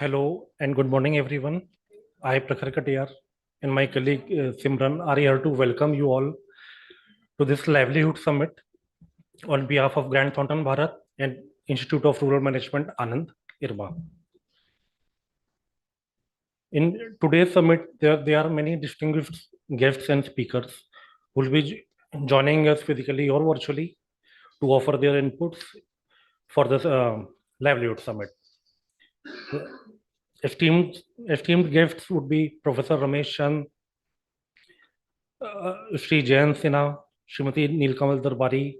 Hello and good morning, everyone. I, Prakhar Katiyar, and my colleague Simran are here to welcome you all to this Livelihood Summit on behalf of Grand Thornton Bharat and Institute of Rural Management Anand, IRMA. In today's summit, there are many distinguished guests and speakers who will be joining us physically or virtually to offer their inputs for this Livelihood Summit. Esteemed guests would be Professor Ramesh Chand, Shri Jayan Sinha, Srimati Neelkamal Darbari,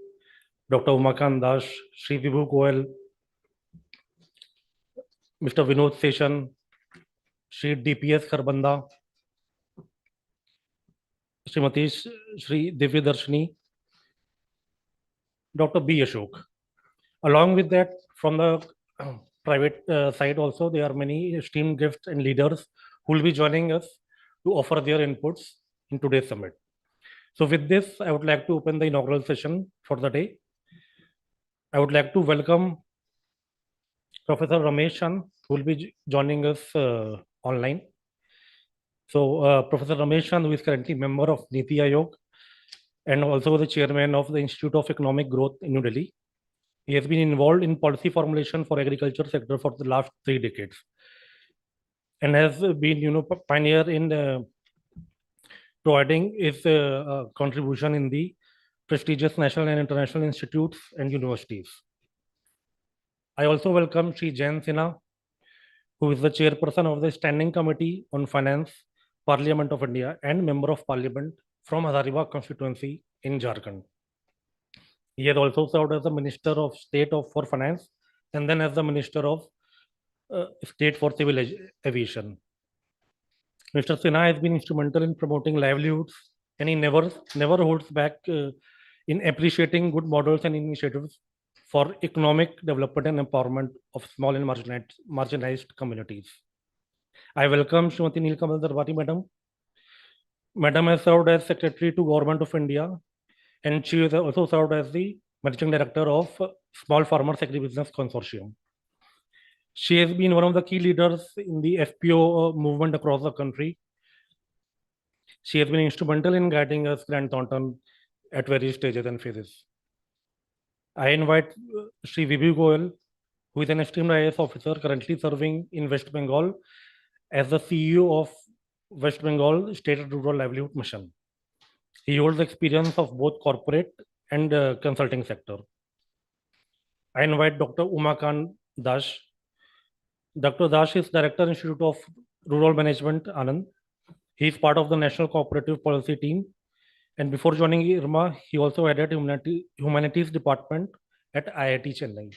Dr. Umakant Das, Shri Vibhu Goel, Mr. Vinod Seshan, Shri DPS Kharbanda, Srimati Shri Divya Darshini, Dr. B. Ashok. Along with that, from the private side also, there are many esteemed guests and leaders who will be joining us to offer their inputs in today's summit. So with this, I would like to open the inaugural session for the day. I would like to welcome Professor Ramesh Chand, who will be joining us online. So Professor Ramesh Chand, who is currently member of Niti Aayog and also the chairman of the Institute of Economic Growth in New Delhi. He has been involved in policy formulation for agriculture sector for the last 3 decades and has been, pioneer in providing his contribution in the prestigious national and international institutes and universities. I also welcome Shri Jayan Sinha, who is the chairperson of the Standing Committee on Finance, Parliament of India, and Member of Parliament from Hazaribagh constituency in Jharkhand. He has also served as the Minister of State for Finance and then as the Minister of State for Civil Aviation. Mr. Sinha has been instrumental in promoting livelihoods, and he never holds back in appreciating good models and initiatives for economic development and empowerment of small and marginalized communities. I welcome Srimati Neelkamal Darbari, Madam. Madam has served as Secretary to Government of India, and she has also served as the Managing Director of Small Farmers Agribusiness Consortium. She has been one of the key leaders in the FPO movement across the country. She has been instrumental in guiding us Grand Thornton at various stages and phases. I invite Shri Vibhu Goel, who is an esteemed IAS officer currently serving in West Bengal as the CEO of West Bengal State Rural Livelihood Mission. He holds experience of both corporate and consulting sector. I invite Dr. Umakant Das. Dr. Das is Director, Institute of Rural Management, Anand. He is part of the National Cooperative Policy Team. And before joining IRMA, he also headed Humanities Department at IIT Chennai.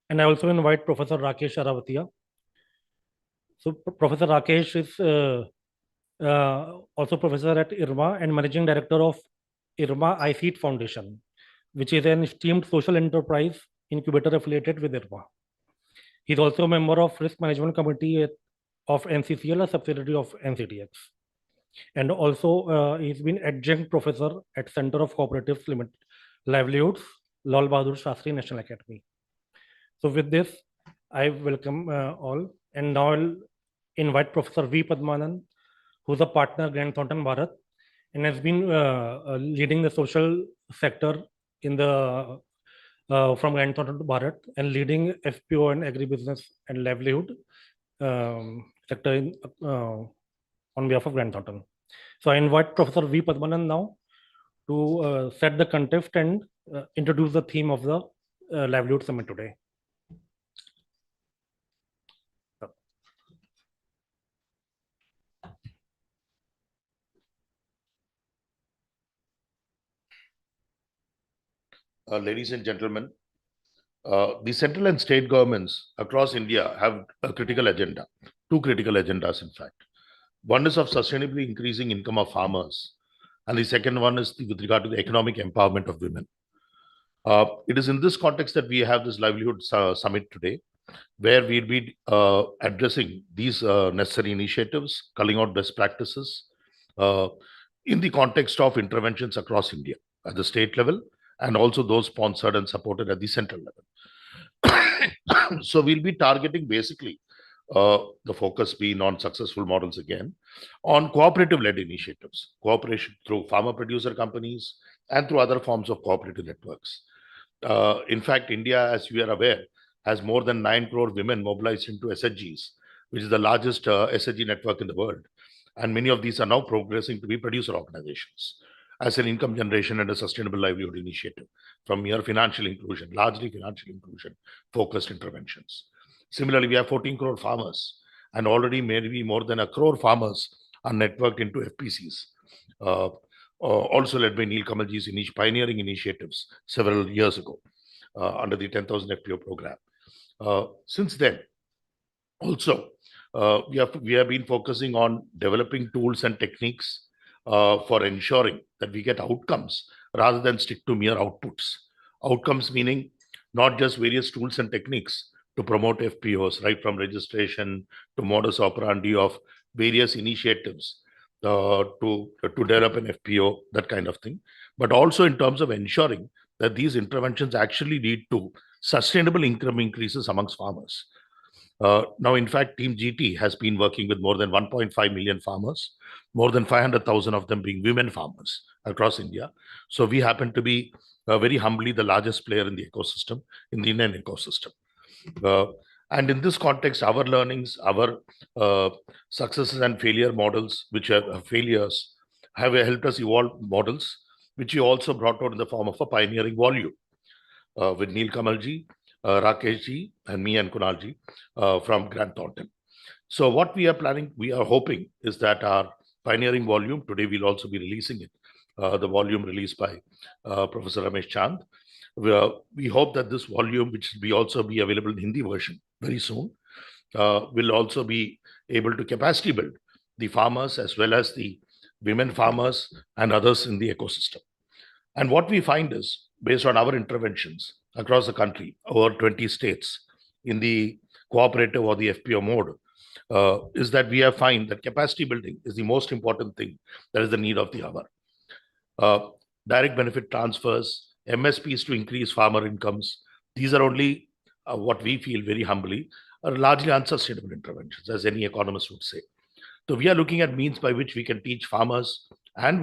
And I also invite Professor Rakesh Aravatia. So Professor Rakesh is also professor at IRMA and Managing Director of IRMA iSeed Foundation, which is an esteemed social enterprise incubator affiliated with IRMA. He's also a member of Risk Management Committee of NCCL, a subsidiary of NCTX. And also he's been adjunct professor at Center of Cooperatives Livelihoods, Lal Bahadur Shastri National Academy. So with this, I welcome all. And now I'll invite Professor V. Padmanand, who's a partner Grand Thornton Bharat and has been leading the social sector in the from Grand Thornton to Bharat and leading FPO and agribusiness and livelihood sector on behalf of Grand Thornton. So I invite Professor V. Padmanand now to set the context and introduce the theme of the Livelihood Summit today. Ladies and gentlemen, the central and state governments across India have a critical agenda, 2 critical agendas, in fact. One is of sustainably increasing income of farmers, and the second one is with regard to the economic empowerment of women. It is in this context that we have this Livelihood Summit today, where we'll be addressing these necessary initiatives, culling out best practices in the context of interventions across India at the state level, and also those sponsored and supported at the central level. So we'll be targeting basically the focus being on successful models again, on cooperative-led initiatives, cooperation through farmer-producer companies and through other forms of cooperative networks. In fact, India, as you are aware, has more than 9 crore women mobilized into SHGs, which is the largest SHG network in the world. And many of these are now progressing to be producer organizations as an income generation and a sustainable livelihood initiative from mere financial inclusion, largely financial inclusion focused interventions. Similarly, we have 14 crore farmers, and already maybe more than 1 crore farmers are networked into FPCs. Also led by Neil Kamalji's pioneering initiatives several years ago under the 10,000 FPO program. Since then, also, we have been focusing on developing tools and techniques for ensuring that we get outcomes rather than stick to mere outputs. Outcomes meaning not just various tools and techniques to promote FPOs, right from registration to modus operandi of various initiatives to develop an FPO, that kind of thing, but also in terms of ensuring that these interventions actually lead to sustainable income increases amongst farmers. Now, in fact, Team GT has been working with more than 1.5 million farmers, more than 500,000 of them being women farmers across India. So we happen to be very humbly the largest player in the ecosystem, in the Indian ecosystem. And in this context, our learnings, our successes and failure models, which are failures, have helped us evolve models, which we also brought out in the form of a pioneering volume with Neil Kamalji, Rakeshji, and me and Kunalji from Grant Thornton. So what we are planning, we are hoping is that our pioneering volume, today we'll also be releasing it, the volume released by Professor Ramesh Chand. We hope that this volume, which will also be available in Hindi version very soon, will also be able to capacity build the farmers as well as the women farmers and others in the ecosystem. And what we find is, based on our interventions across the country, over 20 states in the cooperative or the FPO mode, is that we have found that capacity building is the most important thing that is the need of the hour. Direct benefit transfers, MSPs to increase farmer incomes, these are only what we feel very humbly are largely unsustainable interventions, as any economist would say. So we are looking at means by which we can teach farmers and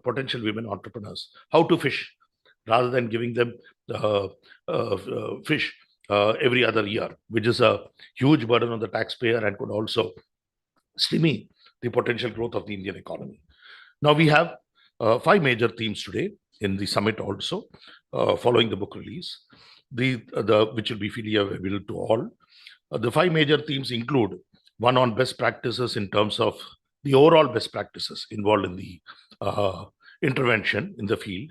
potential women entrepreneurs how to fish rather than giving them fish every other year, which is a huge burden on the taxpayer and could also stymie the potential growth of the Indian economy. Now we have 5 major themes today in the summit also, following the book release, which will be freely available to all. The 5 major themes include one on best practices in terms of the overall best practices involved in the intervention in the field.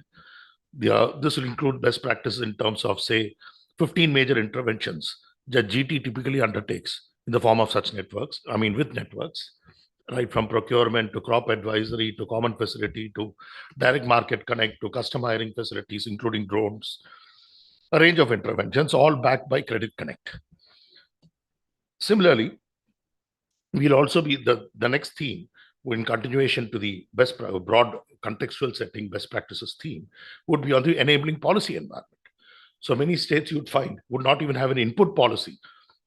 This will include best practices in terms of, say, 15 major interventions that GT typically undertakes in the form of such networks, with networks, right from procurement to crop advisory to common facility to direct market connect to custom hiring facilities, including drones, a range of interventions, all backed by Credit Connect. Similarly, we'll also be the next theme in continuation to the broad contextual setting best practices theme would be on the enabling policy environment. So many states you'd find would not even have an input policy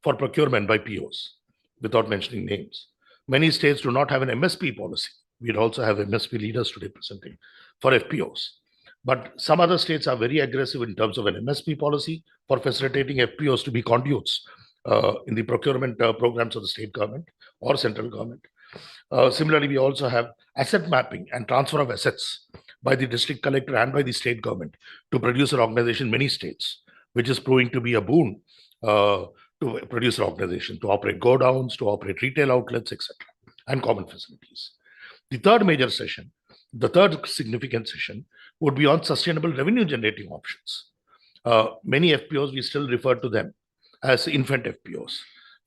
for procurement by POs, without mentioning names. Many states do not have an MSP policy. We'd also have MSP leaders today presenting for FPOs. But some other states are very aggressive in terms of an MSP policy for facilitating FPOs to be conduits in the procurement programs of the state government or central government. Similarly, we also have asset mapping and transfer of assets by the district collector and by the state government to producer organization in many states, which is proving to be a boon to producer organization to operate go downs, to operate retail outlets, etc., and common facilities. The third significant session would be on sustainable revenue generating options. Many FPOs, we still refer to them as infant FPOs.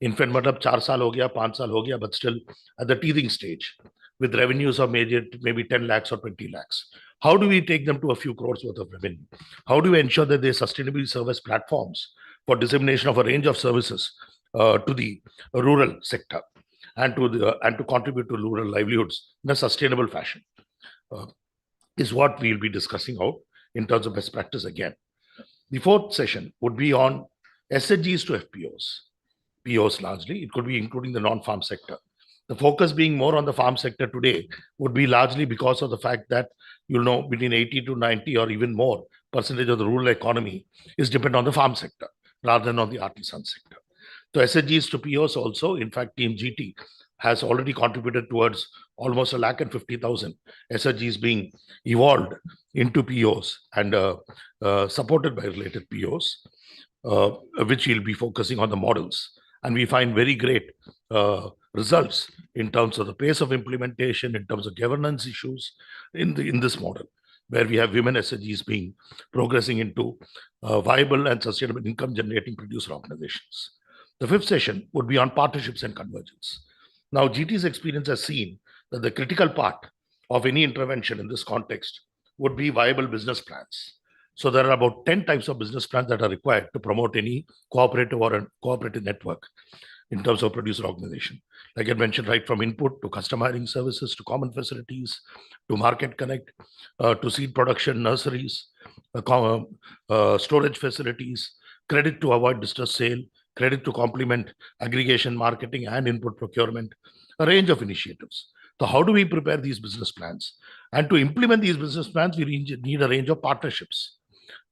Infant matlab 4 saal ho gaya, 5 saal ho gaya, but still at the teething stage with revenues of maybe 10 lakhs or 20 lakhs. How do we take them to a few crores worth of revenue? How do we ensure that they sustainably serve as platforms for dissemination of a range of services to the rural sector and to contribute to rural livelihoods in a sustainable fashion? Is what we'll be discussing out in terms of best practice again. The fourth session would be on SHGs to FPOs, POs largely. It could be including the non-farm sector. The focus being more on the farm sector today would be largely because of the fact that, between 80 to 90 or even more percentage of the rural economy is dependent on the farm sector rather than on the artisan sector. So SHGs to POs also, in fact, Team GT has already contributed towards almost 150,000 SHGs being evolved into POs and supported by related POs, which we'll be focusing on the models. And we find very great results in terms of the pace of implementation, in terms of governance issues in this model, where we have women SHGs being progressing into viable and sustainable income generating producer organizations. The fifth session would be on partnerships and convergence. Now, GT's experience has seen that the critical part of any intervention in this context would be viable business plans. So there are about 10 types of business plans that are required to promote any cooperative or a cooperative network in terms of producer organization. Like I mentioned, right from input to custom hiring services, to common facilities, to market connect, to seed production nurseries, storage facilities, credit to avoid distress sale, credit to complement aggregation marketing and input procurement, a range of initiatives. So how do we prepare these business plans? And to implement these business plans, we need a range of partnerships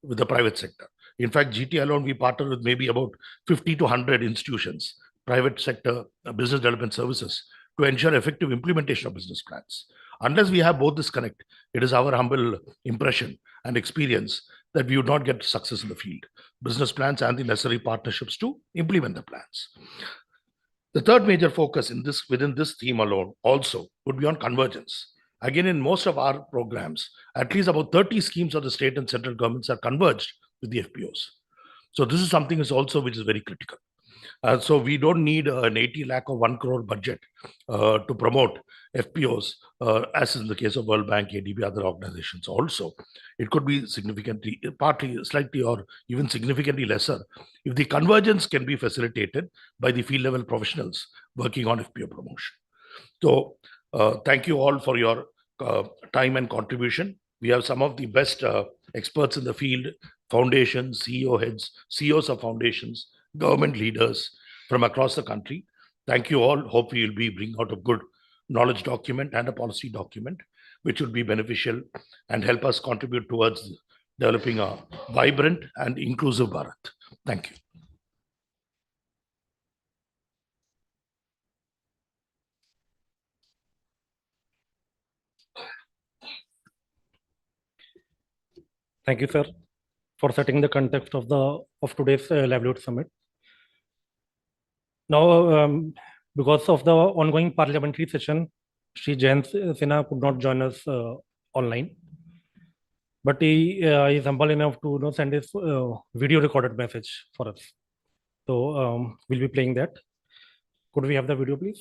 with the private sector. In fact, GT alone, we partner with maybe about 50 to 100 institutions, private sector business development services, to ensure effective implementation of business plans. Unless we have both this connect, it is our humble impression and experience that we would not get success in the field. Business plans and the necessary partnerships to implement the plans. The third major focus within this theme alone also would be on convergence. Again, in most of our programs, at least about 30 schemes of the state and central governments are converged with the FPOs. So this is something which is very critical. So we don't need an 80 lakh or 1 crore budget to promote FPOs, as in the case of World Bank, ADB, other organizations also. It could be significantly, partly, slightly, or even significantly lesser if the convergence can be facilitated by the field level professionals working on FPO promotion. So thank you all for your time and contribution. We have some of the best experts in the field, foundations, CEO heads, CEOs of foundations, government leaders from across the country. Thank you all. Hope we will be bringing out a good knowledge document and a policy document, which will be beneficial and help us contribute towards developing a vibrant and inclusive Bharat. Thank you. Thank you, sir, for setting the context of today's Livelihood Summit. Now, because of the ongoing parliamentary session, Shri Jayant Sinha could not join us online, but he is humble enough to send his video recorded message for us. So we'll be playing that. Could we have the video, please?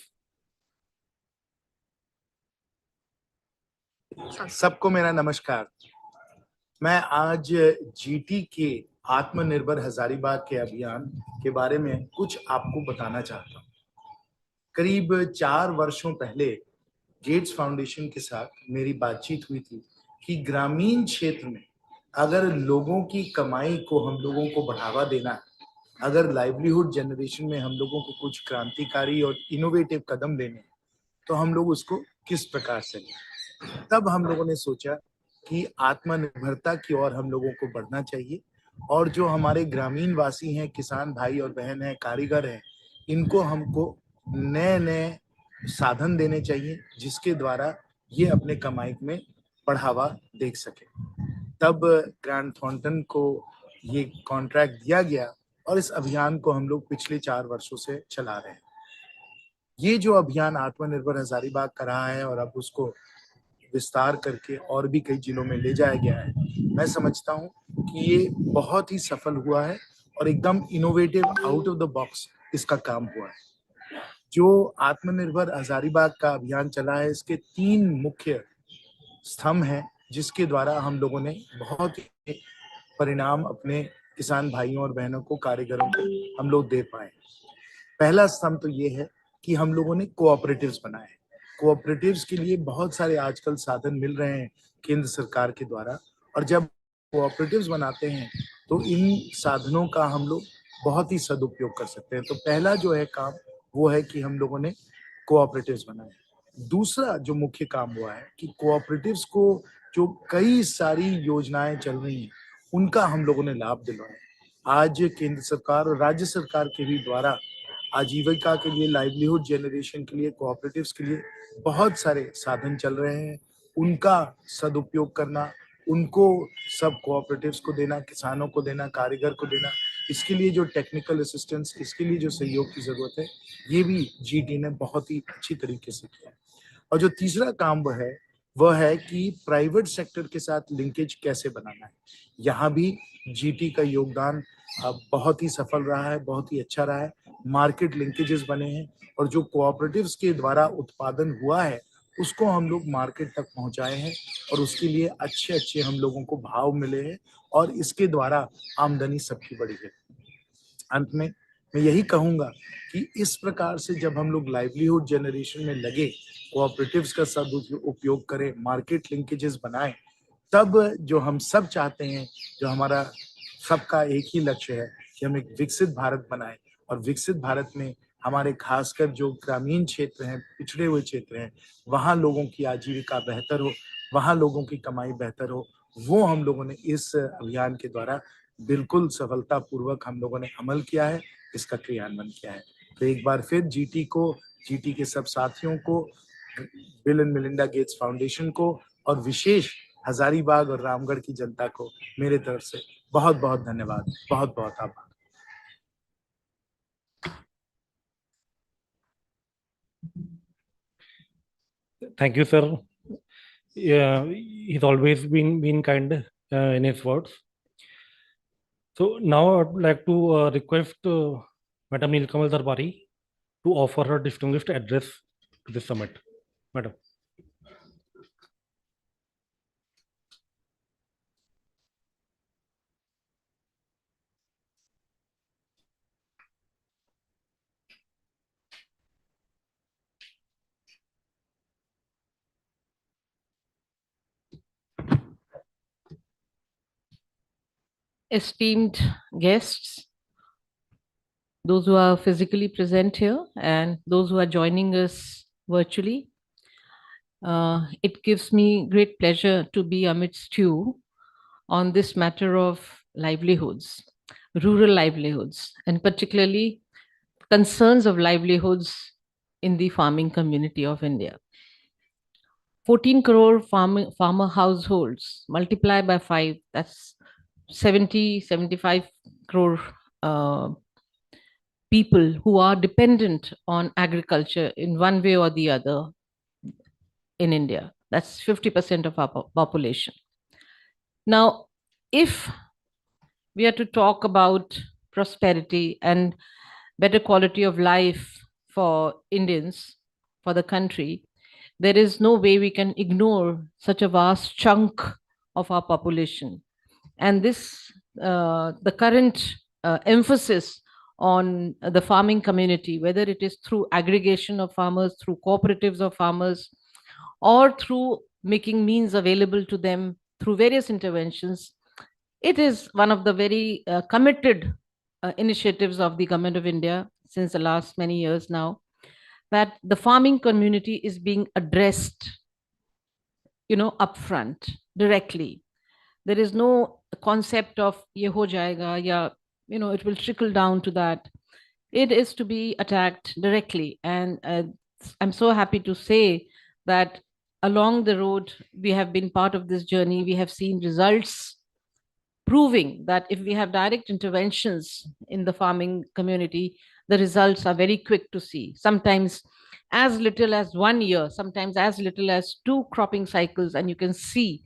सबको मेरा नमस्कार। मैं आज GT के आत्मनिर्भर हजारीबाग के अभियान के बारे में कुछ आपको बताना चाहता हूँ। करीब 4 वर्षों पहले गेट्स फाउंडेशन के साथ मेरी बातचीत हुई थी कि ग्रामीण क्षेत्र में अगर लोगों की कमाई को हम लोगों को बढ़ावा देना है, अगर लाइवलीहुड जनरेशन में हम लोगों को कुछ क्रांतिकारी और इनोवेटिव कदम लेने हैं, तो हम लोग उसको किस प्रकार से लें। तब हम लोगों ने सोचा कि आत्मनिर्भरता की ओर हम लोगों को बढ़ना चाहिए और जो हमारे ग्रामीण वासी हैं, किसान भाई और बहन हैं, कारीगर हैं, इनको हमको नए साधन देने चाहिए जिसके द्वारा ये अपने कमाई में बढ़ावा दे सके। तब ग्रांड थॉर्नटन को ये कॉन्ट्रैक्ट दिया गया और इस अभियान को हम लोग पिछले 4 वर्षों से चला रहे हैं। ये जो अभियान आत्मनिर्भर हजारीबाग का रहा है और अब उसको विस्तार करके और भी कई जिलों में ले जाया गया है, मैं समझता हूँ कि ये बहुत ही सफल हुआ है और एकदम innovative, out of the box इसका काम हुआ है। जो आत्मनिर्भर हजारीबाग का अभियान चला है, इसके 3 मुख्य स्तंभ हैं जिसके द्वारा हम लोगों ने बहुत ही परिणाम अपने किसान भाइयों और बहनों को, कारीगरों को हम लोग दे पाए। पहला स्तंभ तो ये है कि हम लोगों ने कोऑपरेटिव्स बनाए। कोऑपरेटिव्स के लिए बहुत सारे आजकल साधन मिल रहे हैं केंद्र सरकार के द्वारा, और जब कोऑपरेटिव्स बनाते हैं तो इन साधनों का हम लोग बहुत ही सदुपयोग कर सकते हैं। तो पहला जो है काम वो है कि हम लोगों ने कोऑपरेटिव्स बनाए। दूसरा जो मुख्य काम हुआ है कि कोऑपरेटिव्स को जो कई सारी योजनाएं चल रही हैं उनका हम लोगों ने लाभ दिलवाया। आज केंद्र सरकार और राज्य सरकार के भी द्वारा आजीविका के लिए, लाइवलीहुड जनरेशन के लिए, कोऑपरेटिव्स के लिए बहुत सारे साधन चल रहे हैं। उनका सदुपयोग करना, उनको सब कोऑपरेटिव्स को देना, किसानों को देना, कारीगर को देना, इसके लिए जो टेक्निकल असिस्टेंस, इसके लिए जो सहयोग की जरूरत है, ये भी जीटी ने बहुत ही अच्छी तरीके से किया। और जो तीसरा काम वह है कि प्राइवेट सेक्टर के साथ लिंकेज कैसे बनाना है। यहाँ भी जीटी का योगदान बहुत ही सफल रहा है, बहुत ही अच्छा रहा है। मार्केट लिंकेजेस बने हैं और जो कोऑपरेटिव्स के द्वारा उत्पादन हुआ है उसको हम लोग मार्केट तक पहुंचाए हैं और उसके लिए अच्छे अच्छे हम लोगों को भाव मिले हैं और इसके द्वारा आमदनी सबकी बढ़ी है। अंत में मैं यही कहूंगा कि इस प्रकार से जब हम लोग लाइवलीहुड जनरेशन में लगे, कोऑपरेटिव्स का सदुपयोग करें, मार्केट लिंकेजेस बनाएं, तब जो हम सब चाहते हैं, जो हमारा सबका एक ही लक्ष्य है कि हम एक विकसित भारत बनाएं और विकसित भारत में हमारे खासकर जो ग्रामीण क्षेत्र हैं, पिछड़े हुए क्षेत्र हैं, वहाँ लोगों की आजीविका बेहतर हो, वहाँ लोगों की कमाई बेहतर हो, वो हम लोगों ने इस अभियान के द्वारा बिल्कुल सफलतापूर्वक हम लोगों ने अमल किया है, इसका क्रियान्वयन किया है। तो एक बार फिर जीटी के सब साथियों को, bill and Melinda Gates foundation को और विशेष हजारीबाग और रामगढ़ की जनता को मेरे तरफ से बहुत बहुत धन्यवाद, बहुत बहुत आभार। Thank you, sir. Yeah, he's always been kind in his words. So now I would like to request Madam Nilkamal Darbari to offer her distinguished address to the summit. Madam. Esteemed guests, those who are physically present here and those who are joining us virtually, it gives me great pleasure to be amidst you on this matter of livelihoods, rural livelihoods, and particularly concerns of livelihoods in the farming community of India. 14 crore farmer households, multiply by 5, that's 75 crore people who are dependent on agriculture in one way or the other in India. That's 50% of our population. Now, if we are to talk about prosperity and better quality of life for Indians, for the country, there is no way we can ignore such a vast chunk of our population. And this, the current emphasis on the farming community, whether it is through aggregation of farmers, through cooperatives of farmers, or through making means available to them through various interventions, it is one of the very committed initiatives of the government of India since the last many years now, that the farming community is being addressed, upfront, directly. There is no concept of ye ho jayega, ya, it will trickle down to that. It is to be attacked directly. And I'm so happy to say that along the road, we have been part of this journey. We have seen results proving that if we have direct interventions in the farming community, the results are very quick to see. Sometimes as little as 1 year, sometimes as little as 2 cropping cycles, and you can see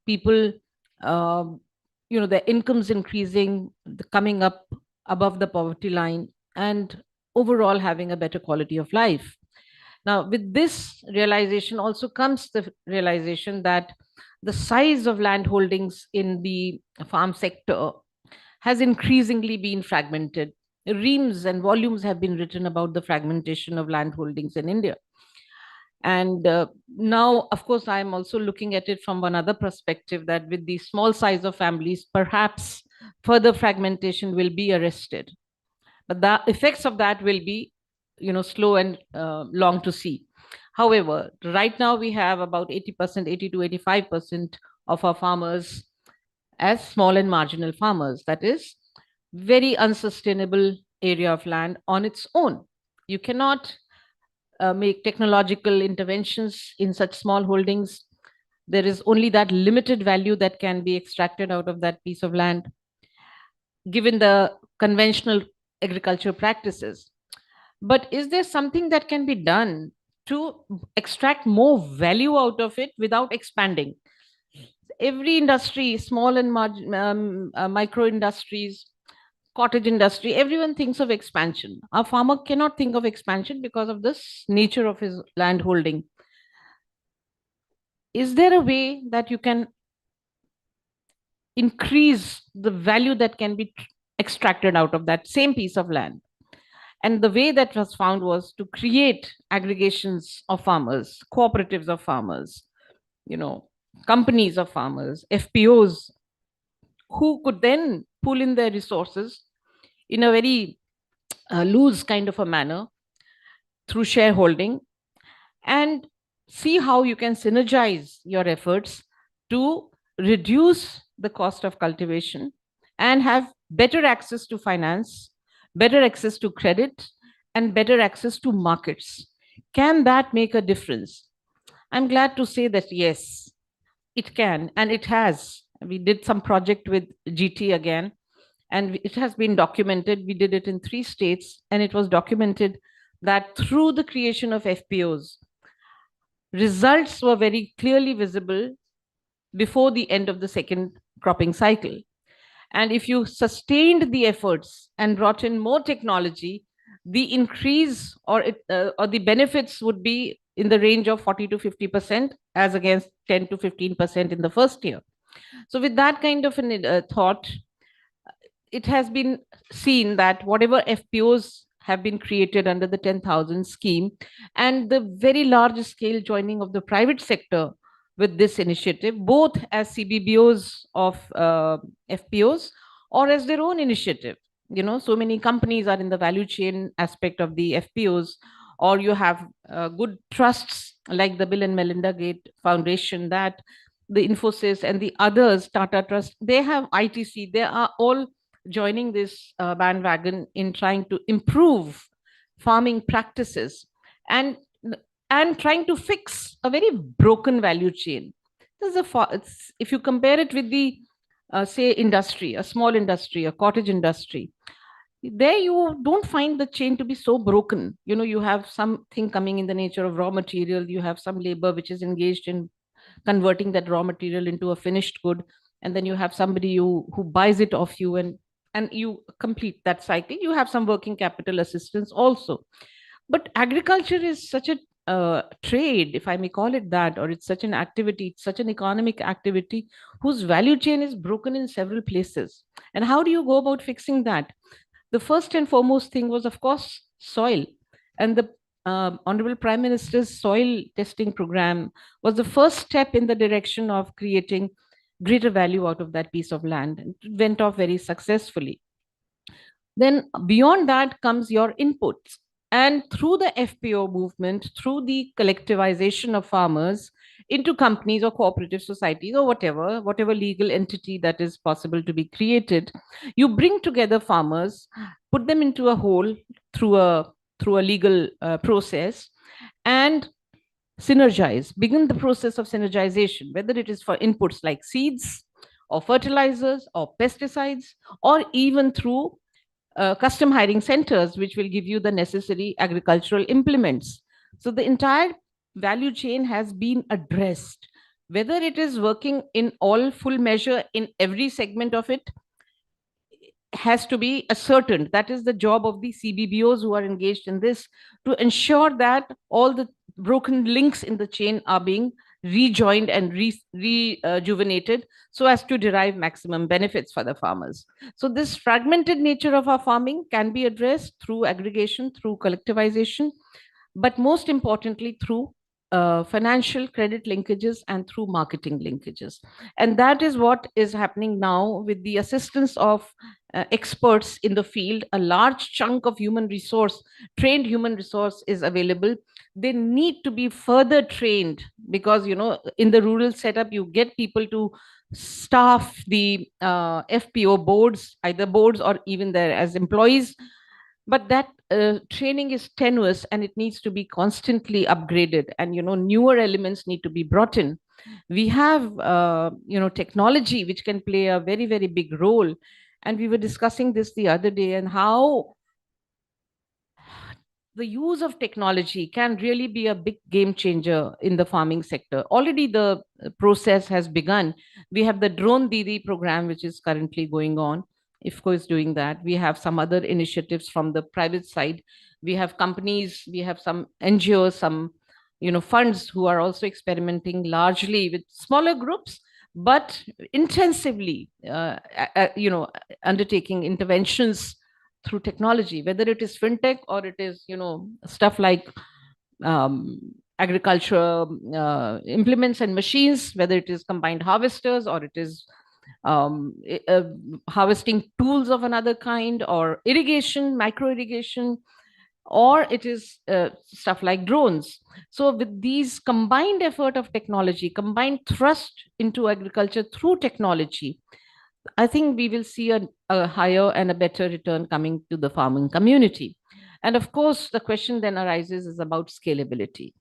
people, their incomes increasing, coming up above the poverty line, and overall having a better quality of life. Now, with this realization also comes the realization that the size of land holdings in the farm sector has increasingly been fragmented. Reams and volumes have been written about the fragmentation of land holdings in India. And now, of course, I'm also looking at it from one other perspective, that with the small size of families, perhaps further fragmentation will be arrested. but the effects of that will be, slow and long to see. However, right now we have about 80%, 80 to 85% of our farmers as small and marginal farmers. That is very unsustainable area of land on its own. You cannot make technological interventions in such small holdings. There is only that limited value that can be extracted out of that piece of land, given the conventional agriculture practices. But is there something that can be done to extract more value out of it without expanding? Every industry, small and micro industries, cottage industry, everyone thinks of expansion. A farmer cannot think of expansion because of this nature of his land holding. Is there a way that you can increase the value that can be extracted out of that same piece of land? And the way that was found was to create aggregations of farmers, cooperatives of farmers, companies of farmers, FPOs, who could then pull in their resources in a very loose kind of a manner through shareholding, and see how you can synergize your efforts to reduce the cost of cultivation and have better access to finance, better access to credit, and better access to markets. Can that make a difference? I'm glad to say that yes, it can, and it has. We did some project with GT again, and it has been documented. We did it in 3 states, and it was documented that through the creation of FPOs, results were very clearly visible before the end of the second cropping cycle. And if you sustained the efforts and brought in more technology, the increase or the benefits would be in the range of 40 to 50%, as against 10 to 15% in the first year. So with that kind of a thought, it has been seen that whatever FPOs have been created under the 10,000 scheme, and the very large scale joining of the private sector with this initiative, both as CBBOs of FPOs or as their own initiative. So many companies are in the value chain aspect of the FPOs, or you have good trusts like the Bill and Melinda Gates Foundation, that the Infosys and the others, Tata Trust, they have ITC, they are all joining this bandwagon in trying to improve farming practices and trying to fix a very broken value chain. If you compare it with the say industry, a small industry, a cottage industry, there you don't find the chain to be so broken. You have something coming in the nature of raw material, you have some labor which is engaged in converting that raw material into a finished good, and then you have somebody who buys it off you, and you complete that cycle. You have some working capital assistance also. But agriculture is such a trade, if I may call it that, or it's such an activity, it's such an economic activity whose value chain is broken in several places. And how do you go about fixing that? The first and foremost thing was, of course, soil. And the Honorable Prime Minister's soil testing program was the first step in the direction of creating greater value out of that piece of land. It went off very successfully. Then beyond that comes your inputs. And through the FPO movement, through the collectivization of farmers into companies or cooperative societies or whatever legal entity that is possible to be created, you bring together farmers, put them into a whole through a legal process, and begin the process of synergization, whether it is for inputs like seeds or fertilizers or pesticides, or even through custom hiring centers, which will give you the necessary agricultural implements. So the entire value chain has been addressed. Whether it is working in all full measure in every segment of it has to be ascertained. That is the job of the CBBOs who are engaged in this, to ensure that all the broken links in the chain are being rejoined and rejuvenated so as to derive maximum benefits for the farmers. So this fragmented nature of our farming can be addressed through aggregation, through collectivization, but most importantly through financial credit linkages and through marketing linkages. And that is what is happening now with the assistance of experts in the field. A large chunk of trained human resource is available. They need to be further trained because, in the rural setup, you get people to staff the FPO boards, either boards or even there as employees, but that training is tenuous and it needs to be constantly upgraded, and newer elements need to be brought in. We have technology which can play a very, very big role, and we were discussing this the other day, and how the use of technology can really be a big game changer in the farming sector. Already the process has begun. We have the Drone Didi program, which is currently going on. IFCO is doing that. We have some other initiatives from the private side. We have companies, we have some NGOs, some funds who are also experimenting largely with smaller groups, but intensively, undertaking interventions through technology, whether it is fintech or it is stuff like um, agriculture implements and machines, whether it is combined harvesters or it is harvesting tools of another kind, or irrigation, micro irrigation, or it is stuff like drones. So with these combined effort of technology, combined thrust into agriculture through technology, I think we will see a higher and a better return coming to the farming community. And of course, the question then arises is about scalability.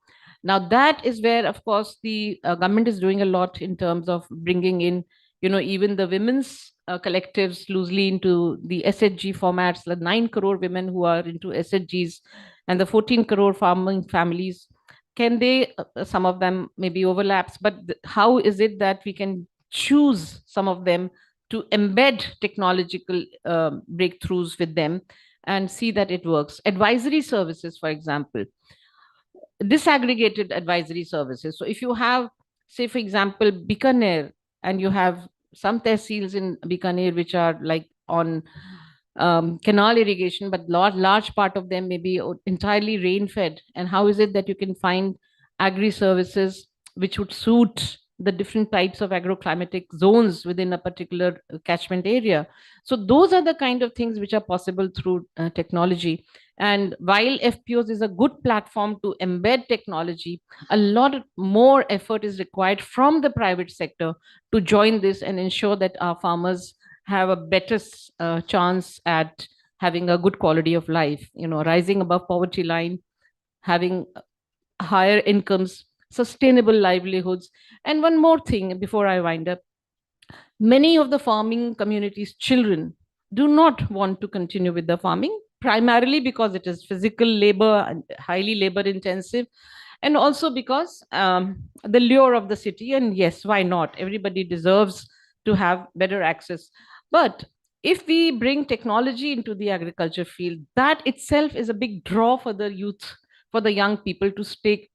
Now, that is where, of course, the government is doing a lot in terms of bringing in, even the women's collectives loosely into the SHG formats, the 9 crore women who are into SHGs and the 14 crore farming families. Can they, some of them maybe overlaps, but how is it that we can choose some of them to embed technological breakthroughs with them and see that it works? Advisory services, for example, disaggregated advisory services. So if you have, say, for example, Bikaner, and you have some tehsils in Bikaner which are like on canal irrigation, but large part of them may be entirely rain fed. And how is it that you can find agri services which would suit the different types of agroclimatic zones within a particular catchment area? So those are the kind of things which are possible through technology. And while FPOs is a good platform to embed technology, a lot more effort is required from the private sector to join this and ensure that our farmers have a better chance at having a good quality of life, rising above poverty line, having higher incomes, sustainable livelihoods. And one more thing before I wind up, many of the farming communities' children do not want to continue with the farming, primarily because it is physical labor and highly labor intensive, and also because the lure of the city. And yes, why not? Everybody deserves to have better access. But if we bring technology into the agriculture field, that itself is a big draw for the youth, for the young people to stay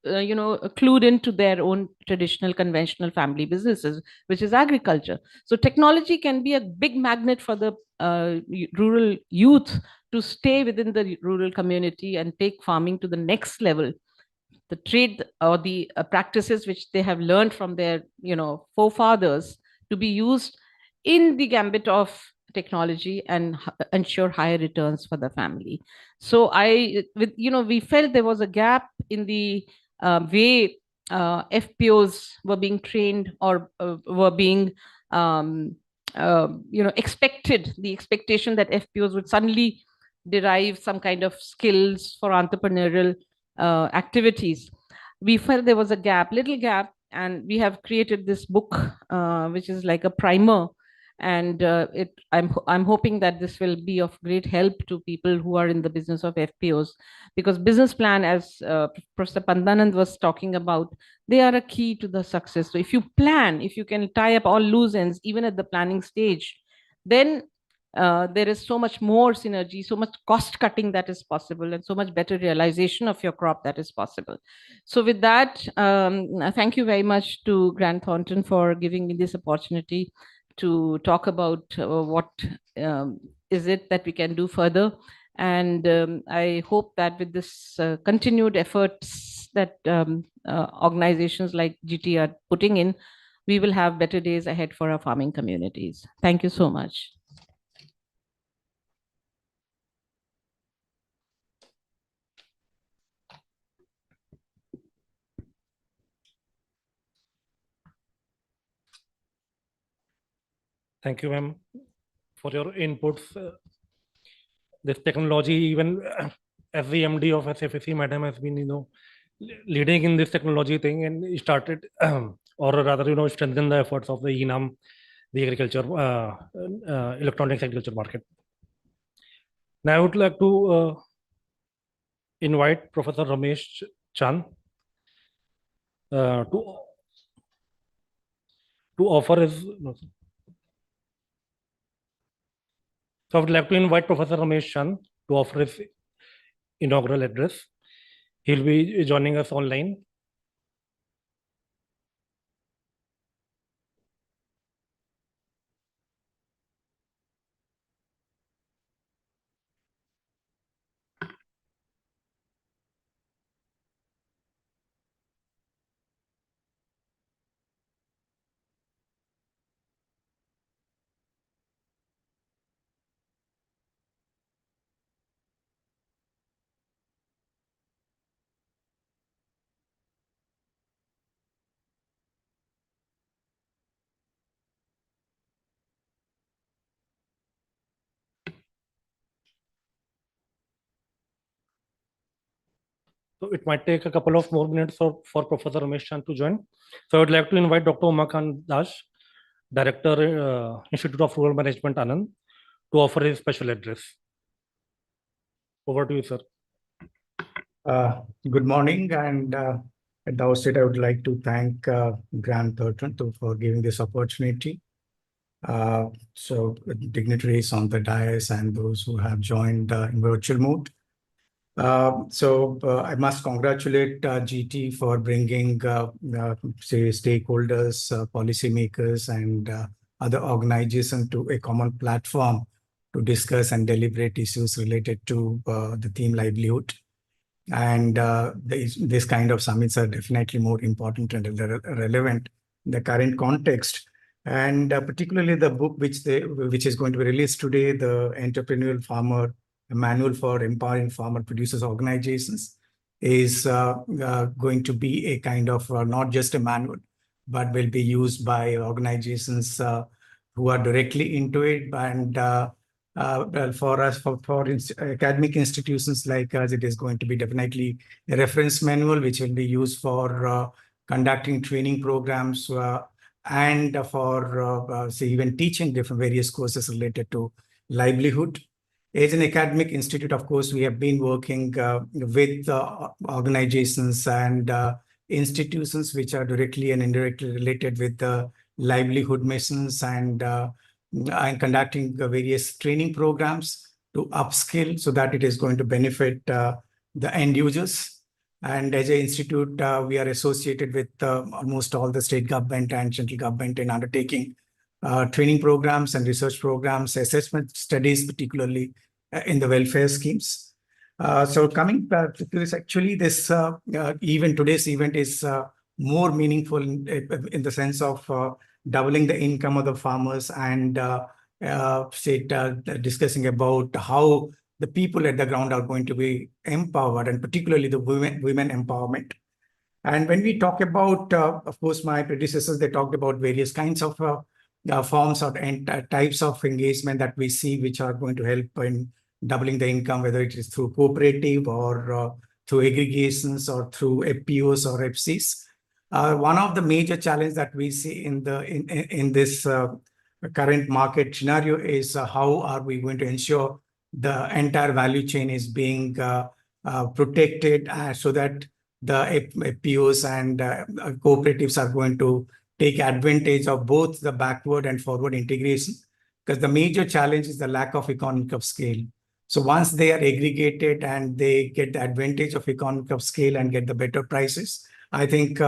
clued into their own traditional conventional family businesses, which is agriculture. So technology can be a big magnet for the rural youth to stay within the rural community and take farming to the next level. The trade or the practices which they have learned from their forefathers to be used in the gambit of technology and ensure higher returns for the family. So we felt there was a gap in the way FPOs were being trained or were being expected, the expectation that FPOs would suddenly derive some kind of skills for entrepreneurial activities. We felt there was a little gap, and we have created this book, which is like a primer. And I'm hoping that this will be of great help to people who are in the business of FPOs, because business plan, as Professor Pandanand was talking about, they are a key to the success. So if you plan, if you can tie up all loose ends, even at the planning stage, then there is so much more synergy, so much cost cutting that is possible, and so much better realization of your crop that is possible. So with that, thank you very much to Grant Thornton for giving me this opportunity to talk about what is it that we can do further. And I hope that with this continued efforts that organizations like GT are putting in, we will have better days ahead for our farming communities. Thank you so much. Thank you, ma'am, for your inputs. This technology, even as the MD of SFSC, madam has been, leading in this technology thing, and started, or rather, strengthen the efforts of the ENAM, the agriculture, electronics agriculture market. Now, I would like to invite Professor Ramesh Chand to offer his. No, sir. So I would like to invite Professor Ramesh Chand to offer his inaugural address. He'll be joining us online. So it might take a couple of more minutes for Professor Ramesh Chand to join. So I would like to invite Dr. Umakant Das, Director, Institute of Rural Management, Anand, to offer his special address. Over to you, sir. Good morning, and at the outset, I would like to thank Grant Thornton for giving this opportunity. So dignitaries on the dais and those who have joined in virtual mode. I must congratulate GT for bringing, say, stakeholders, policymakers, and other organizations to a common platform to discuss and deliberate issues related to the theme livelihood. And this kind of summits are definitely more important and relevant in the current context. And particularly the book which is going to be released today, the Entrepreneurial Farmer, a manual for empowering farmer producers organizations, is going to be a kind of not just a manual, but will be used by organizations who are directly into it. And well, for us, for academic institutions like us, it is going to be definitely a reference manual, which will be used for conducting training programs and for, say, even teaching different various courses related to livelihood. As an academic institute, of course, we have been working with organizations and institutions which are directly and indirectly related with the livelihood missions and conducting various training programs to upskill so that it is going to benefit the end users. And as an institute, we are associated with almost all the state government and central government in undertaking training programs and research programs, assessment studies, particularly in the welfare schemes. So coming back to this, actually, this today's event is more meaningful in the sense of doubling the income of the farmers and discussing about how the people at the ground are going to be empowered, and particularly the women empowerment. And when we talk about, of course, my predecessors, they talked about various kinds of forms and types of engagement that we see, which are going to help in doubling the income, whether it is through cooperative or through aggregations or through FPOs or FCs. One of the major challenges that we see in this current market scenario is how are we going to ensure the entire value chain is being protected so that the FPOs and cooperatives are going to take advantage of both the backward and forward integration, because the major challenge is the lack of economic of scale. So once they are aggregated and they get the advantage of economic of scale and get the better prices, I think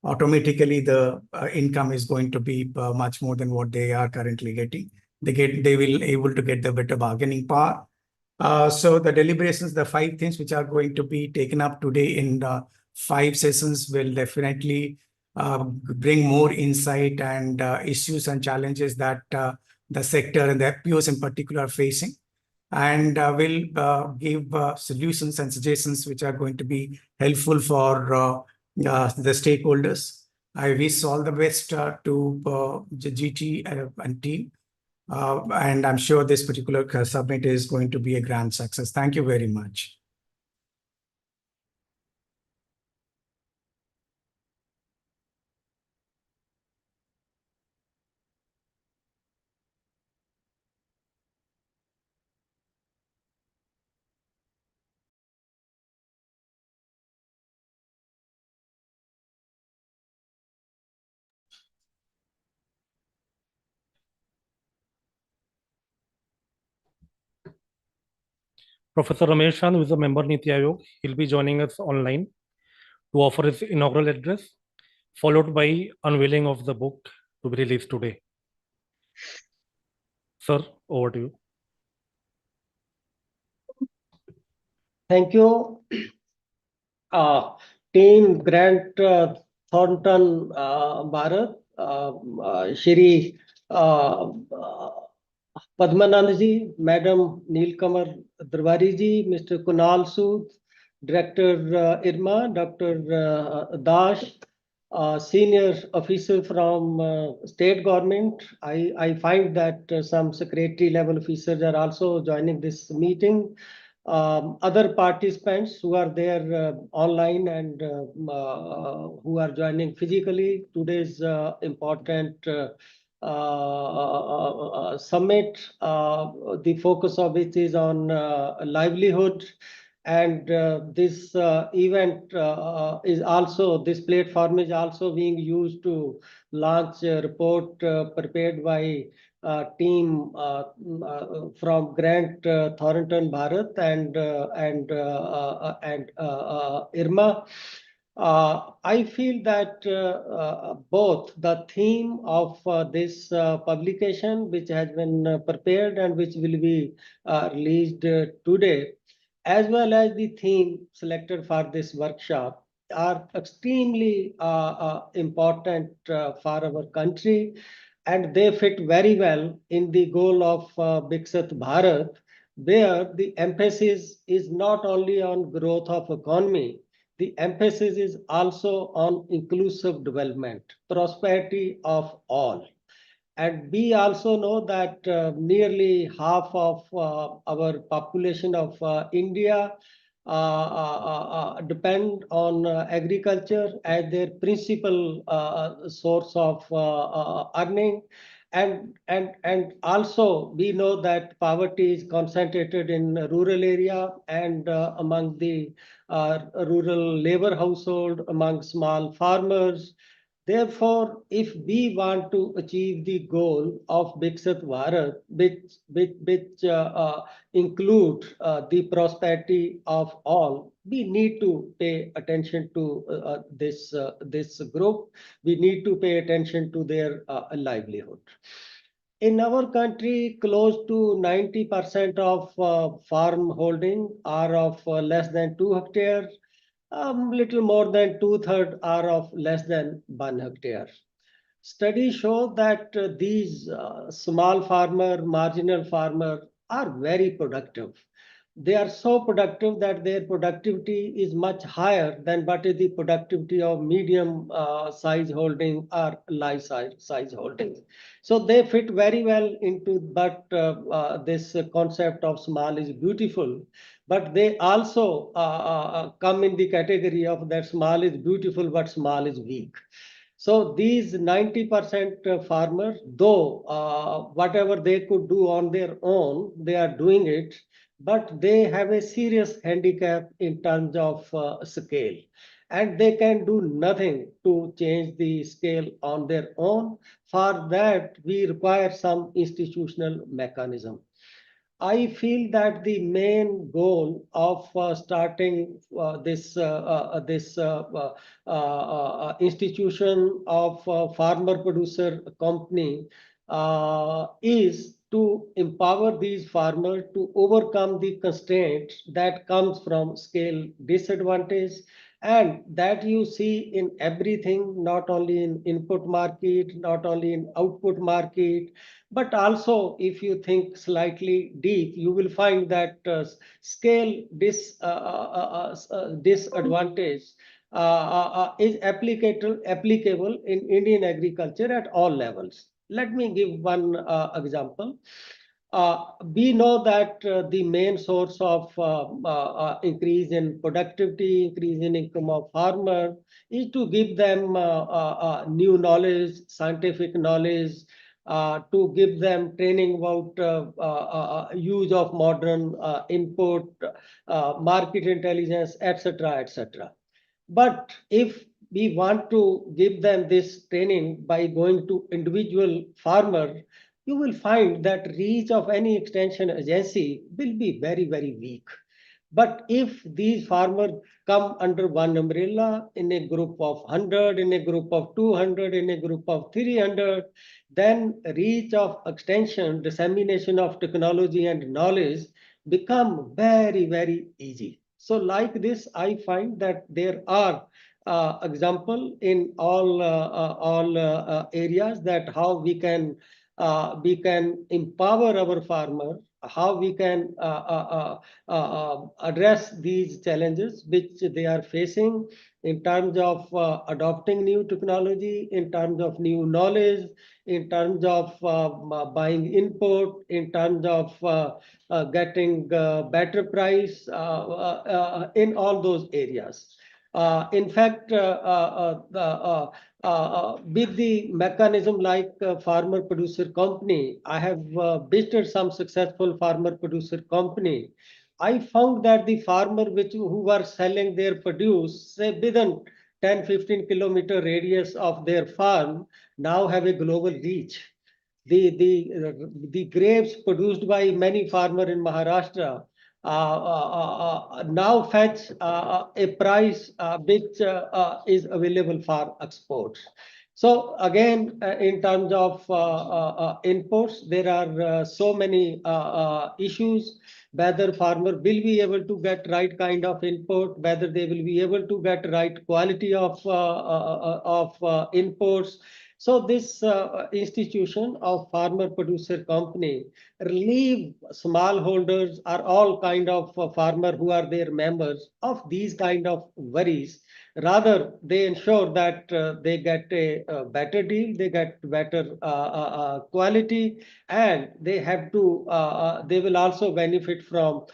automatically the income is going to be much more than what they are currently getting. They will able to get the better bargaining power. So the deliberations, the 5 things which are going to be taken up today in 5 sessions will definitely bring more insight and issues and challenges that the sector and the FPOs in particular are facing, and will give solutions and suggestions which are going to be helpful for the stakeholders. I wish all the best to the GT and team. And I'm sure this particular summit is going to be a grand success. Thank you very much. Professor Ramesh Chand, who is a member Niti Aayog, he'll be joining us online to offer his inaugural address, followed by unveiling of the book to be released today. Sir, over to you. Thank you. Team Grant Thornton Bharat, Shri Padmanand ji, Madam Neelkamar Darwari ji, Mr. Kunal Sood, Director IRMA, Dr. Dash, senior official from state government. I find that some secretary level officers are also joining this meeting. Other participants who are there online and who are joining physically today's important summit, the focus of which is on livelihood. And this event is also, this platform is also being used to launch a report prepared by team from Grant Thornton Bharat and IRMA. I feel that both the theme of this publication, which has been prepared and which will be released today, as well as the theme selected for this workshop, are extremely important for our country, and they fit very well in the goal of Viksit Bharat, where the emphasis is not only on growth of economy, the emphasis is also on inclusive development, prosperity of all. And we also know that nearly half of our population of India depend on agriculture as their principal source of earning. And also we know that poverty is concentrated in rural area and among the rural labor household, among small farmers. Therefore, if we want to achieve the goal of Viksit Bharat, which include the prosperity of all, we need to pay attention to this group. We need to pay attention to their livelihood. In our country, close to 90% of farm holding are of less than 2 hectares. Little more than 2/3 are of less than 1 hectare. Studies show that these small farmer, marginal farmer are very productive. They are so productive that their productivity is much higher than what is the productivity of medium size holding or large size holding. So they fit very well into this concept of small is beautiful. But they also come in the category of that small is beautiful, but small is weak. So these 90% farmers, though whatever they could do on their own, they are doing it, but they have a serious handicap in terms of scale. And they can do nothing to change the scale on their own. For that, we require some institutional mechanism. I feel that the main goal of starting this institution of farmer producer company is to empower these farmers to overcome the constraints that comes from scale disadvantage And that you see in everything, not only in input market, not only in output market, but also if you think slightly deep, you will find that scale disadvantage is applicable in Indian agriculture at all levels. Let me give one example. We know that the main source of increase in productivity, increase in income of farmer is to give them new knowledge, scientific knowledge, to give them training about use of modern input, market intelligence, etc., etc. But if we want to give them this training by going to individual farmer, you will find that reach of any extension agency will be very, very weak. But if these farmers come under one umbrella in a group of 100, in a group of 200, in a group of 300, then reach of extension, dissemination of technology and knowledge become very, very easy. So like this, I find that there are example in all areas that how we can empower our farmer, how we can address these challenges which they are facing in terms of adopting new technology, in terms of new knowledge, in terms of buying input, in terms of getting better price in all those areas. In fact, with the mechanism like farmer producer company, I have visited some successful farmer producer company. I found that the farmer who were selling their produce, say within 10-15 kilometer radius of their farm, now have a global reach. The grapes produced by many farmers in Maharashtra now fetch a price which is available for exports. So again, in terms of inputs, there are so many issues, whether farmer will be able to get right kind of input, whether they will be able to get right quality of inputs. So this institution of farmer producer company relieve smallholders or all kind of farmer who are their members of these kind of worries. Rather, they ensure that they get a better deal, they get better quality, and they have to. They will also benefit from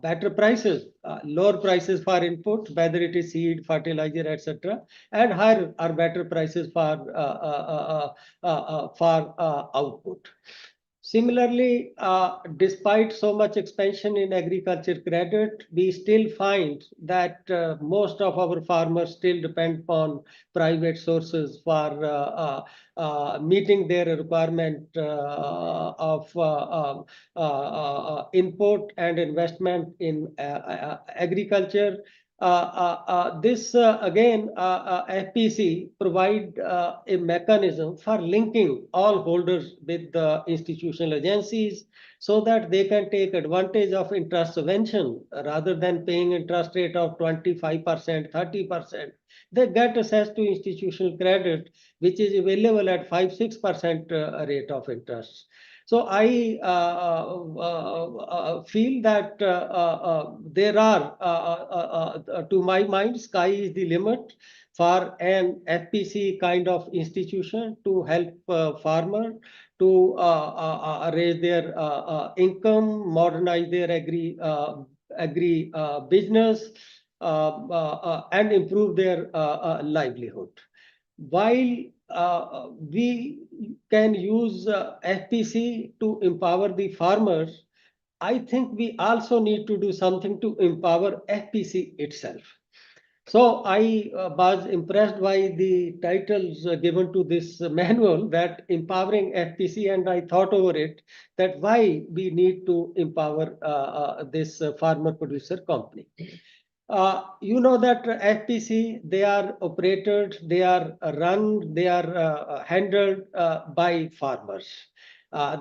better prices, lower prices for input, whether it is seed, fertilizer, etc., and higher or better prices for output. Similarly, despite so much expansion in agriculture credit, we still find that most of our farmers still depend upon private sources for meeting their requirement of input and investment in agriculture. This again, FPC provide a mechanism for linking all holders with the institutional agencies so that they can take advantage of interest subvention rather than paying interest rate of 25%, 30%. They get access to institutional credit, which is available at 5-6% rate of interest. So I feel that there are, to my mind, sky is the limit for an FPC kind of institution to help farmer to raise their income, modernize their agri business, and improve their livelihood. While we can use FPC to empower the farmers, I think we also need to do something to empower FPC itself. So I was impressed by the titles given to this manual, that empowering FPC, and I thought over it that why we need to empower this farmer producer company. You know that FPC, they are operated, they are run, they are handled by farmers.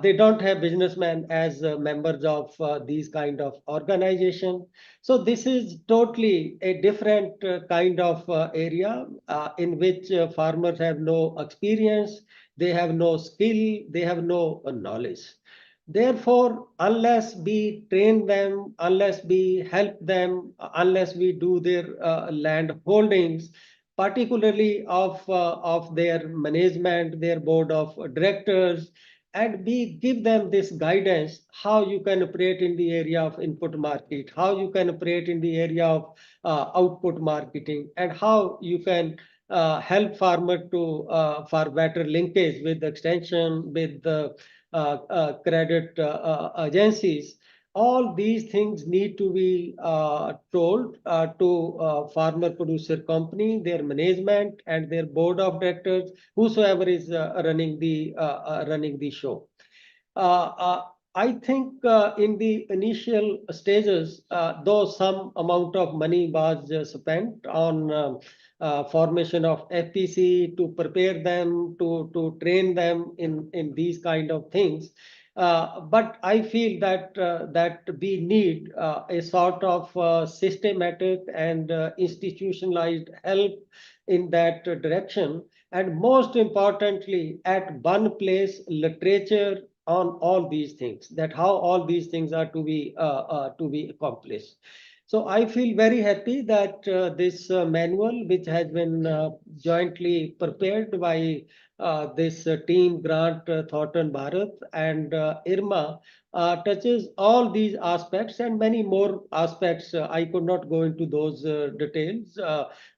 They don't have businessmen as members of these kind of organization. So this is totally a different kind of area in which farmers have no experience, they have no skill, they have no knowledge. Therefore, unless we train them, unless we help them, unless we do their land holdings, particularly of their management, their board of directors, and we give them this guidance, how you can operate in the area of input market, how you can operate in the area of output marketing, and how you can help farmer to for better linkage with the extension, with the credit agencies. All these things need to be told to farmer producer company, their management, and their board of directors, whosoever is running the show. Uh, uh, I think in the initial stages, though some amount of money was spent on formation of FPC to prepare them, to train them in these kind of things. But I feel that that we need a sort of systematic and institutionalized help in that direction. And most importantly, at one place, literature on all these things, that how all these things are to be accomplished. So I feel very happy that this manual, which has been jointly prepared by this team, Grant, Thornton, Bharat, and IRMA, touches all these aspects and many more aspects. I could not go into those details,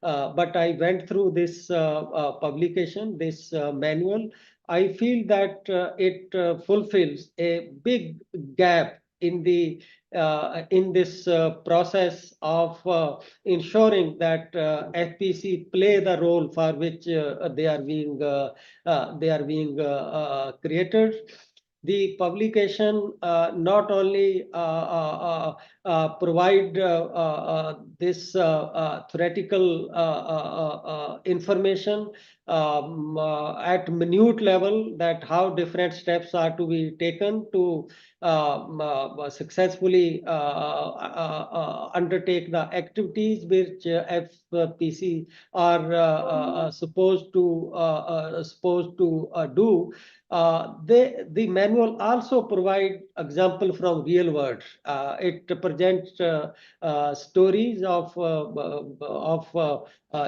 but I went through this publication, this manual. I feel that it fulfills a big gap in this process of ensuring that FPC play the role for which they are being created. The publication not only provide this theoretical information at minute level, that how different steps are to be taken to successfully undertake the activities which FPC are supposed to do. The manual also provide example from real world. It presents stories of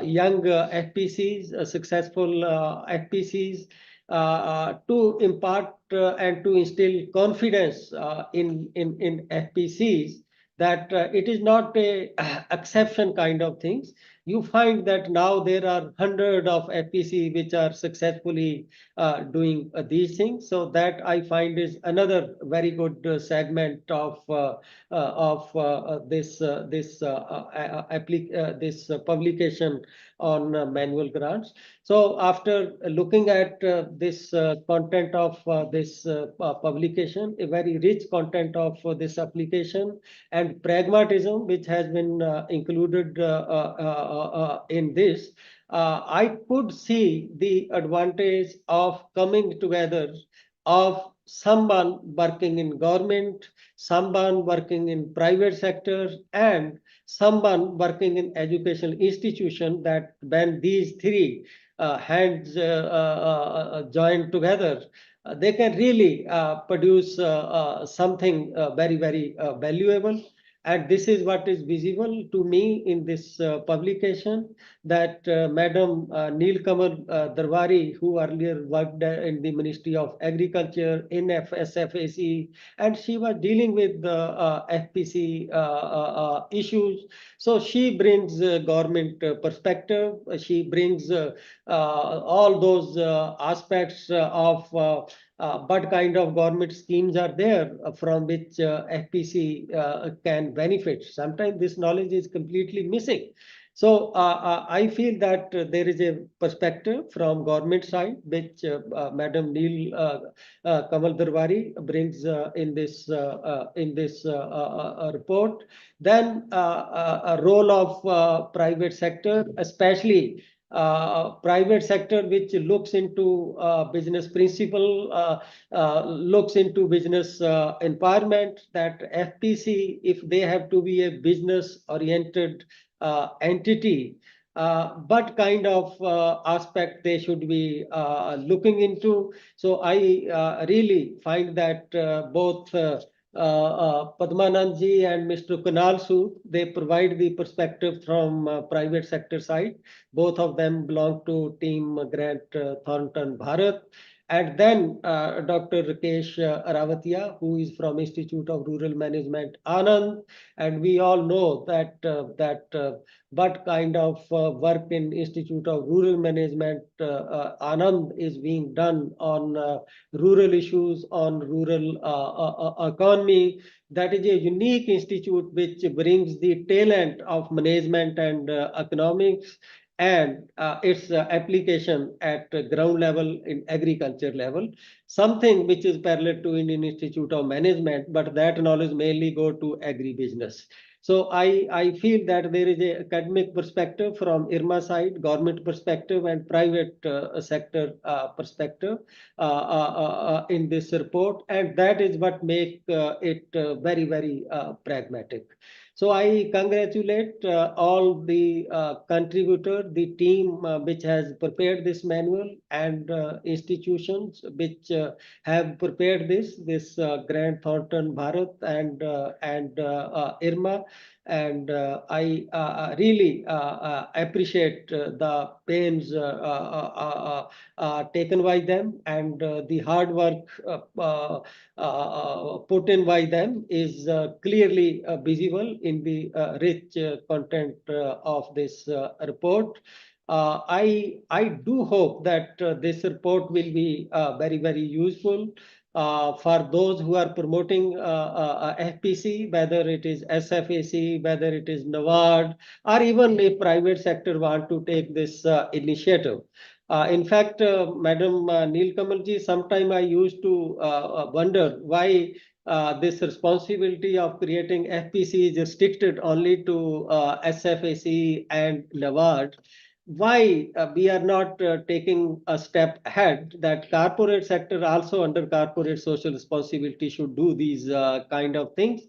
young FPCs, successful FPCs, to impart and to instill confidence in FPCs, that it is not a exception kind of things. You find that now there are hundreds of FPC which are successfully doing these things. So that I find is another very good segment of this publication on manual grants. So after looking at this content of this publication, a very rich content of this application, and pragmatism which has been included in this, I could see the advantage of coming together of someone working in government, someone working in private sector, and someone working in educational institution, that when these three hands join together, they can really produce something very, very valuable. And this is what is visible to me in this publication, that Madam Neel Kamal Darwari, who earlier worked in the Ministry of Agriculture in SFAC, and she was dealing with the FPC issues. So she brings government perspective. She brings all those aspects of what kind of government schemes are there from which FPC can benefit. Sometimes this knowledge is completely missing. So I feel that there is a perspective from government side, which Madam Neel Kamal Darwari brings in this report. Then a role of private sector, especially private sector which looks into business principle, looks into business empowerment, that FPC, if they have to be a business oriented entity, what kind of aspect they should be looking into. So I really find that both Padmanand ji and Mr. Kunal Sood, they provide the perspective from private sector side. Both of them belong to team Grant Thornton Bharat. And then Dr. Rakesh Aravatia, who is from Institute of Rural Management, Anand. And we all know that what kind of work in Institute of Rural Management Anand is being done on rural issues, on rural economy. That is a unique institute which brings the talent of management and economics and its application at ground level in agriculture level, something which is parallel to Indian Institute of Management, but that knowledge mainly go to agribusiness. So I feel that there is a academic perspective from IRMA side, government perspective, and private sector perspective in this report, and that is what make it very pragmatic. So I congratulate all the contributor, the team which has prepared this manual, and institutions which have prepared this Grant Thornton Bharat and IRMA. And I really appreciate the pains taken by them, and the hard work put in by them is clearly visible in the rich content of this report. I do hope that this report will be very useful for those who are promoting FPC, whether it is SFAC, whether it is NABARD, or even if private sector want to take this initiative. In fact, Madam Neel Kamalji, sometime I used to wonder why this responsibility of creating FPC is restricted only to SFAC and NABARD. Why we are not taking a step ahead that corporate sector also under corporate social responsibility should do these kind of things.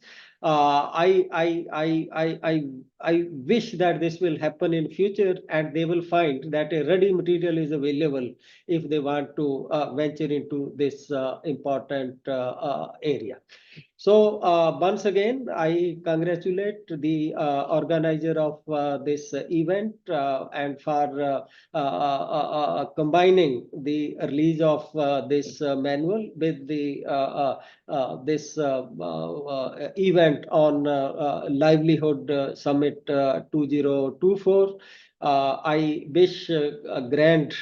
I wish that this will happen in future, and they will find that a ready material is available if they want to venture into this important area. So once again, I congratulate the organizer of this event and for combining the release of this manual with the this event on Livelihood Summit 2024. I wish a grand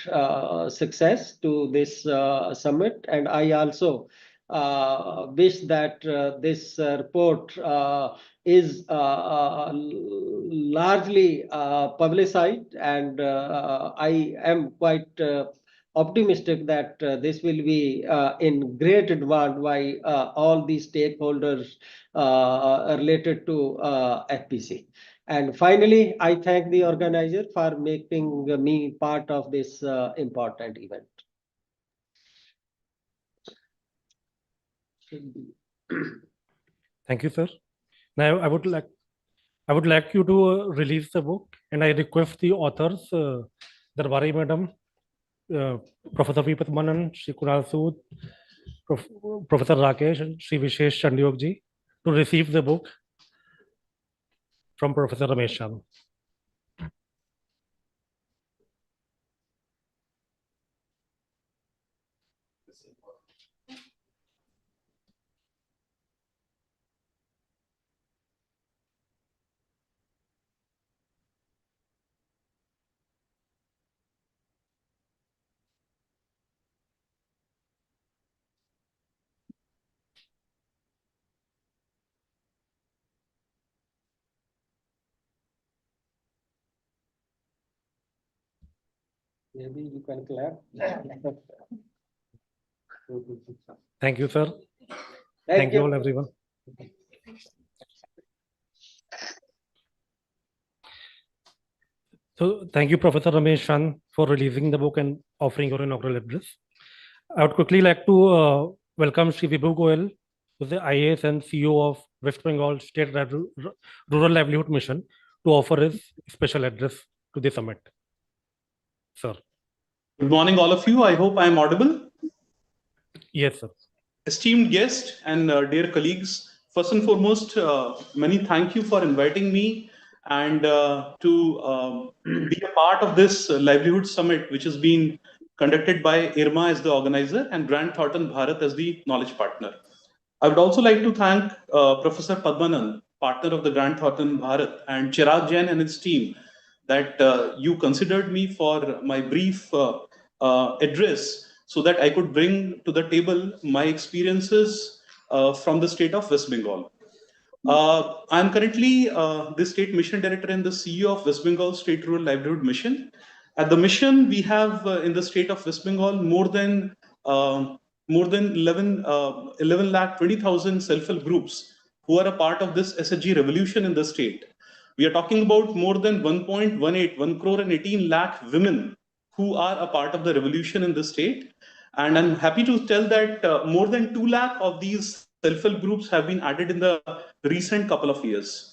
success to this summit, and I also wish that this report is largely publicized, and I am quite optimistic that this will be in great demand by all the stakeholders related to FPC. And finally, I thank the organizer for making me part of this important event. Thank you, sir. Now I would like you to release the book, and I request the authors, Darbari Madam, Professor V. Padmanand, Shri Kunal Sood, Professor Rakesh, and Shri Vishesh Chandiok ji, to receive the book from Professor Ramesh Sharma. Maybe you can clap. Thank you, sir. Thank you you. all, everyone. So thank you, Professor Ramesh Chan, for releasing the book and offering your inaugural address. I would quickly like to welcome Shri Vibhu Goyal, who is the IAS and CEO of West Bengal State Rural Livelihood Mission, to offer his special address to the summit. Sir. Good morning, all of you. I hope I am audible. Yes, sir. Esteemed guest and dear colleagues, first and foremost, many thank you for inviting me and to be a part of this Livelihood Summit, which has been conducted by IRMA as the organizer and Grant Thornton Bharat as the knowledge partner. I would also like to thank Professor Padmanand, partner of the Grant Thornton Bharat, and Chirag Jain and his team that you considered me for my brief address so that I could bring to the table my experiences from the state of West Bengal. I'm currently the state mission director and the CEO of West Bengal State Rural Livelihood Mission. At the mission, we have in the state of West Bengal more than 11 lakh 20,000 self-help groups who are a part of this SHG revolution in the state. We are talking about more than 1 crore and 18 lakh women who are a part of the revolution in the state. And I'm happy to tell that more than 2 lakh of these self-help groups have been added in the recent couple of years.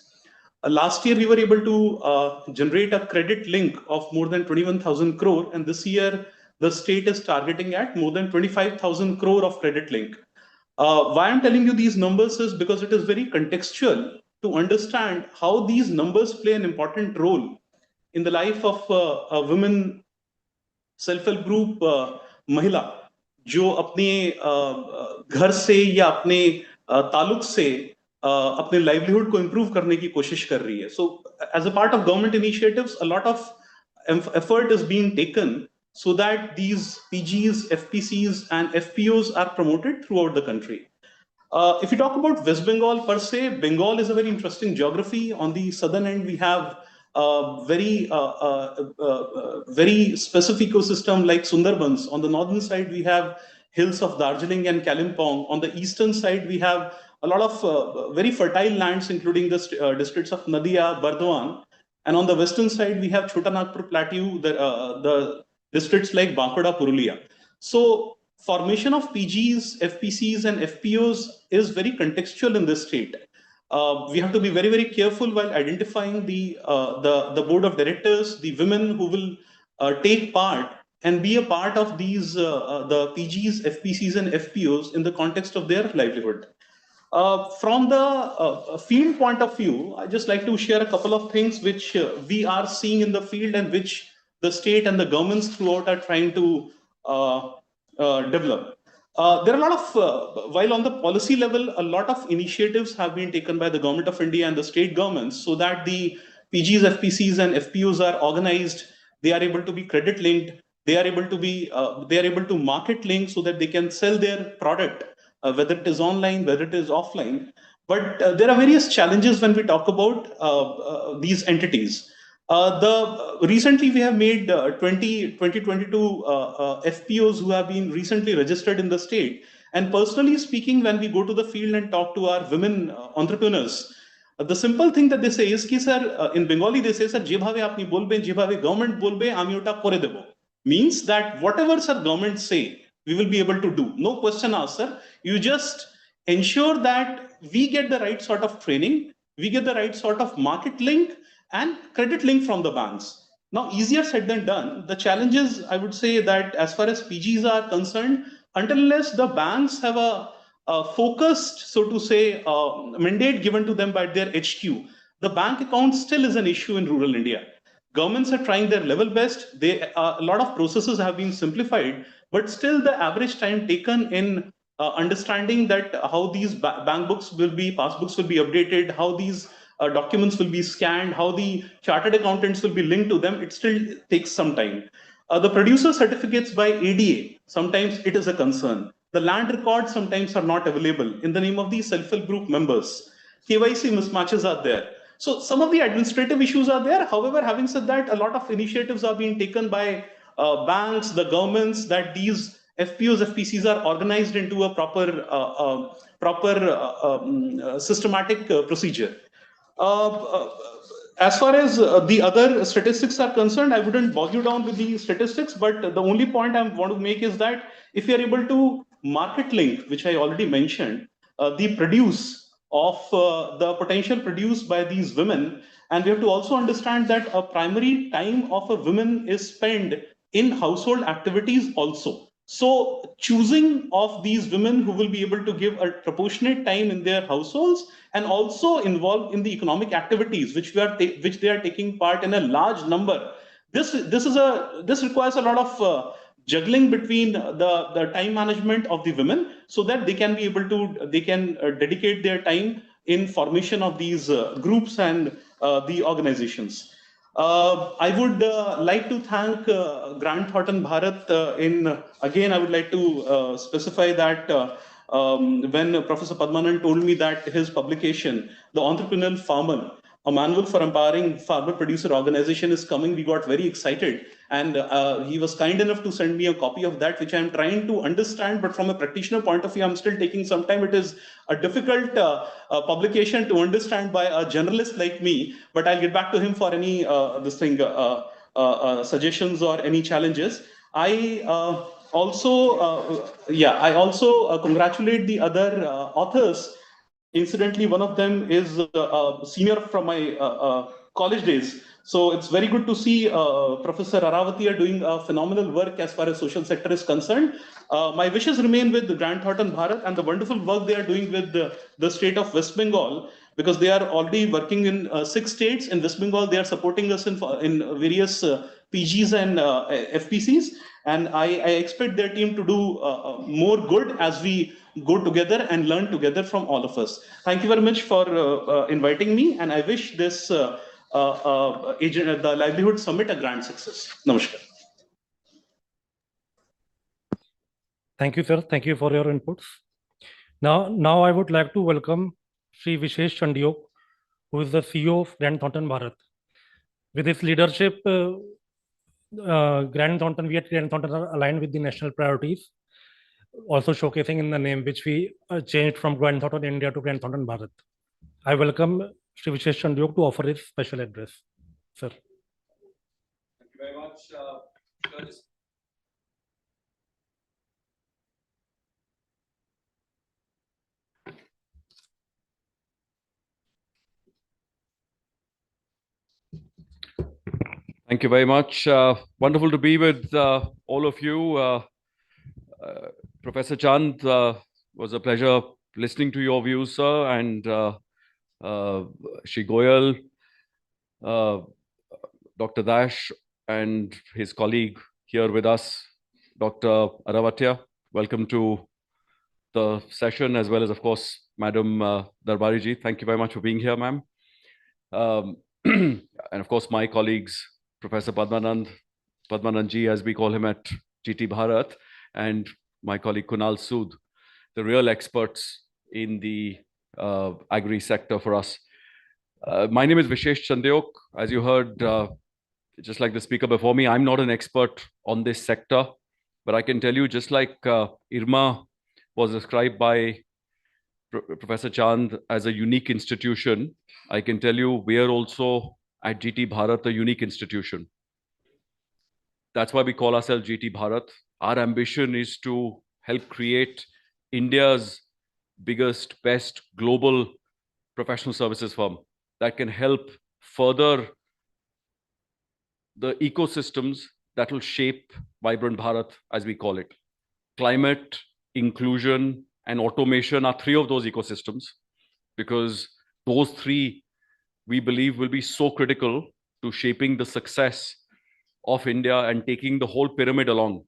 Last year, we were able to generate a credit link of more than 21,000 crore. And this year, the state is targeting at more than 25,000 crore of credit link. Why I'm telling you these numbers is because it is very contextual to understand how these numbers play an important role in the life of a women self-help group महिला जो अपने घर से या अपने ताल्लुक से अपने लाइवलीहुड को इंप्रूव करने की कोशिश कर रही है. So as a part of government initiatives, a lot of effort is being taken so that these PGs, FPCs and FPOs are promoted throughout the country. If you talk about West Bengal per se, Bengal is a very interesting geography. On the southern end, we have very specific ecosystem like Sundarbans. On the northern side, we have hills of Darjeeling and Kalimpong. On the eastern side, we have a lot of very fertile lands, including the districts of Nadia, Bardwan. And on the western side, we have Chota Nagpur Plateau, the districts like Bankura, Purulia. So formation of PGs, FPCs, and FPOs is very contextual in this state. We have to be very, very careful while identifying the board of directors, the women who will take part and be a part of these the PGs, FPCs, and FPOs in the context of their livelihood. From the field point of view, I just like to share a couple of things which we are seeing in the field and which the state and the governments throughout are trying to develop. There are a lot of, while on the policy level, a lot of initiatives have been taken by the government of India and the state governments so that the PGs, FPCs, and FPOs are organized. They are able to be credit linked. They are able to market link so that they can sell their product, whether it is online, whether it is offline. But there are various challenges when we talk about these entities. Recently, we have made 22 FPOs who have been recently registered in the state. And personally speaking, when we go to the field and talk to our women entrepreneurs, the simple thing that they say is, sir, in Bengali, they say, sir, jebhave apni bolbe, jebhave government bolbe, ami ota kore debo. Means that whatever sir government say, we will be able to do. No question asked, sir. You just ensure that we get the right sort of training, we get the right sort of market link, and credit link from the banks. Now, easier said than done. The challenge is, I would say that as far as PGs are concerned, until unless the banks have a focused, so to say, mandate given to them by their HQ, the bank account still is an issue in rural India. Governments are trying their level best. A lot of processes have been simplified, but still the average time taken in understanding that how these bank books will be, passbooks will be updated, how these documents will be scanned, how the chartered accountants will be linked to them, it still takes some time. The producer certificates by ADA, sometimes it is a concern. The land records sometimes are not available in the name of these self-help group members. KYC mismatches are there. So some of the administrative issues are there. However, having said that, a lot of initiatives are being taken by banks, the governments, that these FPOs, FPCs are organized into a proper systematic procedure. As far as the other statistics are concerned, I wouldn't bog you down with the statistics, but the only point I want to make is that if you are able to market link, which I already mentioned, the produce of the potential produced by these women, and we have to also understand that a primary time of a woman is spent in household activities also. So choosing of these women who will be able to give a proportionate time in their households and also involved in the economic activities which they are taking part in a large number. This requires a lot of juggling between the time management of the women so that they can be able to dedicate their time in formation of these groups and the organizations. I would like to thank Grant Thornton Bharat. Again, I would like to specify that when Professor Padmanand told me that his publication, The Entrepreneurial Farmer, a manual for empowering farmer producer organization is coming, we got very excited. And he was kind enough to send me a copy of that, which I'm trying to understand. But from a practitioner point of view, I'm still taking some time. It is a difficult publication to understand by a journalist like me. But I'll get back to him for any suggestions or any challenges. I also congratulate the other authors. Incidentally, one of them is a senior from my college days. So it's very good to see Professor Aravati doing phenomenal work as far as social sector is concerned. My wishes remain with Grant Thornton Bharat and the wonderful work they are doing with the state of West Bengal, because they are already working in 6 states. In West Bengal, they are supporting us in various PGs and FPCs. And I expect their team to do more good as we go together and learn together from all of us. Thank you very much for inviting me, and I wish this the Livelihood Summit a grand success. Namaskar. Thank you, sir. Thank you for your inputs. Now I would like to welcome Sri Vishesh Chandiok, who is the CEO of Grant Thornton Bharat. With his leadership, Grant Thornton, we at Grant Thornton are aligned with the national priorities, also showcasing in the name, which we changed from Grant Thornton India to Grant Thornton Bharat. I welcome Sri Vishesh Chandiok to offer his special address. Sir. Thank you very much. Thank you very much. Wonderful to be with all of you. Professor Chand, was a pleasure listening to your views, sir, and Shri Goyal, Dr. Dash, and his colleague here with us, Dr. Aravatia. Welcome to the session, as well as, of course, Madam Darbari ji. Thank you very much for being here, ma'am. And of course, my colleagues, Professor Padmanand ji, as we call him at GT Bharat, and my colleague Kunal Sood, the real experts in the agri sector for us. My name is Vishesh Chandiok. As you heard, just like the speaker before me, I'm not an expert on this sector, but I can tell you, just like IRMA was described by Professor Chand as a unique institution, I can tell you we are also at GT Bharat a unique institution. That's why we call ourselves GT Bharat. Our ambition is to help create India's biggest, best global professional services firm that can help further the ecosystems that will shape Vibrant Bharat, as we call it. Climate, inclusion, and automation are 3 of those ecosystems, because those 3, we believe, will be so critical to shaping the success of India and taking the whole pyramid along.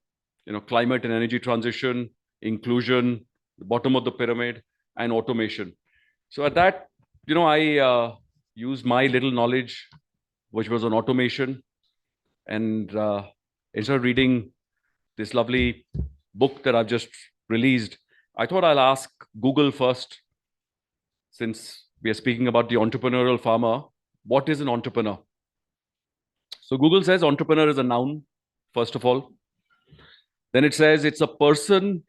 Climate and energy transition, inclusion, the bottom of the pyramid, and automation. So at that, I used my little knowledge, which was on automation. And instead of reading this lovely book that I've just released, I thought I'll ask Google first, since we are speaking about the entrepreneurial farmer, what is an entrepreneur? So Google says entrepreneur is a noun, first of all. Then it says it's a person.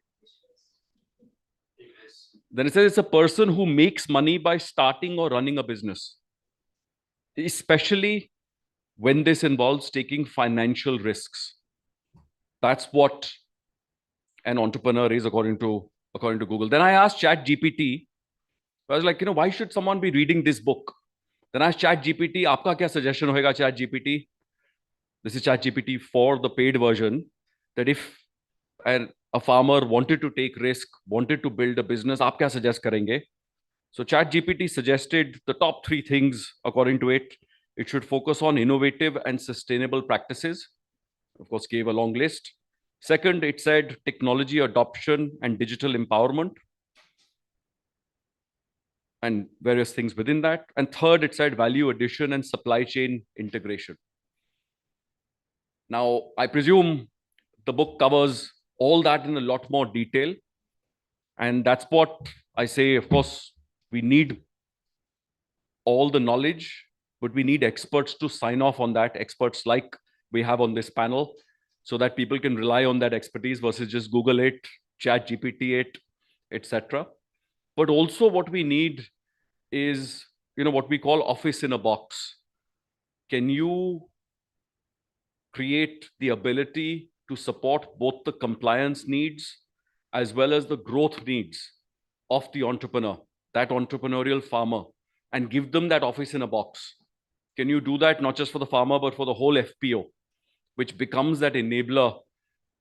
Then it says it's a person who makes money by starting or running a business. especially when this involves taking financial risks. That's what an entrepreneur is, according to Google. Then I asked ChatGPT, I was like, why should someone be reading this book? Then I asked ChatGPT, aapka kya suggestion hoega, ChatGPT? This is ChatGPT for the paid version, that if a farmer wanted to take risk, wanted to build a business, aap kya suggest karenge? So ChatGPT suggested the top 3 things according to it. It should focus on innovative and sustainable practices. Of course, gave a long list. Second, it said technology adoption and digital empowerment, and various things within that. And third, it said value addition and supply chain integration. Now, I presume the book covers all that in a lot more detail. And that's what I say, of course, we need all the knowledge, but we need experts to sign off on that, experts like we have on this panel, so that people can rely on that expertise versus just Google it, chat GPT it, etc. But also what we need is, what we call office in a box. Can you create the ability to support both the compliance needs as well as the growth needs of the entrepreneur, that entrepreneurial farmer, and give them that office in a box? Can you do that not just for the farmer, but for the whole FPO, which becomes that enabler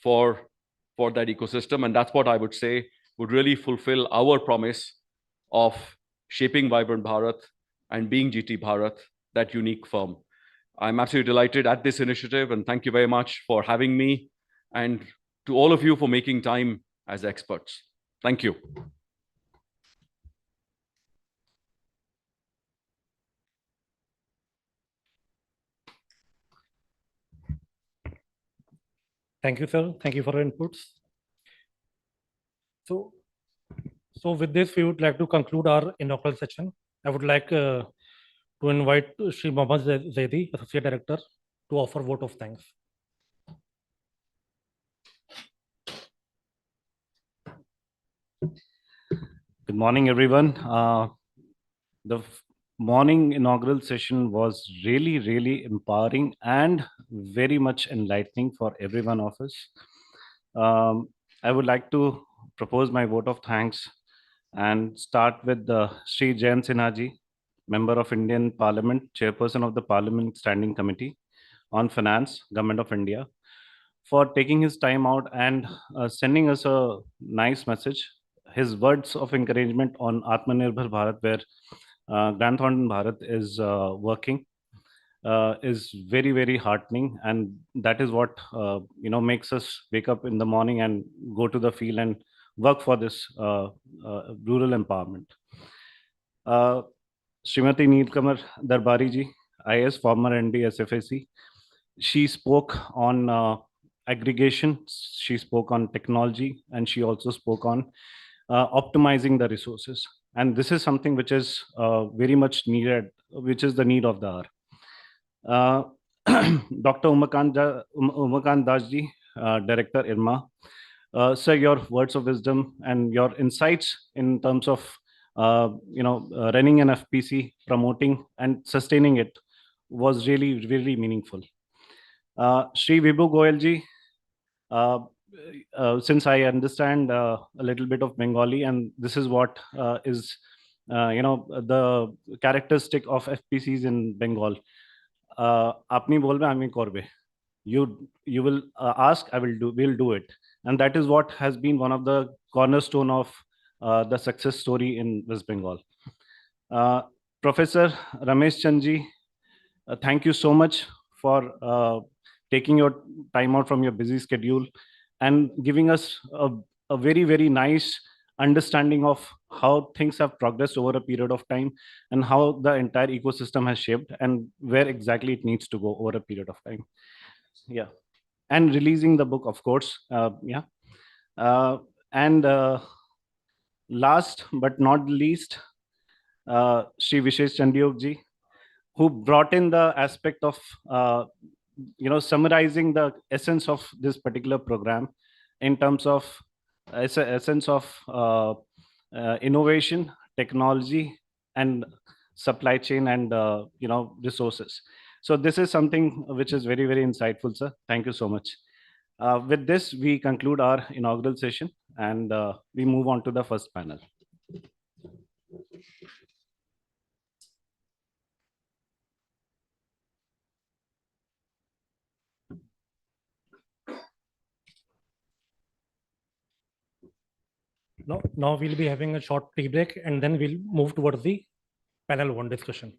for that ecosystem? And that's what I would say would really fulfill our promise of shaping Vibrant Bharat and being GT Bharat, that unique firm. I'm absolutely delighted at this initiative, and thank you very much for having me, and to all of you for making time as experts. Thank you. Thank you, sir. Thank you for your inputs. So with this, we would like to conclude our inaugural session. I would like to invite Shri Mohammad Zaidi, Associate Director, to offer vote of thanks. Good morning, everyone. The morning inaugural session was really, really empowering and very much enlightening for every one of us. I would like to propose my vote of thanks and start with Sri Jayant Sinha ji, Member of Indian Parliament, Chairperson of the Parliament Standing Committee on Finance, Government of India, for taking his time out and sending us a nice message. His words of encouragement on Atmanirbhar Bharat, where Grant Thornton Bharat is working, is very, very heartening, and that is what makes us wake up in the morning and go to the field and work for this rural empowerment. Srimati Neelkamar Darbari ji, IS, former ND SFAC, she spoke on aggregation, she spoke on technology, and she also spoke on optimizing the resources. And this is something which is very much needed, which is the need of the hour. Dr. Umakant Das ji, Director, IRMA. Sir, your words of wisdom and your insights in terms of running an FPC, promoting and sustaining it was really, really meaningful. Shri Vibhu Goyal ji, since I understand a little bit of Bengali, and this is what is the characteristic of FPCs in Bengal. Apni bolbe, ami korbe. You will ask, we'll do it. And that is what has been one of the cornerstone of the success story in West Bengal. Professor Ramesh Chandji, thank you so much for taking your time out from your busy schedule and giving us a very, very nice understanding of how things have progressed over a period of time and how the entire ecosystem has shaped and where exactly it needs to go over a period of time. Yeah. And releasing the book, of course. Last but not least, Shri Vishesh Chandiok ji, who brought in the aspect of summarizing the essence of this particular program in terms of essence of innovation, technology, and supply chain and resources. So this is something which is very, very insightful, sir. Thank you so much. With this, we conclude our inaugural session, and we move on to the first panel. Now we'll be having a short tea break, and then we'll move towards the panel one discussion.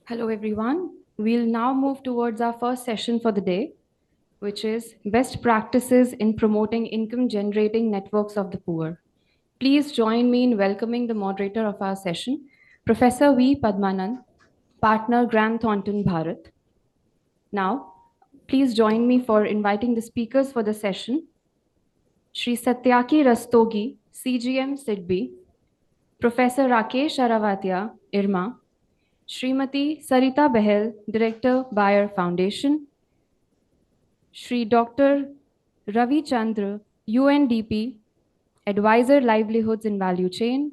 Hello, everyone. We'll now move towards our first session for the day, which is Best Practices in Promoting Income-Generating Networks of the Poor. Please join me in welcoming the moderator of our session, Professor V. Padmanand, partner Grant Thornton, Bharat. Now, please join me for inviting the speakers for the session. Shri Satyaki Rastogi, CGM, SIDBI, Professor Rakesh Aravatia, IRMA, Srimati Sarita Behel, Director, Bayer Foundation, Shri Dr. Ravi Chandra, UNDP, Advisor Livelihoods in Value Chain,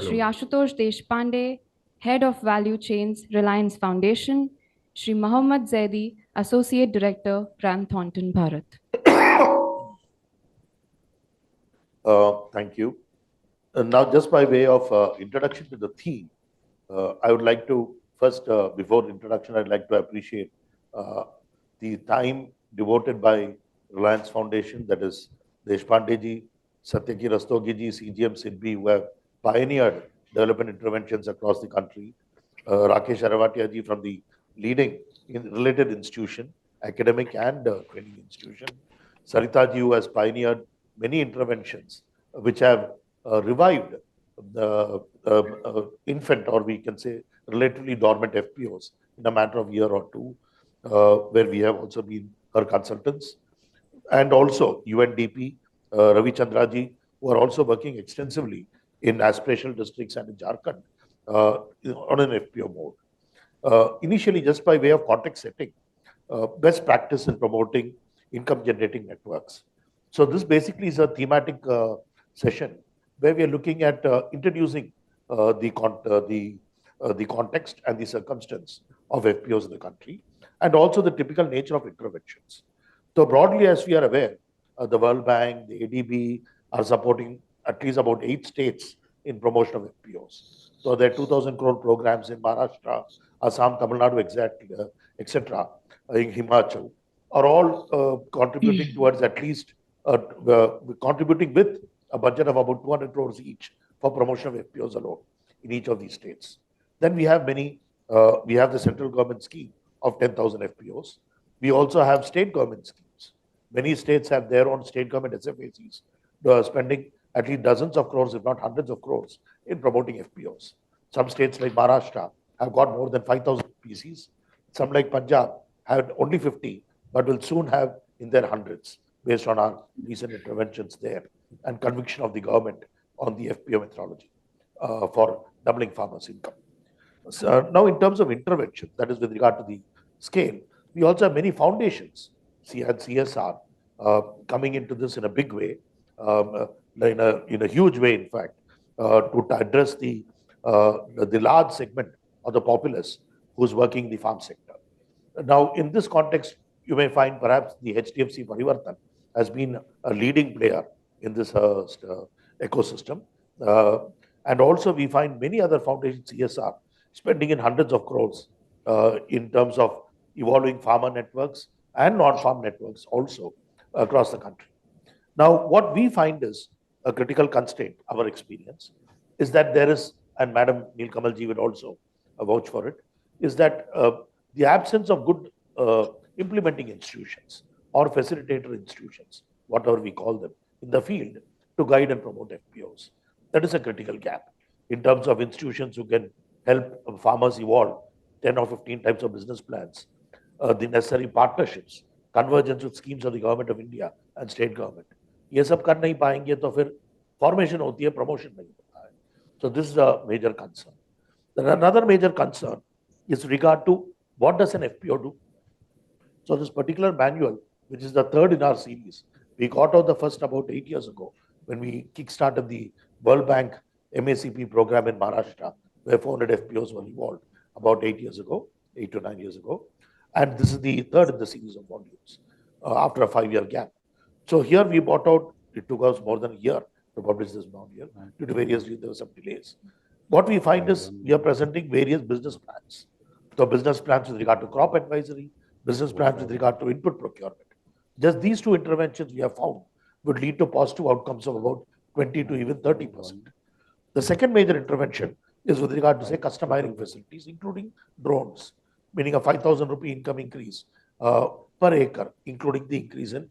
Shri Ashutosh Deshpande, Head of Value Chains, Reliance Foundation, Shri Mohammad Zaidi, Associate Director, Grant Thornton, Bharat. Thank you. Now, just by way of introduction to the theme, I would like to first, before introduction, I'd like to appreciate the time devoted by Reliance Foundation, that is Deshpande ji, Satyaki Rastogi ji, CGM Sidbi, who have pioneered development interventions across the country. Rakesh Aravatia ji from the leading related institution, academic and training institution. Sarita ji, who has pioneered many interventions which have revived the infant, or we can say relatively dormant FPOs in a matter of year or two, where we have also been her consultants. And also UNDP, Ravi Chandraji, who are also working extensively in aspirational districts and in Jharkhand on an FPO mode. Initially, just by way of context setting, best practice in promoting income generating networks. So this basically is a thematic session where we are looking at introducing the context and the circumstance of FPOs in the country, and also the typical nature of interventions. So broadly, as we are aware, the World Bank, the ADB are supporting at least about 8 states in promotion of FPOs. So there are 2,000 crore programs in Maharashtra, Assam, Tamil Nadu, etc., in Himachal, are all contributing towards at least contributing with a budget of about 200 crores each for promotion of FPOs alone in each of these states. Then we have we have the central government scheme of 10,000 FPOs. We also have state government schemes. Many states have their own state government SFACs, spending at least dozens of crores, if not hundreds of crores, in promoting FPOs. Some states like Maharashtra have got more than 5,000 PCs. Some like Punjab have only 50, but will soon have in their hundreds, based on our recent interventions there and conviction of the government on the FPO methodology for doubling farmers' income. So now, in terms of intervention, that is with regard to the scale, we also have many foundations, and CSR, coming into this in a big way, in a huge way, in fact, to address the large segment of the populace who's working in the farm sector. Now, in this context, you may find perhaps the HDFC Parivartan has been a leading player in this ecosystem. And also, we find many other foundations, CSR, spending in hundreds of crores in terms of evolving farmer networks and non-farm networks also across the country. Now, what we find is a critical constraint, our experience, is that there is, and Madam Neel Kamalji would also vouch for it, is that the absence of good implementing institutions or facilitator institutions, whatever we call them, in the field to guide and promote FPOs. That is a critical gap in terms of institutions who can help farmers evolve 10 or 15 types of business plans, the necessary partnerships, convergence with schemes of the government of India and state government. ये सब कर नहीं पाएंगे तो फिर formation होती है, promotion नहीं होता है. So this is a major concern. Then another major concern is regard to what does an FPO do. So this particular manual, which is the third in our series, we got out the first about 8 years ago when we kickstarted the World Bank MACP program in Maharashtra, where 400 FPOs were involved about 8 years ago, 8 to 9 years ago. And this is the third in the series of volumes after a 5-year gap. So here we brought out, it took us more than a year to publish this manual. Due to various reasons, there were some delays. What we find is we are presenting various business plans. So business plans with regard to crop advisory, business plans with regard to input procurement. Just these two interventions we have found would lead to positive outcomes of about 20 to even 30%. The second major intervention is with regard to, say, custom hiring facilities, including drones, meaning a 5,000 rupee income increase per acre, including the increase in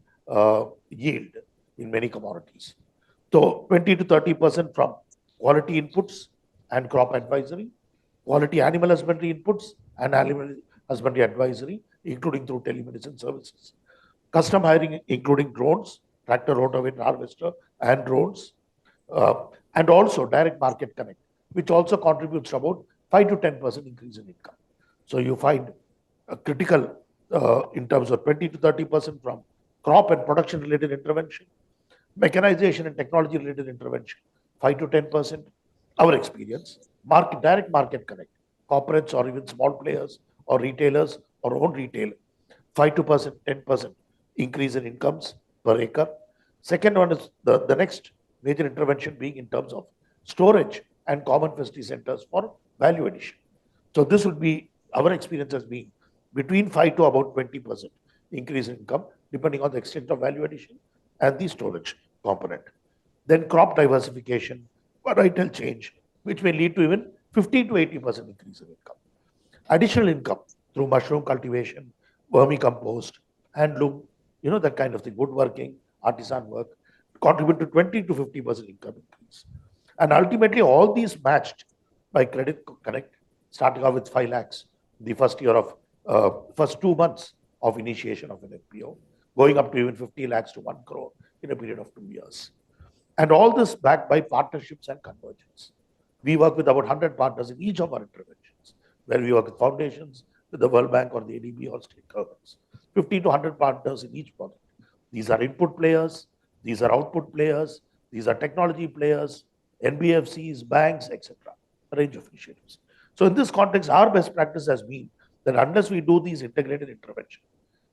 yield in many commodities. So 20 to 30% from quality inputs and crop advisory, quality animal husbandry inputs and animal husbandry advisory, including through telemedicine services. Custom hiring, including drones, tractor, rotavator, harvester, and drones, and also direct market connect, which also contributes to about 5 to 10% increase in income. So you find a critical in terms of 20 to 30% from crop and production related intervention, Mechanization and technology related intervention, 5 to 10%. Our experience, direct market connect, corporates or even small players or retailers or own retail, 5 to 10% increase in incomes per acre. Second one is the next major intervention being in terms of storage and common facility centers for value addition. So this would be, our experience has been between 5 to about 20% increase in income, depending on the extent of value addition and the storage component. Then crop diversification, varietal change, which may lead to even 15 to 80% increase in income. Additional income through mushroom cultivation, vermicompost, handloom, that kind of thing, woodworking, artisan work, contribute to 20 to 50% income increase. And ultimately, all these matched by Credit Connect, starting off with 5 lakhs, the first 2 months of initiation of an FPO, going up to even 50 lakhs to 1 crore in a period of 2 years. And all this backed by partnerships and convergence. We work with about 100 partners in each of our interventions, where we work with foundations, with the World Bank or the ADB or state governments. 50 to 100 partners in each project. These are input players, these are output players, these are technology players, NBFCs, banks, etc. A range of initiatives. So in this context, our best practice has been that unless we do these integrated interventions,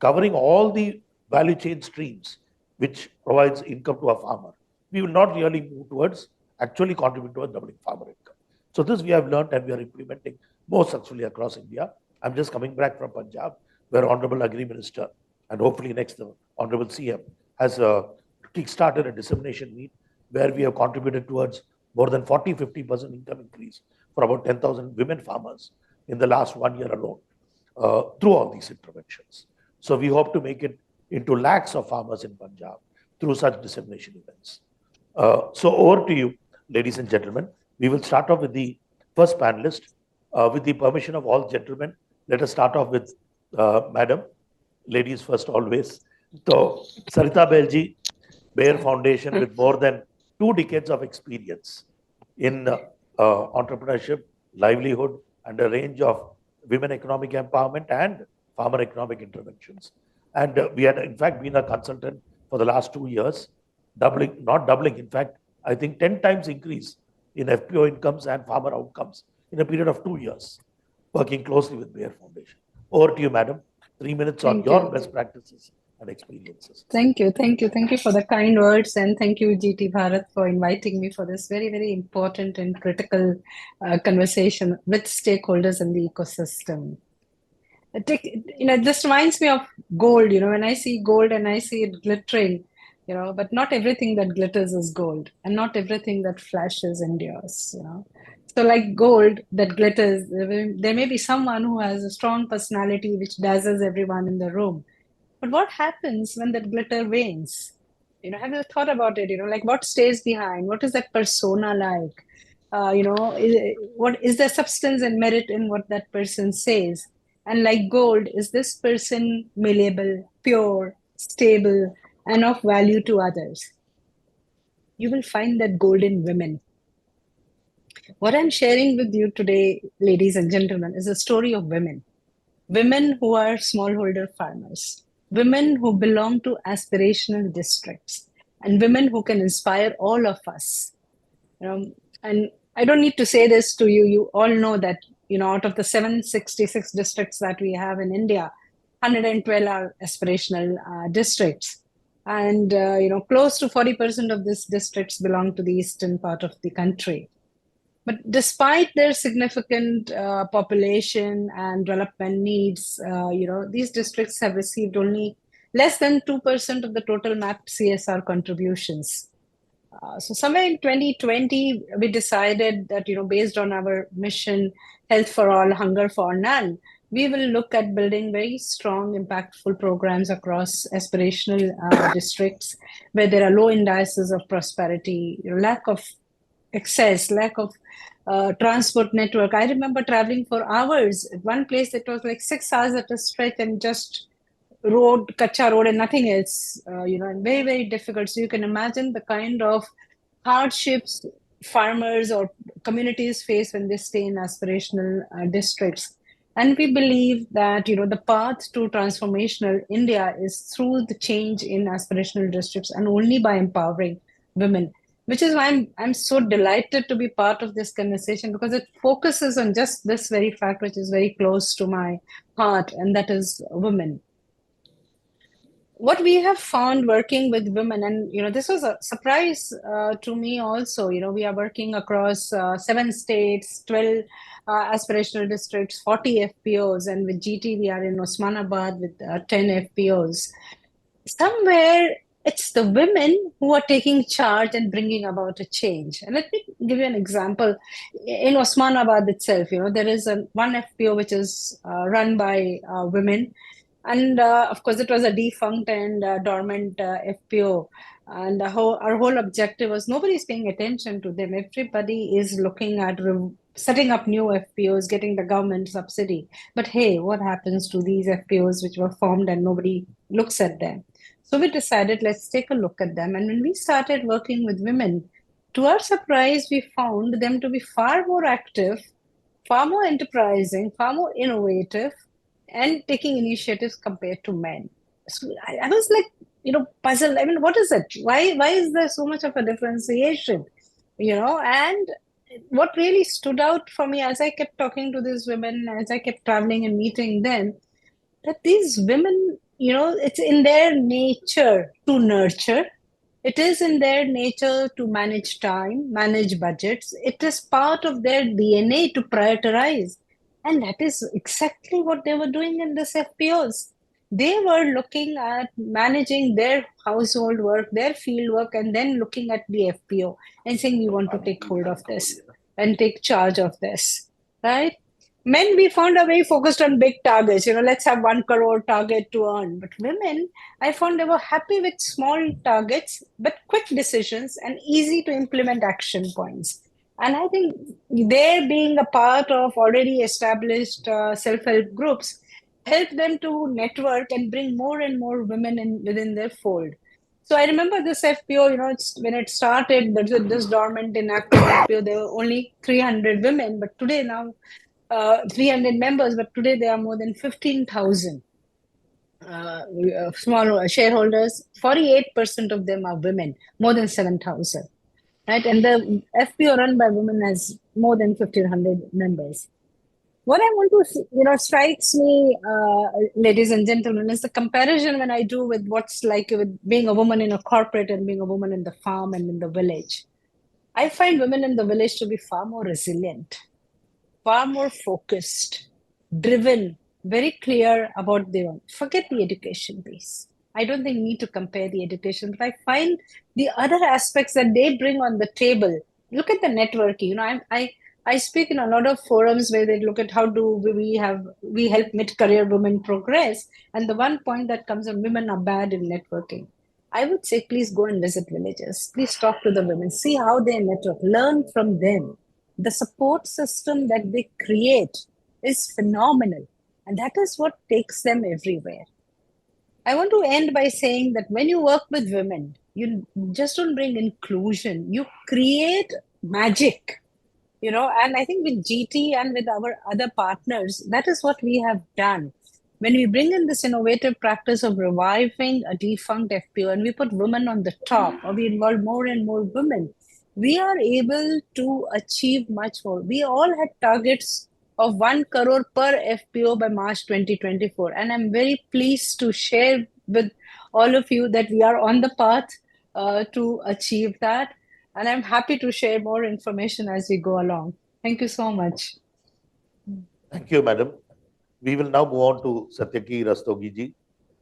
covering all the value chain streams, which provides income to a farmer, we will not really move towards actually contribute towards doubling farmer income. So this we have learned and we are implementing more successfully across India. I'm just coming back from Punjab, where Honorable Agri Minister and hopefully next the Honorable CM has kick-started a dissemination meet where we have contributed towards more than 40-50% income increase for about 10,000 women farmers in the last 1 year alone through all these interventions. So we hope to make it into lakhs of farmers in Punjab through such dissemination events. So over to you, ladies and gentlemen. We will start off with the first panelist. With the permission of all gentlemen, let us start off with Madam. Ladies first always. So Sarita Belji, Bayer Foundation with more than 2 decades of experience in entrepreneurship, livelihood, and a range of women economic empowerment and farmer economic interventions. And we had in fact been a consultant for the last 2 years, not doubling, in fact, I think 10 times increase in FPO incomes and farmer outcomes in a period of 2 years, working closely with Bayer Foundation. Over to you, Madam. 3 minutes on your best practices and experiences. Thank you for the kind words, and thank you, GT Bharat, for inviting me for this very, very important and critical conversation with stakeholders in the ecosystem. This reminds me of gold. When I see gold and I see it glittering, but not everything that glitters is gold, and not everything that flashes endures. So like gold that glitters, there may be someone who has a strong personality which dazzles everyone in the room. But what happens when that glitter wanes? Have you thought about it? Like what stays behind? What is that persona like? What is there substance and merit in what that person says? And like gold, is this person malleable, pure, stable, and of value to others? You will find that gold in women. What I'm sharing with you today, ladies and gentlemen, is a story of women. Women who are smallholder farmers, women who belong to aspirational districts, and women who can inspire all of us. And I don't need to say this to you. You all know that, out of the 766 districts that we have in India, 112 are aspirational districts. And, close to 40% of these districts belong to the eastern part of the country. But despite their significant population and development needs, these districts have received only less than 2% of the total mapped CSR contributions. So somewhere in 2020, we decided that, based on our mission, Health for All, Hunger for None, we will look at building very strong, impactful programs across aspirational districts where there are low indices of prosperity, lack of access, lack of transport network. I remember traveling for hours. At one place, it was like 6 hours at a stretch and just kacha road and nothing else, and very, very difficult. So you can imagine the kind of hardships farmers or communities face when they stay in aspirational districts. And we believe that, the path to transformational India is through the change in aspirational districts and only by empowering women, which is why I'm so delighted to be part of this conversation, because it focuses on just this very fact, which is very close to my heart, and that is women. What we have found working with women, and this was a surprise to me also. We are working across 7 states, 12 aspirational districts, 40 FPOs, and with GT we are in Osmanabad with 10 FPOs. Somewhere it's the women who are taking charge and bringing about a change. And let me give you an example. In Osmanabad itself, there is one FPO which is run by women. And of course, it was a defunct and dormant FPO. And our whole objective was nobody's paying attention to them. Everybody is looking at setting up new FPOs, getting the government subsidy. But hey, what happens to these FPOs which were formed and nobody looks at them? So we decided, let's take a look at them. And when we started working with women, to our surprise, we found them to be far more active, far more enterprising, far more innovative, and taking initiatives compared to men. So I was like, puzzled. I mean, what is it? Why is there so much of a differentiation? And what really stood out for me as I kept talking to these women, as I kept traveling and meeting them, that these women, it's in their nature to nurture. It is in their nature to manage time, manage budgets. It is part of their DNA to prioritize. And that is exactly what they were doing in this FPOs. They were looking at managing their household work, their field work, and then looking at the FPO and saying, we want to take hold of this and take charge of this, right? Men, we found, are very focused on big targets. Let's have 1 crore target to earn. But women, I found they were happy with small targets, but quick decisions and easy to implement action points. And I think their being a part of already established self-help groups helped them to network and bring more and more women within their fold. So I remember this FPO, when it started, this dormant inactive FPO, there were only 300 women, but today now, 300 members, but today there are more than 15,000 small shareholders. 48% of them are women, more than 7,000, right? And the FPO run by women has more than 1,500 members. What I want to, strikes me, ladies and gentlemen, is the comparison when I do with what's like with being a woman in a corporate and being a woman in the farm and in the village. I find women in the village to be far more resilient, far more focused, driven, very clear about their own. Forget the education piece. I don't think we need to compare the education, but I find the other aspects that they bring on the table. Look at the networking. I speak in a lot of forums where they look at how do we help mid-career women progress. And the one point that comes up, women are bad in networking. I would say, please go and visit villages. Please talk to the women, see how they network, learn from them. The support system that they create is phenomenal. And that is what takes them everywhere. I want to end by saying that when you work with women, you just don't bring inclusion, you create magic. And I think with GT and with our other partners, that is what we have done. When we bring in this innovative practice of reviving a defunct FPO and we put women on the top, or we involve more and more women, we are able to achieve much more. We all had targets of 1 crore per FPO by March 2024. And I'm very pleased to share with all of you that we are on the path to achieve that. And I'm happy to share more information as we go along. Thank you so much. Thank you, madam. We will now move on to Satyaki Rastogi,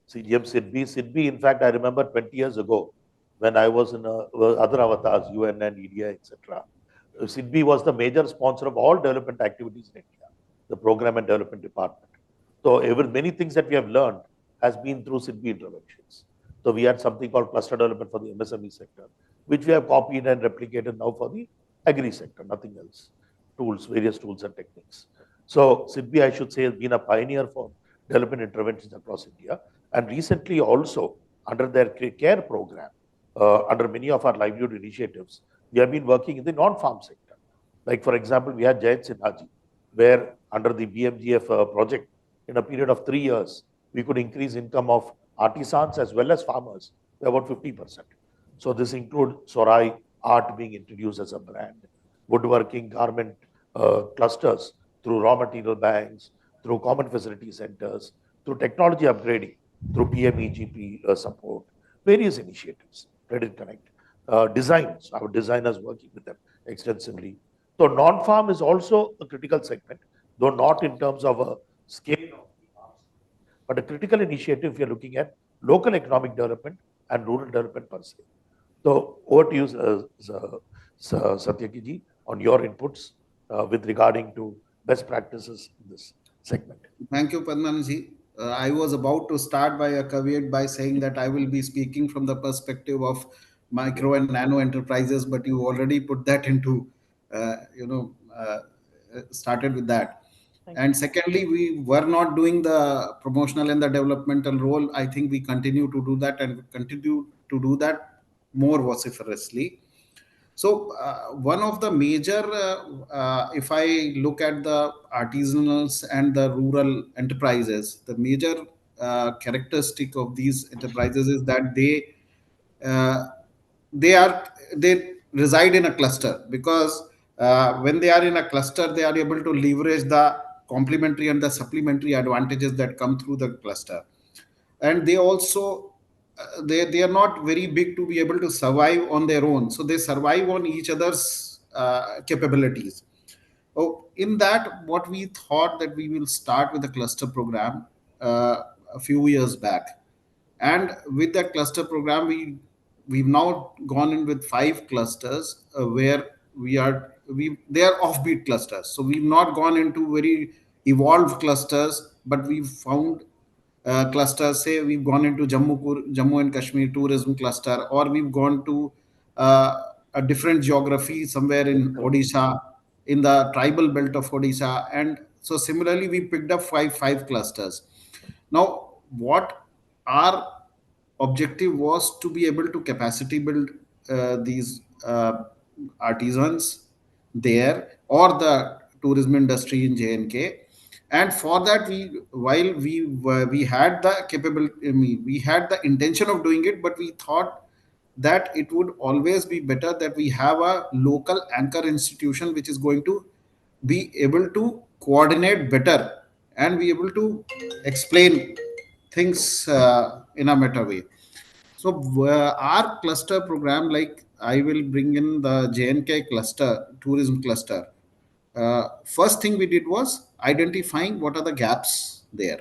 CGM SIDBI. SIDBI, in fact, I remember 20 years ago when I was in other avatars, UN and EDI, etc. SIDBI was the major sponsor of all development activities in India, the Program and Development Department. So many things that we have learned has been through SIDBI interventions. So we had something called cluster development for the MSME sector, which we have copied and replicated now for the agri sector, nothing else. Tools, various tools and techniques. So SIDBI, I should say, has been a pioneer for development interventions across India. And recently also, under their CARE program, under many of our livelihood initiatives, we have been working in the non-farm sector. Like, for example, we had Jayant Sinhaji, where under the BMGF project, in a period of 3 years, we could increase income of artisans as well as farmers by about 50%. So this includes Sorai art being introduced as a brand, woodworking, garment clusters through raw material banks, through common facility centers, through technology upgrading, through PMEGP support, various initiatives, Credit Connect, designs, our designers working with them extensively. So non-farm is also a critical segment, though not in terms of a scale of the farm, but a critical initiative if you're looking at local economic development and rural development per se. So over to you, Satyaki ji, on your inputs with regarding to best practices in this segment. Thank you, Padmanji. I was about to start by a caveat by saying that I will be speaking from the perspective of micro and nano enterprises, but you already put that into, started with that. And secondly, we were not doing the promotional and the developmental role. I think we continue to do that and continue to do that more vociferously. So one of the major, if I look at the artisanals and the rural enterprises, the major characteristic of these enterprises is that uh, they reside in a cluster, because when they are in a cluster, they are able to leverage the complementary and the supplementary advantages that come through the cluster. And they also they are not very big to be able to survive on their own, so they survive on each other's capabilities. Oh, in that, what we thought that we will start with a cluster program a few years back, and with that cluster program, we've now gone in with 5 clusters where we they are offbeat clusters. So we've not gone into very evolved clusters, but we've found clusters. Say we've gone into Jammu and Kashmir tourism cluster, or we've gone to a different geography somewhere in Odisha, in the tribal belt of Odisha, and so similarly we picked up five clusters. Now, what our objective was to be able to capacity build these artisans there, or the tourism industry in J&K. And for that, while we had the capability, I mean, we had the intention of doing it, but we thought that it would always be better that we have a local anchor institution which is going to be able to coordinate better and be able to explain things in a meta way. So our cluster program, like I will bring in the JNK cluster, tourism cluster. First thing we did was identifying what are the gaps there.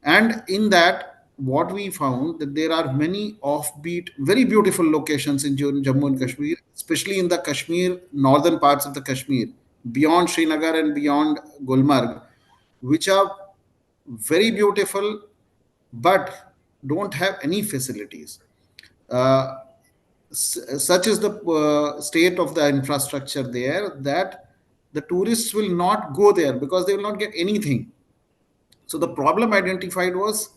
And in that, what we found that there are many offbeat, very beautiful locations in Jammu and Kashmir, especially in the Kashmir, northern parts of the Kashmir, beyond Srinagar and beyond Gulmarg, which are very beautiful, but don't have any facilities. Uh, Such is the state of the infrastructure there, that the tourists will not go there because they will not get anything. So the problem identified was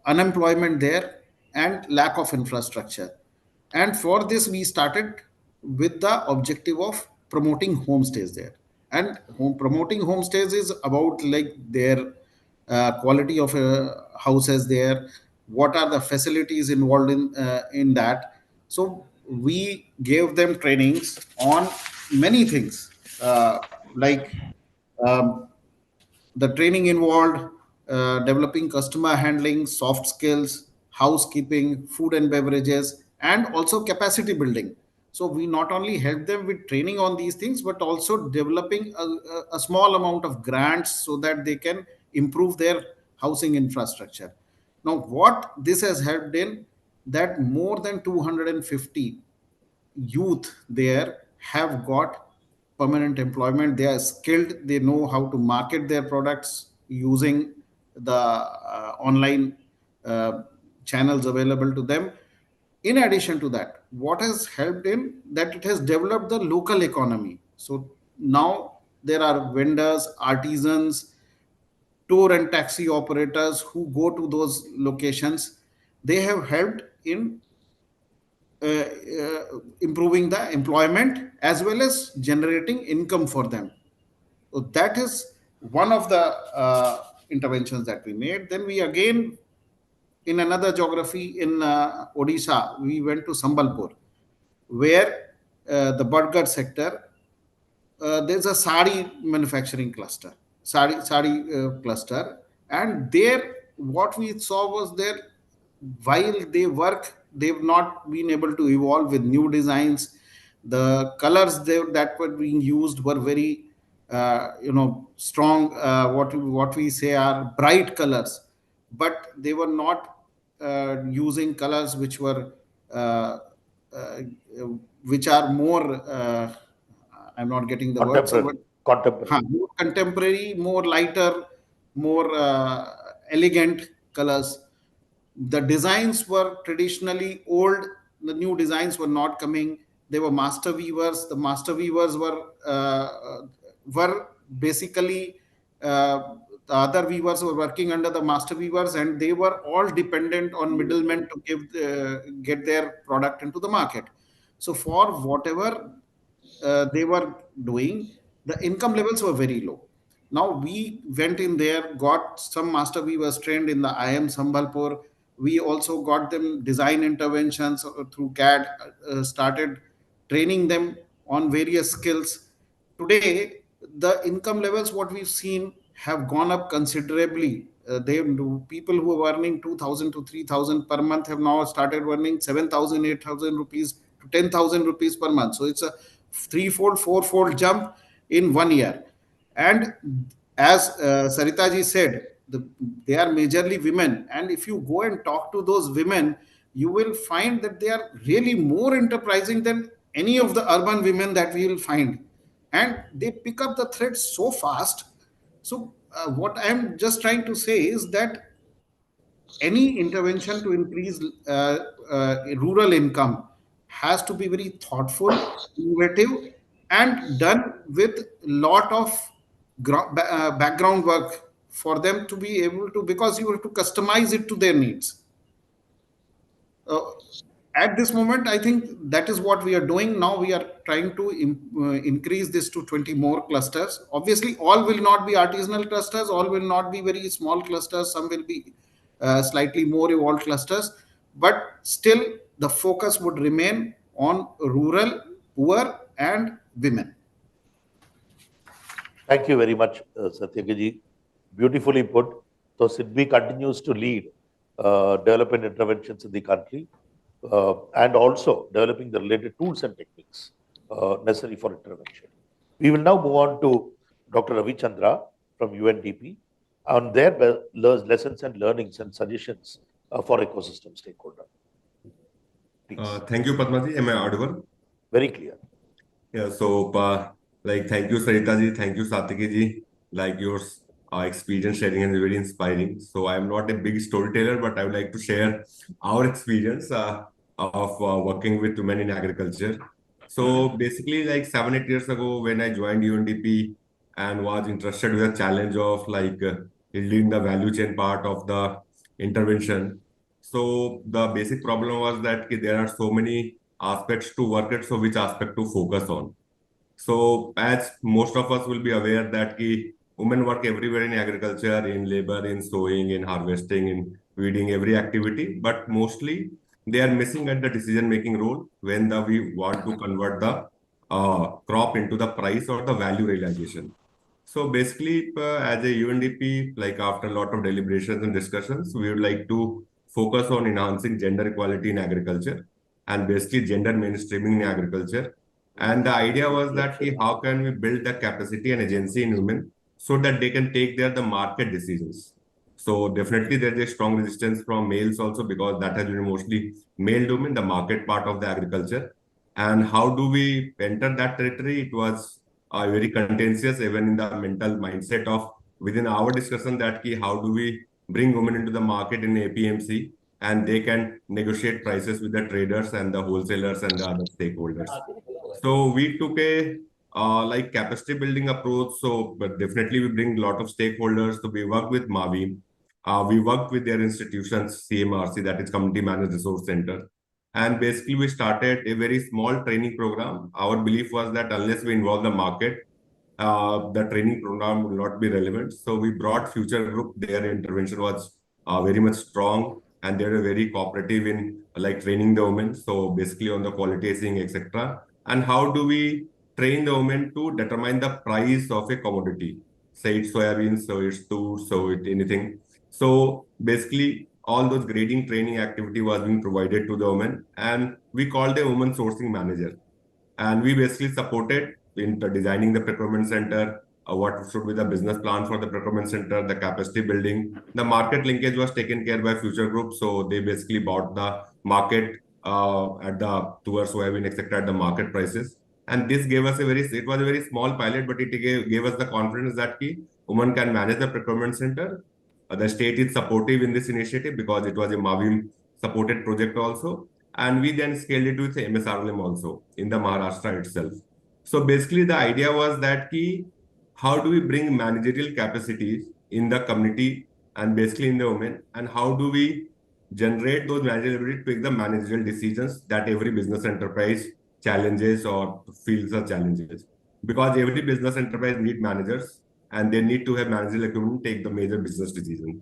unemployment there and lack of infrastructure. And for this, we started with the objective of promoting homestays there. And promoting homestays is about like their quality of houses there, what are the facilities involved in that. So we gave them trainings on many things, like um, the training involved developing customer handling, soft skills, housekeeping, food and beverages, and also capacity building. So we not only help them with training on these things, but also developing a small amount of grants so that they can improve their housing infrastructure. Now, what this has helped in, that more than 250 youth there have got permanent employment. They are skilled, they know how to market their products using the online uh, channels available to them. In addition to that, what has helped in that, it has developed the local economy. So now there are vendors, artisans, tour and taxi operators who go to those locations. They have helped in improving the employment as well as generating income for them. So that is one of the interventions that we made. Then we again, in another geography in Odisha, we went to Sambalpur, where the Badgat sector, there's a sari manufacturing cluster, sari cluster, and there what we saw was there, while they work, they've not been able to evolve with new designs. The colors that were being used were very, strong. What we say are bright colors, but they were not using colors uh, uh, which are more. I'm not getting the word, sir, but Contemporary. more contemporary, more lighter, more elegant colors. The designs were traditionally old. The new designs were not coming. They were master weavers. The master weavers were basically, the other weavers were working under the master weavers, and they were all dependent on middlemen to get their product into the market. So for whatever they were doing, the income levels were very low. Now we went in there, got some master weavers trained in the IM Sambalpur. We also got them design interventions through CAD, started training them on various skills. Today, the income levels, what we've seen, have gone up considerably. People who were earning 2,000 to 3,000 per month have now started earning 7,000, 8,000 rupees to 10,000 rupees per month. So it's a threefold, fourfold jump in 1 year. And as Sarita ji said, they are majorly women. And if you go and talk to those women, you will find that they are really more enterprising than any of the urban women that we will find. And they pick up the thread so fast. So, what I'm just trying to say is that any intervention to increase rural income has to be very thoughtful, innovative, and done with lot of background work for them to be able to, because you have to customize it to their needs. Uh, at this moment, I think that is what we are doing now. We are trying to increase this to 20 more clusters. Obviously, all will not be artisanal clusters, all will not be very small clusters, some will be slightly more evolved clusters, but still the focus would remain on rural, poor, and women. Thank you very much, Satyaki. Beautifully put. So SIDBI continues to lead development interventions in the country and also developing the related tools and techniques necessary for intervention. We will now move on to Dr. Ravi Chandra from UNDP on their lessons and learnings and suggestions for ecosystem stakeholder. Thank you, Padmaji. Am I audible? Very clear. Yeah, so thank you, Sarita ji, thank you, Satyaki ji. Like your experience sharing is very inspiring. So I'm not a big storyteller, but I would like to share our experience of working with women in agriculture. So basically, like 7-8 years ago, when I joined UNDP and was interested with the challenge of building the value chain part of the intervention. So the basic problem was that there are so many aspects to work at, so which aspect to focus on. So as most of us will be aware that women work everywhere in agriculture, in labor, in sowing, in harvesting, in weeding, every activity, but mostly they are missing at the decision-making role when we want to convert the crop into the price or the value realization. So basically, as a UNDP, like after a lot of deliberations and discussions, we would like to focus on enhancing gender equality in agriculture and basically gender mainstreaming in agriculture. And the idea was that how can we build the capacity and agency in women so that they can take the market decisions. So definitely there's a strong resistance from males also, because that has been mostly male domain, the market part of the agriculture. And how do we enter that territory? It was very contentious, even in the mental mindset of within our discussion that how do we bring women into the market in APMC and they can negotiate prices with the traders and the wholesalers and the other stakeholders. So we took a capacity building approach. So, but definitely we bring a lot of stakeholders. So we work with Mavi. We worked with their institutions, CMRC, that is Community Managed Resource Center. And basically we started a very small training program. Our belief was that unless we involve the market, the training program will not be relevant. So we brought Future Group. Their intervention was very much strong, and they were very cooperative in like training the women. So basically on the qualitating, etc. And how do we train the women to determine the price of a commodity? Say it's soybean, so it's tool, so it anything. So basically all those grading training activity was being provided to the women, and we called a woman sourcing manager. And we basically supported in designing the procurement center, what should be the business plan for the procurement center, the capacity building. The market linkage was taken care by Future Group. So they basically bought the market at the towards soybean, etc., at the market prices. And this gave us it was a very small pilot, but it gave us the confidence that women can manage the procurement center. The state is supportive in this initiative because it was a Mavim supported project also. And we then scaled it with MSRLM also in the Maharashtra itself. So basically the idea was that how do we bring managerial capacities in the community and basically in the women, and how do we generate those managerial ability to take the managerial decisions that every business enterprise challenges or feels are challenges. Because every business enterprise need managers and they need to have managerial acumen to take the major business decisions.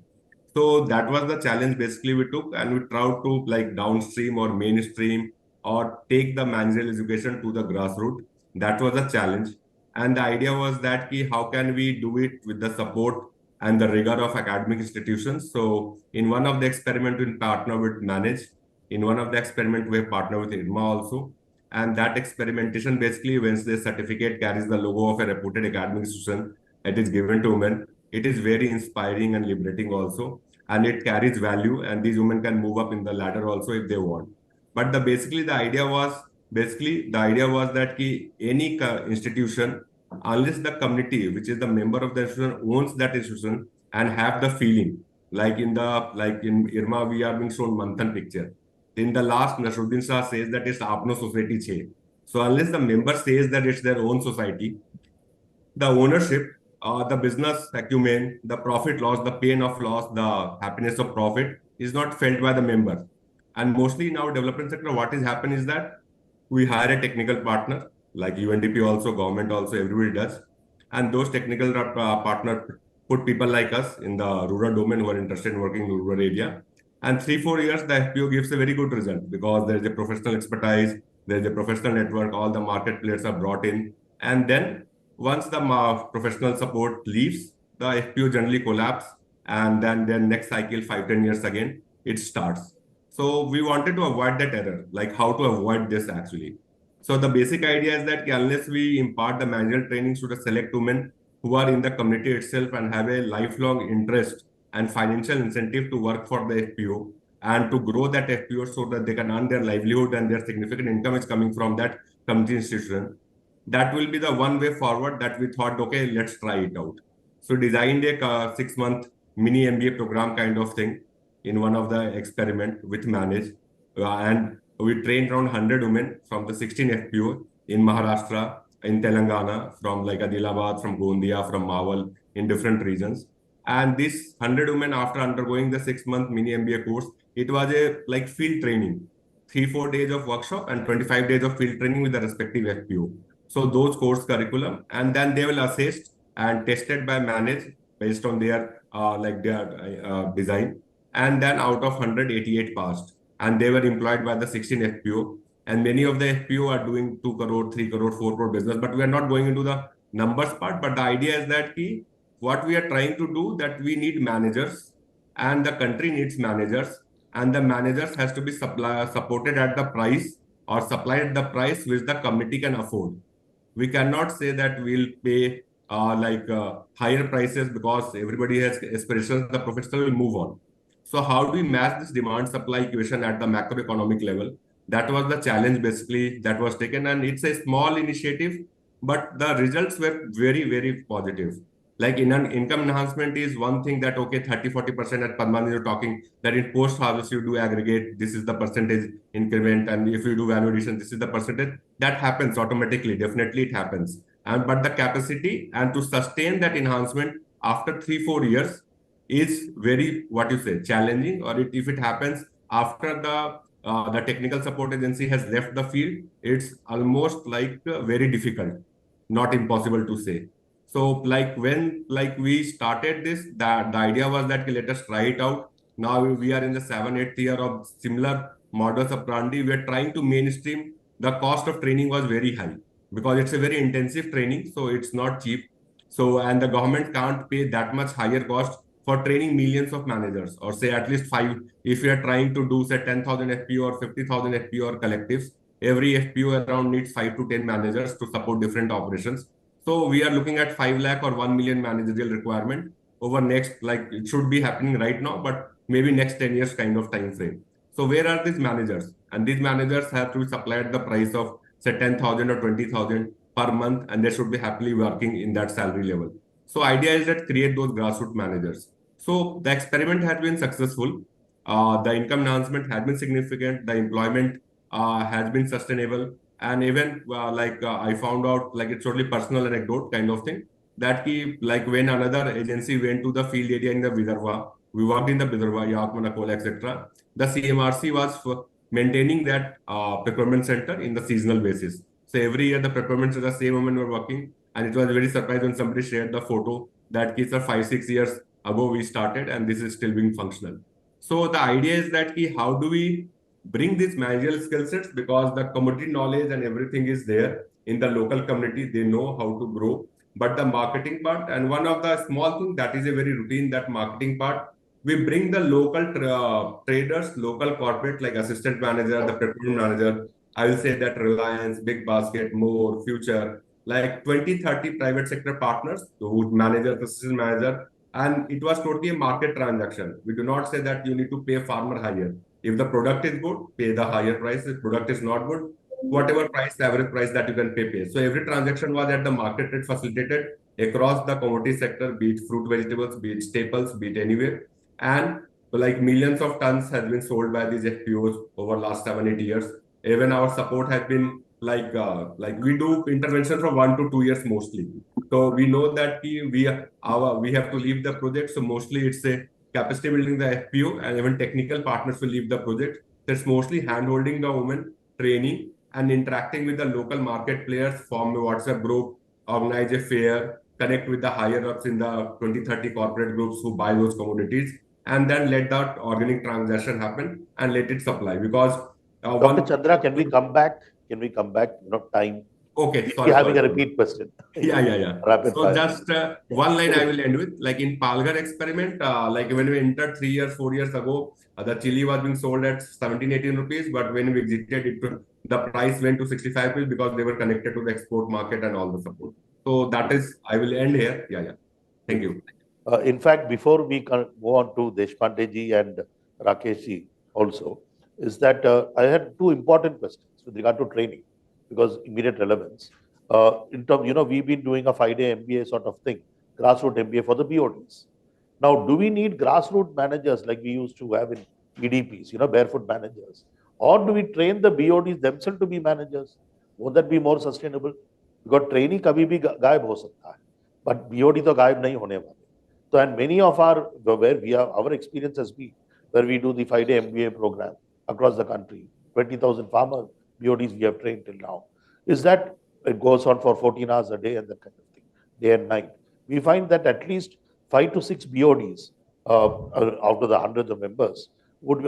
So that was the challenge basically we took, and we tried to like downstream or mainstream or take the managerial education to the grassroots. That was a challenge. And the idea was that how can we do it with the support and the rigor of academic institutions. So in one of the experiment we partner with Manage. In one of the experiment we have partnered with IRMA also. And that experimentation basically, when the certificate carries the logo of a reputed academic institution, it is given to women. It is very inspiring and liberating also, and it carries value, and these women can move up in the ladder also if they want. But basically the idea was that any institution, unless the community, which is the member of the institution, owns that institution and have the feeling, like in IRMA, we are being shown Manthan picture. In the last, Nasruddin Shah says that it's Apno society che. So unless the member says that it's their own society, the ownership, the business acumen, the profit loss, the pain of loss, the happiness of profit is not felt by the member. And mostly in our development sector, what is happening is that we hire a technical partner, like UNDP also, government also, everybody does. And those technical partner put people like us in the rural domain who are interested in working in the rural area. And 3-4 years, the FPO gives a very good result because there is a professional expertise, there is a professional network, all the market players are brought in. And then once the professional support leaves, the FPO generally collapse, and then next cycle, 5-10 years again, it starts. So we wanted to avoid that error, like how to avoid this actually. So the basic idea is that unless we impart the managerial training to the select women who are in the community itself and have a lifelong interest and financial incentive to work for the FPO and to grow that FPO so that they can earn their livelihood and their significant income is coming from that community institution, that will be the one way forward that we thought, okay, let's try it out. So designed a 6-month mini MBA program kind of thing in one of the experiment with Manage. And we trained around 100 women from the 16 FPO in Maharashtra, in Telangana, from like Adilabad, from Gondia, from Mawal, in different regions. And this 100 women, after undergoing the 6-month mini MBA course, it was a like field training, 3-4 days of workshop and 25 days of field training with the respective FPO. So those course curriculum, and then they will assessed and tested by Manage based on their design. And then out of 188 passed, and they were employed by the 16 FPO. And many of the FPO are doing 2 crore, 3 crore, 4 crore business, but we are not going into the numbers part. But the idea is that what we are trying to do, that we need managers and the country needs managers, and the managers has to be supported at the price or supplied at the price which the community can afford. We cannot say that we'll pay higher prices because everybody has aspirations, the professional will move on. So how do we match this demand supply equation at the macroeconomic level? That was the challenge basically that was taken, and it's a small initiative, but the results were very, very positive. Like in an income enhancement is one thing that, okay, 30-40% at Padman, you're talking that in post harvest you do aggregate, this is the percentage increment, and if you do value addition, this is the percentage. That happens automatically, definitely it happens. But the capacity and to sustain that enhancement after 3-4 years is very, what you say, challenging, or if it happens after the technical support agency has left the field, it's almost like very difficult, not impossible to say. So like when we started this, the idea was that let us try it out. Now we are in the 7th, 8th year of similar models of Prandi. We are trying to mainstream. The cost of training was very high because it's a very intensive training, so it's not cheap. So and the government can't pay that much higher cost for training millions of managers, or say at least five. If we are trying to do say 10,000 FPO or 50,000 FPO or collectives, every FPO around needs 5 to 10 managers to support different operations. So we are looking at 5 lakh or 1 million managerial requirement over next, like it should be happening right now, but maybe next 10 years kind of time frame. So where are these managers? And these managers have to be supplied the price of say 10,000 or 20,000 per month, and they should be happily working in that salary level. So idea is that create those grassroots managers. So the experiment has been successful. The income enhancement has been significant. The employment has been sustainable. And even I found out, like it's only personal anecdote kind of thing, that like when another agency went to the field area in the Vidarbha, we worked in the Vidarbha, Yakman, Akola, etc. The CMRC was maintaining that procurement center in the seasonal basis. So every year the procurement center, the same women were working, and it was very surprised when somebody shared the photo that kids are 5-6 years ago we started, and this is still being functional. So the idea is that how do we bring these managerial skill sets, because the commodity knowledge and everything is there in the local community, they know how to grow, but the marketing part, and one of the small thing that is a very routine, that marketing part, we bring the local traders, local corporate, like assistant manager, the procurement manager. I will say that Reliance, Big Basket, More, Future, like 20-30 private sector partners who manager, assistant manager, and it was totally a market transaction. We do not say that you need to pay farmer higher. If the product is good, pay the higher price. If product is not good, whatever price, the average price that you can pay. So every transaction was at the market rate facilitated across the commodity sector, be it fruit, vegetables, be it staples, be it anywhere. And like millions of tons has been sold by these FPOs over last 7-8 years. Even our support has been like we do intervention for 1 to 2 years mostly. So we know that we have to leave the project. So mostly it's a capacity building the FPO, and even technical partners will leave the project. That's mostly hand-holding the women, training, and interacting with the local market players, form a WhatsApp group, organize a fair, connect with the higher-ups in the 20-30 corporate groups who buy those commodities, and then let that organic transaction happen and let it supply. Because Dr. Chandra, can we come back? Can we come back? Time. Okay, sorry. We're having a repeat question. Yeah. Rapid so fire. Just one line I will end with. Like in Palghar experiment, like when we entered 3 years, 4 years ago, the chili was being sold at 17-18 rupees, but when we exited, the price went to 65 rupees because they were connected to the export market and all the support. So that is, I will end here. Yeah. Thank you. In fact, before we move on to Deshpande ji and Rakesh ji also, is that I had two important questions with regard to training, because immediate relevance. In terms, we've been doing a 5-day MBA sort of thing, grassroots MBA for the BODs. Now, do we need grassroots managers like we used to have in EDPs, barefoot managers? Or do we train the BODs themselves to be managers? Won't that be more sustainable? Because training kabhi bhi gaib ho sakta hai, but BOD to gaib nahi hone wale. So, and many of our experience has been where we do the 5-day MBA program across the country, 20,000 farmer BODs we have trained till now, is that it goes on for 14 hours a day and that kind of thing, day and night. We find that at least 5 to 6 BODs out of the hundreds of members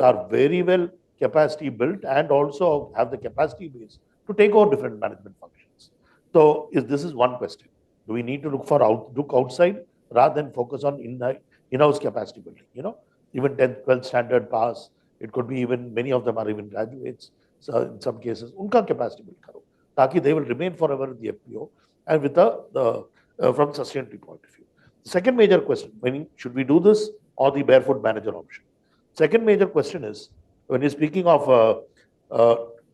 are very well capacity built and also have the capacity base to take over different management functions. So this is one question. Do we need to look outside rather than focus on in-house capacity building? Even 10th, 12th standard pass, it could be even, many of them are even graduates. So in some cases, unka capacity build karo, taki they will remain forever in the FPO and with from sustainability point of view. Second major question, should we do this or the barefoot manager option? Second major question is, when you're speaking of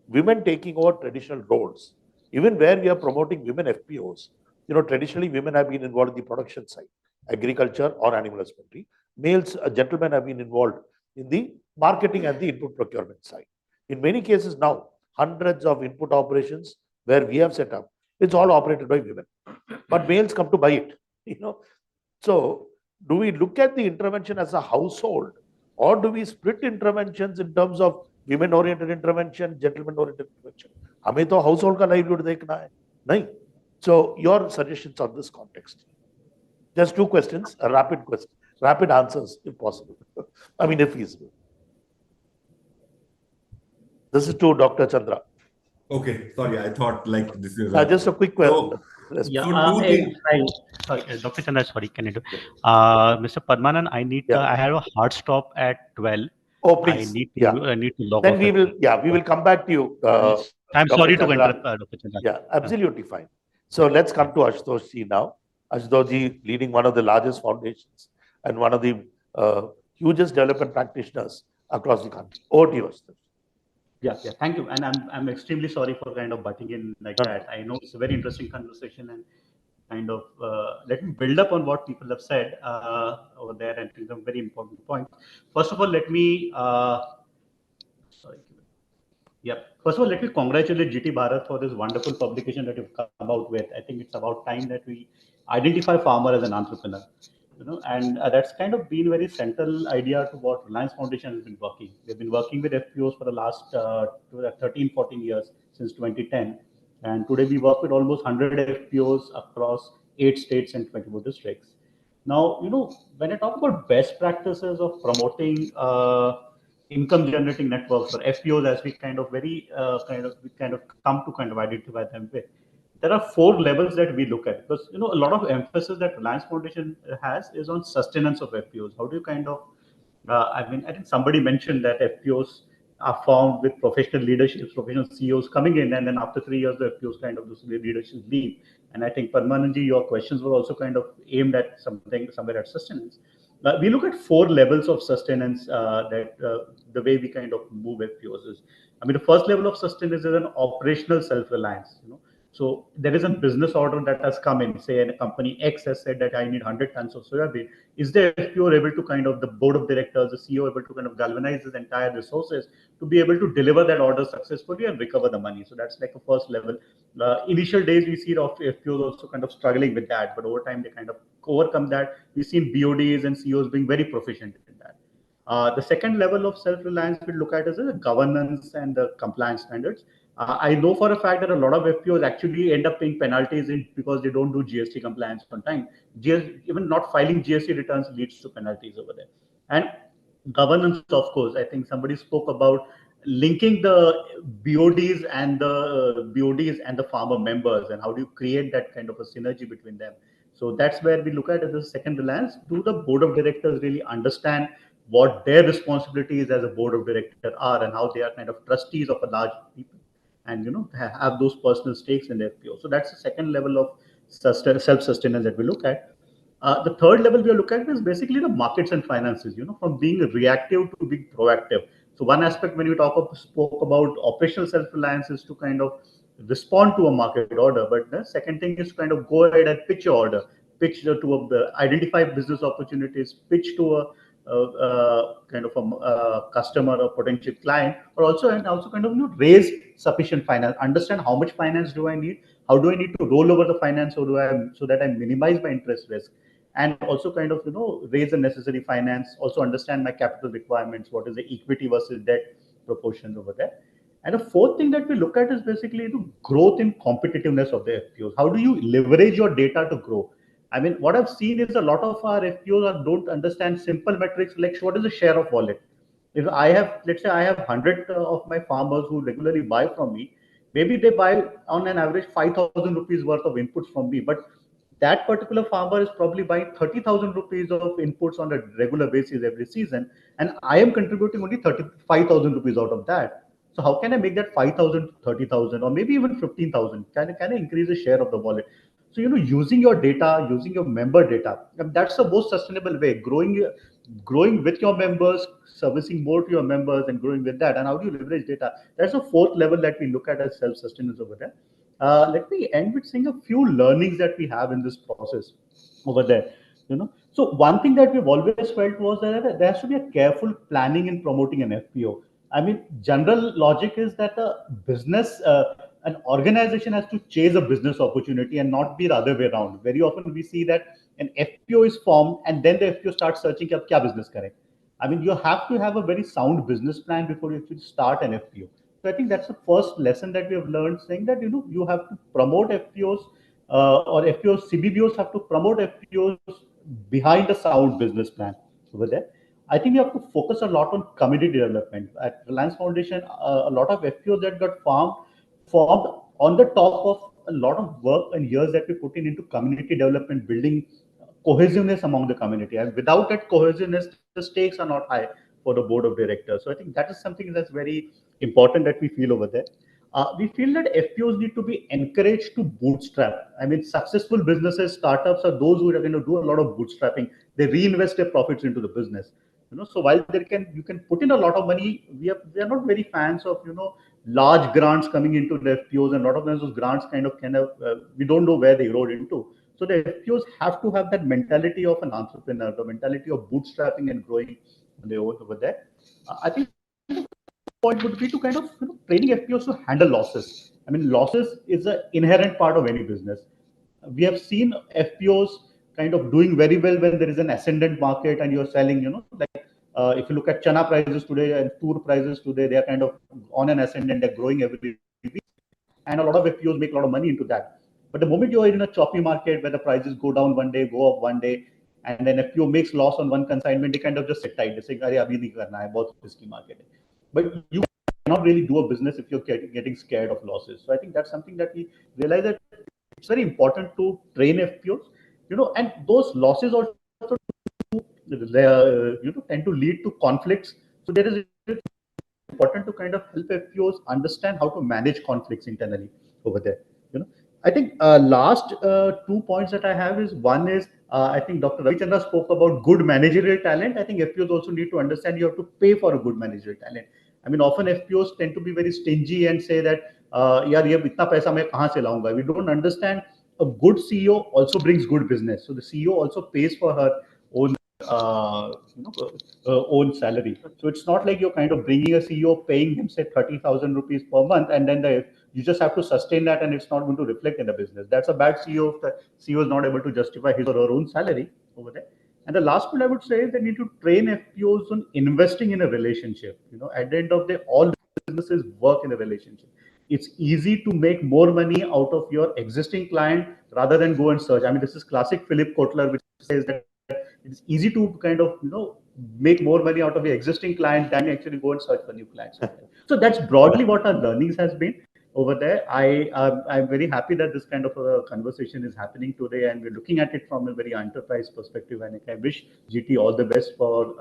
women taking over traditional roles, even where we are promoting women FPOs, traditionally women have been involved in the production side, agriculture or animal husbandry. Males, gentlemen have been involved in the marketing and the input procurement side. In many cases now, hundreds of input operations where we have set up, it's all operated by women, but males come to buy it. So do we look at the intervention as a household, or do we split interventions in terms of women-oriented intervention, gentleman-oriented intervention? हमें तो household का livelihood देखना है, नहीं? So your suggestions on this context. Just two questions, a rapid answers if possible. I mean, if feasible. This is to Dr. Chandra. Okay, sorry, I thought like this is just a quick question. Yeah, so two things. sorry, Dr. Chandra, sorry, can I do? Mr. Padmanand, I need, I have a hard stop at 12. Oh, please. I need to log Then off. we will, we will come back to you. I'm Dr. sorry to Chandra. interrupt, Dr. Chandra. Yeah, absolutely fine. So let's come to Ashutosh Ji now. Ashutosh Ji leading one of the largest foundations and one of the hugest development practitioners across the country. Over to you, Ashutosh. Yeah, thank you. And I'm extremely sorry for kind of butting in like that. I know it's a very interesting conversation and kind of let me build up on what people have said over there and think some very important points. First of all, let me First of all, let me congratulate GT Bharat for this wonderful publication that you've come out with. I think it's about time that we identify farmer as an entrepreneur. And that's kind of been a very central idea to what Reliance Foundation has been working. They've been working with FPOs for the last 13, 14 years, since 2010. And today we work with almost 100 FPOs across 8 states and 24 districts. Now, when I talk about best practices of promoting income generating networks or FPOs, as we kind of come to kind of identify them with, there are 4 levels that we look at, because a lot of emphasis that Reliance Foundation has is on sustenance of FPOs. How do you kind of I think somebody mentioned that FPOs are formed with professional leadership, professional CEOs coming in, and then after 3 years, the FPOs kind of those leadership leave. And I think Padmananji, your questions were also kind of aimed at somewhere at sustenance. We look at 4 levels of sustenance the way we kind of move FPOs is. The first level of sustenance is an operational self-reliance. So there is a business order that has come in, say, and a company X has said that I need 100 tons of soybean. Is the FPO able to kind of, the board of directors, the CEO able to kind of galvanize his entire resources to be able to deliver that order successfully and recover the money? So that's like a first level. Initial days we see of FPOs also kind of struggling with that, but over time they kind of overcome that. We've seen BODs and CEOs being very proficient in that. The second level of self-reliance we look at is the governance and the compliance standards. I know for a fact that a lot of FPOs actually end up paying penalties because they don't do GST compliance on time. Even not filing GST returns leads to penalties over there. And governance, of course, I think somebody spoke about linking the BODs and the farmer members, and how do you create that kind of a synergy between them. So that's where we look at as the second reliance. Do the board of directors really understand what their responsibilities as a board of director are, and how they are kind of trustees of a large people, and have those personal stakes in the FPO. So that's the second level of self-sustenance that we look at. The third level we are looking at is basically the markets and finances, from being reactive to being proactive. So one aspect when we spoke about operational self-reliance is to kind of respond to a market order, but the second thing is to kind of go ahead and pitch your order, identify business opportunities, pitch to a kind of a customer or potential client, or also kind of raise sufficient finance, understand how much finance do I need, how do I need to roll over the finance, so that I minimize my interest risk, and also kind of raise the necessary finance, also understand my capital requirements, what is the equity versus debt proportions over there. And the fourth thing that we look at is basically the growth in competitiveness of the FPOs. How do you leverage your data to grow? What I've seen is a lot of our FPOs don't understand simple metrics like what is the share of wallet. If I have, let's say I have 100 of my farmers who regularly buy from me, maybe they buy on an average 5,000 rupees worth of inputs from me, but that particular farmer is probably buying 30,000 rupees of inputs on a regular basis every season, and I am contributing only 35,000 rupees out of that. So how can I make that 5,000 to 30,000, or maybe even 15,000? Can I increase the share of the wallet? So using your data, using your member data, and that's the most sustainable way. Growing with your members, servicing more to your members, and growing with that. And how do you leverage data? That's the fourth level that we look at as self-sustenance over there. Let me end with saying a few learnings that we have in this process over there. So one thing that we've always felt was that there has to be a careful planning in promoting an FPO. General logic is that an organization has to chase a business opportunity and not be the other way around. Very often we see that an FPO is formed and then the FPO starts searching kya business kare. You have to have a very sound business plan before you actually start an FPO. So I think that's the first lesson that we have learned, saying that you have to promote FPOs or FPOs, CBBOs have to promote FPOs behind the sound business plan over there. I think we have to focus a lot on community development. At Reliance Foundation, a lot of FPOs that got formed on the top of a lot of work and years that we put into community development, building cohesiveness among the community. And without that cohesiveness, the stakes are not high for the board of directors. So I think that is something that's very important that we feel over there. We feel that FPOs need to be encouraged to bootstrap. I mean, successful businesses, startups are those who are going to do a lot of bootstrapping. They reinvest their profits into the business. So while you can put in a lot of money, we are not very fans of large grants coming into the FPOs, and a lot of times those grants kind of we don't know where they erode into. So the FPOs have to have that mentality of an entrepreneur, the mentality of bootstrapping and growing over there. I think the point would be to kind of training FPOs to handle losses. I mean, losses is an inherent part of any business. We have seen FPOs kind of doing very well when there is an ascendant market and you're selling, like if you look at chana prices today and tur prices today, they are kind of on an ascendant, they're growing every week. And a lot of FPOs make a lot of money into that. But the moment you are in a choppy market where the prices go down one day, go up one day, and then FPO makes loss on one consignment, they kind of just sit tight. They say, "Arey, abhi nahi karna hai, bahut risky market hai." But you cannot really do a business if you're getting scared of losses. So I think that's something that we realize that it's very important to train FPOs, and those losses also tend to lead to conflicts. So there is important to kind of help FPOs understand how to manage conflicts internally over there. I think last 2 points that I have is one is I think Dr. Ravichandra spoke about good managerial talent. I think FPOs also need to understand you have to pay for a good managerial talent. I mean, often FPOs tend to be very stingy and say that, yaar, ye itna paisa main kahan se launga? We don't understand a good CEO also brings good business. So the CEO also pays for her own own salary. So it's not like you're kind of bringing a CEO, paying him say 30,000 rupees per month, and then you just have to sustain that, and it's not going to reflect in the business. That's a bad CEO if the CEO is not able to justify his or her own salary over there. And the last point I would say is they need to train FPOs on investing in a relationship. At the end of the day, all businesses work in a relationship. It's easy to make more money out of your existing client rather than go and search. I mean, this is classic Philip Kotler, which says that it's easy to kind of make more money out of your existing client than actually go and search for new clients. So that's broadly what our learnings has been over there. I'm very happy that this kind of a conversation is happening today, and we're looking at it from a very enterprise perspective. And I wish GT all the best for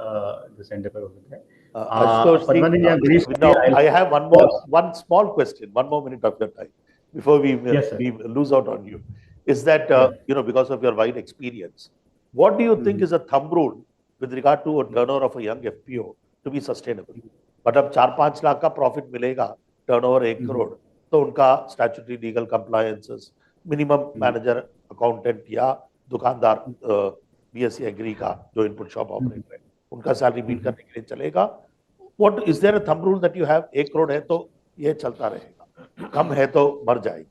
this endeavor over there. I have one small question, one more minute of your time before we lose out on you. Is that because of your wide experience, what do you think is a thumb rule with regard to a turnover of a young FPO to be sustainable? But अब 4-5 लाख का profit मिलेगा, turnover 1 crore, तो उनका statutory legal compliances, minimum manager accountant या दुकानदार BSc agree का जो input shop operator है, उनका सैलरी मीट करने के लिए चलेगा. What is there a thumb rule that you have? 1 crore है तो ये चलता रहेगा, कम है तो मर जाएगी.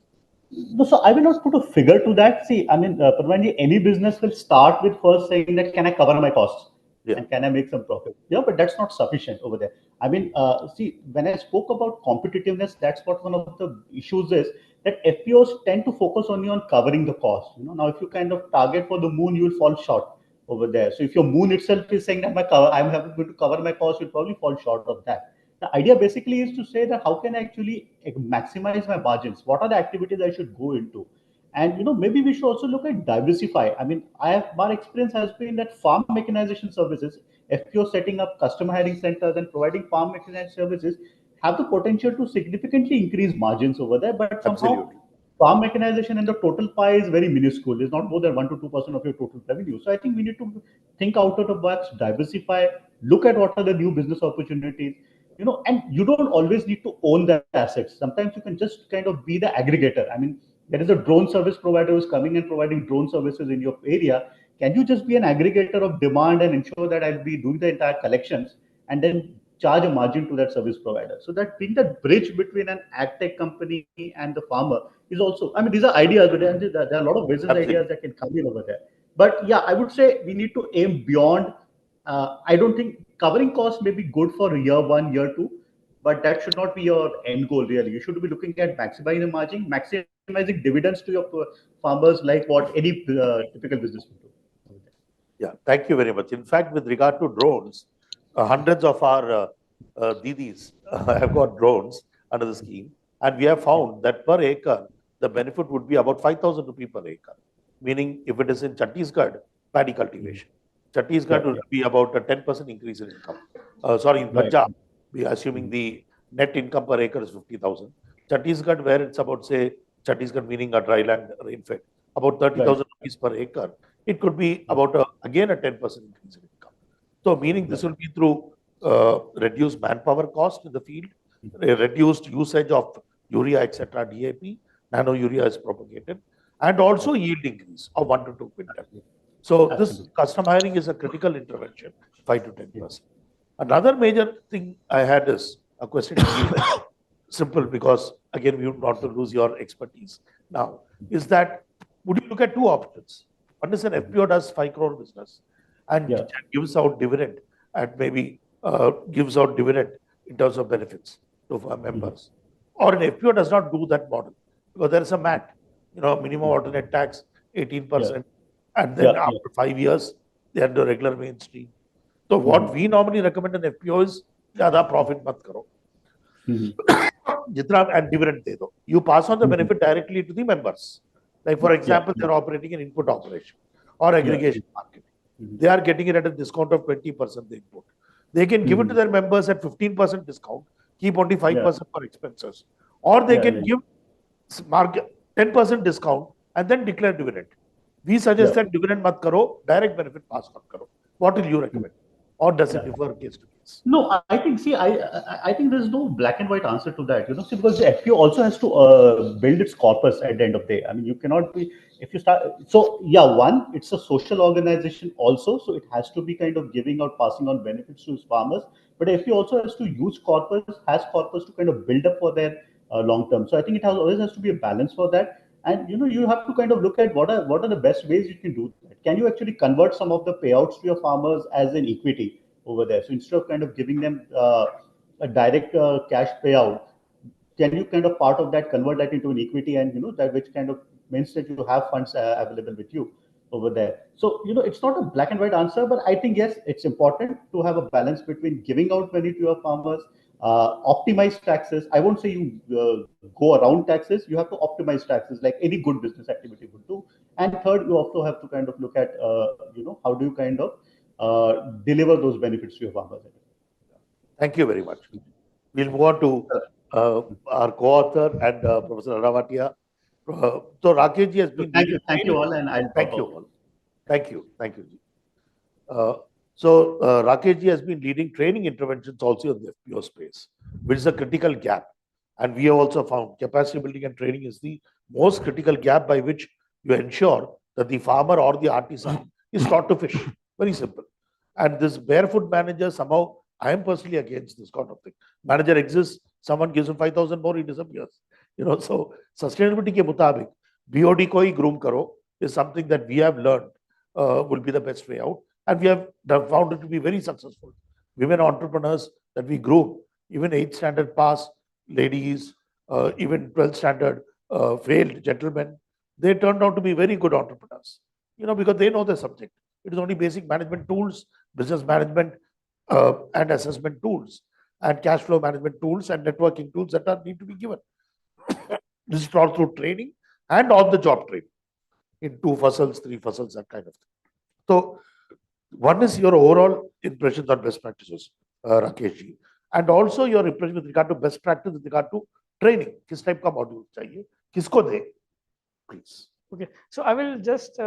No, so I will not put a figure to that. See, I mean, Parvanji, any business will start with first saying that, can I cover my costs? And can I make some profit? Yeah, but that's not sufficient over there. I mean, see, when I spoke about competitiveness, that's what one of the issues is, that FPOs tend to focus only on covering the cost. Now, if you kind of target for the moon, you will fall short over there. So if your moon itself is saying that I'm going to cover my cost, you'll probably fall short of that. The idea basically is to say that how can I actually maximize my margins? What are the activities I should go into? And maybe we should also look at diversify. I mean, my experience has been that farm mechanization services, FPO setting up customer hiring centers and providing farm mechanization services have the potential to significantly increase margins over there. But somehow farm mechanization and the total pie is very minuscule. It's not more than 1 to 2% of your total revenue. So I think we need to think out of the box, diversify, look at what are the new business opportunities. And you don't always need to own the assets. Sometimes you can just kind of be the aggregator. I mean, there is a drone service provider who's coming and providing drone services in your area. Can you just be an aggregator of demand and ensure that I'll be doing the entire collections and then charge a margin to that service provider? So that being the bridge between an ag tech company and the farmer is also, I mean, these are ideas, but there are a lot of business ideas that can come in over there. But yeah, I would say we need to aim beyond. I don't think covering costs may be good for year 1, year 2, but that should not be your end goal really. You should be looking at maximizing the margin, maximizing dividends to your farmers, like what any typical business would do. Yeah, thank you very much. In fact, with regard to drones, hundreds of our Didis have got drones under the scheme, and we have found that per acre, the benefit would be about 5,000 rupees per acre. Meaning, if it is in Chhattisgarh, paddy cultivation, Chhattisgarh will be about a 10% increase in income. In Punjab, we are assuming the net income per acre is 50,000. Chhattisgarh, where it's about, say, Chhattisgarh meaning a dryland rainfed, about 30,000 rupees per acre, it could be about, again, a 10% increase in income. So, meaning this will be through reduced manpower cost in the field, reduced usage of urea, etc., DAP, nano urea is propagated, and also yield increase of 1 to 2 quintal. So, this custom hiring is a critical intervention, 5 to 10%. Another major thing I had is a question to you, simple, because again, we would not to lose your expertise now, is that would you look at two options? One is an FPO does 5 crore business and gives out dividend and maybe gives out dividend in terms of benefits to our members. Or an FPO does not do that model because there is a MAT, minimum alternate tax, 18%. And then after 5 years, they are the regular mainstream. So what we normally recommend an FPO is ज़्यादा profit मत करो, जितना and dividend दे दो. You pass on the benefit directly to the members. Like for example, they're operating an input operation or aggregation marketing. They are getting it at a discount of 20% the input. They can give it to their members at 15% discount, keep only 5% for expenses. Or they can give 10% discount and then declare dividend. We suggest that dividend mat karo, direct benefit pass on karo. What will you recommend? Or does it differ case to case? No, I think, see, I think there's no black and white answer to that, see, because the FPO also has to build its corpus at the end of the day. I mean, you cannot be, if you start, so yeah, one, it's a social organization also, so it has to be kind of giving out, passing on benefits to its farmers, but FPO also has to use corpus, has corpus to kind of build up for their long term. So I think it always has to be a balance for that. And you have to kind of look at what are the best ways you can do that. Can you actually convert some of the payouts to your farmers as an equity over there? So instead of kind of giving them a direct cash payout, can you kind of part of that convert that into an equity, and that which kind of means that you have funds available with you over there. So it's not a black and white answer, but I think yes, it's important to have a balance between giving out money to your farmers, optimize taxes. I won't say you go around taxes. You have to optimize taxes like any good business activity would do. And third, you also have to kind of look at how do you kind of deliver those benefits to your farmers. Thank you very much. We'll move on to our co-author and Professor Aravatia. So Rakesh ji has been. Thank you all, and I'll thank you all. Thank you. So Rakesh ji has been leading training interventions also in the FPO space, which is a critical gap. And we have also found capacity building and training is the most critical gap by which you ensure that the farmer or the artisan is taught to fish. Very simple. And this barefoot manager, somehow, I am personally against this kind of thing. Manager exists, someone gives him 5,000 more, he disappears. So sustainability ke mutabik, BOD ko hi groom karo is something that we have learned will be the best way out. And we have found it to be very successful. Women entrepreneurs that we groom, even 8th standard pass ladies, even 12th standard failed gentlemen, they turned out to be very good entrepreneurs, because they know the subject. It is only basic management tools, business management and assessment tools, and cash flow management tools and networking tools that need to be given. This is taught through training and on-the-job training in 2 fasals, 3 fasals, that kind of thing. So, one is your overall impressions on best practices, Rakesh ji, and also your impression with regard to best practice with regard to training. Kis type ka module chahiye? Kisko de? Please. Okay, so I will just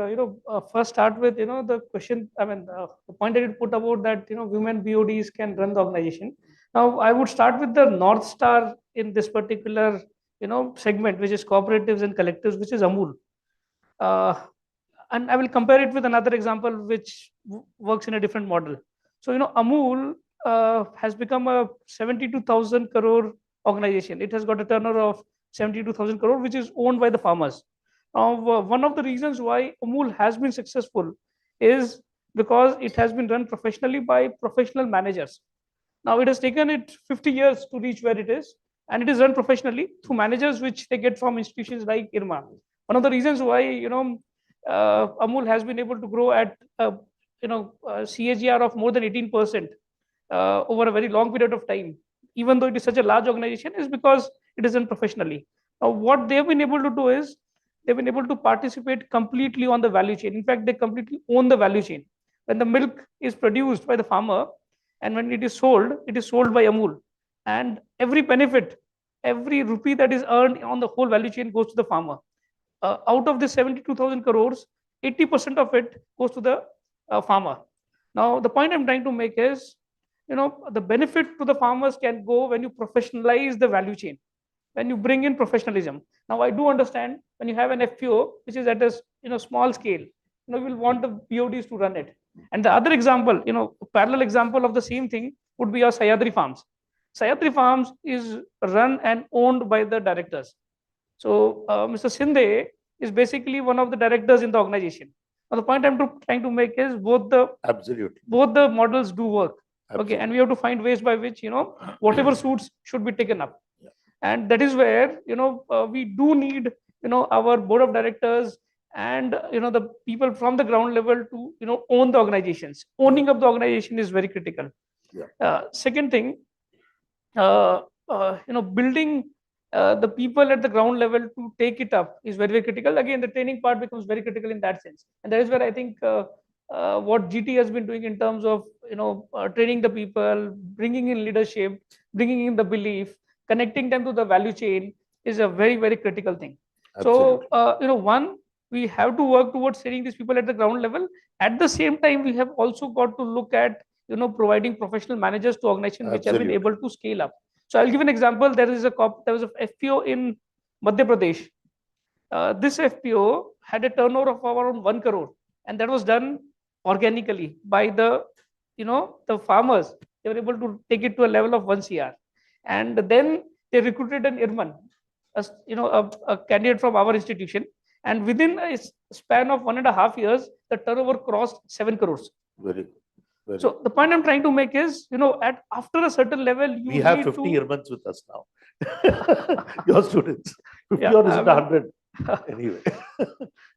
first start with the question. I mean, the point that you put about that women BODs can run the organization. Now, I would start with the North Star in this particular segment, which is cooperatives and collectives, which is Amul. And I will compare it with another example which works in a different model. So Amul has become a 72,000 crore organization. It has got a turnover of 72,000 crore, which is owned by the farmers. One of the reasons why Amul has been successful is because it has been run professionally by professional managers. Now, it has taken it 50 years to reach where it is, and it is run professionally through managers which they get from institutions like IRMA. One of the reasons why Amul has been able to grow at CAGR of more than 18% over a very long period of time, even though it is such a large organization, is because it is done professionally. Now, what they've been able to do is they've been able to participate completely on the value chain. In fact, they completely own the value chain. When the milk is produced by the farmer and when it is sold by Amul. And every benefit, every rupee that is earned on the whole value chain goes to the farmer. Out of the 72,000 crores, 80% of it goes to the farmer. Now, the point I'm trying to make is, the benefit to the farmers can go when you professionalize the value chain, when you bring in professionalism. Now, I do understand when you have an FPO, which is at a small scale, you will want the BODs to run it. And the other example, parallel example of the same thing would be our Sahyadri Farms. Sahyadri Farms is run and owned by the directors. So Mr. Sinde is basically one of the directors in the organization. Now, the point I'm trying to make is both the models do work. Absolutely. Okay, and we have to find ways by which whatever suits should be taken up. Yeah. And that is where we do need our board of directors and the people from the ground level to own the organizations. Owning up the organization is very critical. Yeah. Second thing, building the people at the ground level to take it up is very, very critical. Again, the training part becomes very critical in that sense. And that is where I think what GT has been doing in terms of training the people, bringing in leadership, bringing in the belief, connecting them to the value chain is a very, very critical thing. Absolutely. So one, we have to work towards training these people at the ground level. At the same time, we have also got to look at providing professional managers to organizations which have been able to scale up. So I'll give an example. There was a FPO in Madhya Pradesh. This FPO had a turnover of around 1 crore, and that was done organically by the farmers. They were able to take it to a level of 1 CR, and then they recruited an IRMAN, a candidate from our institution, and within a span of 1.5 years, the turnover crossed 7 crores. Very. So the point I'm trying to make is, after a certain level, we have 50 IRMANs with us now. Your students, 50 or is it 100? Anyway,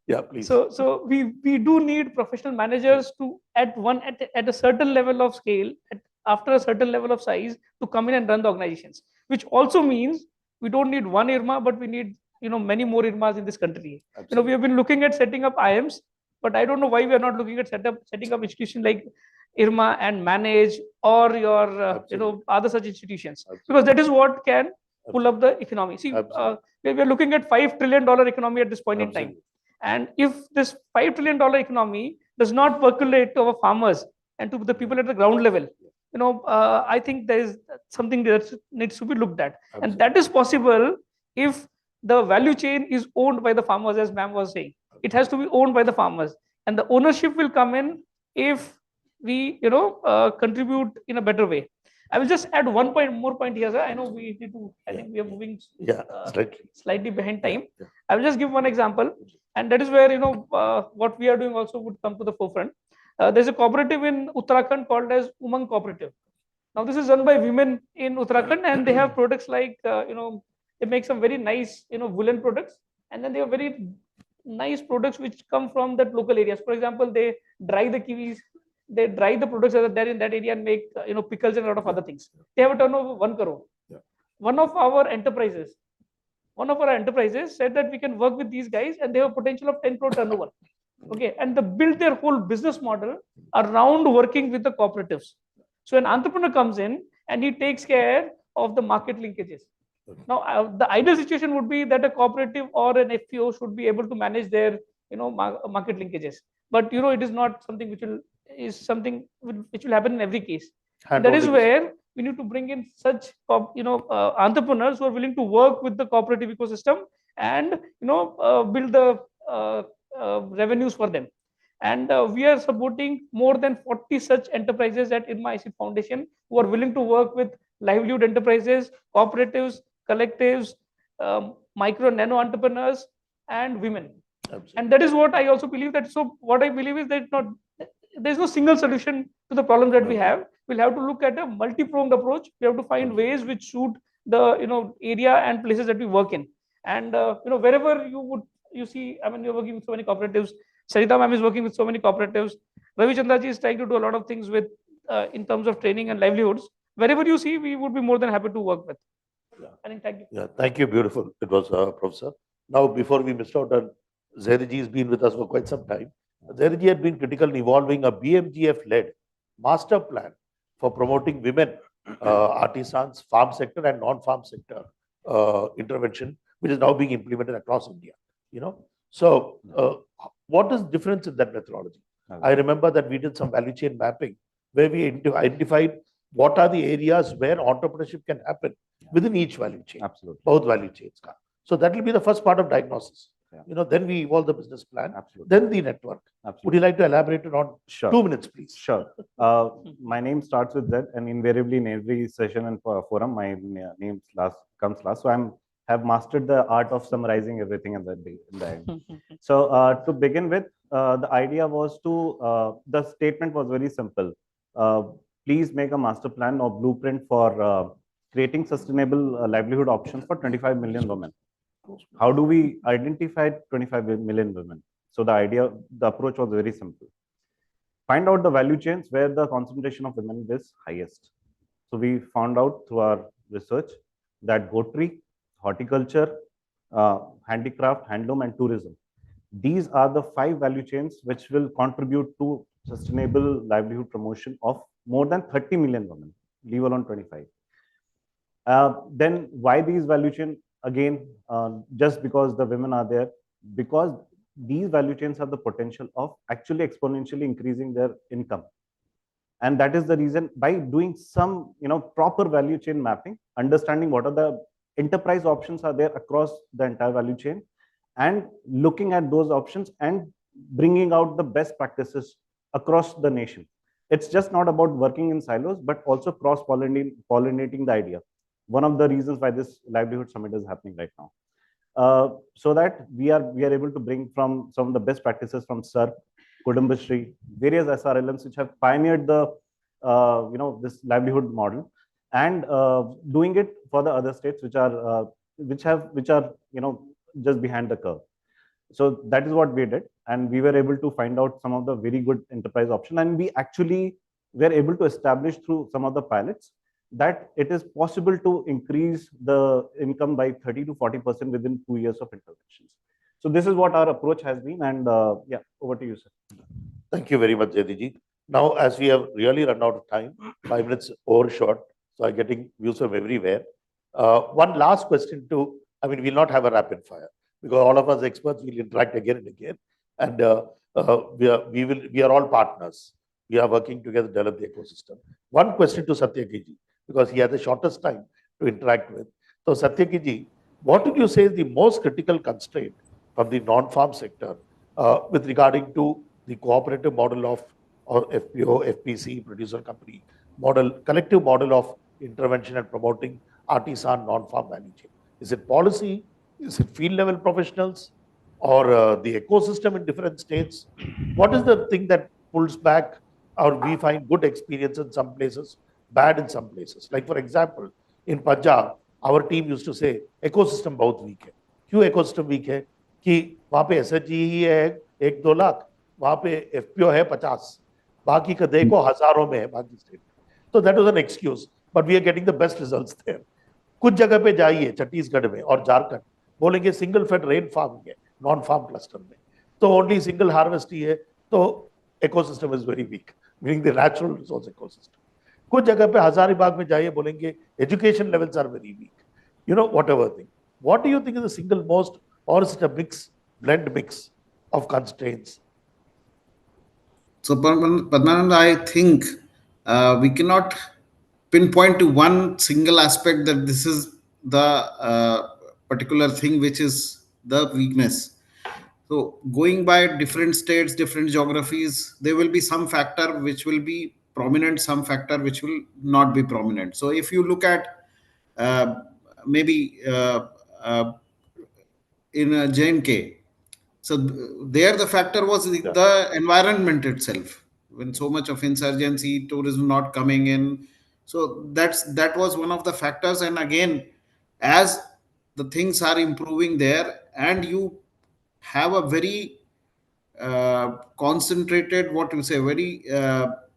yeah, please. So we do need professional managers to at a certain level of scale, after a certain level of size, to come in and run the organizations. Which also means we don't need one IRMA, but we need many more IRMAs in this country. Absolutely. We have been looking at setting up IMs, but I don't know why we are not looking at setting up institutions like IRMA and manage or your other such institutions. Absolutely. Because that is what can pull up the economy. See, we are looking at $5 trillion economy at this point in time. And if this $5 trillion economy does not percolate to our farmers and to the people at the ground level, I think there is something that needs to be looked at. Absolutely. And that is possible if the value chain is owned by the farmers, as ma'am was saying. It has to be owned by the farmers. And the ownership will come in if we contribute in a better way. I will just add one more point here, sir. I know we need to, I think we are moving slightly behind time. Yeah. I will just give one example, and that is where what we are doing also would come to the forefront. There's a cooperative in Uttarakhand called as Umang Cooperative. Now this is run by women in Uttarakhand, and they have products like they make some very nice woolen products, and then they have very nice products which come from that local areas. For example, they dry the kiwis. They dry the products that are there in that area and make pickles and a lot of other things. They have a turnover of 1 crore. Yeah. One of our enterprises said that we can work with these guys and they have a potential of 10 crore turnover. Okay, and they build their whole business model around working with the cooperatives. So an entrepreneur comes in and he takes care of the market linkages. Okay. Now the ideal situation would be that a cooperative or an FPO should be able to manage their market linkages. But it is not something which will happen in every case. That is where we need to bring in such entrepreneurs who are willing to work with the cooperative ecosystem and build the revenues for them. And we are supporting more than 40 such enterprises at IRMA IC Foundation who are willing to work with livelihood enterprises, cooperatives, collectives, micro nano entrepreneurs, and women. Absolutely. And that is what I also believe that. So what I believe is that there's no single solution to the problems that we have. We'll have to look at a multi-pronged approach. We have to find ways which suit the area and places that we work in. And wherever you see, I mean, you're working with so many cooperatives. Sarita ma'am is working with so many cooperatives. Ravi Chandraji is trying to do a lot of things with in terms of training and livelihoods. Wherever you see, we would be more than happy to work with. I think thank you. Yeah, thank you. Beautiful. It was, Professor. Now, before we missed out on Zairiji has been with us for quite some time. Zairiji had been critical in evolving a BMGF-led master plan for promoting women, artisans, farm sector and non-farm sector intervention, which is now being implemented across India. So what is difference in that methodology? I remember that we did some value chain mapping where we identified what are the areas where entrepreneurship can happen within each value chain. Absolutely. Both value chains. So that will be the first part of diagnosis. Then we evolve the business plan. Absolutely. Then the network. Absolutely. Would you like to elaborate on Sure. 2 minutes, please? Sure. My name starts with Z, and invariably in every session and forum, my name comes last. So have mastered the art of summarizing everything in the end. So to begin with, the idea was the statement was very simple. Please make a master plan or blueprint for creating sustainable livelihood options for 25 million women. How do we identify 25 million women? So the approach was very simple. Find out the value chains where the concentration of women is highest. So we found out through our research that goatry, horticulture, handicraft, handloom, and tourism. These are the 5 value chains which will contribute to sustainable livelihood promotion of more than 30 million women, leave alone 25. Then why these value chains? Again, just because the women are there, because these value chains have the potential of actually exponentially increasing their income. And that is the reason, by doing some proper value chain mapping, understanding what are the enterprise options are there across the entire value chain, and looking at those options and bringing out the best practices across the nation. It's just not about working in silos, but also cross-pollinating the idea. One of the reasons why this livelihood summit is happening right now, so that we are able to bring from some of the best practices from SERP, Kudumbashree, various SRLMs which have pioneered the this livelihood model, and doing it for the other states which are just behind the curve. So that is what we did, and we were able to find out some of the very good enterprise option, and we actually were able to establish through some of the pilots that it is possible to increase the income by 30 to 40% within 2 years of interventions. So this is what our approach has been, and yeah, over to you, sir. Thank you very much, Jayadiji. Now, as we have really run out of time, 5 minutes overshot, so I'm getting views from everywhere. One last question we'll not have a rapid fire because all of us experts will interact again and again, and we are all partners. We are working together to develop the ecosystem. One question to Satyakiji, because he has the shortest time to interact with. So Satyakiji, what would you say is the most critical constraint from the non-farm sector with regarding to the cooperative model of or FPO, FPC, producer company model, collective model of intervention and promoting artisan non-farm value chain? Is it policy? Is it field level professionals? Or the ecosystem in different states? What is the thing that pulls back, or we find good experience in some places, bad in some places? Like for example, in Punjab, our team used to say, ecosystem बहुत weak है. क्यों ecosystem weak है? कि वहाँ पे SHG ही है 1-2 लाख, वहाँ पे FPO है 50, बाकी का देखो हजारों में है बाकी state. So that was an excuse, but we are getting the best results there. कुछ जगह पे जाइए छत्तीसगढ़ में और झारखंड, बोलेंगे सिंगल फेड रेन फार्मिंग है नॉन फार्म क्लस्टर में, तो ओनली सिंगल हार्वेस्ट ही है, तो ecosystem is very weak, meaning the natural resource ecosystem. कुछ जगह पे हजारीबाग में जाइए, बोलेंगे education levels are very weak, whatever thing. What do you think is the single most, or is it a blend mix of constraints? So Padmanand, I think we cannot pinpoint to one single aspect that this is the particular thing which is the weakness. So going by different states, different geographies, there will be some factor which will be prominent, some factor which will not be prominent. So if you look at maybe in J&K, so there the factor was the environment itself. When so much of insurgency, tourism not coming in, so that was one of the factors. And again, as the things are improving there, and you have a very concentrated, what you say, very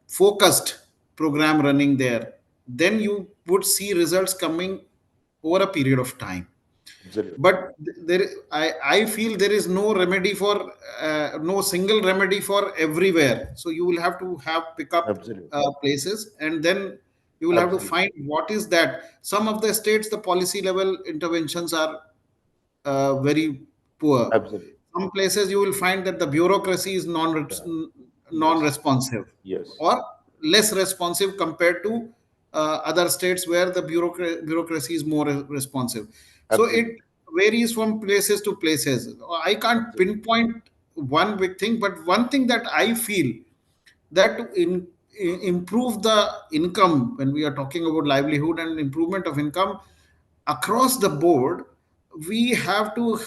focused program running there, then you would see results coming over a period of time. Absolutely. But I feel there is no remedy for no single remedy for everywhere. So you will have to have pick up Absolutely. places, and then you will have to Absolutely. find what is that. Some of the states, the policy level interventions are very poor. Absolutely. Some places you will find that the bureaucracy is non-responsive Yes. or less responsive compared to other states where the bureaucracy is more responsive. So Absolutely. it varies from places to places. I can't pinpoint one big thing, but one thing that I feel, that to improve the income, when we are talking about livelihood and improvement of income across the board, we have to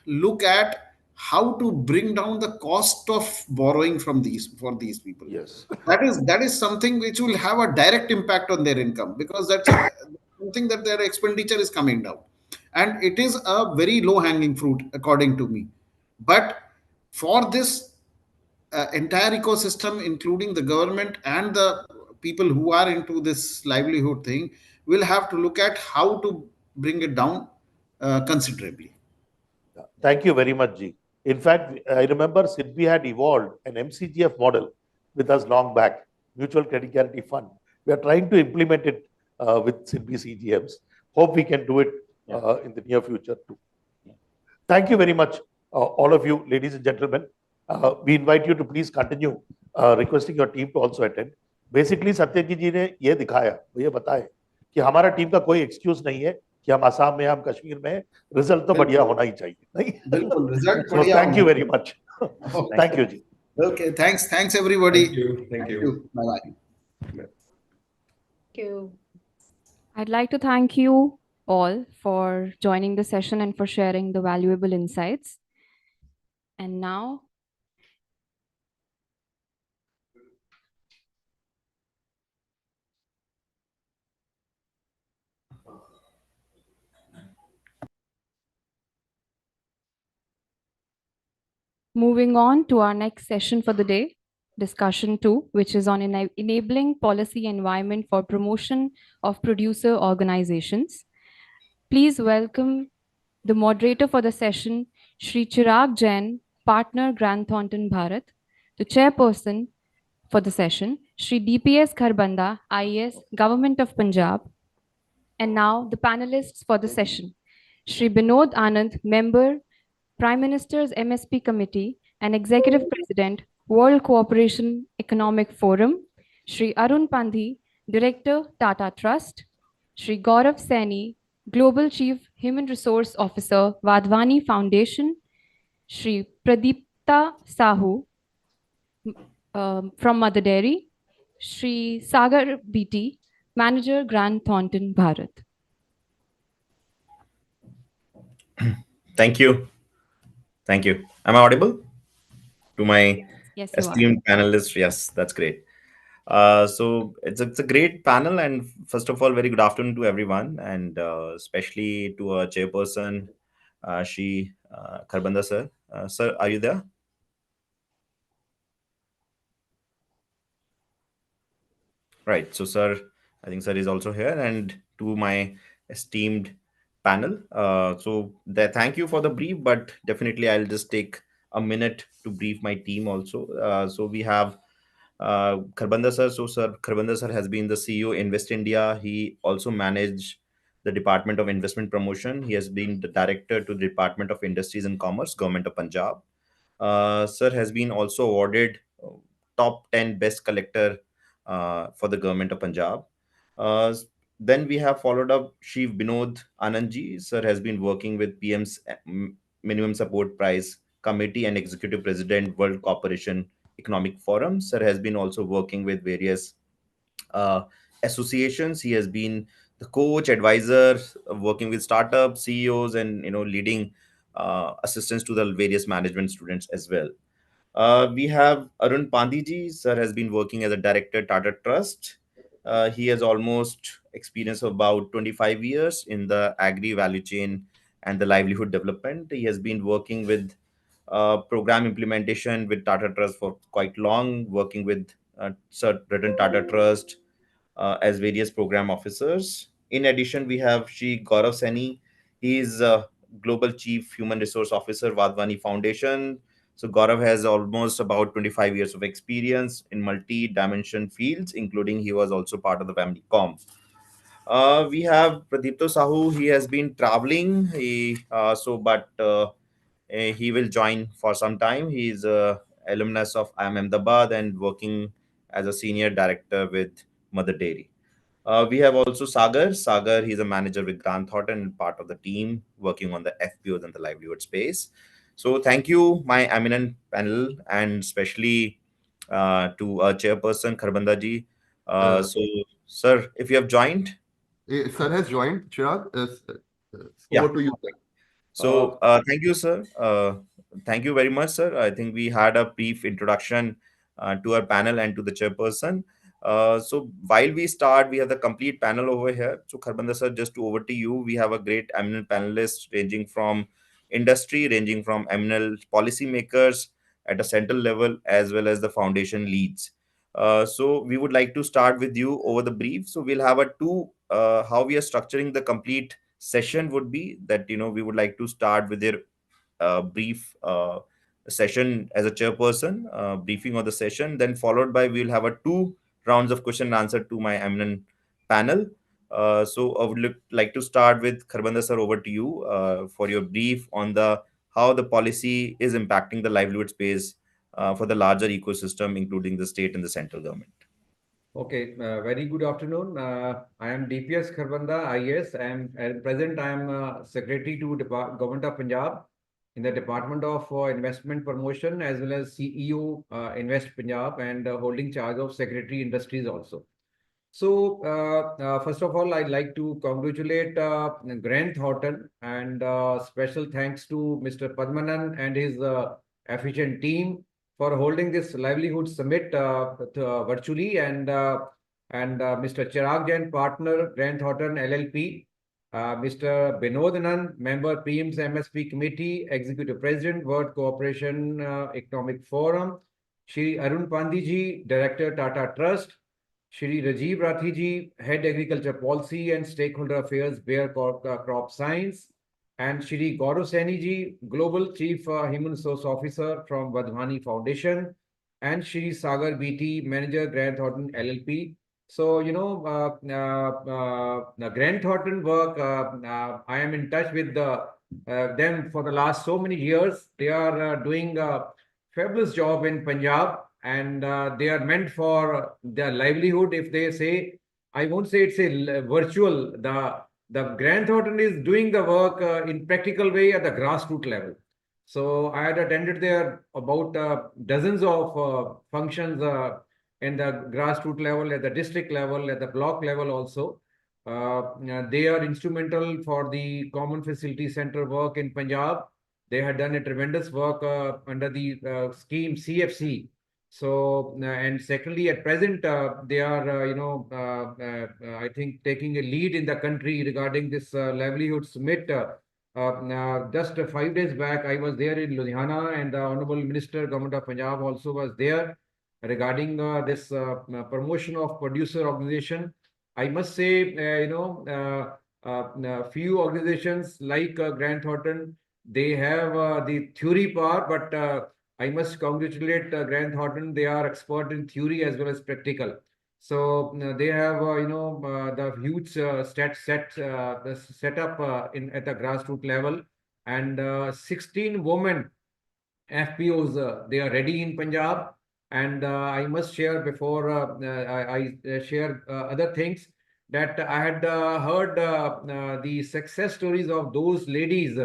look at how to bring down the cost of borrowing from these for these people. Yes. That is something which will have a direct impact on their income, because that's something that their expenditure is coming down, and it is a very low hanging fruit according to me. But for this entire ecosystem, including the government and the people who are into this livelihood thing, will have to look at how to bring it down considerably. Thank you very much, Ji. In fact, I remember SIDBI had evolved an MCGF model with us long back, Mutual Credit Guarantee Fund. We are trying to implement it with SIDBI CGMs. Hope we can do it in the near future too. Thank you very much, all of you, ladies and gentlemen. We invite you to please continue requesting your team to also attend. Basically, Satyajit जी ने ये दिखाया, ये बताया कि हमारा team का कोई excuse नहीं है कि हम असम में, हम कश्मीर में, रिजल्ट तो बढ़िया होना ही चाहिए, नहीं? बिल्कुल, रिजल्ट So बढ़िया thank you होना very much. Thank you, Ji. Okay, thanks everybody. Thank you. Bye bye. Thank you. I'd like to thank you all for joining the session and for sharing the valuable insights. And now, moving on to our next session for the day, discussion 2, which is on enabling policy environment for promotion of producer organizations. Please welcome the moderator for the session, Shri Chirag Jain, partner Grant Thornton Bharat, the chairperson for the session, Shri DPS Kharbanda, IAS, Government of Punjab. And now the panelists for the session, Shri Binod Anand, member, Prime Minister's MSP Committee and Executive President, World Cooperation Economic Forum, Shri Arun Pandhi, Director, Tata Trust, Shri Gaurav Saini, Global Chief Human Resource Officer, Vadvani Foundation, Shri Pradipta Sahu from Mother Dairy, Shri Sagar BT, Manager, Grant Thornton Bharat. Thank you. Thank you. Am I audible to my Yes, you are. esteemed panelists? Yes, that's great. So it's a great panel, and first of all, very good afternoon to everyone, and especially to our chairperson, Shri Kharbanda sir. Sir, are you there? Right. So, sir, I think sir is also here, and to my esteemed panel. Thank you for the brief, but definitely I'll just take a minute to brief my team also. So we have Kharbanda sir. So, sir, Kharbanda sir has been the CEO Invest India. He also managed the Department of Investment Promotion. He has been the director to the Department of Industries and Commerce, Government of Punjab. Sir has been also awarded top 10 best collector for the government of Punjab. Uh, then we have followed up Shri Binod Anandji. Sir has been working with PM's Minimum Support Price Committee and Executive President, World Cooperation Economic Forum. Sir has been also working with various associations. He has been the coach, advisor, working with startups, CEOs, and leading assistance to the various management students as well. We have Arun Pandiji. Sir has been working as a director, Tata Trust. He has almost experience of about 25 years in the agri value chain and the livelihood development. He has been working with program implementation with Tata Trust for quite long, working with certain Tata Trust as various program officers. In addition, we have Shri Gaurav Saini. He is Global Chief Human Resource Officer, Vadhvani Foundation. So Gaurav has almost about 25 years of experience in multi-dimension fields, including he was also part of the family com. We have Pradipto Sahu. He has been traveling. He will join for some time. He is a alumnus of IIM Ahmedabad and working as a senior director with Mother Dairy. We have also Sagar. Sagar, he's a manager with Grant Thornton and part of the team working on the FPOs and the livelihood space. So thank you, my eminent panel, and especially to our chairperson, Kharbanda ji. Sir, if you have joined. Sir has joined. Chirag, Yeah. over to you, sir. So thank you, sir. Thank you very much, sir. I think we had a brief introduction to our panel and to the chairperson. So while we start, we have the complete panel over here. So Kharbanda sir, just to over to you, we have a great eminent panelists ranging from industry, ranging from eminent policymakers at a central level, as well as the foundation leads. So we would like to start with you over the brief. So we'll have how we are structuring the complete session would be that we would like to start with your brief session as a chairperson, briefing of the session, then followed by we'll have a 2 rounds of question and answer to my eminent panel. So I would like to start with Kharbanda sir, over to you for your brief on how the policy is impacting the livelihood space for the larger ecosystem, including the state and the central government. Okay, very good afternoon. I am DPS Kharbanda, IAS. At present, I am Secretary to Government of Punjab in the Department of Investment Promotion, as well as CEO Invest Punjab, and holding charge of Secretary Industries also. So, first of all, I'd like to congratulate Grant Thornton, and special thanks to Mr. Padmanan and his efficient team for holding this livelihood summit virtually, and Mr. Chirag Jain, partner, Grant Thornton LLP, Mr. Binod Anand, member, PM's MSP Committee, Executive President, World Cooperation Economic Forum, Shri Arun Pandiji, Director, Tata Trust, Shri Rajiv Rathiji, Head Agriculture Policy and Stakeholder Affairs, Bayer Crop Science, and Shri Gaurav Saini ji, Global Chief Human Resource Officer from Vadhvani Foundation, and Shri Sagar BT, Manager, Grant Thornton LLP. So, the Grant Thornton work, I am in touch with them for the last so many years. They are doing a fabulous job in Punjab, and they are meant for their livelihood. If they say, I won't say it's a virtual, the Grant Thornton is doing the work in practical way at the grassroots level. So I had attended there about dozens of functions in the grassroots level, at the district level, at the block level also. They are instrumental for the Common Facility Center work in Punjab. They had done a tremendous work under the scheme CFC. So, and secondly, at present, they are, I think, taking a lead in the country regarding this livelihood summit. Just 5 days back, I was there in Ludhiana, and the Honorable Minister, Government of Punjab also was there regarding this promotion of producer organization. I must say, few organizations like Grant Thornton, they have the theory part, but I must congratulate Grant Thornton. They are expert in theory as well as practical. So they have, the huge setup at the grassroots level, and 16 women FPOs, they are ready in Punjab. And I must share before I share other things, that I had heard the success stories of those ladies,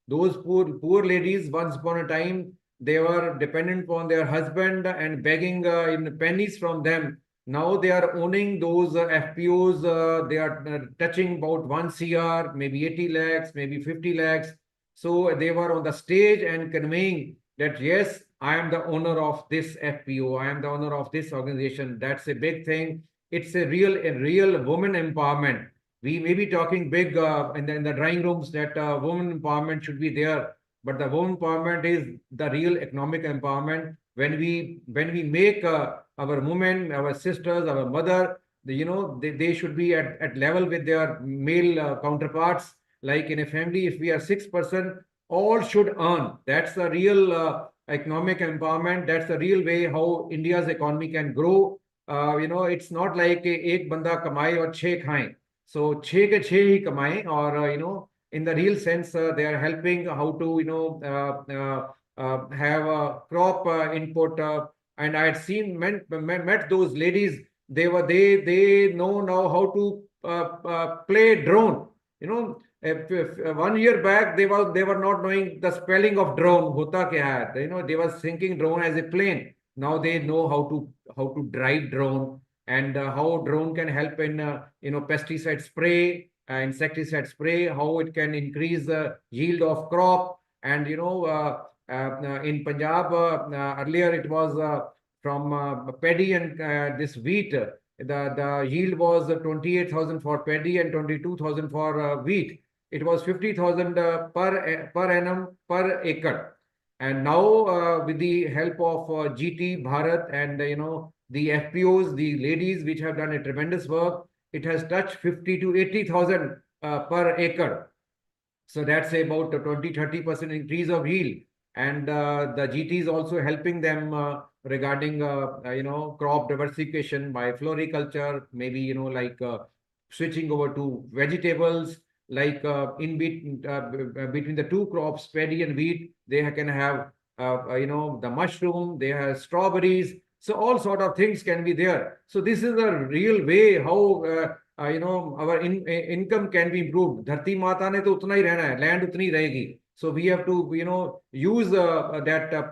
those poor ladies. Once upon a time, they were dependent upon their husband and begging in pennies from them. Now they are owning those FPOs. They are touching about 1 CR, maybe 80 lakhs, maybe 50 lakhs. So they were on the stage and conveying that, yes, I am the owner of this FPO, I am the owner of this organization. That's a big thing. it's a real woman empowerment. We may be talking big in the drawing rooms that woman empowerment should be there, but the woman empowerment is the real economic empowerment when we make our women, our sisters, our mother, they should be at level with their male counterparts. Like in a family, if we are 6%, all should earn. That's the real economic empowerment. That's the real way how India's economy can grow. It's not like एक बंदा कमाए और छह खाएं. So छह के छह ही कमाएं, or in the real sense, they are helping how to have a crop input. And I had seen met those ladies. They know now how to play drone. If 1 year back they were not knowing the spelling of drone. Hota kya hai? They were thinking drone as a plane. Now they know how to drive drone, and how drone can help in pesticide spray, insecticide spray, how it can increase the yield of crop. And in Punjab, earlier it was from paddy and this wheat. The yield was 28,000 for paddy and 22,000 for wheat. It was 50,000 per annum per acre. And now with the help of GT Bharat and the FPOs, the ladies which have done a tremendous work, it has touched 50 to 80,000 per acre. So that's about a 20-30% increase of yield. And the GT is also helping them regarding crop diversification by floriculture, maybe like switching over to vegetables, like between the two crops, paddy and wheat, they can have the mushroom, they have strawberries. So all sort of things can be there. So this is a real way how our income can be improved. Dharti Mata ne to utna hi rehna hai, land utni rahegi. So we have to use that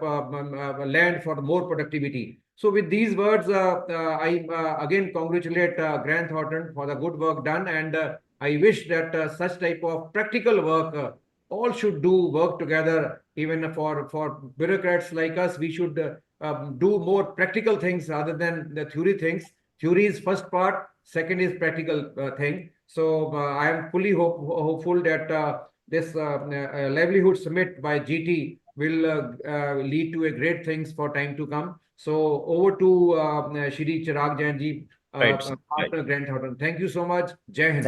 land for more productivity. So with these words, I again congratulate Grant Thornton for the good work done, and I wish that such type of practical work all should do work together. Even for bureaucrats like us, we should do more practical things rather than the theory things. Theory is first part, second is practical thing. So I am fully hopeful that this livelihood summit by GT will lead to a great things for time to come. So over to Shri Chirag Jain ji, Right. partner Grant Thornton. Thank you so much. Jai Hind.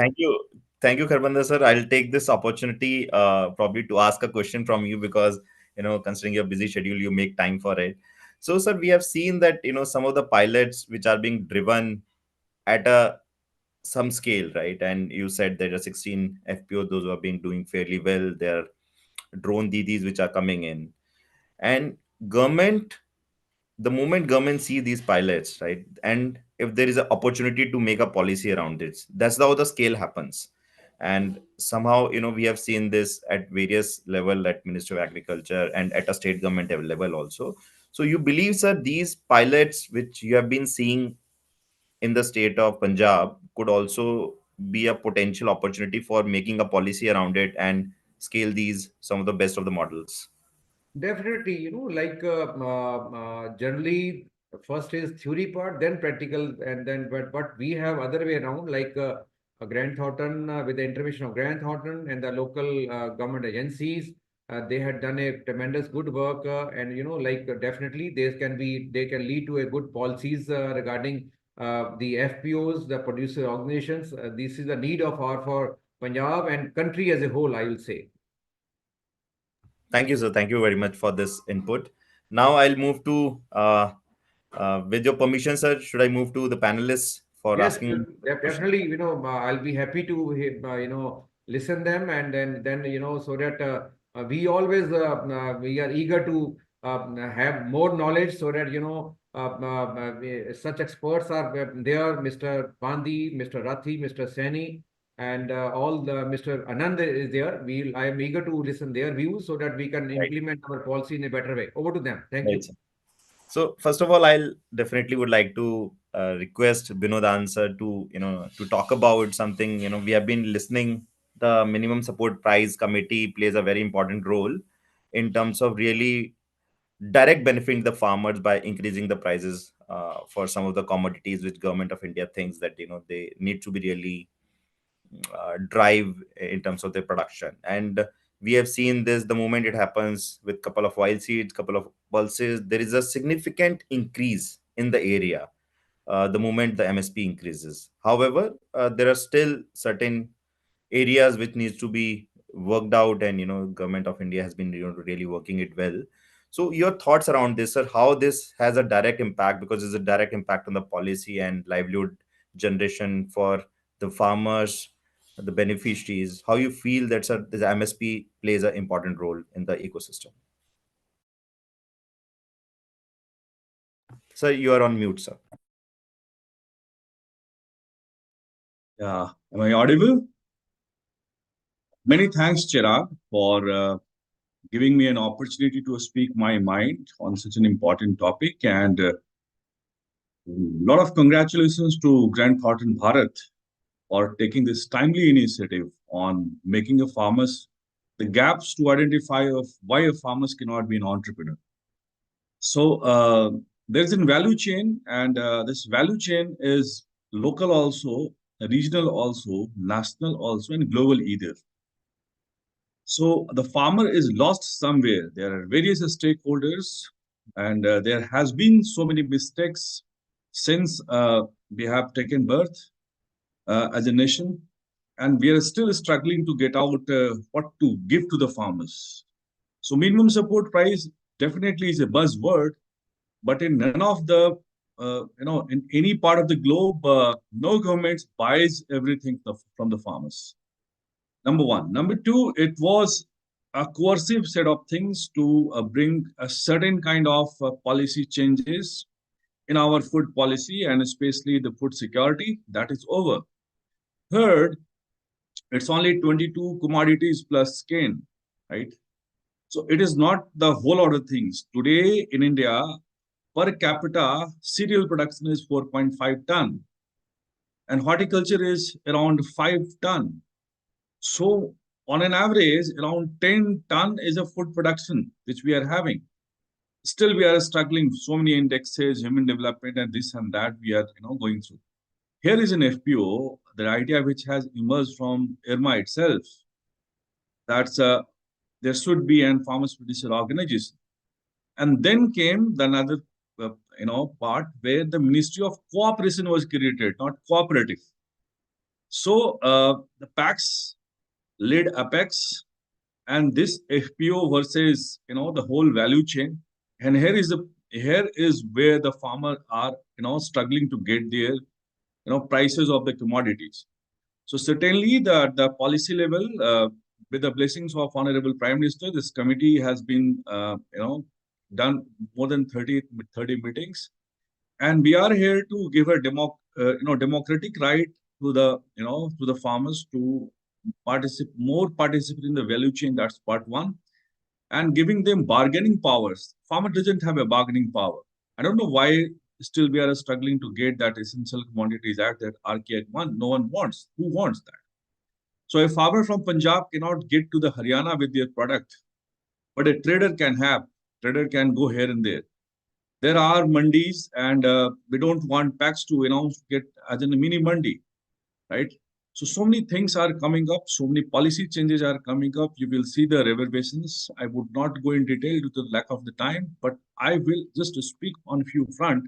Thank you, Kharbanda sir. I'll take this opportunity probably to ask a question from you, because considering your busy schedule, you make time for it. So, sir, we have seen that some of the pilots which are being driven at some scale, right? And you said there are 16 FPO, those who are being doing fairly well. There are drone DDs which are coming in, and the moment government see these pilots, right, and if there is an opportunity to make a policy around it, that's how the scale happens. And somehow we have seen this at various level, at Ministry of Agriculture and at a state government level also. So you believe, sir, these pilots which you have been seeing in the state of Punjab could also be a potential opportunity for making a policy around it and scale these some of the best of the models? Definitely, like generally, first is theory part, then practical, and then but we have other way around, like Grant Thornton, with the intervention of Grant Thornton and the local government agencies, they had done a tremendous good work, and like definitely they can lead to a good policies regarding the FPOs, the producer organizations. This is the need of our for Punjab and country as a whole, I will say. Thank you, sir. Thank you very much for this input. Now I'll move to, with your permission, sir, should I move to the panelists for Yes, asking questions? definitely. I'll be happy to listen them, and then so that we always we are eager to have more knowledge, so that such experts are there. Mr. Bandi, Mr. Rathi, Mr. Sani, and all the Mr. Anand is there. I am eager to listen their views so that we can implement our policy in a better way. Over to them. Thank you. Right, sir. So first of all, I'll definitely would like to request Binod answer to talk about something. We have been listening. The minimum support price committee plays a very important role in terms of really direct benefiting the farmers by increasing the prices for some of the commodities which government of India thinks that they need to be really drive in terms of their production. And we have seen this the moment it happens with couple of oil seeds, couple of pulses, there is a significant increase in the area the moment the MSP increases. However, there are still certain areas which needs to be worked out, and government of India has been really working it well. So your thoughts around this, sir, how this has a direct impact, because it's a direct impact on the policy and livelihood generation for the farmers, the beneficiaries, how you feel that, sir, the MSP plays an important role in the ecosystem? Sir, you are on mute, sir. Yeah, am I audible? Many thanks, Chirag, for giving me an opportunity to speak my mind on such an important topic. And a lot of congratulations to Grant Thornton Bharat for taking this timely initiative on making a farmers the gaps to identify of why a farmers cannot be an entrepreneur. So there's a value chain, and this value chain is local also, regional also, national also, and global either. So the farmer is lost somewhere. There are various stakeholders, and there has been so many mistakes since we have taken birth as a nation, and we are still struggling to get out what to give to the farmers. So minimum support price definitely is a buzzword, but in none of the in any part of the globe, no government buys everything from the farmers. Number one. Number two, it was a coercive set of things to bring a certain kind of policy changes in our food policy, and especially the food security. That is over. Third, it's only 22 commodities plus skin, right? So it is not the whole lot of things. Today in India, per capita, cereal production is 4.5 ton, and horticulture is around 5 ton. So on an average, around 10 ton is a food production which we are having. Still, we are struggling. So many indexes, human development, and this and that we are going through. Here is an FPO, the idea which has emerged from IRMA itself. That's there should be an farmers producer organization, and then came the another part where the Ministry of Cooperation was created, not cooperative. So the PAX led Apex, and this FPO versus the whole value chain. And here is where the farmer are struggling to get their prices of the commodities. So certainly the policy level, with the blessings of Honorable Prime Minister, this committee has been done more than 30 meetings, and we are here to give a democratic right to the farmers to participate in the value chain. That's part one. And giving them bargaining powers. Farmer doesn't have a bargaining power. I don't know why still we are struggling to get that Essential Commodities Act, that RK 1. No one wants. Who wants that? So a farmer from Punjab cannot get to the Haryana with their product, but a trader can have. Trader can go here and there. There are mandis, and we don't want packs to get as in a mini mandi, right? So many things are coming up, so many policy changes are coming up. You will see the reverberations. I would not go in detail due to the lack of the time, but I will just speak on a few front,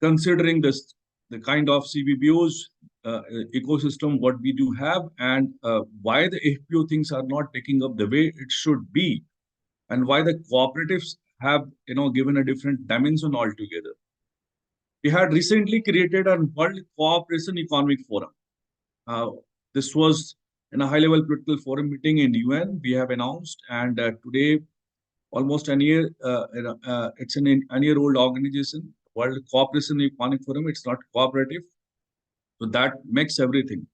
considering the kind of CBBOs ecosystem what we do have, and why the FPO things are not taking up the way it should be, and why the cooperatives have given a different dimension altogether. We had recently created a World Cooperation Economic Forum. This was in a high-level political forum meeting in UN. We have announced, and today, almost an year, it's an year-old organization, World Cooperation Economic Forum. It's not cooperative, so that makes everything.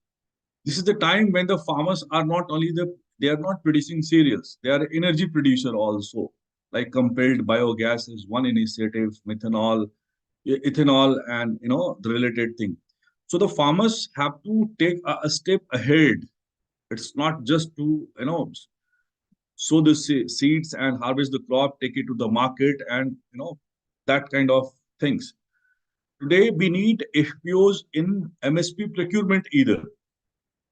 This is the time when the farmers are not only they are not producing cereals; they are energy producer also. Like compelled biogas is one initiative, methanol, ethanol, and the related thing. So the farmers have to take a step ahead. It's not just to sow the seeds and harvest the crop, take it to the market, and that kind of things. Today, we need FPOs in MSP procurement either.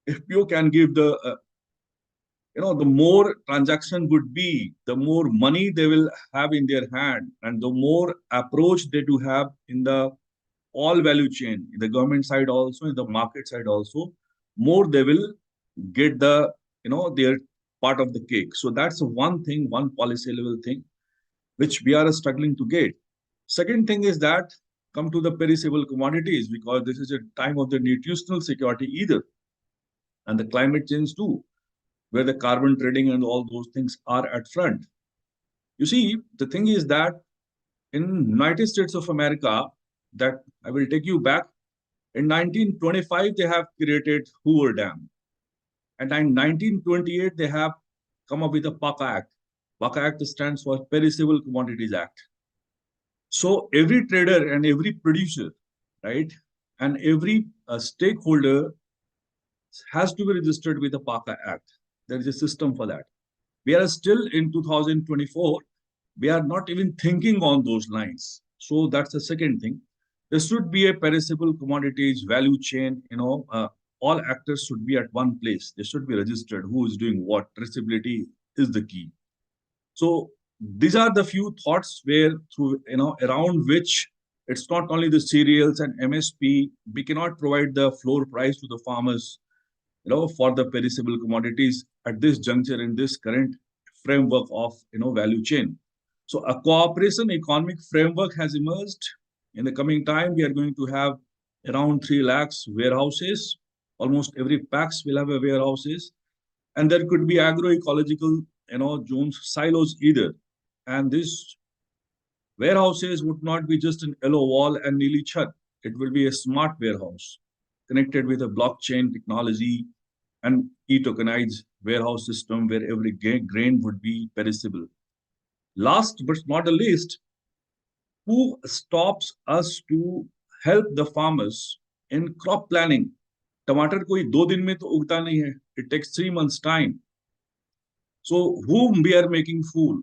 FPO can give the the more transaction would be, the more money they will have in their hand, and the more approach they do have in the all value chain, in the government side also, in the market side also, more they will get the their part of the cake. So that's one thing, one policy level thing, which we are struggling to get. Second thing is that come to the perishable commodities, because this is a time of the nutritional security either, and the climate change too, where the carbon trading and all those things are at front. You see, the thing is that in United States of America, that I will take you back, in 1925, they have created Hoover Dam. And in 1928, they have come up with the PACA Act. PACA Act stands for Perishable Commodities Act. So every trader and every producer, right, and every stakeholder has to be registered with the PACA Act. There is a system for that. We are still in 2024. We are not even thinking on those lines. So that's the second thing. There should be a perishable commodities value chain. All actors should be at one place. They should be registered. Who is doing what? Traceability is the key. So these are the few thoughts where through around which it's not only the cereals and MSP. We cannot provide the floor price to the farmers, for the perishable commodities at this juncture in this current framework of value chain. So a cooperation economic framework has emerged. In the coming time, we are going to have around 3 lakhs warehouses. Almost every PAX will have a warehouses, and there could be agroecological zones, silos either. And these warehouses would not be just an yellow wall and neely chat. It will be a smart warehouse connected with a blockchain technology and e-tokenized warehouse system where every grain would be perishable. Last but not the least, who stops us to help the farmers in crop planning? टमाटर कोई 2 दिन में तो उगता नहीं है. It takes 3 months time. So whom we are making fool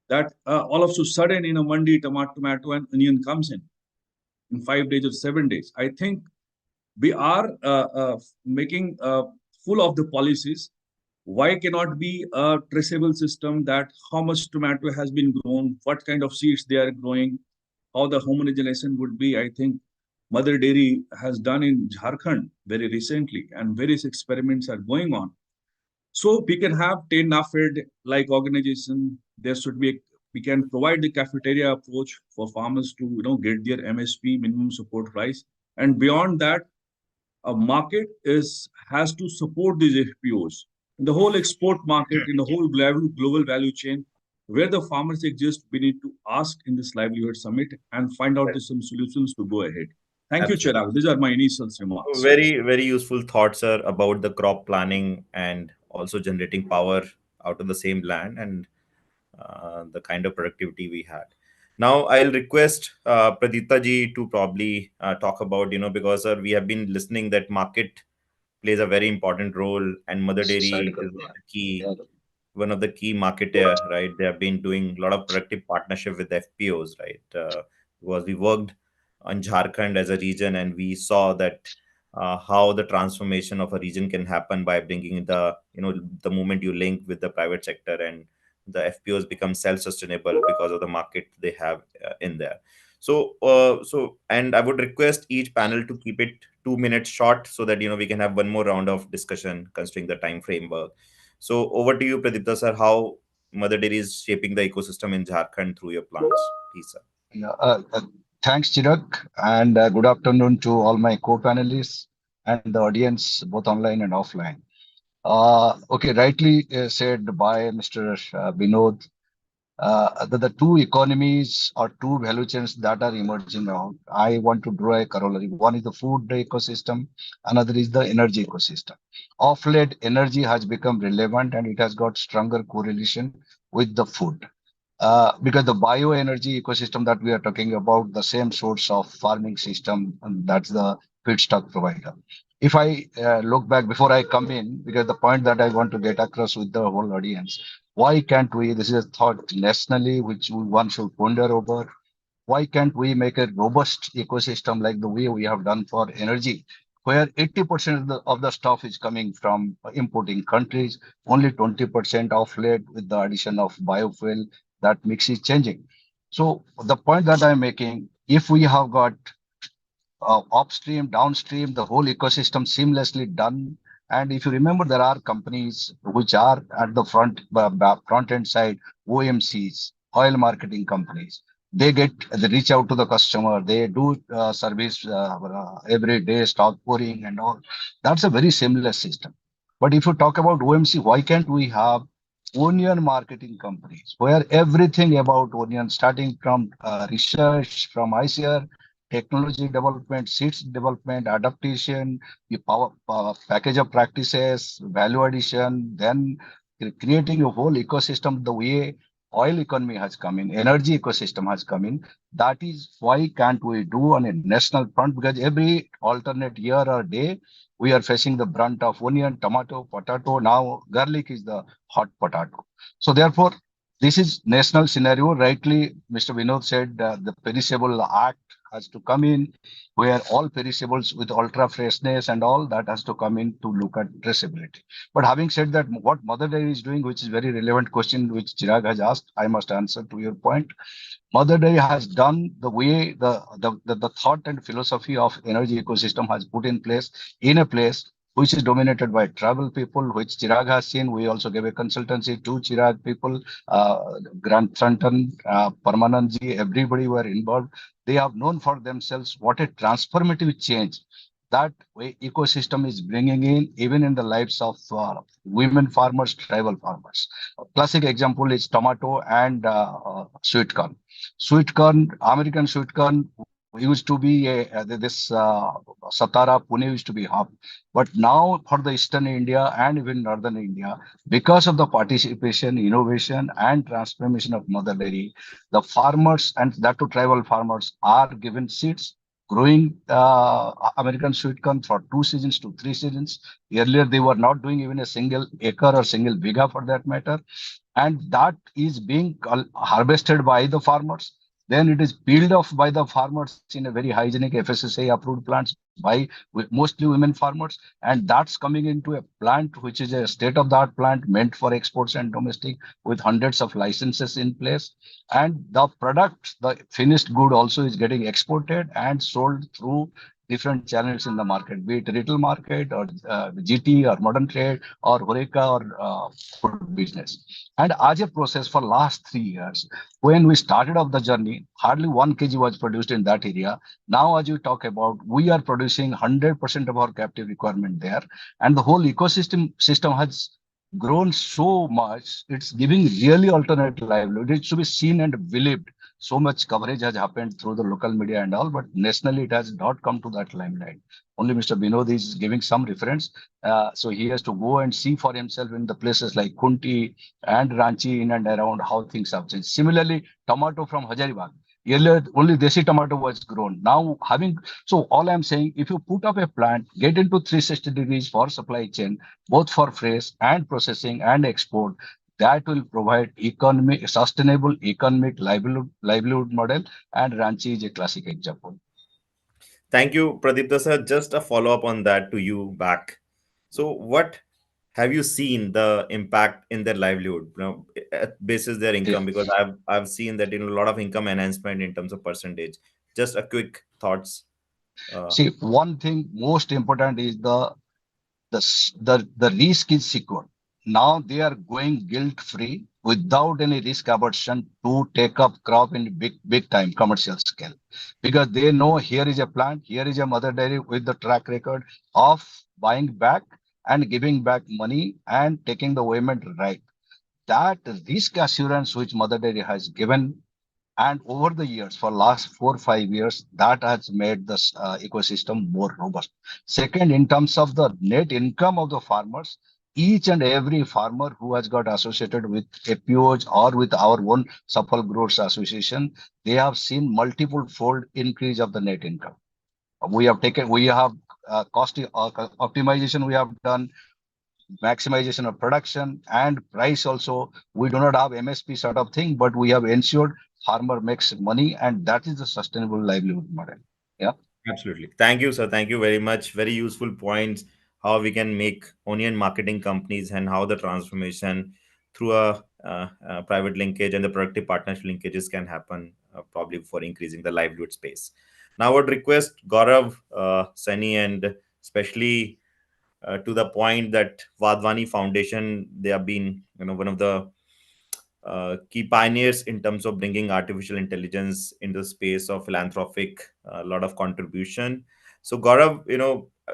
that all of a sudden in a mandi tomato and onion comes in 5 days or 7 days. I think we are making full of the policies. Why cannot be a traceable system that how much tomato has been grown, what kind of seeds they are growing, how the homogenization would be. I think Mother Dairy has done in Jharkhand very recently, and various experiments are going on. So we can have 10 NAFED like organization. There should be we can provide the cafeteria approach for farmers to get their MSP, minimum support price, and beyond that, a market has to support these FPOs. In the whole export market, in the whole global value chain, where the farmers exist, we need to ask in this livelihood summit and find out some solutions to go ahead. Thank you, Chirag. These are my initial remarks. Very, very useful thoughts, sir, about the crop planning and also generating power out of the same land and the kind of productivity we had. Now, I'll request Pradipta ji to probably talk about, because we have been listening that market plays a very important role, and Mother Dairy is one of the key marketer, right? They have been doing a lot of productive partnership with FPOs, right? Because we worked on Jharkhand as a region, and we saw that how the transformation of a region can happen by bringing the moment you link with the private sector, and the FPOs become self-sustainable because of the market they have in there. And I would request each panel to keep it 2 minutes short so that we can have one more round of discussion considering the time framework. So over to you, Pradipta sir, how Mother Dairy is shaping the ecosystem in Jharkhand through your plants. Please, sir. Yeah, thanks, Chirag, and good afternoon to all my co-panelists and the audience, both online and offline. Okay, rightly said by Mr. Binod, the two economies or two value chains that are emerging now. I want to draw a corollary. One is the food ecosystem, another is the energy ecosystem. Of late, energy has become relevant and it has got stronger correlation with the food. Because the bioenergy ecosystem that we are talking about, the same source of farming system, and that's the feedstock provider. If I look back before I come in, because the point that I want to get across with the whole audience, why can't we, this is a thought nationally, which one should ponder over. why can't we make a robust ecosystem like the way we have done for energy, where 80% of the stuff is coming from importing countries, only 20% of late with the addition of biofuel, that mix is changing. So the point that I'm making, if we have got upstream, downstream, the whole ecosystem seamlessly done. And if you remember, there are companies which are at the front end side, OMCs, oil marketing companies. They reach out to the customer. They do service every day, stock pouring and all. That's a very seamless system. But if you talk about OMC, why can't we have onion marketing companies where everything about onion, starting from research, from ICR, technology development, seeds development, adaptation, the package of practices, value addition, then creating a whole ecosystem the way oil economy has come in, energy ecosystem has come in. That is why can't we do on a national front? Because every alternate year or day, we are facing the brunt of onion, tomato, potato. Now garlic is the hot potato. So therefore, this is national scenario. Rightly, Mr. Vinod said the Perishable Act has to come in, where all perishables with ultra freshness and all that has to come in to look at traceability. But having said that, what Mother Dairy is doing, which is very relevant question which Chirag has asked, I must answer to your point. Mother Dairy has done the way the thought and philosophy of energy ecosystem has put in place in a place which is dominated by tribal people, which Chirag has seen. We also gave a consultancy to Chirag people, Grant Thornton, Parmanandji, everybody were involved. They have known for themselves what a transformative change that way ecosystem is bringing in, even in the lives of women farmers, tribal farmers. A classic example is tomato and sweet corn. Sweet corn, American sweet corn used to be this Satara, Pune used to be hub. But now for the Eastern India and even Northern India, because of the participation, innovation, and transformation of Mother Dairy, the farmers and that to tribal farmers are given seeds, growing American sweet corn for 2 seasons to 3 seasons. Earlier, they were not doing even a single acre or single biga for that matter. And that is being harvested by the farmers. Then it is peeled off by the farmers in a very hygienic FSSAI approved plants by mostly women farmers. And that's coming into a plant which is a state of the art plant meant for exports and domestic with hundreds of licenses in place. And the product, the finished good also is getting exported and sold through different channels in the market, be it retail market or GT or modern trade or Horeca or food business. And as a process for last 3 years, when we started off the journey, hardly 1 kg was produced in that area. Now, as you talk about, we are producing 100% of our captive requirement there. And the whole system has grown so much, it's giving really alternate livelihood. It should be seen and believed. So much coverage has happened through the local media and all, but nationally it has not come to that limelight. Only Mr. Vinod is giving some reference. So he has to go and see for himself in the places like Kunti and Ranchi in and around how things have changed. Similarly, tomato from Hazaribagh. Earlier, only Desi tomato was grown. Now, so all I'm saying, if you put up a plant, get into 360 degrees for supply chain, both for fresh and processing and export, that will provide sustainable economic livelihood model. And Ranchi is a classic example. Thank you, Pradipta sir. Just a follow up on that to you back. So, what have you seen the impact in their livelihood, basis their income? Because I've seen that in a lot of income enhancement in terms of percentage. Just a quick thoughts. See, one thing most important is the risk is secure. Now they are going guilt free without any risk aversion to take up crop in big time commercial scale, because they know here is a plant, here is a Mother Dairy with the track record of buying back and giving back money and taking the payment right. That risk assurance which Mother Dairy has given, and over the years, for last 4 or 5 years, that has made this ecosystem more robust. Second, in terms of the net income of the farmers, each and every farmer who has got associated with APOs or with our own Safal Growers Association, they have seen multiple fold increase of the net income. We have cost optimization we have done. maximization of production and price also. We do not have MSP sort of thing, but we have ensured farmer makes money, and that is the sustainable livelihood model. Yeah. Absolutely. Thank you, sir. Thank you very much. Very useful points. How we can make onion marketing companies and how the transformation through a private linkage and the productive partnership linkages can happen, probably for increasing the livelihood space. Now, I would request Gaurav, Sunny, and especially to the point that Vadvani Foundation, they have been, one of the key pioneers in terms of bringing artificial intelligence into the space of philanthropic, a lot of contribution. So Gaurav,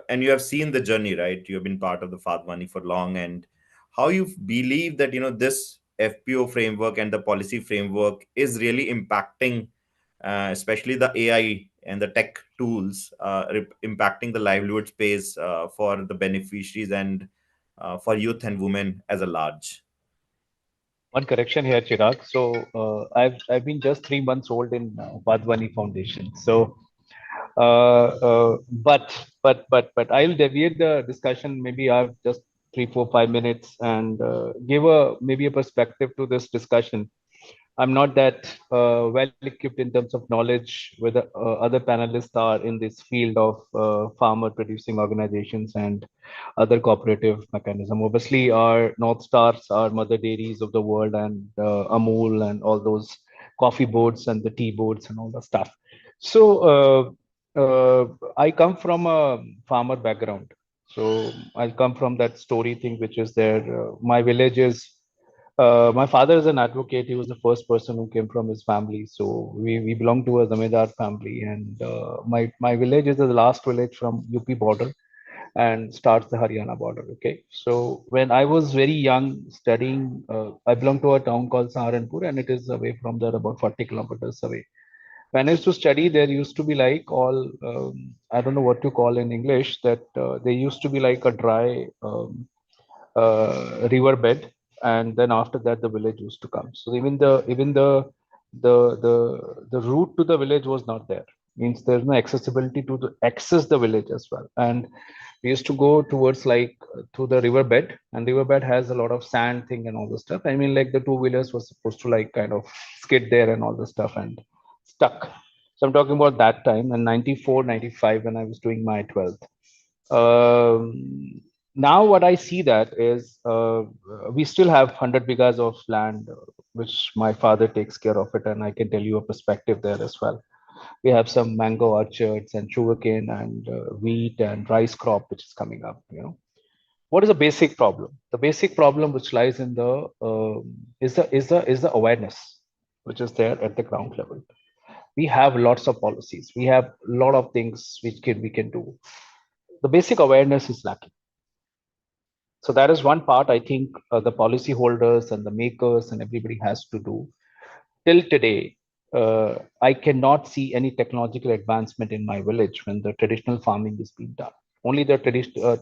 and you have seen the journey, right? You have been part of the Vadvani for long, and how you believe that this FPO framework and the policy framework is really impacting, especially the AI and the tech tools, impacting the livelihood space for the beneficiaries and for youth and women as a large. One correction here, Chirag. So I've been just 3 months old in Vadvani Foundation. So, but I'll deviate the discussion. Maybe I have just 3, 4, 5 minutes and give maybe a perspective to this discussion. I'm not that well equipped in terms of knowledge whether other panelists are in this field of farmer producing organizations and other cooperative mechanism. Obviously, our North Stars are mother dairies of the world and Amul and all those coffee boards and the tea boards and all the stuff. So I come from a farmer background. So I come from that story thing which is there. My village is my father is an advocate. He was the first person who came from his family. So we belong to a Zamindar family. And my village is the last village from UP border and starts the Haryana border. Okay. So when I was very young studying, I belong to a town called Saharanpur and it is away from there about 40 kilometers away. When I used to study, there used to be like all, I don't know what to call in English, that there used to be like a dry riverbed, and then after that the village used to come. So even the route to the village was not there. Means there's no accessibility to access the village as well. And we used to go towards like to the riverbed, and riverbed has a lot of sand thing and all the stuff. I mean, like the two-wheelers were supposed to like kind of skid there and all the stuff and stuck. So I'm talking about that time in 94, 95 when I was doing my 12th. Now what I see that is we still have 100 bighas of land, which my father takes care of it. And I can tell you a perspective there as well. We have some mango orchards and sugarcane and wheat and rice crop, which is coming up, What is the basic problem? The basic problem which lies in the is the awareness which is there at the ground level. We have lots of policies. We have a lot of things which we can do. The basic awareness is lacking. So that is one part I think the policy holders and the makers and everybody has to do. Till today, I cannot see any technological advancement in my village when the traditional farming is being done. Only the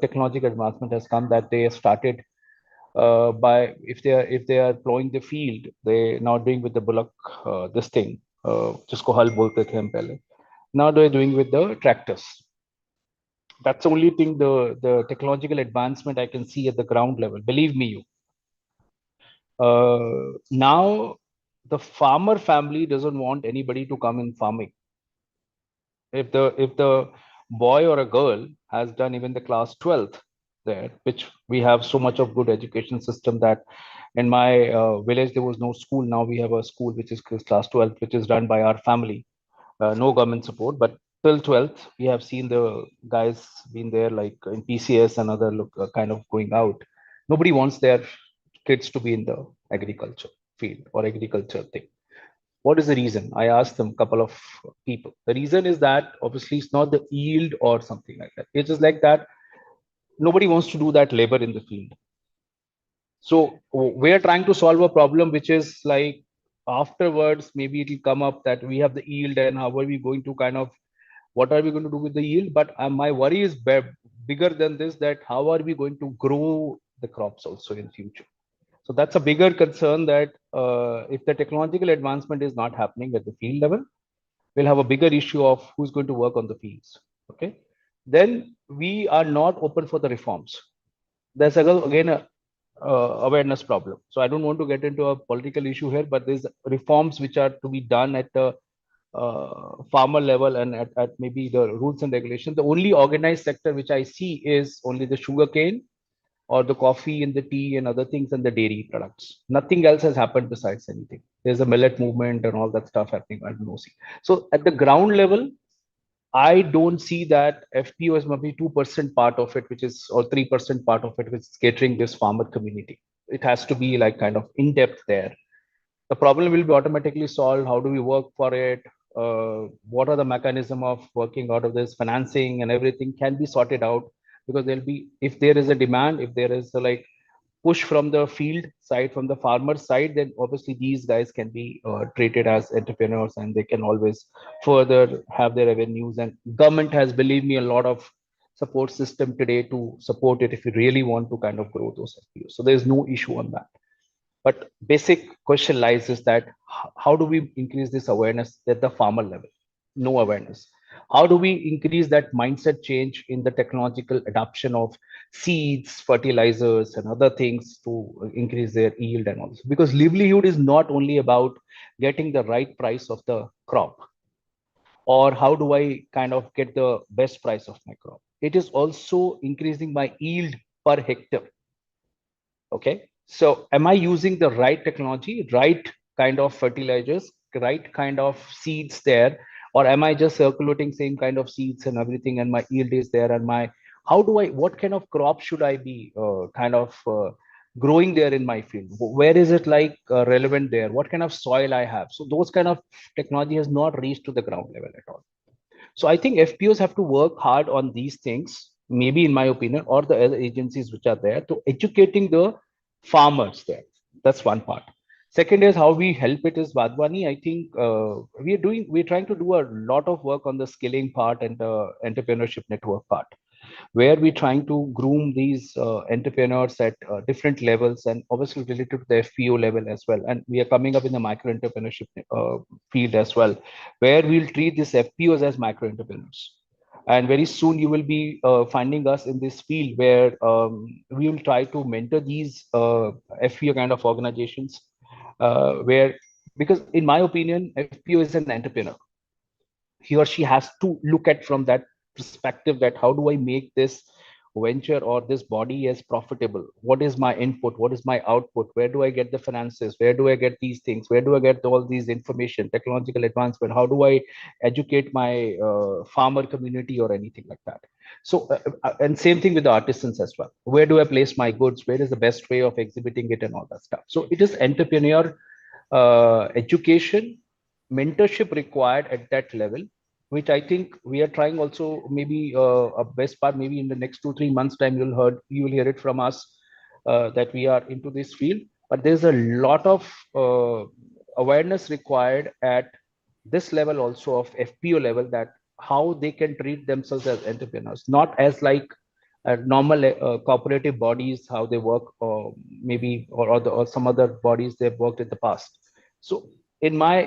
technological advancement has come that they started by if they are plowing the field, they now doing with the bullock this thing, jisko hal bolte the hum pehle. Now they're doing with the tractors. That's the only thing the technological advancement I can see at the ground level. Believe me, you. Now the farmer family doesn't want anybody to come in farming. If the boy or a girl has done even the class 12th there, which we have so much of good education system that in my village there was no school. Now we have a school which is class 12th, which is run by our family. No government support, but till 12th we have seen the guys been there like in PCS and other kind of going out. Nobody wants their kids to be in the agriculture field or agriculture thing. What is the reason? I asked them a couple of people. The reason is that obviously it's not the yield or something like that. It's just like that nobody wants to do that labor in the field. So we're trying to solve a problem which is like afterwards maybe it will come up that we have the yield and how are we going to kind of what are we going to do with the yield. But my worry is bigger than this, that how are we going to grow the crops also in future. So that's a bigger concern, that if the technological advancement is not happening at the field level, we'll have a bigger issue of who's going to work on the fields. Okay, then we are not open for the reforms. there's again a awareness problem. So I don't want to get into a political issue here, but there's reforms which are to be done at the farmer level and at maybe the rules and regulations. The only organized sector which I see is only the sugarcane or the coffee and the tea and other things and the dairy products. Nothing else has happened besides anything. There's a millet movement and all that stuff happening. I don't know. So at the ground level, I don't see that FPO is maybe 2% part of it, which is, or 3% part of it, which is catering this farmer community. It has to be like kind of in depth there. The problem will be automatically solved. How do we work for it? What are the mechanism of working out of this? Financing and everything can be sorted out, because there'll be, if there is a demand, if there is a like push from the field side, from the farmer side, then obviously these guys can be treated as entrepreneurs and they can always further have their revenues. And government has, believe me, a lot of support system today to support it if you really want to kind of grow those FPOs. So there's no issue on that. But basic question lies is that how do we increase this awareness at the farmer level? No awareness. How do we increase that mindset change in the technological adoption of seeds, fertilizers, and other things to increase their yield and all this? Because livelihood is not only about getting the right price of the crop, or how do I kind of get the best price of my crop. It is also increasing my yield per hectare. Okay, so am I using the right technology, right kind of fertilizers, right kind of seeds there, or am I just circulating same kind of seeds and everything, and my yield is there, and my, how do I, what kind of crop should I be growing there in my field? Where is it like relevant there? What kind of soil I have? So those kind of technology has not reached to the ground level at all. So I think FPOs have to work hard on these things, maybe in my opinion, or the other agencies which are there, to educating the farmers there. That's one part. Second is how we help it is Vadwani. I think we're trying to do a lot of work on the skilling part and the entrepreneurship network part, where we're trying to groom these entrepreneurs at different levels, and obviously related to the FPO level as well. And we are coming up in the micro entrepreneurship field as well, where we'll treat these FPOs as micro entrepreneurs. And very soon you will be finding us in this field where we will try to mentor these FPO kind of organizations, where, because in my opinion, FPO is an entrepreneur. He or she has to look at from that perspective, that how do I make this venture or this body as profitable? What is my input? What is my output? Where do I get the finances? Where do I get these things? Where do I get all these information, technological advancement? How do I educate my farmer community or anything like that? So, and same thing with the artisans as well. Where do I place my goods? Where is the best way of exhibiting it and all that stuff? So it is entrepreneur education, mentorship required at that level, which I think we are trying also. Maybe a best part, maybe in the next 2-3 months time, you will hear it from us that we are into this field. But there's a lot of awareness required at this level also of FPO level, that how they can treat themselves as entrepreneurs, not as like normal cooperative bodies, how they work, or maybe or some other bodies they've worked in the past. So in my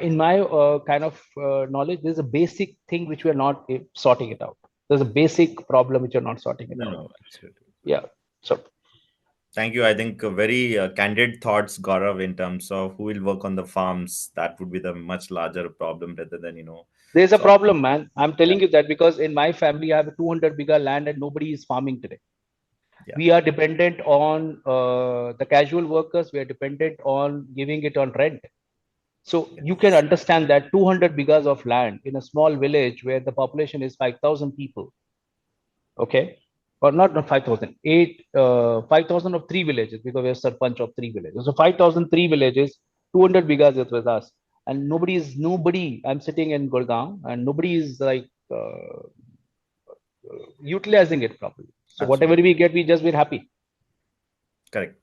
kind of knowledge, there's a basic thing which we are not sorting it out. There's a basic problem which you're not sorting it out. No, absolutely. Yeah. So thank you. I think very candid thoughts, Gaurav, in terms of who will work on the farms. That would be the much larger problem rather than, there's a problem, man. I'm telling you that because in my family, I have 200 bigger land and nobody is farming today. Yeah. We are dependent on the casual workers. We are dependent on giving it on rent. So you can understand that 200 bighas of land in a small village where the population is 5,000 people. Okay. Or not 5,000, 5,000 of 3 villages, because we have sarpanch of 3 villages. So 5,000, 3 villages, 200 bighas is with us. And nobody, I'm sitting in Gurgaon and nobody is like utilizing it properly. So whatever we get, we're happy. Correct.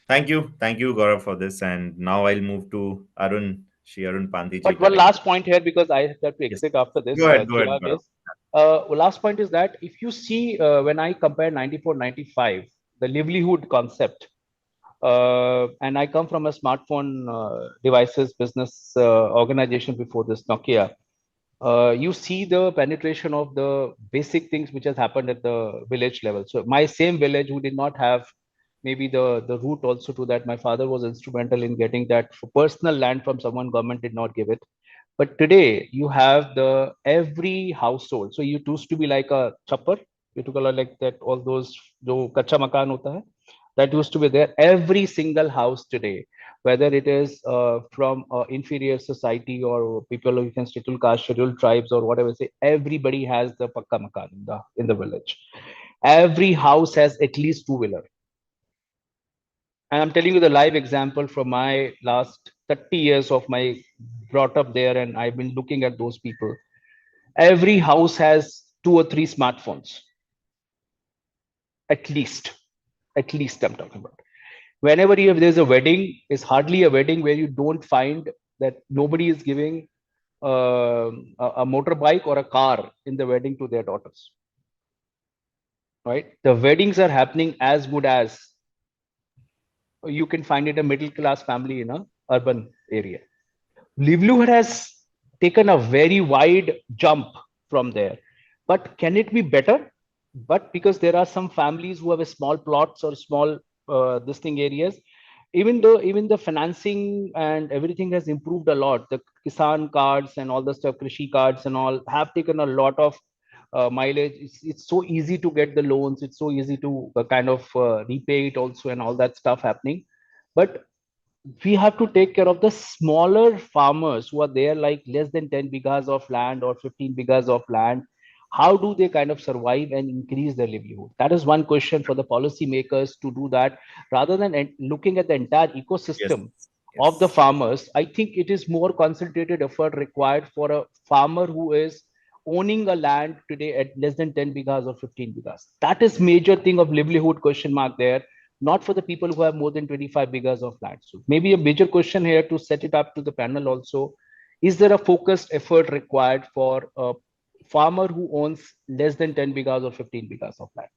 Thank you, Gaurav, for this. And now I'll move to Arun Pandiji. But one last point here, because I have to exit after this. Go ahead. Last point is that if you see when I compare 94-95, the livelihood concept, and I come from a smartphone devices business organization before this, Nokia. you see the penetration of the basic things which has happened at the village level. So my same village who did not have maybe the route also to that, my father was instrumental in getting that for personal land from someone, government did not give it. But today you have the every household. So it used to be like a chapper, you took a lot like that, all those jo kacha makan hota hai, that used to be there. Every single house today, whether it is from inferior society or people who can scheduled caste, scheduled tribes or whatever, say everybody has the pakka makan in the village. Every house has at least two-wheeler. And I'm telling you the live example from my last 30 years of my brought up there, and I've been looking at those people. Every house has 2 or 3 smartphones, at least. At least I'm talking about. Whenever there's a wedding, it's hardly a wedding where you don't find that nobody is giving a motorbike or a car in the wedding to their daughters. Right? The weddings are happening as good as you can find it a middle class family in a urban area. Livelihood has taken a very wide jump from there, but can it be better? But because there are some families who have a small plots or small distinct areas, even the financing and everything has improved a lot. The Kisan cards and all the stuff, Krishi cards and all have taken a lot of mileage. It's so easy to get the loans. It's so easy to kind of repay it also and all that stuff happening. But we have to take care of the smaller farmers who are there like less than 10 bighas of land or 15 bighas of land. How do they kind of survive and increase their livelihood? That is one question for the policymakers to do that, rather than looking at the entire ecosystem of the farmers. I think it is more concentrated effort required for a farmer who is owning a land today at less than 10 bighas or 15 bighas. That is major thing of livelihood question mark there, not for the people who have more than 25 bighas of land. So maybe a major question here to set it up to the panel also, is there a focused effort required for a farmer who owns less than 10 bighas or 15 bighas of land?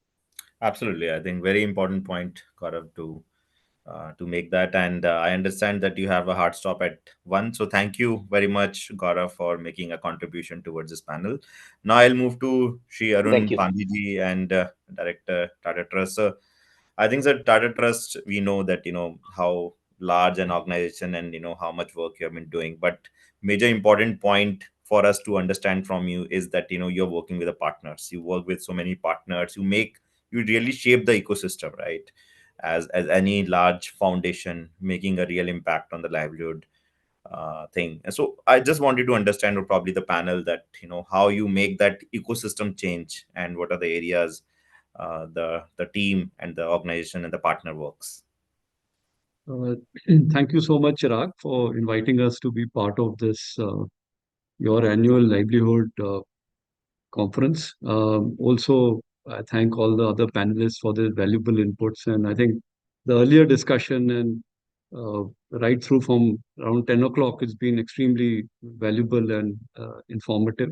Absolutely. I think very important point, Gaurav, to make that. And I understand that you have a hard stop at 1. So thank you very much, Gaurav, for making a contribution towards this panel. Now I'll move to Shri Thank Arun you. Pandiji and Director Tata Trust. So I think that Tata Trust, we know that, how large an organization and, how much work you have been doing. But major important point for us to understand from you is that, you're working with the partners. You work with so many partners. You really shape the ecosystem, right? As any large foundation making a real impact on the livelihood thing. And so I just wanted to understand, or probably the panel, that how you make that ecosystem change and what are the areas the team and the organization and the partner works. Uh, Thank you so much, Chirag, for inviting us to be part of this your annual livelihood conference. Also, I thank all the other panelists for their valuable inputs. And I think the earlier discussion and right through from around 10 o'clock has been extremely valuable and informative.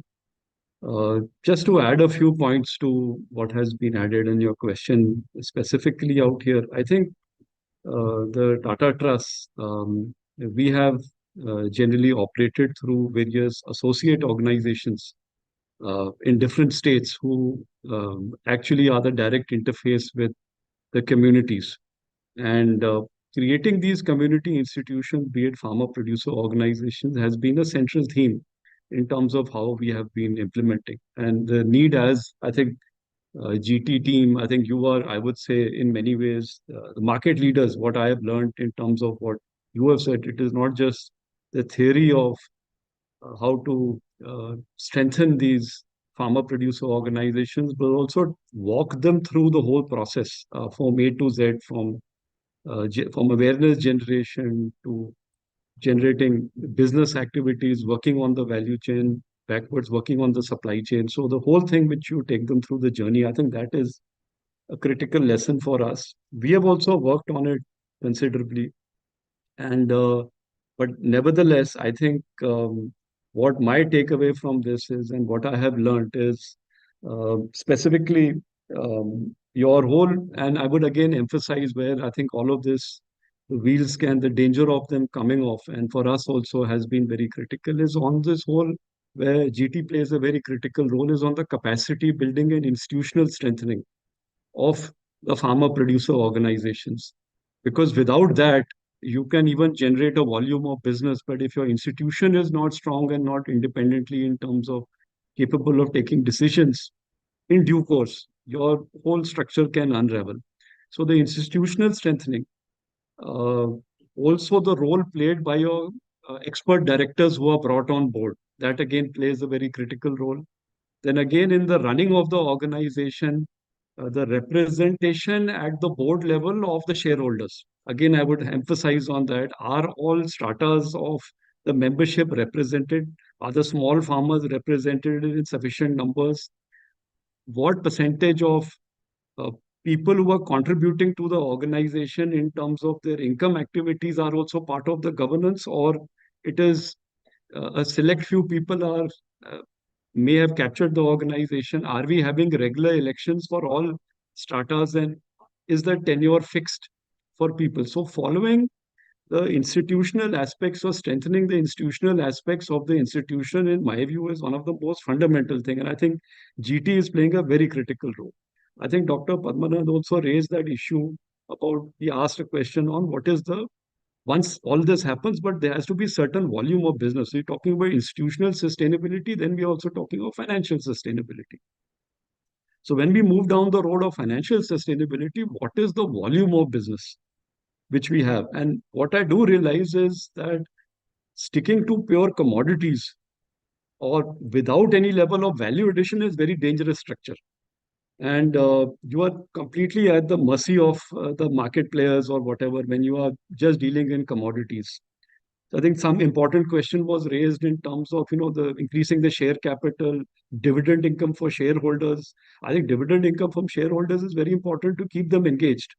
Just to add a few points to what has been added in your question, specifically out here, I think the Tata Trust, we have generally operated through various associate organizations in different states who actually are the direct interface with the communities. And creating these community institutions, be it farmer producer organizations, has been a central theme in terms of how we have been implementing. And the need, as I think GT team, I think you are, I would say, in many ways, the market leaders. What I have learned in terms of what you have said, it is not just the theory of how to strengthen these farmer producer organizations, but also walk them through the whole process from A to Z, from awareness generation to generating business activities, working on the value chain, backwards working on the supply chain. So the whole thing which you take them through the journey, I think that is a critical lesson for us. We have also worked on it considerably. And but nevertheless, I think what my takeaway from this is, and what I have learned is specifically your whole, and I would again emphasize where I think all of this, the wheels can, the danger of them coming off, and for us also has been very critical, is on this whole where GT plays a very critical role, is on the capacity building and institutional strengthening of the farmer producer organizations. Because without that, you can even generate a volume of business, but if your institution is not strong and not independently in terms of capable of taking decisions, in due course, your whole structure can unravel. So the institutional strengthening, uh, also the role played by your expert directors who are brought on board, that again plays a very critical role. Then again, in the running of the organization, the representation at the board level of the shareholders. Again, I would emphasize on that. Are all stratas of the membership represented? Are the small farmers represented in sufficient numbers? What percentage of uh, people who are contributing to the organization in terms of their income activities are also part of the governance, or it is a select few people are may have captured the organization? Are we having regular elections for all stratas, and is the tenure fixed for people? So following the institutional aspects or strengthening the institutional aspects of the institution, in my view, is one of the most fundamental thing. And I think GT is playing a very critical role. I think Dr. Padmanabhan also raised that issue about, he asked a question on what is the, once all this happens, but there has to be certain volume of business. So you're talking about institutional sustainability, then we're also talking of financial sustainability. So when we move down the road of financial sustainability, what is the volume of business which we have? And what I do realize is that sticking to pure commodities or without any level of value addition is very dangerous structure. And you are completely at the mercy of the market players or whatever when you are just dealing in commodities. So I think some important question was raised in terms of, the increasing the share capital, dividend income for shareholders. I think dividend income from shareholders is very important to keep them engaged.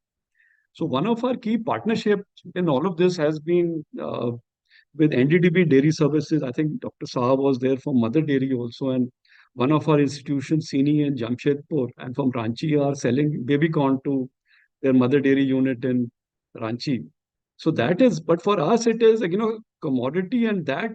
So one of our key partnerships in all of this has been with NDDB Dairy Services. I think Dr. Saab was there from Mother Dairy also, and one of our institutions, Sini and Jamshedpur, and from Ranchi are selling baby corn to their Mother Dairy unit in Ranchi. So that is, but for us, it is, commodity, and that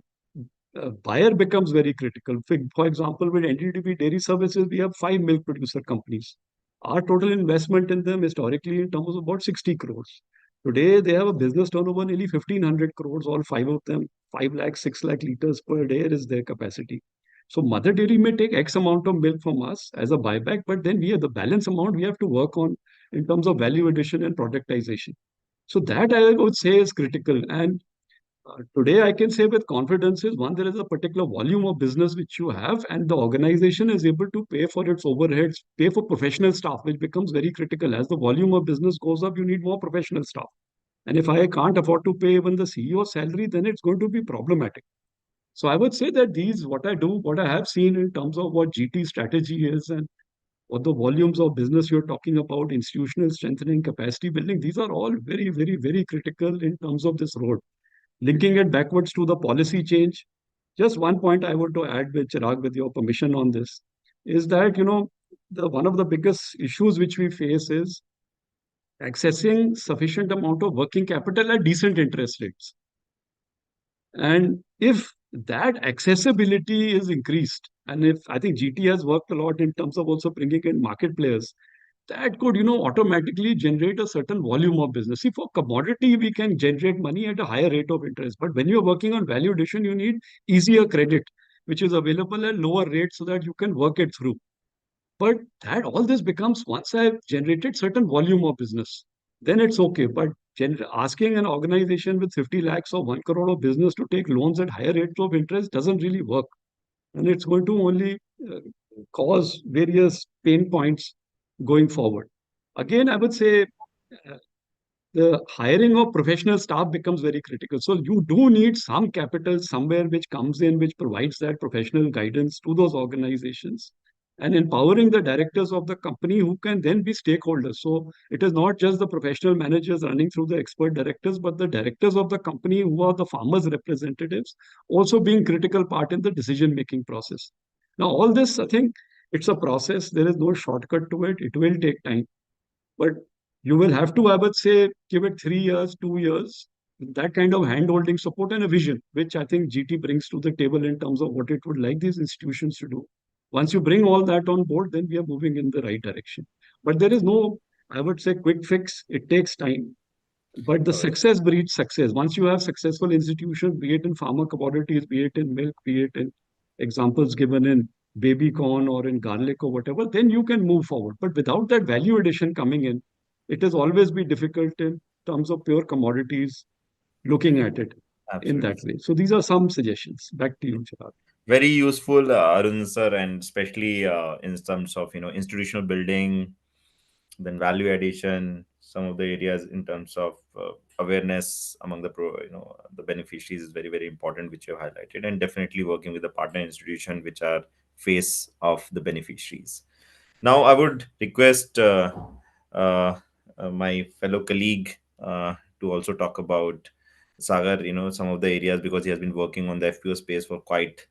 buyer becomes very critical. For example, with NDDB Dairy Services, we have 5 milk producer companies. Our total investment in them historically in terms of about 60 crores. Today, they have a business turnover nearly 1,500 crores, all 5 of them, 5 lakh, 6 lakh liters per day is their capacity. So Mother Dairy may take X amount of milk from us as a buyback, but then we have the balance amount we have to work on in terms of value addition and productization. So that I would say is critical. And today I can say with confidence is, one, there is a particular volume of business which you have, and the organization is able to pay for its overheads, pay for professional staff, which becomes very critical. As the volume of business goes up, you need more professional staff. And if I can't afford to pay even the CEO's salary, then it's going to be problematic. So I would say that these, what I have seen in terms of what GT strategy is and what the volumes of business you're talking about, institutional strengthening, capacity building, these are all very, very, very critical in terms of this road. Linking it backwards to the policy change, just one point I want to add with Chirag, with your permission on this, is that, one of the biggest issues which we face is accessing sufficient amount of working capital at decent interest rates. And if that accessibility is increased, and if I think GT has worked a lot in terms of also bringing in market players, that could, automatically generate a certain volume of business. See, for commodity, we can generate money at a higher rate of interest. But when you're working on value addition, you need easier credit, which is available at lower rates so that you can work it through. But that all this becomes, once I've generated certain volume of business, then it's okay. But asking an organization with 50 lakhs or 1 crore of business to take loans at higher rates of interest doesn't really work. And it's going to only cause various pain points going forward. Again, I would say the hiring of professional staff becomes very critical. So you do need some capital somewhere which comes in, which provides that professional guidance to those organizations and empowering the directors of the company who can then be stakeholders. So it is not just the professional managers running through the expert directors, but the directors of the company who are the farmers' representatives also being critical part in the decision-making process. Now, all this, I think it's a process. There is no shortcut to it. It will take time. But you will have to, I would say, give it 3 years, 2 years, that kind of hand-holding support and a vision, which I think GT brings to the table in terms of what it would like these institutions to do. Once you bring all that on board, then we are moving in the right direction. But there is no, I would say, quick fix. It takes time. But the success breeds success. Once you have successful institutions, be it in pharma commodities, be it in milk, be it in examples given in baby corn or in garlic or whatever, then you can move forward. But without that value addition coming in, it has always been difficult in terms of pure commodities, looking at it in that way. So these are some suggestions. Back to you, Chirag. Very useful, Arun sir, and especially in terms of institutional building, then value addition, some of the areas in terms of awareness among the the beneficiaries is very, very important, which you have highlighted, and definitely working with the partner institution which are face of the beneficiaries. Now I would request my fellow colleague to also talk about Sagar, some of the areas, because he has been working on the FPO space for quite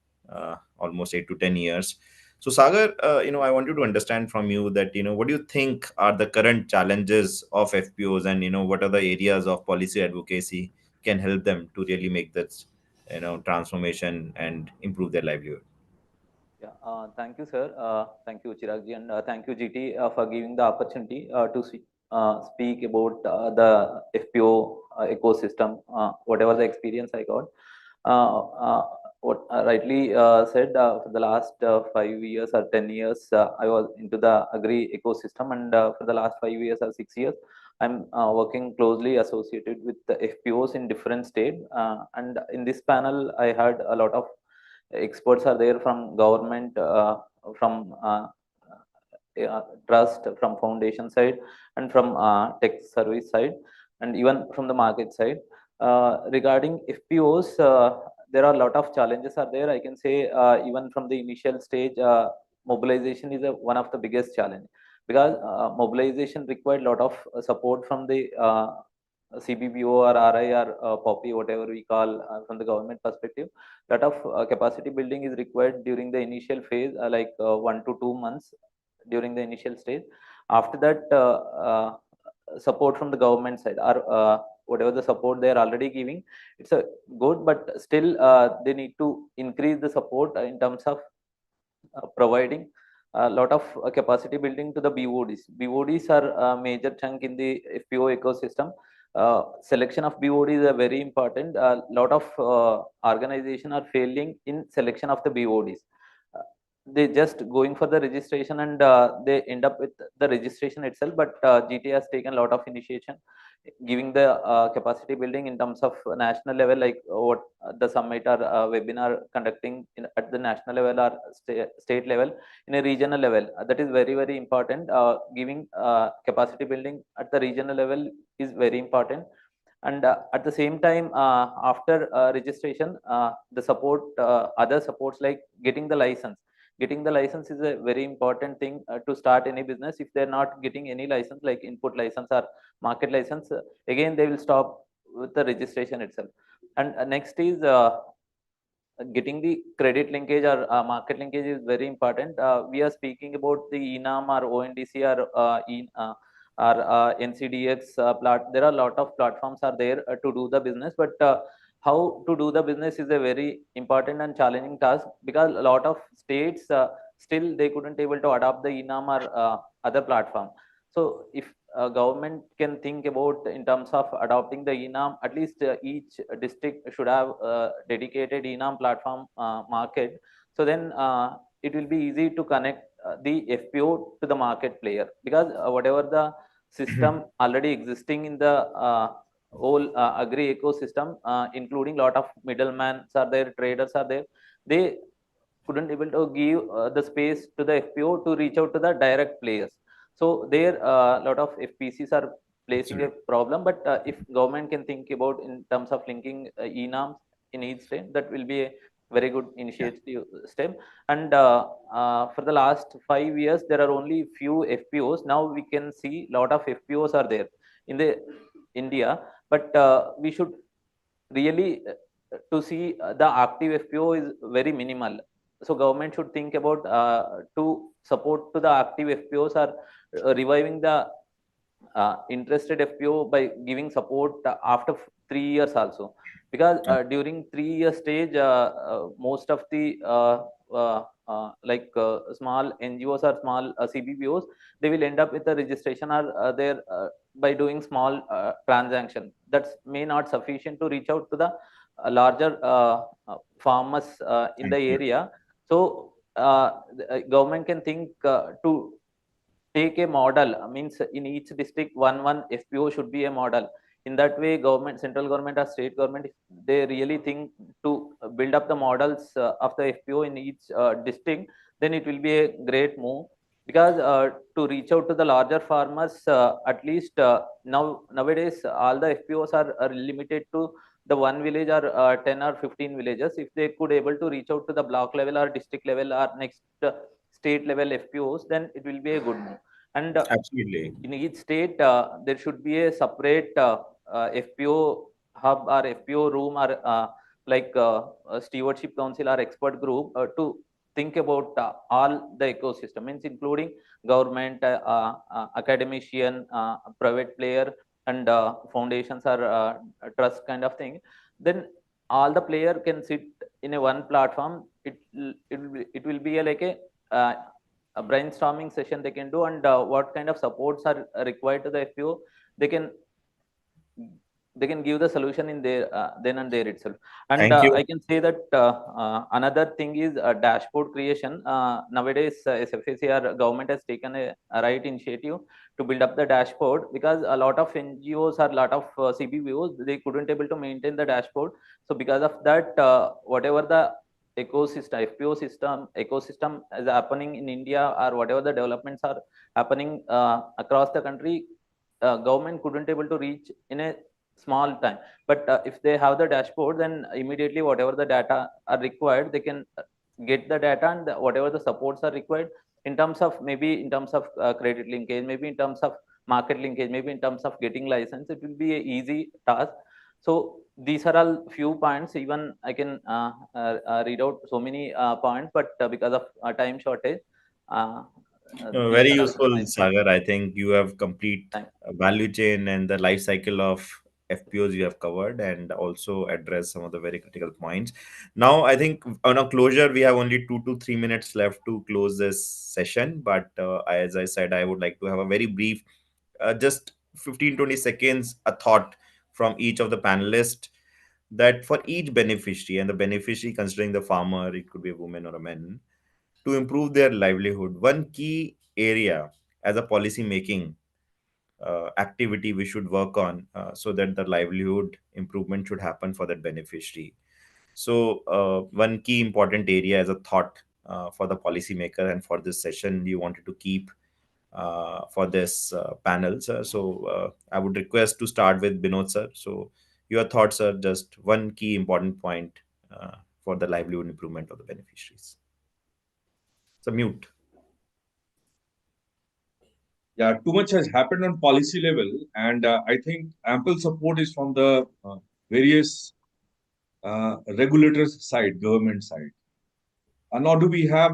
almost 8 to 10 years. So Sagar, I want you to understand from you that, what do you think are the current challenges of FPOs, and, what are the areas of policy advocacy can help them to really make this, transformation and improve their livelihood? Yeah, thank you, sir. Thank you, Chiragji, and thank you, GT, for giving the opportunity to speak about the FPO ecosystem, whatever the experience I got. What rightly said, for the last 5 years or 10 years, I was into the agri ecosystem, and for the last 5 years or 6 years, I'm working closely associated with the FPOs in different states. And in this panel, I heard a lot of experts are there from government, from trust, from foundation side, and from tech service side, and even from the market side. Regarding FPOs, there are a lot of challenges are there. I can say even from the initial stage, mobilization is one of the biggest challenge, because mobilization required a lot of support from the CBBO or RI or POPI, whatever we call from the government perspective. Lot of capacity building is required during the initial phase, like 1 to 2 months during the initial stage. After that, support from the government side, or whatever the support they are already giving, it's a good, but still they need to increase the support in terms of providing a lot of capacity building to the BODs. BODs are a major chunk in the FPO ecosystem. Selection of BOD is a very important. A lot of organizations are failing in selection of the BODs. They just going for the registration, and they end up with the registration itself. But GT has taken a lot of initiation, giving the capacity building in terms of national level, like what the summit or webinar conducting at the national level or state level, in a regional level. That is very, very important. Giving capacity building at the regional level is very important. And at the same time, after registration, the support, other supports like getting the license. Getting the license is a very important thing to start any business. If they're not getting any license, like input license or market license, again they will stop with the registration itself. And next is getting the credit linkage or market linkage is very important. We are speaking about the ENAM or ONDC or NCDX there are a lot of platforms are there to do the business, but how to do the business is a very important and challenging task, because a lot of states still they couldn't able to adopt the ENAM or other platform. So if government can think about in terms of adopting the ENAM, at least each district should have dedicated ENAM platform market. So then it will be easy to connect the FPO to the market player, because whatever the system already existing in the whole agri ecosystem, including lot of middlemen are there, traders are there, they couldn't able to give the space to the FPO to reach out to the direct players. So there a lot of FPCs are placing a problem, but if government can think about in terms of linking ENAMs in each state, that will be a very good initiative step. And for the last 5 years, there are only few FPOs. Now we can see a lot of FPOs are there in the India, but we should really to see the active FPO is very minimal. So government should think about to support to the active FPOs or reviving the interested FPO by giving support after 3 years also, because during 3 year stage, most of the small NGOs or small CBPOs, they will end up with a registration or their by doing small transaction. That may not sufficient to reach out to the larger farmers in the area. So the government can think to take a model, means in each district one FPO should be a model. In that way, government, central government or state government, if they really think to build up the models of the FPO in each district, then it will be a great move. Because to reach out to the larger farmers, at least nowadays all the FPOs are limited to the one village or 10 or 15 villages. If they could able to reach out to the block level or district level or next state level FPOs, then it will be a good move. And absolutely, in each state, there should be a separate FPO hub or FPO room or stewardship council or expert group to think about all the ecosystem, means including government, academician, private player, and foundations or trust kind of thing. Then all the player can sit in a one platform. It will be a brainstorming session they can do, and what kind of supports are required to the FPO, they can give the solution in there then and there itself. And Thank you. I can say that another thing is dashboard creation. Nowadays, SFAC government has taken a right initiative to build up the dashboard, because a lot of NGOs or a lot of CBVOs, they couldn't able to maintain the dashboard. So because of that, whatever the ecosystem, FPO system ecosystem is happening in India, or whatever the developments are happening across the country, government couldn't able to reach in a small time. But if they have the dashboard, then immediately whatever the data are required, they can get the data, and whatever the supports are required in terms of, maybe in terms of credit linkage, maybe in terms of market linkage, maybe in terms of getting license, it will be an easy task. So these are all few points. Even I can read out so many points, but because of time shortage, very useful, Sagar. I think you have complete value chain and the life cycle of FPOs you have covered, and also address some of the very critical points. Now, I think on a closure, we have only 2 to 3 minutes left to close this session. But as I said, I would like to have a very brief, just 15-20 seconds, a thought from each of the panelists, that for each beneficiary, and the beneficiary considering the farmer, it could be a woman or a man, to improve their livelihood, one key area as a policy making activity we should work on, so that the livelihood improvement should happen for that beneficiary. So one key important area as a thought for the policymaker, and for this session you wanted to keep for this panel, sir. So I would request to start with Binod, sir. So your thoughts, sir, just one key important point for the livelihood improvement of the beneficiaries. So mute. Yeah, too much has happened on policy level, and I think ample support is from the various regulators side, government side. And now do we have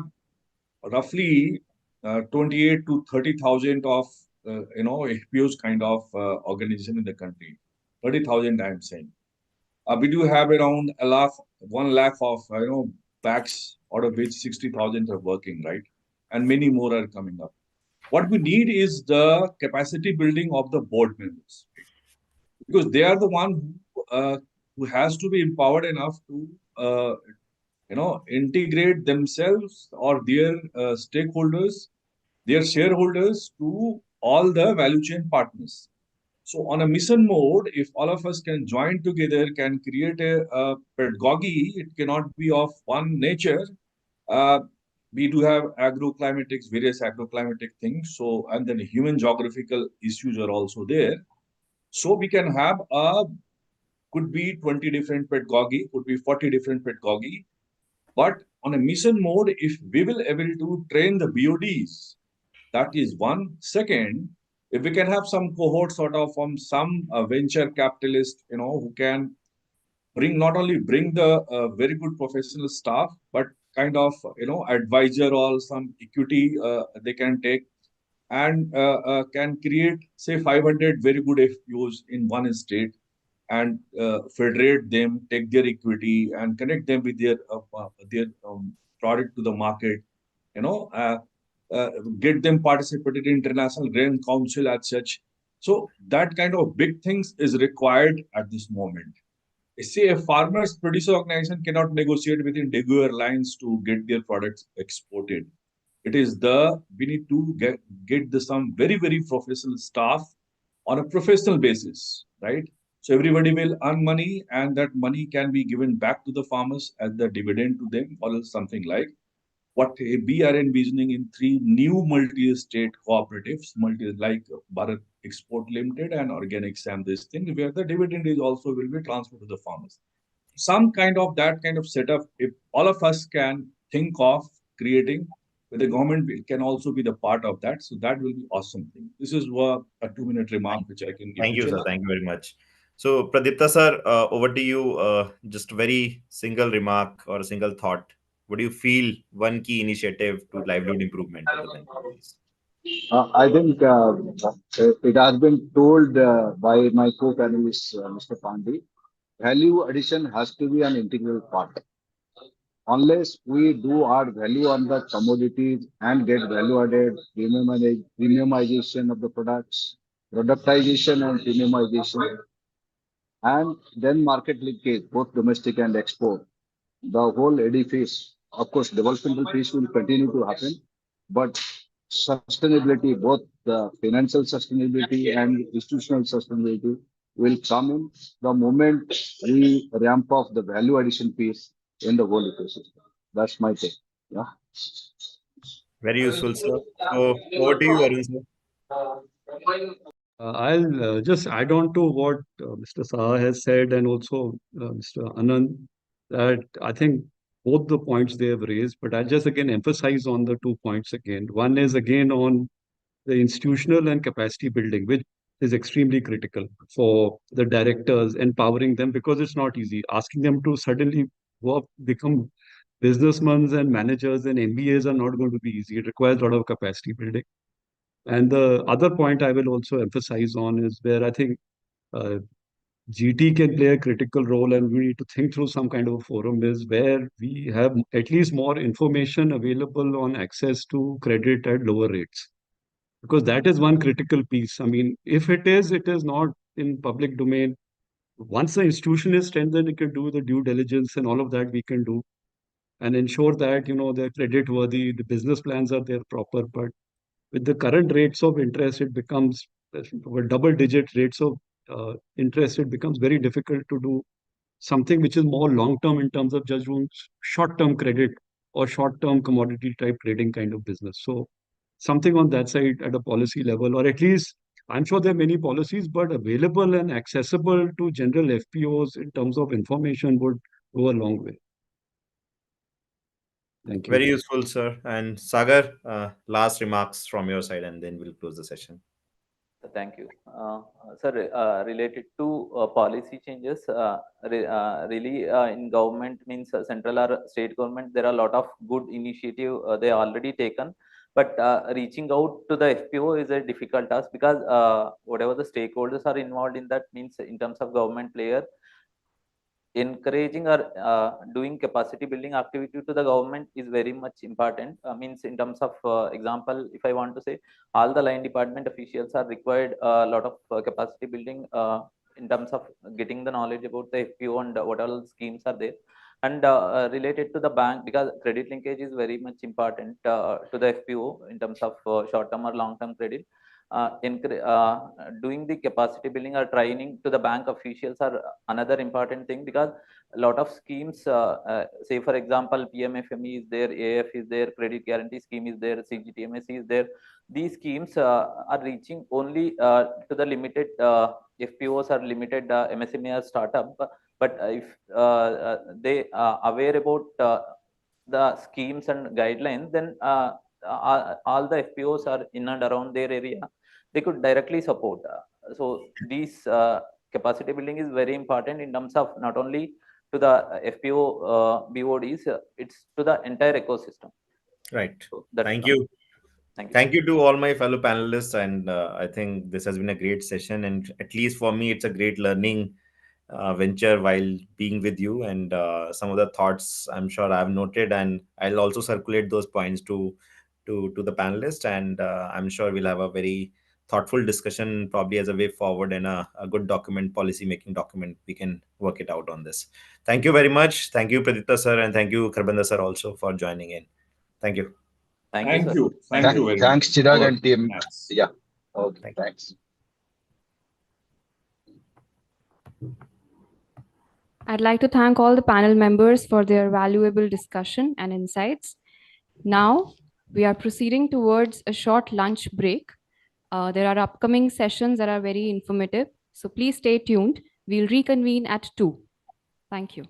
roughly 28 to 30,000 of FPOs kind of organization in the country. 30,000, I'm saying. We do have around 1 lakh of packs, out of which 60,000 are working, right? And many more are coming up. What we need is the capacity building of the board members, because they are the one who has to be empowered enough to integrate themselves or their stakeholders, their shareholders, to all the value chain partners. So on a mission mode, if all of us can join together, can create a pedagogy, it cannot be of one nature. We do have agroclimatics, various agroclimatic things. So, and then human geographical issues are also there. So we can have could be 20 different pedagogy, could be 40 different pedagogy. But on a mission mode, if we will able to train the BODs, that is one. Second, if we can have some cohort sort of from some venture capitalist, who can not only bring the very good professional staff, but kind of, advisor or some equity they can take. and can create, say, 500 very good FPOs in one state and federate them, take their equity, and connect them with their product to the market. You know, get them participated in international grain council as such. So that kind of big things is required at this moment. See, a farmers producer organization cannot negotiate with Indigo Airlines to get their products exported. It is we need to get some very professional staff on a professional basis, right? So everybody will earn money, and that money can be given back to the farmers as the dividend to them, or else something like what we are envisioning in 3 new multi-state cooperatives, like Bharat Export Limited and Organic Sam, this thing, where the dividend is also will be transferred to the farmers. Some kind of that kind of setup, if all of us can think of creating, where the government can also be the part of that, so that will be awesome thing. This is a 2-minute remark which I can give. Thank you, sir. Thank you very much. So, Pradipta sir, over to you. Just very single remark or a single thought. What do you feel one key initiative to livelihood improvement of the beneficiaries? I think it has been told by my co-panelist, Mr. Pandey. Value addition has to be an integral part. Unless we do add value on the commodities and get value added, premiumization of the products, productization and premiumization, and then market linkage, both domestic and export, the whole edifice, of course, developmental piece will continue to happen, but sustainability, both the financial sustainability and institutional sustainability, will come in the moment we ramp up the value addition piece in the whole ecosystem. That's my take. Yeah. Very useful, sir. So over to you, Arun sir. I'll just add on to what Mr. Saha has said, and also Mr. Anand, that I think both the points they have raised, but I'll just again emphasize on the 2 points again. One is again on the institutional and capacity building, which is extremely critical for the directors, empowering them, because it's not easy. Asking them to suddenly become businessmen and managers and MBAs are not going to be easy. It requires a lot of capacity building. And the other point I will also emphasize on is where I think GT can play a critical role, and we need to think through some kind of a forum, is where we have at least more information available on access to credit at lower rates. Because that is one critical piece. I mean, if it is not in public domain. Once the institution is strengthened, it can do the due diligence and all of that we can do, and ensure that, they're credit worthy, the business plans are there proper. But with the current rates of interest, it becomes double-digit rates of interest. It becomes very difficult to do something which is more long-term in terms of just doing short-term credit or short-term commodity type trading kind of business. So something on that side at a policy level, or at least I'm sure there are many policies, but available and accessible to general FPOs in terms of information would go a long way. Thank you. Very useful, sir. And Sagar, last remarks from your side, and then we'll close the session. Thank you. Sir, related to policy changes, really in government, means central or state government, there are a lot of good initiative they already taken, but reaching out to the FPO is a difficult task, because whatever the stakeholders are involved in that, means in terms of government player, encouraging or doing capacity building activity to the government is very much important. Means in terms of example, if I want to say, all the line department officials are required a lot of capacity building in terms of getting the knowledge about the FPO and what all schemes are there. And related to the bank, because credit linkage is very much important to the FPO in terms of short-term or long-term credit. Doing the capacity building or training to the bank officials are another important thing, because a lot of schemes, say for example, PMFME is there, AF is there, credit guarantee scheme is there, CGTMS is there. These schemes are reaching only to the limited FPOs or limited MSME or startup. But if they are aware about the schemes and guidelines, then all the FPOs are in and around their area, they could directly support. So these capacity building is very important in terms of not only to the FPO BODs, it's to the entire ecosystem. Right. So Thank you. Thank you to all my fellow panelists, and I think this has been a great session. And at least for me, it's a great learning venture while being with you. And some of the thoughts I'm sure I've noted, and I'll also circulate those points to the panelists. And I'm sure we'll have a very thoughtful discussion, probably as a way forward, and a good document, policy making document. We can work it out on this. Thank you very much. Thank you, Pradipta sir, and thank you, Kharbanda sir, also for joining in. Thank you. Thank you. Thank you very Thanks, much. Chirag and team. Yeah. Okay. Thanks. I'd like to thank all the panel members for their valuable discussion and insights. Now, we are proceeding towards a short lunch break. There are upcoming sessions that are very informative, so please stay tuned. We'll reconvene at 2. Thank you.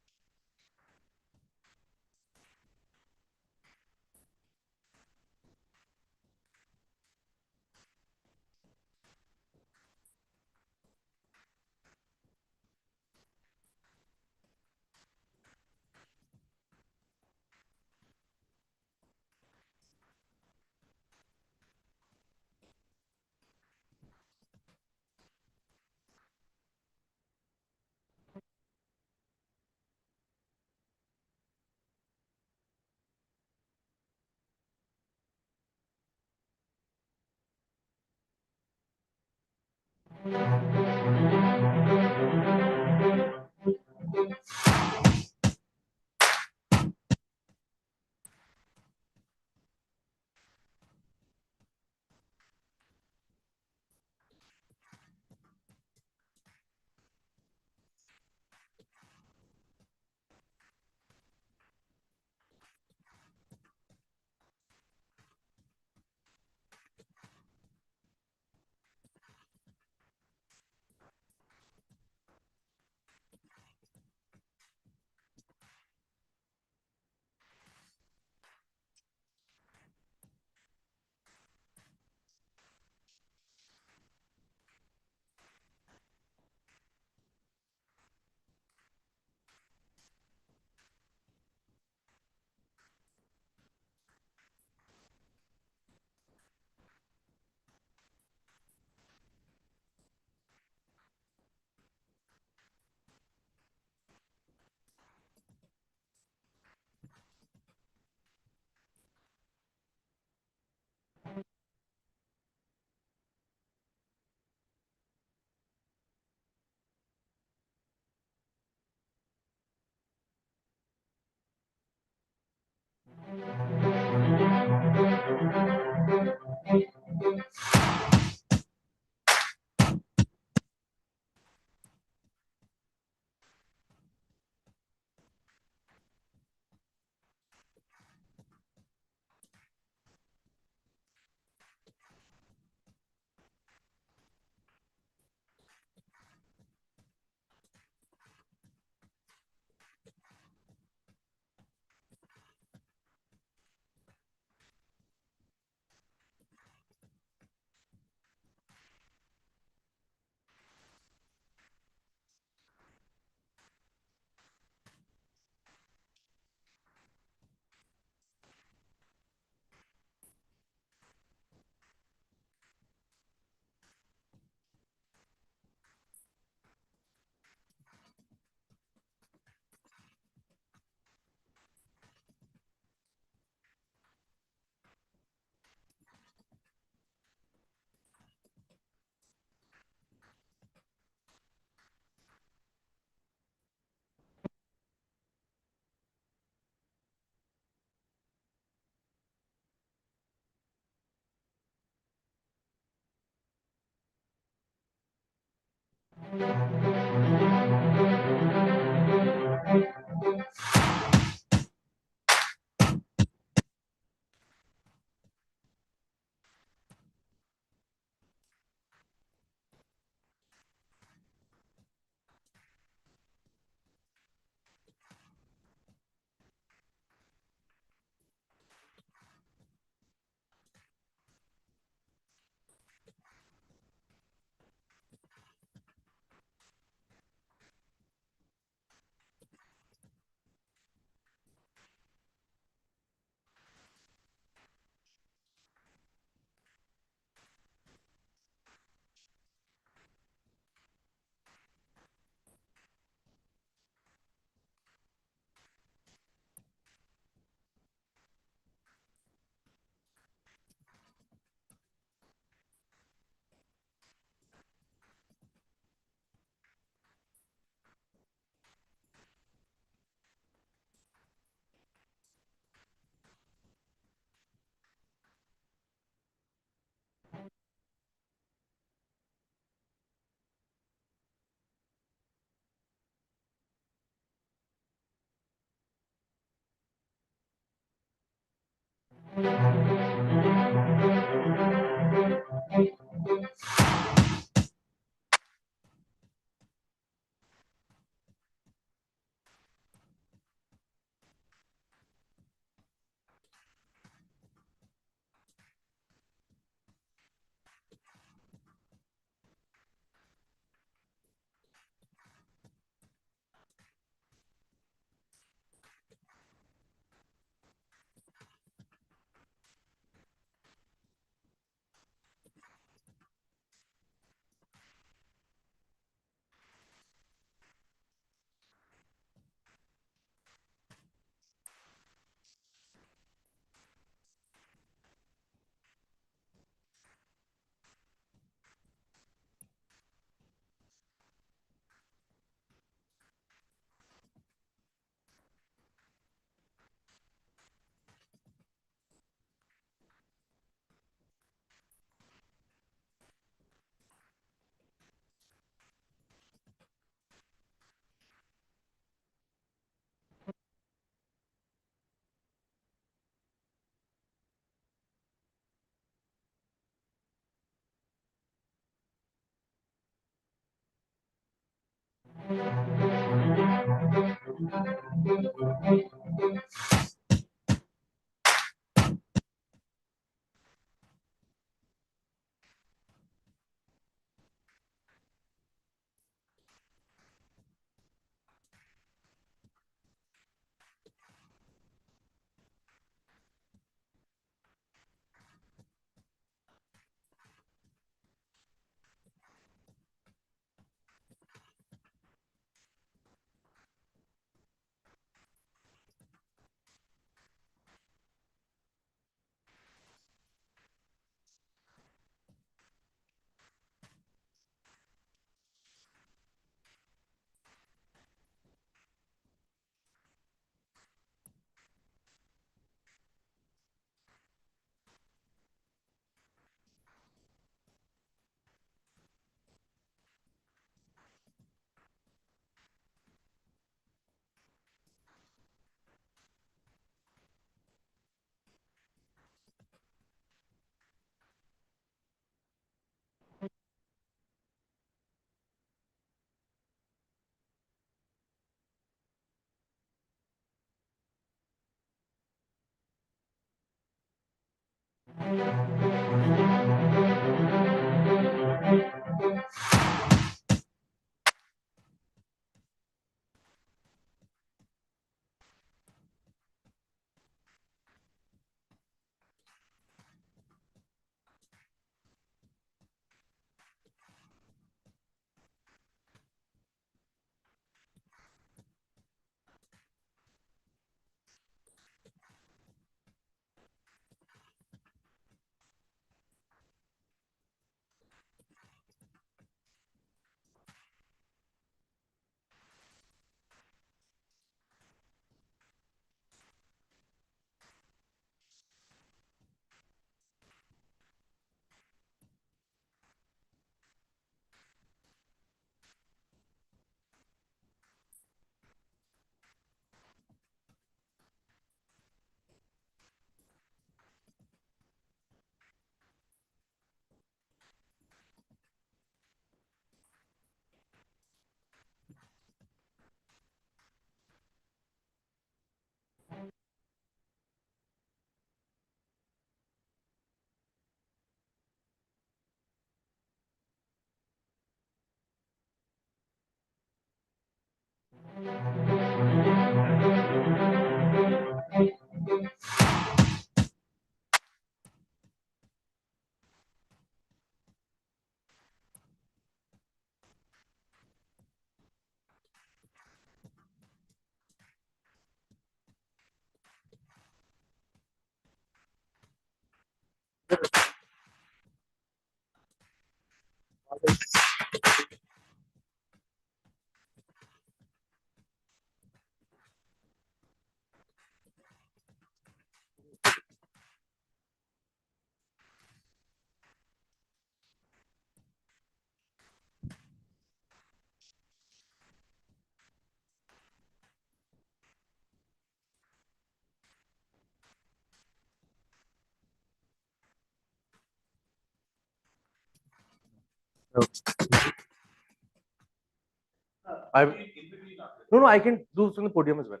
No, I can do from the podium as well.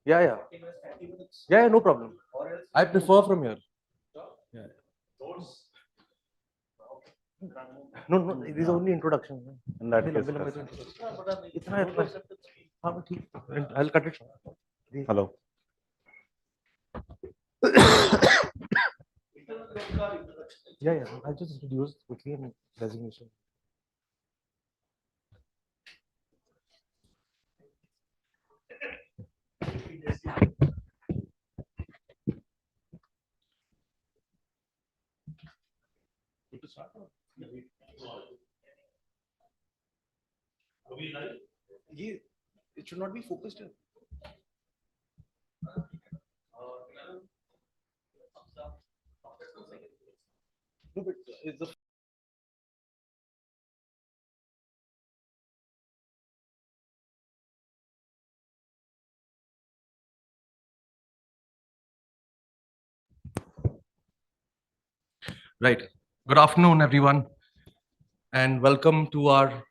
Yeah. Yeah, no problem. I prefer from here. Yeah. No, these are only introductions. In that case, I'll cut it. hello. Yeah. I'll just introduce quickly and designation. It should not be focused here. No, but it's the Right. Good afternoon, everyone, and welcome to our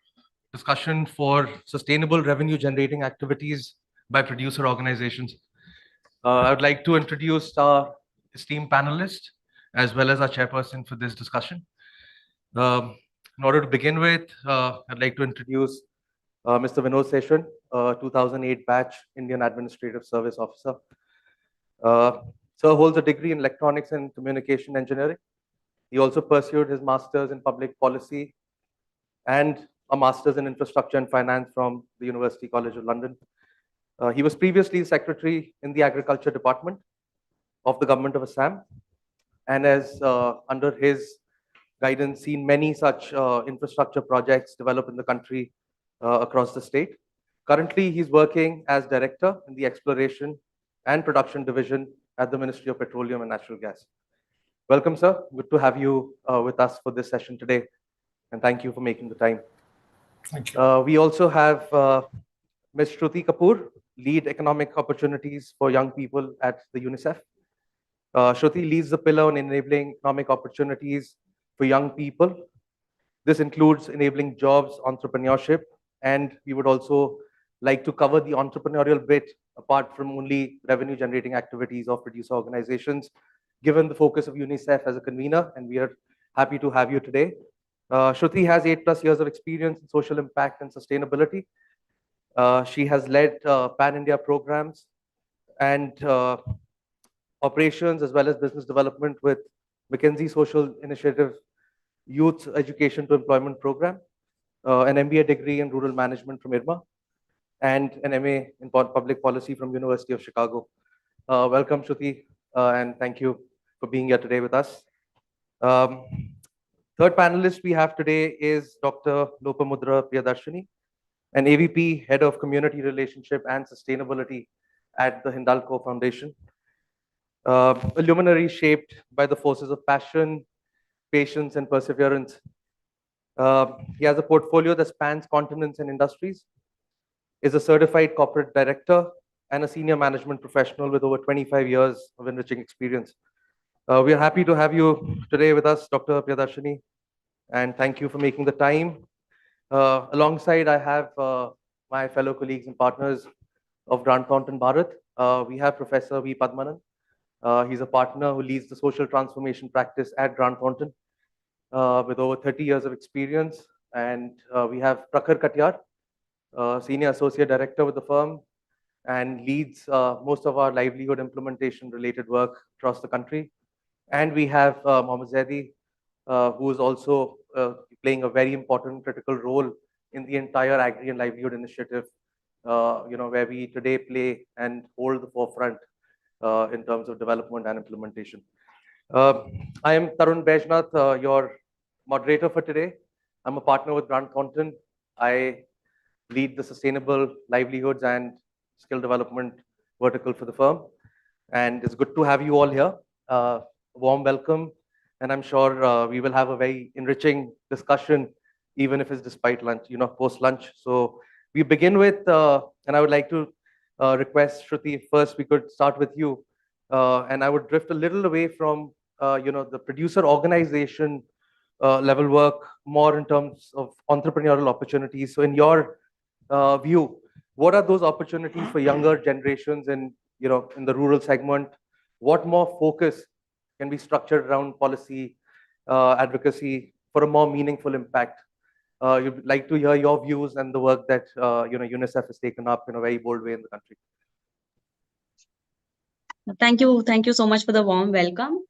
discussion for sustainable revenue generating activities by producer organizations. I would like to introduce our esteemed panelists as well as our chairperson for this discussion. In order to begin with, I'd like to introduce Mr. Vinod Seshan, 2008 batch Indian Administrative Service Officer. Sir holds a degree in electronics and communication engineering. He also pursued his master's in public policy and a master's in infrastructure and finance from the University College of London. He was previously secretary in the agriculture department of the government of Assam, and has under his guidance seen many such infrastructure projects develop in the country across the state. Currently, he's working as director in the exploration and production division at the Ministry of Petroleum and Natural Gas. Welcome, sir. Good to have you with us for this session today, and thank you for making the time. Thank you. We also have Ms. Shruti Kapoor, lead economic opportunities for young people at the UNICEF. Shruti leads the pillar on enabling economic opportunities for young people. This includes enabling jobs, entrepreneurship, and we would also like to cover the entrepreneurial bit apart from only revenue generating activities of producer organizations, given the focus of UNICEF as a convener, and we are happy to have you today. Shruti has 8+ years of experience in social impact and sustainability. She has led pan-India programs and operations as well as business development with McKinsey Social Initiative Youth Education to Employment Program, an MBA degree in rural management from IRMA, and an MA in public policy from University of Chicago. Welcome, Shruti, and thank you for being here today with us. Third panelist we have today is Dr. Lopamudra Priyadarshini, an AVP, Head of Community Relationship and Sustainability at the Hindalco Foundation. A luminary shaped by the forces of passion, patience, and perseverance. He has a portfolio that spans continents and industries, is a certified corporate director, and a senior management professional with over 25 years of enriching experience. We are happy to have you today with us, Dr. Priyadarshini, and thank you for making the time. Alongside, I have my fellow colleagues and partners of Grant Thornton Bharat. We have Professor V. Padmanan. He's a partner who leads the social transformation practice at Grant Thornton with over 30 years of experience. And we have Prakhar Katyar, Senior Associate Director with the firm, and leads most of our livelihood implementation related work across the country. And we have Mohammed Zaidi, who is also playing a very important critical role in the entire Agri and Livelihood Initiative, where we today play and hold the forefront in terms of development and implementation. I am Tarun Baijnath, your moderator for today. I'm a partner with Grant Thornton. I lead the sustainable livelihoods and skill development vertical for the firm. And it's good to have you all here. Warm welcome. And I'm sure we will have a very enriching discussion, even if it's despite lunch, post lunch. So we begin with, and I would like to request Shruti, first we could start with you. And I would drift a little away from, the producer organization level work, more in terms of entrepreneurial opportunities. So in your view, what are those opportunities for younger generations in the rural segment? What more focus can be structured around policy advocacy for a more meaningful impact? You'd like to hear your views and the work that UNICEF has taken up in a very bold way in the country. Thank you so much for the warm welcome.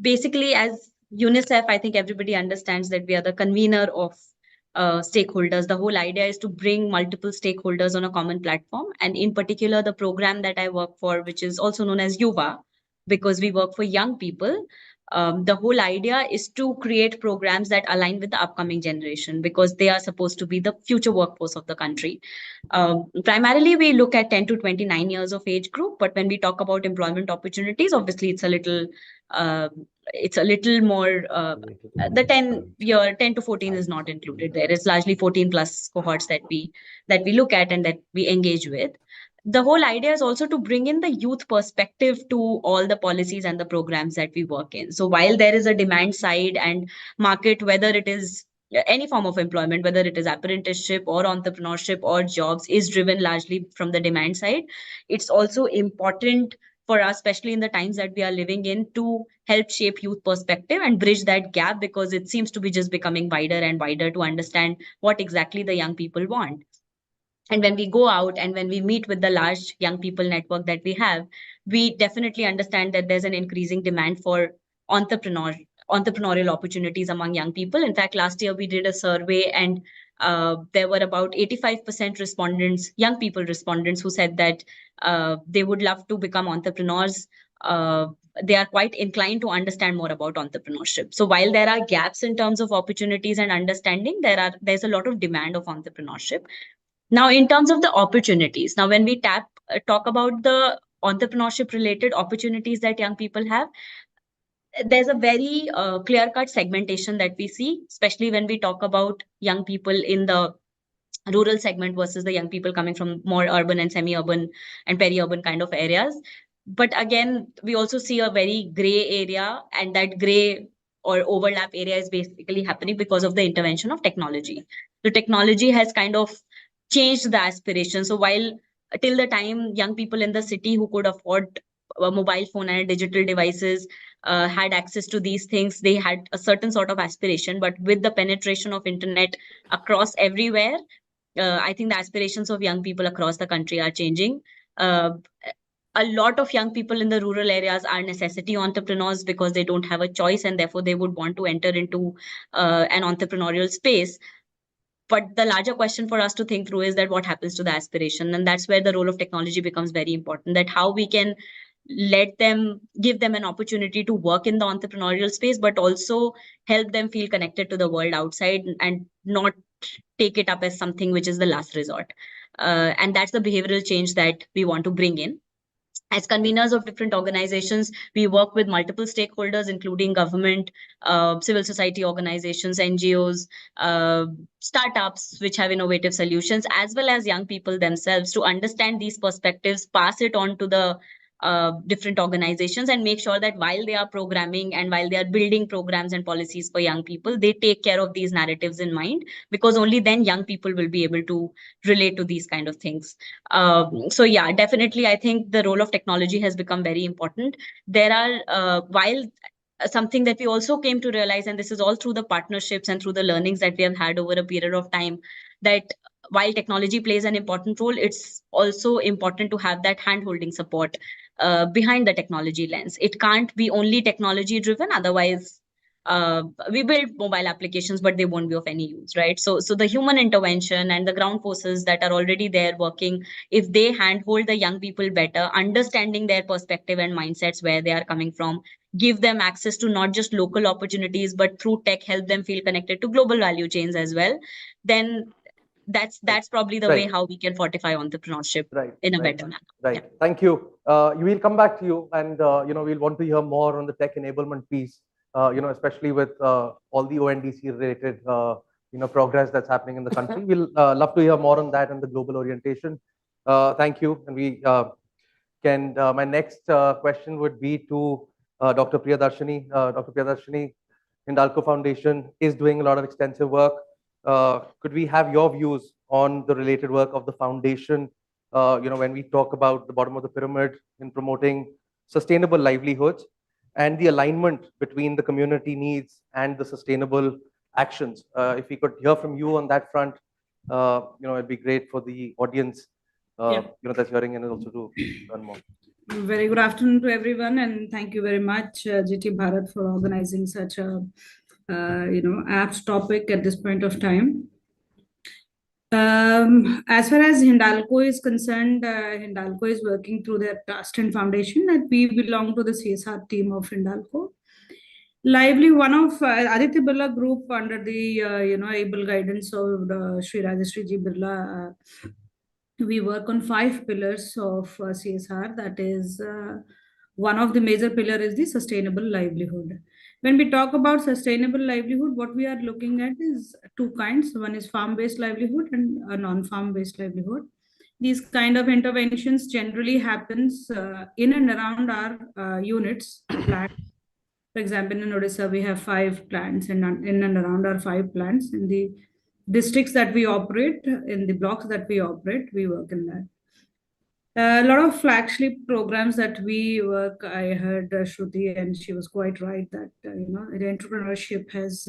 Basically, as UNICEF, I think everybody understands that we are the convener of stakeholders. The whole idea is to bring multiple stakeholders on a common platform. And in particular, the program that I work for, which is also known as Yuva, because we work for young people. The whole idea is to create programs that align with the upcoming generation, because they are supposed to be the future workforce of the country. Primarily, we look at 10 to 29 years of age group, but when we talk about employment opportunities, obviously it's a little more, the 10 to 14 is not included there. It's largely 14 plus cohorts that we look at and that we engage with. The whole idea is also to bring in the youth perspective to all the policies and the programs that we work in. So while there is a demand side and market, whether it is any form of employment, whether it is apprenticeship or entrepreneurship or jobs, is driven largely from the demand side, it's also important for us, especially in the times that we are living in, to help shape youth perspective and bridge that gap, because it seems to be just becoming wider and wider to understand what exactly the young people want. And when we go out and when we meet with the large young people network that we have, we definitely understand that there's an increasing demand for entrepreneurial opportunities among young people. In fact, last year we did a survey and there were about 85% respondents, young people respondents, who said that they would love to become entrepreneurs. They are quite inclined to understand more about entrepreneurship. So while there are gaps in terms of opportunities and understanding, there's a lot of demand of entrepreneurship. Now, in terms of the opportunities, now when we talk about the entrepreneurship related opportunities that young people have, there's a very clear-cut segmentation that we see, especially when we talk about young people in the rural segment versus the young people coming from more urban and semi-urban and peri-urban kind of areas. But again, we also see a very gray area, and that gray or overlap area is basically happening because of the intervention of technology. The technology has kind of changed the aspiration. So while till the time young people in the city who could afford a mobile phone and digital devices had access to these things, they had a certain sort of aspiration. But with the penetration of internet across everywhere, I think the aspirations of young people across the country are changing. A lot of young people in the rural areas are necessity entrepreneurs because they don't have a choice, and therefore they would want to enter into an entrepreneurial space. But the larger question for us to think through is that what happens to the aspiration? And that's where the role of technology becomes very important, that how we can give them an opportunity to work in the entrepreneurial space, but also help them feel connected to the world outside and not take it up as something which is the last resort. And that's the behavioral change that we want to bring in. As conveners of different organizations, we work with multiple stakeholders, including government, civil society organizations, NGOs, startups which have innovative solutions, as well as young people themselves, to understand these perspectives, pass it on to the different organizations, and make sure that while they are programming and while they are building programs and policies for young people, they take care of these narratives in mind, because only then young people will be able to relate to these kind of things. So yeah, definitely, I think the role of technology has become very important. There are, while something that we also came to realize, and this is all through the partnerships and through the learnings that we have had over a period of time, that while technology plays an important role, it's also important to have that hand-holding support behind the technology lens. It can't be only technology driven, otherwise we build mobile applications, but they won't be of any use, right? So the human intervention and the ground forces that are already there working, if they handhold the young people better, understanding their perspective and mindsets, where they are coming from, give them access to not just local opportunities, but through tech, help them feel connected to global value chains as well, then that's probably the way how we can fortify entrepreneurship in a better manner. Right. Thank you. We'll come back to you, and we'll want to hear more on the tech enablement piece. Especially with all the ONDC related progress that's happening in the country. We'll love to hear more on that and the global orientation. Thank you. And we can. My next question would be to Dr. Priyadarshini. Dr. Priyadarshini, Hindalco Foundation is doing a lot of extensive work. Could we have your views on the related work of the foundation? When we talk about the bottom of the pyramid in promoting sustainable livelihoods and the alignment between the community needs and the sustainable actions. If we could hear from you on that front, it'd be great for the audience, that's hearing and also to learn more. Very good afternoon to everyone, and thank you very much, GT Bharat, for organizing such a apt topic at this point of time. As far as Hindalco is concerned, Hindalco is working through their trust and foundation, and we belong to the CSR team of Hindalco. Lively, one of Aditya Birla Group under the able guidance of Sri Rajeshri Ji Birla. We work on 5 pillars of CSR. That is, one of the major pillar is the sustainable livelihood. When we talk about sustainable livelihood, what we are looking at is 2 kinds. One is farm-based livelihood and a non-farm-based livelihood. These kind of interventions generally happens in and around our units. For example, in Odisha, we have 5 plants, and in and around our 5 plants in the districts that we operate, in the blocks that we operate, we work in that. A lot of flagship programs that we work. I heard Shruti, and she was quite right that the entrepreneurship has.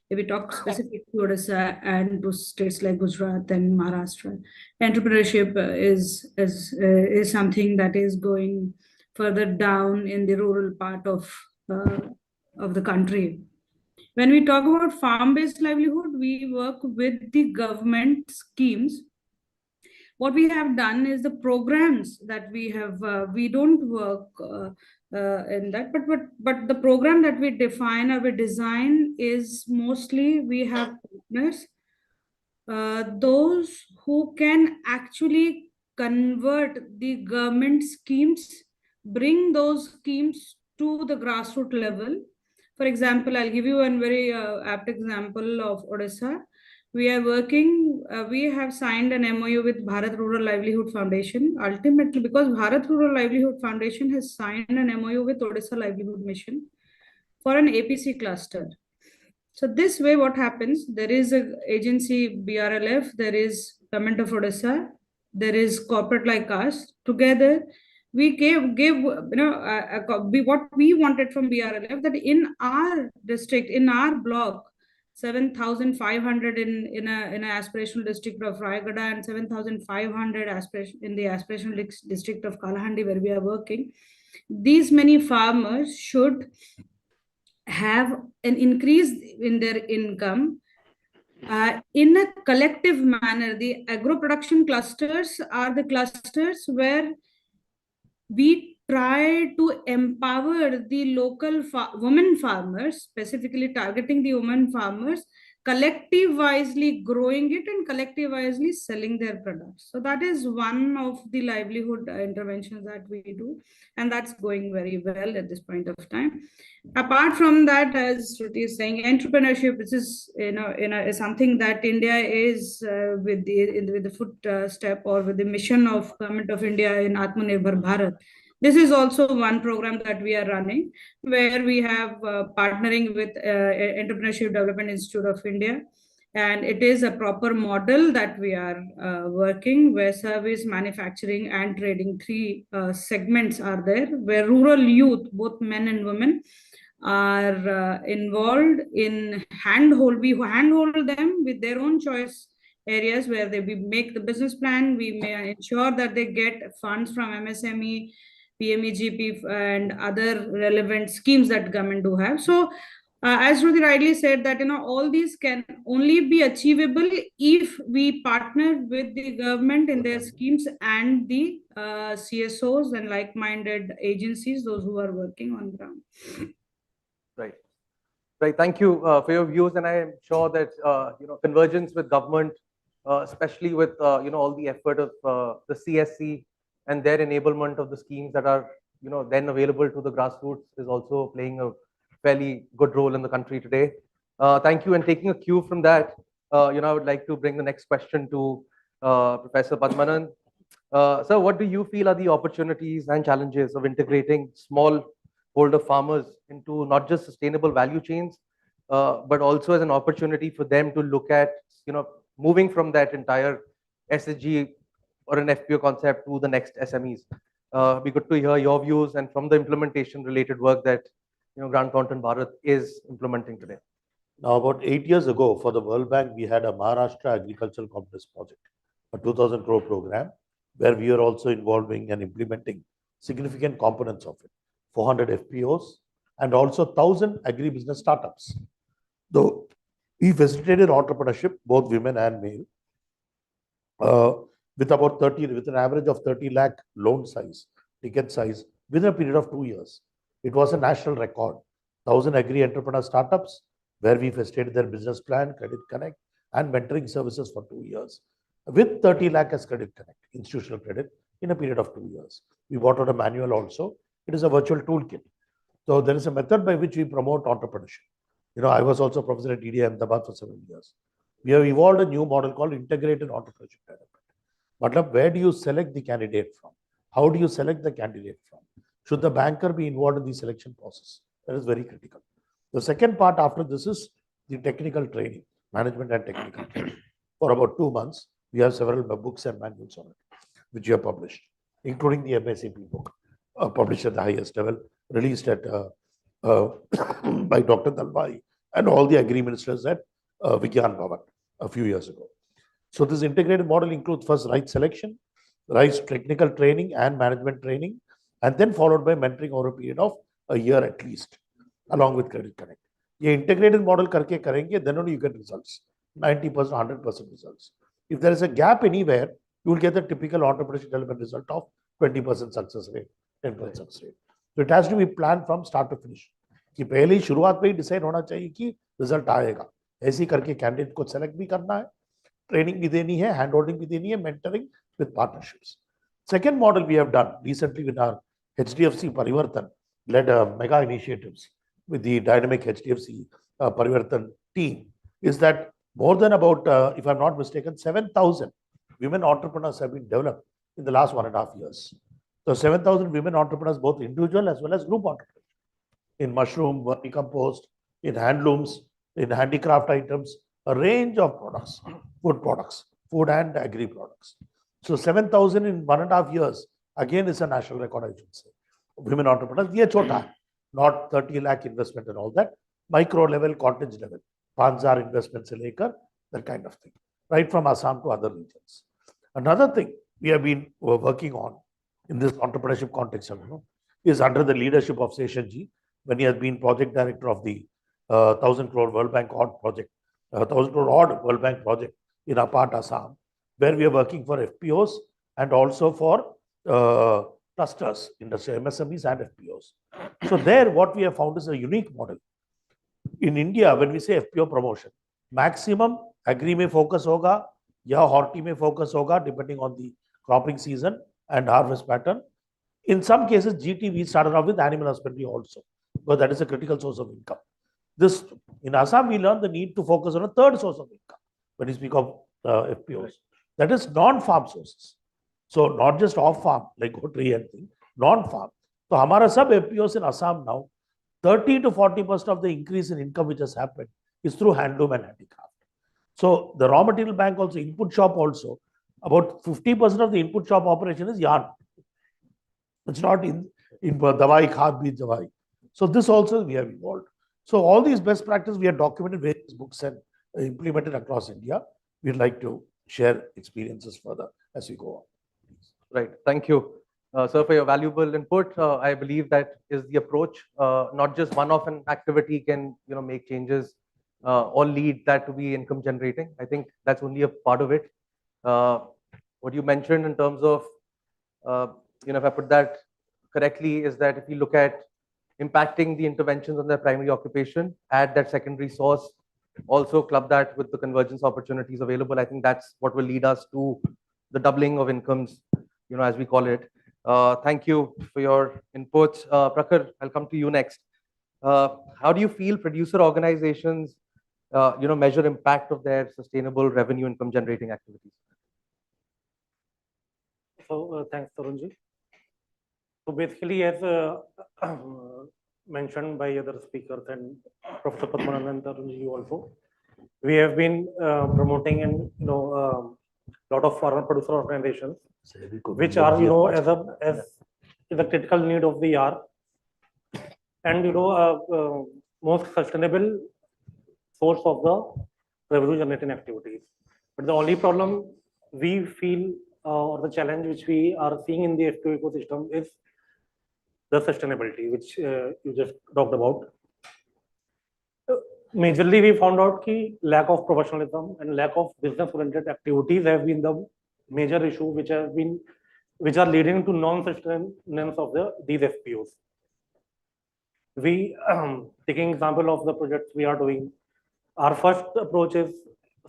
If we talk specifically to Odisha and to states like Gujarat and Maharashtra, entrepreneurship is something that is going further down in the rural part of the country. When we talk about farm-based livelihood, we work with the government schemes. What we have done is the programs that we have, we don't work in that, but the program that we define or we design is mostly we have partners, those who can actually convert the government schemes, bring those schemes to the grassroots level. For example, I'll give you a very apt example of Odisha. We are working, we have signed an MOU with Bharat Rural Livelihood Foundation. Ultimately, because Bharat Rural Livelihood Foundation has signed an MOU with Odisha Livelihood Mission for an APC cluster. So this way, what happens, there is an agency, BRLF, there is Government of Odisha, there is corporate like us. Together, we gave what we wanted from BRLF, that in our district, in our block, 7,500 in an aspirational district of Rayagada and 7,500 in the aspirational district of Kalahandi, where we are working. These many farmers should have an increase in their income in a collective manner. The agro production clusters are the clusters where we try to empower the local women farmers, specifically targeting the women farmers, collectively growing it and collectively selling their products. So that is one of the livelihood interventions that we do, and that's going very well at this point of time. Apart from that, as Shruti is saying, entrepreneurship, this is is something that India is with the footstep or with the mission of Government of India in Atmanirbhar Bharat. This is also one program that we are running, where we have partnering with Entrepreneurship Development Institute of India. And it is a proper model that we are working, where service, manufacturing, and trading, 3 segments are there, where rural youth, both men and women, are involved in we handhold them with their own choice areas where we make the business plan. We may ensure that they get funds from MSME, PMEGP, and other relevant schemes that government do have. So, as Rudy rightly said, that all these can only be achievable if we partner with the government in their schemes and the CSOs and like-minded agencies, those who are working on ground. Right. Right. Thank you for your views, and I am sure that convergence with government, especially with all the effort of the CSC and their enablement of the schemes that are then available to the grassroots, is also playing a fairly good role in the country today. Thank you, and taking a cue from that, I would like to bring the next question to Professor Padmanand. Sir, what do you feel are the opportunities and challenges of integrating small holder farmers into not just sustainable value chains, but also as an opportunity for them to look at, moving from that entire SSG or an FPO concept to the next SMEs? Be good to hear your views and from the implementation related work that Grant Thornton Bharat is implementing today. Now, about 8 years ago, for the World Bank, we had a Maharashtra Agricultural Complex project, a 2,000 crore program, where we are also involving and implementing significant components of it. 400 FPOs and also 1,000 agribusiness startups. Though we facilitated entrepreneurship, both women and male, with an average of 30 lakh loan size, ticket size, within a period of 2 years. It was a national record. 1,000 agri entrepreneur startups, where we facilitated their business plan, credit connect, and mentoring services for 2 years, with 30 lakh as credit connect, institutional credit, in a period of 2 years. We brought out a manual also. It is a virtual toolkit. So there is a method by which we promote entrepreneurship. I was also professor at EDI Ahmedabad for 7 years. We have evolved a new model called integrated entrepreneurship development. But where do you select the candidate from? How do you select the candidate from? Should the banker be involved in the selection process? That is very critical. The second part after this is the technical training, management and technical training. For about 2 months, we have several books and manuals on it, which we have published, including the MSAP book, published at the highest level, released at by Dr. Dalwai and all the agri ministers at Vigyan Bhavan a few years ago. So this integrated model includes first right selection, right technical training and management training, and then followed by mentoring over a period of a year at least, along with Credit Connect. ये integrated model करके करेंगे, then only you get results, 90%, 100% results. If there is a gap anywhere, you will get the typical entrepreneurship development result of 20% success rate, 10% success rate. So it has to be planned from start to finish. कि पहले ही शुरुआत में ही decide होना चाहिए कि result आएगा. ऐसे करके कैंडिडेट को सेलेक्ट भी करना है, ट्रेनिंग भी देनी है, हैंड होल्डिंग भी देनी है, mentoring with partnerships. Second model we have done recently with our HDFC Parivartan led mega initiatives with the dynamic HDFC Parivartan team is that more than about, if I'm not mistaken, 7,000 women entrepreneurs have been developed in the last 1.5 years. So 7,000 women entrepreneurs, both individual as well as group entrepreneurs, in mushroom, vermicompost, in handlooms, in handicraft items, a range of products, food and agri products. So 7,000 in 1.5 years, again, is a national record, I should say. Women entrepreneurs, ye chota hai, not 30 lakh investment and all that, micro level, cottage level, 5,000 investments se lekar, that kind of thing, right from Assam to other regions. Another thing we have been working on in this entrepreneurship context, is under the leadership of Seshanji, when he has been project director of the 1,000 crore World Bank odd project, 1,000 crore odd World Bank project in Apat, Assam, where we are working for FPOs and also for clusters, industry, MSMEs and FPOs. So there, what we have found is a unique model. In India, when we say FPO promotion, maximum agri mein focus hoga, ya horti mein focus hoga, depending on the cropping season and harvest pattern. In some cases, GT, we started off with animal husbandry also, because that is a critical source of income. This, in Assam, we learned the need to focus on a third source of income when we speak of FPOs. That is non-farm sources. So not just off-farm, like poultry and things, non-farm. So hamara sab FPOs in Assam now, 30 to 40% of the increase in income which has happened is through handloom and handicraft. So the raw material bank also, input shop also, about 50% of the input shop operation is yarn. It's not in Dawai, Khad, Beej, Dawai. So this also we have evolved. So all these best practices we have documented various books and implemented across India. We'd like to share experiences further as we go on. Right. Thank you, sir, for your valuable input. I believe that is the approach. Not just one-off an activity can make changes or lead that to be income generating. I think that's only a part of it. What you mentioned in terms of if I put that correctly, is that if you look at impacting the interventions on their primary occupation, add that secondary source, also club that with the convergence opportunities available. I think that's what will lead us to the doubling of incomes, as we call it. Thank you for your inputs. Prakhar, I'll come to you next. How do you feel producer organizations, measure impact of their sustainable revenue income generating activities? So thanks, Tarunji. So basically, as mentioned by other speakers and Professor Padmanabhan and Tarunji also, we have been promoting and lot of farmer producer organizations, which are as a critical need of the hour, and most sustainable source of the revenue generating activities. But the only problem we feel or the challenge which we are seeing in the FPO ecosystem is the sustainability, which you just talked about. Majorly, we found out that lack of professionalism and lack of business-oriented activities have been the major issue, which are leading to non-sustenance of these FPOs. We taking example of the projects we are doing. Our first approach is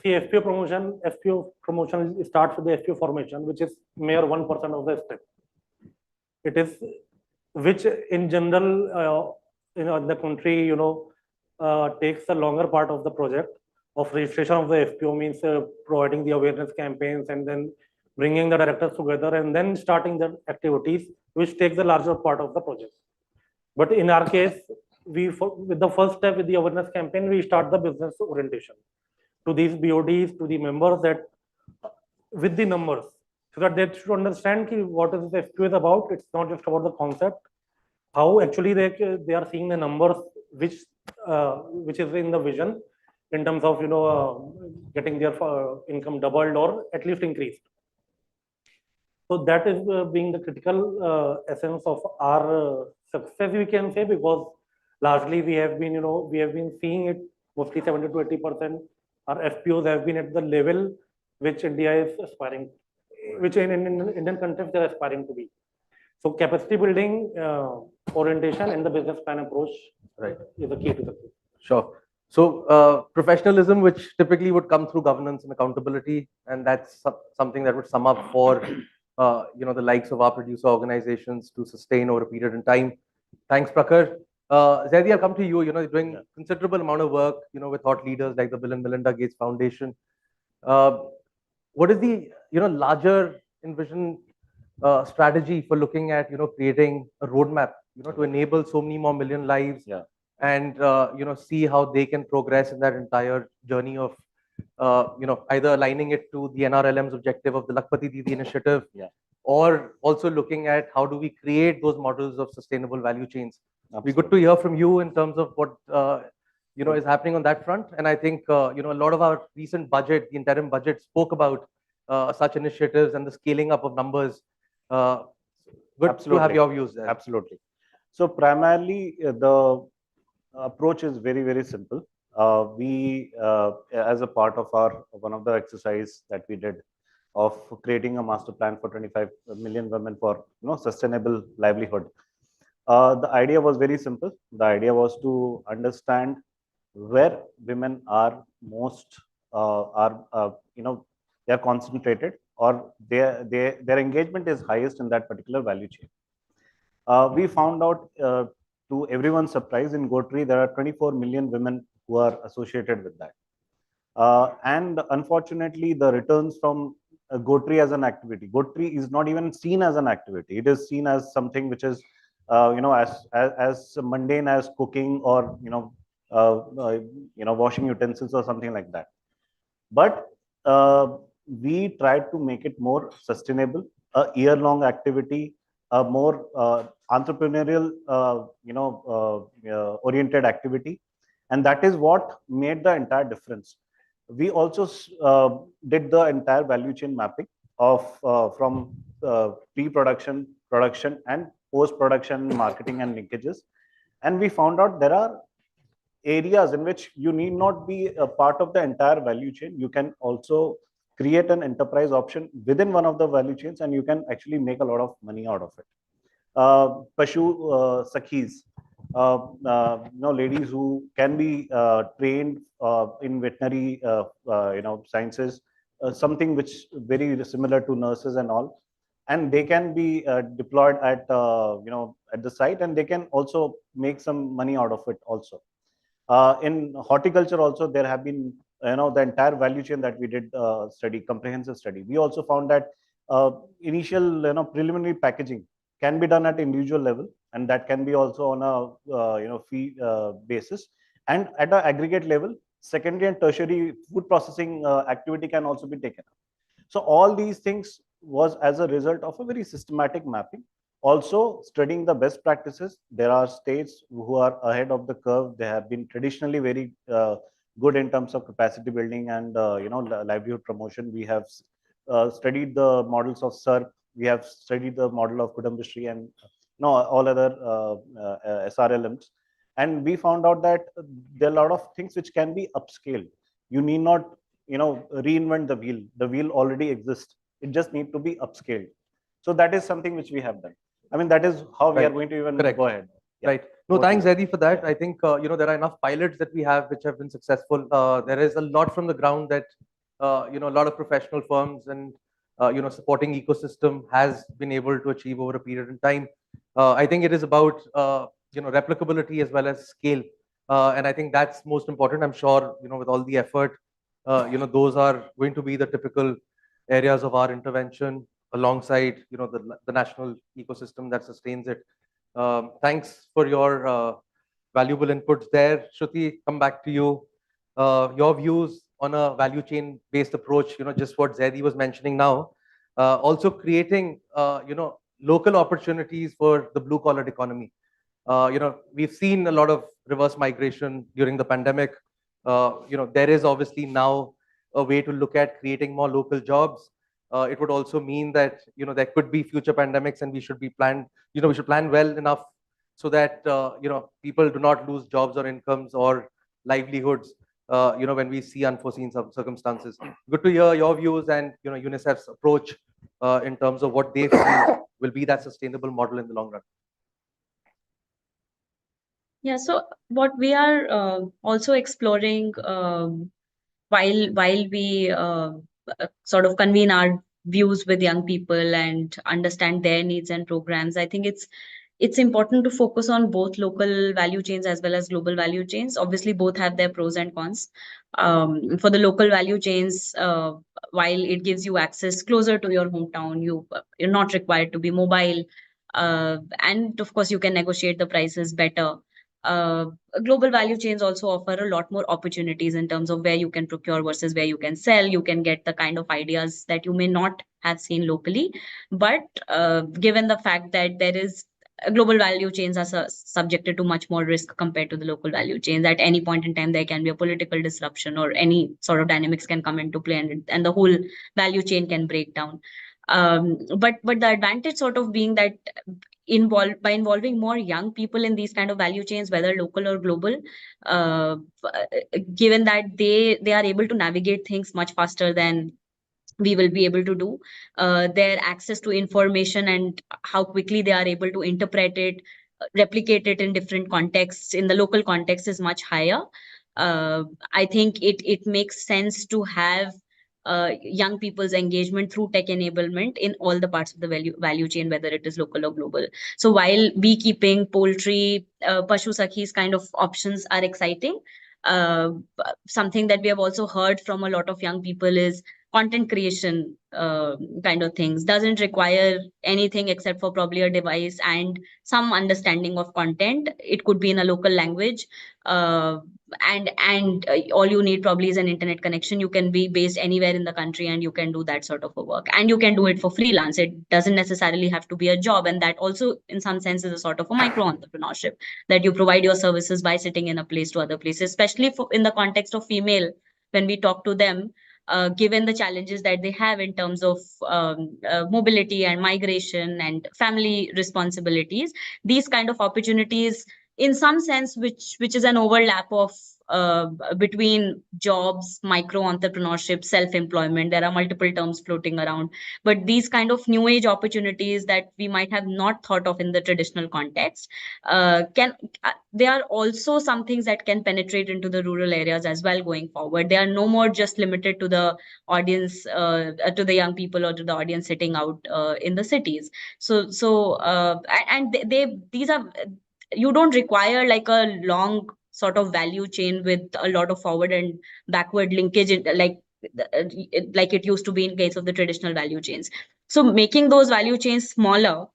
FPO promotion. FPO promotion starts with the FPO formation, which is mere 1% of the step. It is which in general in the country takes a longer part of the project of registration of the FPO, means providing the awareness campaigns and then bringing the directors together and then starting the activities, which takes the larger part of the project. But in our case, with the first step with the awareness campaign, we start the business orientation to these BODs, to the members, that with the numbers, so that they should understand what is the FPO is about. It's not just about the concept, how actually they are seeing the numbers, which is in the vision in terms of getting their income doubled or at least increased. So that is being the critical essence of our success, we can say, because largely we have been seeing it mostly 70 to 80%. Our FPOs have been at the level which India is aspiring, which in Indian context they're aspiring to be. So capacity building, orientation, and the business plan approach, right, is the key to success. Sure. So professionalism, which typically would come through governance and accountability, and that's something that would sum up for the likes of our producer organizations to sustain over a period in time. Thanks, Prakhar. Zaidi, I'll come to you. You're doing considerable amount of work, with thought leaders like the Bill and Melinda Gates Foundation. What is the larger envision strategy for looking at creating a roadmap to enable so many more million lives, and see how they can progress in that entire journey of either aligning it to the NRLM's objective of the Lakpati Didi initiative, or also looking at how do we create those models of sustainable value chains. It'd be good to hear from you in terms of what is happening on that front. And I think a lot of our recent budget, the interim budget, spoke about such initiatives and the scaling up of numbers. Good to have your views there. Absolutely. So primarily the approach is very, very simple. We, as a part of one of the exercise that we did of creating a master plan for 25 million women for sustainable livelihood. The idea was very simple. The idea was to understand where women are most they are concentrated, or their engagement is highest in that particular value chain. We found out, to everyone's surprise, in Gotri there are 24 million women who are associated with that. And unfortunately, the returns from Gotri as an activity, Gotri is not even seen as an activity. It is seen as something which is as mundane as cooking or washing utensils or something like that. But we tried to make it more sustainable, a year-long activity, a more entrepreneurial, oriented activity. And that is what made the entire difference. We also did the entire value chain mapping of from pre-production, production, and post-production marketing and linkages. And we found out there are areas in which you need not be a part of the entire value chain. You can also create an enterprise option within one of the value chains, and you can actually make a lot of money out of it. Pashu Sakhis, ladies who can be trained in veterinary, sciences, something which very similar to nurses and all, and they can be deployed at at the site, and they can also make some money out of it also. In horticulture also, there have been the entire value chain that we did study, comprehensive study. We also found that initial preliminary packaging can be done at individual level, and that can be also on a fee basis, and at an aggregate level, secondary and tertiary food processing activity can also be taken up. So all these things was as a result of a very systematic mapping. Also studying the best practices. There are states who are ahead of the curve. They have been traditionally very good in terms of capacity building and livelihood promotion. We have studied the models of SERP. We have studied the model of Kudambashri and all other SRLMs. And we found out that there are a lot of things which can be upscaled. You need not reinvent the wheel. The wheel already exists. It just needs to be upscaled. So that is something which we have done. I mean, that is how we are going to even go ahead. Yeah. Right. No, thanks, Eddie, for that. I think, there are enough pilots that we have which have been successful. There is a lot from the ground that, a lot of professional firms and, supporting ecosystem has been able to achieve over a period of time. I think it is about, replicability as well as scale. And I think that's most important. I'm sure, with all the effort, those are going to be the typical areas of our intervention alongside, the national ecosystem that sustains it. Thanks for your valuable inputs there. Shruti, come back to you. Your views on a value chain based approach, just what Zaidi was mentioning now. Also creating, local opportunities for the blue collared economy. We've seen a lot of reverse migration during the pandemic. There is obviously now a way to look at creating more local jobs. It would also mean that there could be future pandemics, and we should be planned. We should plan well enough so that people do not lose jobs or incomes or livelihoods. When we see unforeseen circumstances. Good to hear your views and UNICEF's approach in terms of what they feel will be that sustainable model in the long run. Yeah, so what we are also exploring while we sort of convene our views with young people and understand their needs and programs, I think it's important to focus on both local value chains as well as global value chains. Obviously, both have their pros and cons. For the local value chains, while it gives you access closer to your hometown, you're not required to be mobile, and of course, you can negotiate the prices better. Global value chains also offer a lot more opportunities in terms of where you can procure versus where you can sell. You can get the kind of ideas that you may not have seen locally. But given the fact that there is global value chains are subjected to much more risk compared to the local value chains. At any point in time, there can be a political disruption or any sort of dynamics can come into play, and the whole value chain can break down. But the advantage sort of being that by involving more young people in these kind of value chains, whether local or global, given that they are able to navigate things much faster than we will be able to do, their access to information and how quickly they are able to interpret it, replicate it in different contexts, in the local context, is much higher. I think it makes sense to have young people's engagement through tech enablement in all the parts of the value chain, whether it is local or global. So while beekeeping, poultry, Pashu Sakhis kind of options are exciting, something that we have also heard from a lot of young people is content creation kind of things, doesn't require anything except for probably a device and some understanding of content. It could be in a local language, and all you need probably is an internet connection. You can be based anywhere in the country and you can do that sort of a work, and you can do it for freelance. It doesn't necessarily have to be a job, and that also in some sense is a sort of a micro entrepreneurship, that you provide your services by sitting in a place to other places, especially in the context of female. When we talk to them, given the challenges that they have in terms of mobility and migration and family responsibilities, these kind of opportunities, in some sense, which is an overlap of between jobs, micro entrepreneurship, self-employment. There are multiple terms floating around, but these kind of new age opportunities that we might have not thought of in the traditional context, they are also some things that can penetrate into the rural areas as well going forward. They are no more just limited to the audience, to the young people, or to the audience sitting out in the cities. These are, you don't require like a long sort of value chain with a lot of forward and backward linkage, like it used to be in case of the traditional value chains. So making those value chains smaller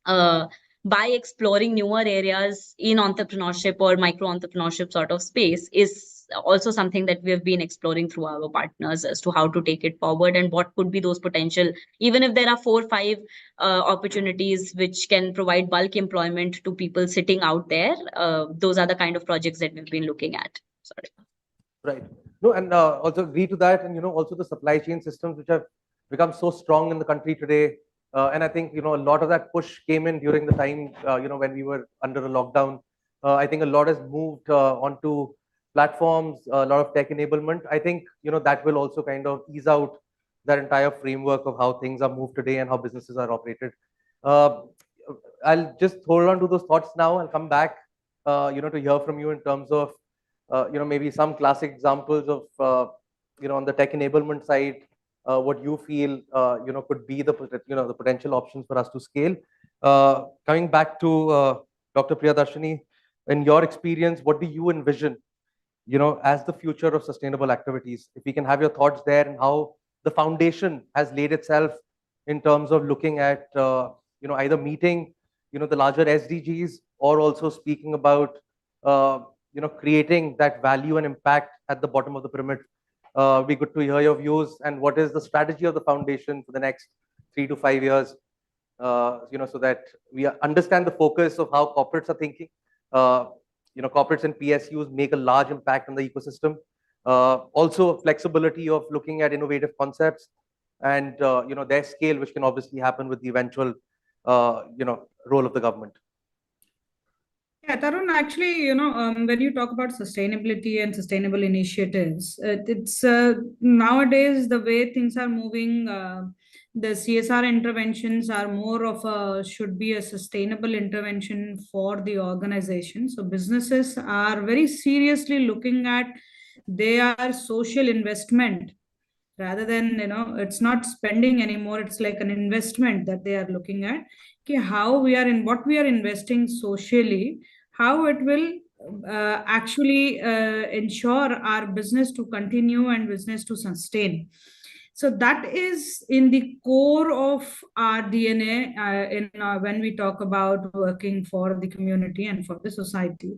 by exploring newer areas in entrepreneurship or micro entrepreneurship sort of space is also something that we have been exploring through our partners as to how to take it forward and what could be those potential, even if there are 4 or 5 opportunities which can provide bulk employment to people sitting out there. Those are the kind of projects that we've been looking at. Sorry. Right. No, and also agree to that. And, also the supply chain systems which have become so strong in the country today. And I think, a lot of that push came in during the time, when we were under a lockdown. I think a lot has moved onto platforms, a lot of tech enablement. I think, that will also kind of ease out that entire framework of how things are moved today and how businesses are operated. I'll just hold on to those thoughts now. I'll come back, to hear from you in terms of, maybe some classic examples of, on the tech enablement side, what you feel, could be the potential options for us to scale. Coming back to Dr. Priyadarshini, in your experience, what do you envision, as the future of sustainable activities? If we can have your thoughts there and how the foundation has laid itself in terms of looking at, either meeting, the larger SDGs, or also speaking about, creating that value and impact at the bottom of the pyramid. Be good to hear your views and what is the strategy of the foundation for the next 3 to 5 years, so that we understand the focus of how corporates are thinking. Corporates and PSUs make a large impact on the ecosystem. Also flexibility of looking at innovative concepts and, their scale, which can obviously happen with the eventual, role of the government. Yeah, Tarun, actually, when you talk about sustainability and sustainable initiatives, it's nowadays the way things are moving, the CSR interventions are more of should be a sustainable intervention for the organization. So businesses are very seriously looking at their social investment rather than, it's not spending anymore. It's like an investment that they are looking at. Okay, how we are in what we are investing socially, how it will actually ensure our business to continue and business to sustain. So that is in the core of our DNA when we talk about working for the community and for the society.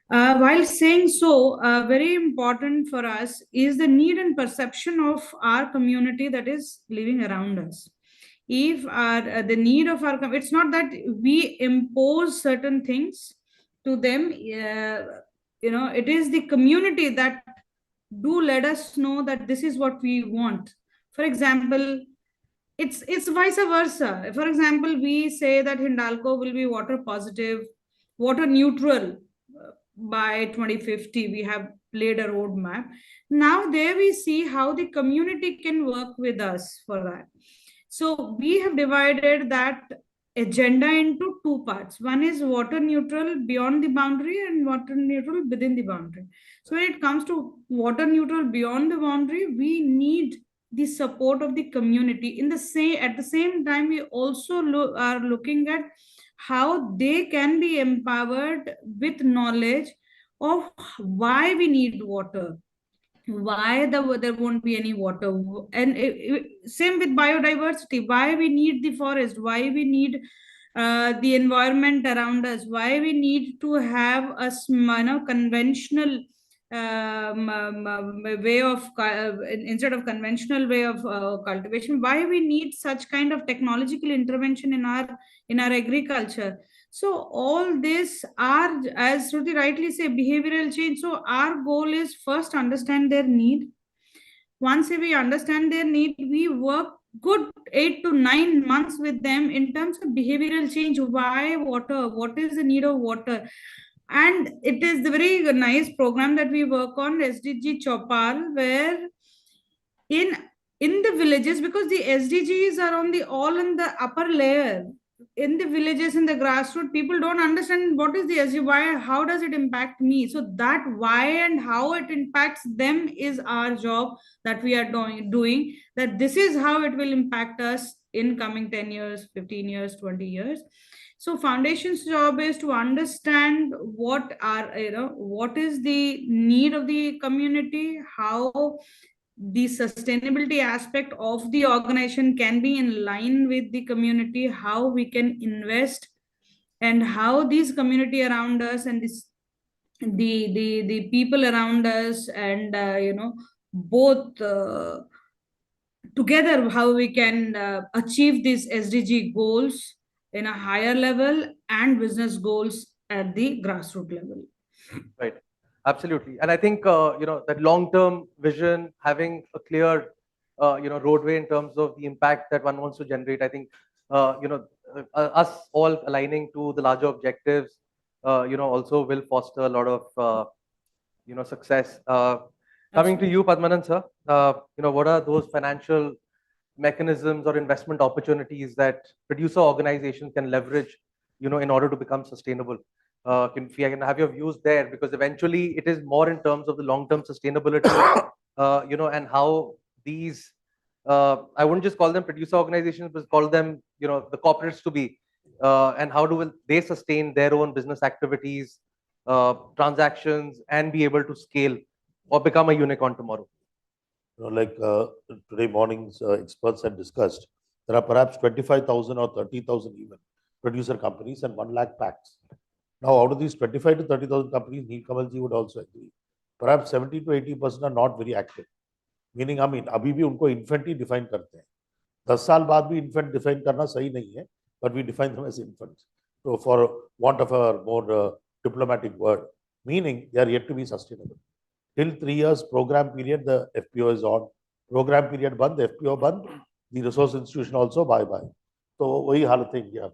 While saying so, very important for us is the need and perception of our community that is living around us. If the need of our, it's not that we impose certain things to them. It is the community that do let us know that this is what we want. For example, it's vice versa. For example, we say that Hindalco will be water positive, water neutral by 2050. We have laid a roadmap. Now there we see how the community can work with us for that. So we have divided that agenda into 2 parts. One is water neutral beyond the boundary and water neutral within the boundary. So when it comes to water neutral beyond the boundary, we need the support of the community. At the same time, we also are looking at how they can be empowered with knowledge of why we need water. why there won't be any water. And same with biodiversity, why we need the forest, why we need the environment around us, why we need to have a conventional way of instead of conventional way of cultivation, why we need such kind of technological intervention in our agriculture. So all this are, as Shruti rightly say, behavioral change. So our goal is first understand their need. Once we understand their need, we work good 8 to 9 months with them in terms of behavioral change. Why water? What is the need of water? And it is the very nice program that we work on, SDG Chopal, where in in the villages, because the SDGs are on the all in the upper layer, in the villages, in the grassroots, people don't understand what is the SDG, why, how does it impact me. So that why and how it impacts them is our job that we are doing, that this is how it will impact us in coming 10 years, 15 years, 20 years. So foundation's job is to understand what are, what is the need of the community, how the sustainability aspect of the organization can be in line with the community, how we can invest, and how these community around us and this the people around us, and both together, how we can achieve these SDG goals in a higher level and business goals at the grassroots level. Right. Absolutely. And I think, that long-term vision, having a clear, roadway in terms of the impact that one wants to generate, I think, us all aligning to the larger objectives, also will foster a lot of, success. Coming to you, Padmanand sir, what are those financial mechanisms or investment opportunities that producer organizations can leverage, in order to become sustainable? Can I have your views there, because eventually it is more in terms of the long-term sustainability, and how these, I wouldn't just call them producer organizations, but call them, the corporates to be, and how do they sustain their own business activities, transactions, and be able to scale or become a unicorn tomorrow? Like today morning's experts had discussed, there are perhaps 25,000 or 30,000 even producer companies and 1 lakh packs. Now, out of these 25 to 30,000 companies, Neil Kamalji would also agree, perhaps 70 to 80% are not very active. Meaning, I mean, अभी भी उनको infant ही define करते हैं. 10 साल बाद भी infant define करना सही नहीं है, but we define them as infants. So, for want of a more diplomatic word, meaning they are yet to be sustainable. Till 3 years program period, the FPO is on. Program period band, the FPO band, the resource institution also bye-bye. So, वही हालत है India.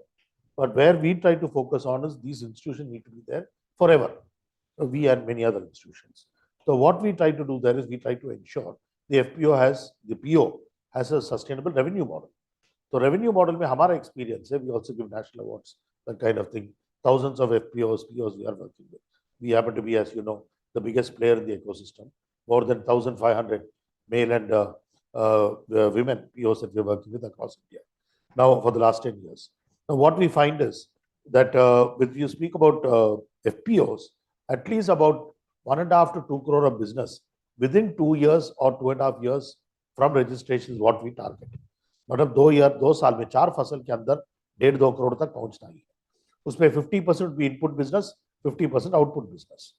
But where we try to focus on is these institutions need to be there forever. So we and many other institutions. So what we try to do there is we try to ensure the PO has a sustainable revenue model. So revenue model में हमारा experience है, we also give national awards, that kind of thing. Thousands of POs we are working with. We happen to be, as you know, the biggest player in the ecosystem. More than 1,500 male and women POs that we are working with across India now for the last 10 years. Now, what we find is that when you speak about FPOs, at least about 1.5 to 2 crore of business within 2 years or 2.5 years from registration is what we target. मतलब 2 साल में 4 फसल के अंदर 1.5-2 crore तक पहुंचना ही है. उसमें 50% भी input business, 50% output business.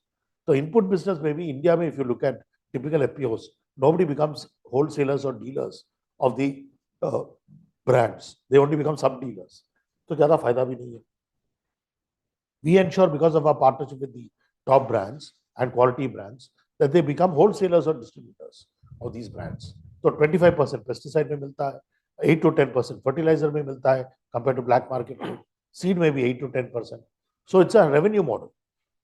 So input business maybe India में, if you look at typical FPOs, nobody becomes wholesalers or dealers of the brands. They only become sub-dealers. तो ज़्यादा फायदा भी नहीं है. We ensure, because of our partnership with the top brands and quality brands, that they become wholesalers or distributors of these brands. So 25% pesticide में मिलता है, 8 to 10% fertilizer में मिलता है compared to black market. Seed may be 8 to 10%. So it's a revenue model.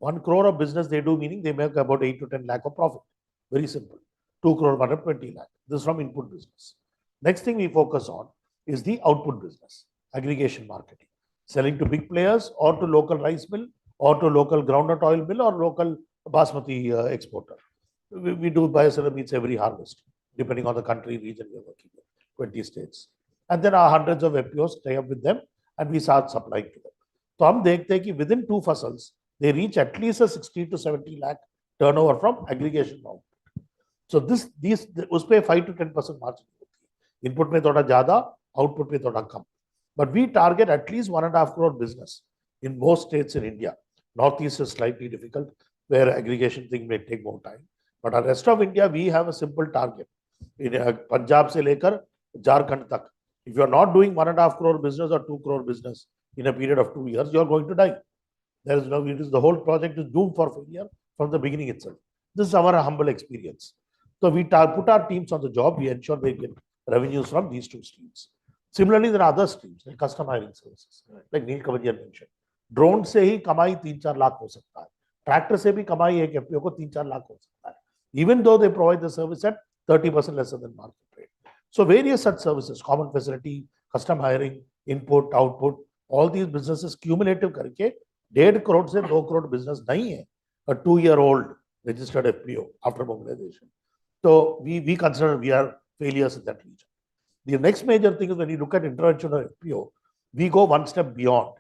1 crore of business they do, meaning they make about 8 to 10 lakh of profit. Very simple. 2 crore, 120 lakh. This is from input business. Next thing we focus on is the output business, aggregation marketing, selling to big players or to local rice mill or to local groundnut oil mill or local basmati exporter. We do biosolids meats every harvest, depending on the country, region we are working with, 20 states. And there are hundreds of FPOs, tie up with them, and we start supplying to them. So हम देखते हैं कि within 2 fasals, they reach at least a 60 to 70 lakh turnover from aggregation output. So these उसपे 5 to 10% margin होती है. Input में थोड़ा ज़्यादा, output में थोड़ा कम. But we target at least 1.5 crore business in most states in India. Northeast is slightly difficult, where aggregation thing may take more time. But the rest of India, we have a simple target. In Punjab se lekar Jharkhand tak. If you are not doing 1.5 crore business or 2 crore business in a period of 2 years, you are going to die. There is no, it is the whole project is doomed for failure from the beginning itself. This is our humble experience. So we put our teams on the job. We ensure they get revenues from these two streams. Similarly, there are other streams like custom hiring services, like Neil Kavadian mentioned. Drone से ही कमाई 3-4 लाख हो सकता है. Tractor से भी कमाई एक FPO को 3-4 लाख हो सकता है. Even though they provide the service at 30% lesser than market rate. So various such services, common facility, custom hiring, input, output, all these businesses cumulative करके 1.5 crore से 2 crore business नहीं है. A 2-year-old registered FPO after mobilization. So we consider we are failures in that region. The next major thing is when you look at intervention or FPO, we go one step beyond.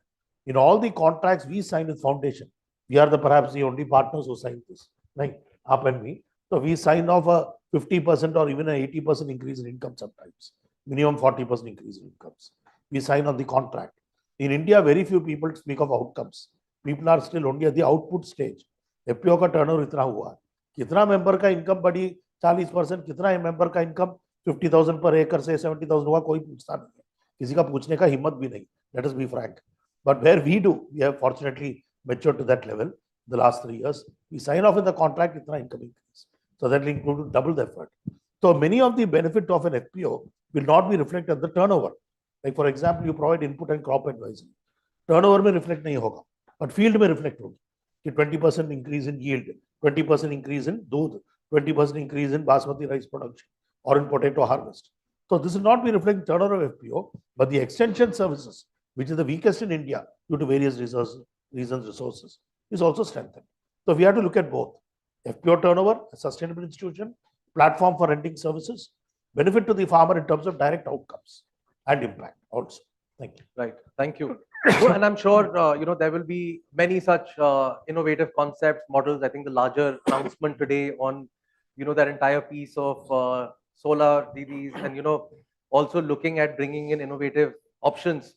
In all the contracts we sign with foundation, we are perhaps the only partners who sign this, like up and me. So we sign off a 50% or even an 80% increase in income sometimes, minimum 40% increase in incomes. We sign on the contract. In India, very few people speak of outcomes. People are still only at the output stage. FPO का turnover इतना हुआ, कितना member का income बढ़ी 40%, कितना member का income 50,000 per acre से 70,000 हुआ, कोई पूछता नहीं है, किसी का पूछने का हिम्मत भी नहीं. Let us be frank. But where we do, we have fortunately matured to that level. The last 3 years, we sign off in the contract itna income increase. So that will include double the effort. So many of the benefit of an FPO will not be reflected in the turnover. Like for example, you provide input and crop advisory. Turnover में reflect नहीं होगा, but field में reflect होगी. कि 20% increase in yield, 20% increase in दूध, 20% increase in basmati rice production or in potato harvest. So this will not be reflecting turnover of FPO, but the extension services, which is the weakest in India due to various resources, is also strengthened. So we have to look at both. FPO turnover, a sustainable institution, platform for renting services, benefit to the farmer in terms of direct outcomes and impact also. Thank you. Right. Thank you. And I'm sure, there will be many such innovative concepts, models. I think the larger announcement today on, that entire piece of solar DDs and, also looking at bringing in innovative options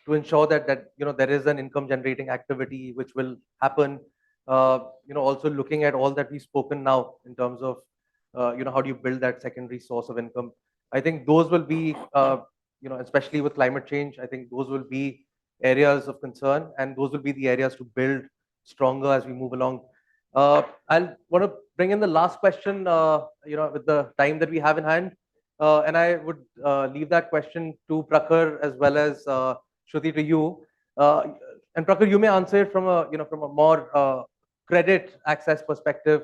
to ensure that there is an income generating activity which will happen. Also looking at all that we've spoken now in terms of, how do you build that secondary source of income? I think those will be, especially with climate change, I think those will be areas of concern, and those will be the areas to build stronger as we move along. I'll want to bring in the last question, with the time that we have in hand, and I would leave that question to Prakhar as well as Shruti, to you. And Prakhar, you may answer it from a more credit access perspective,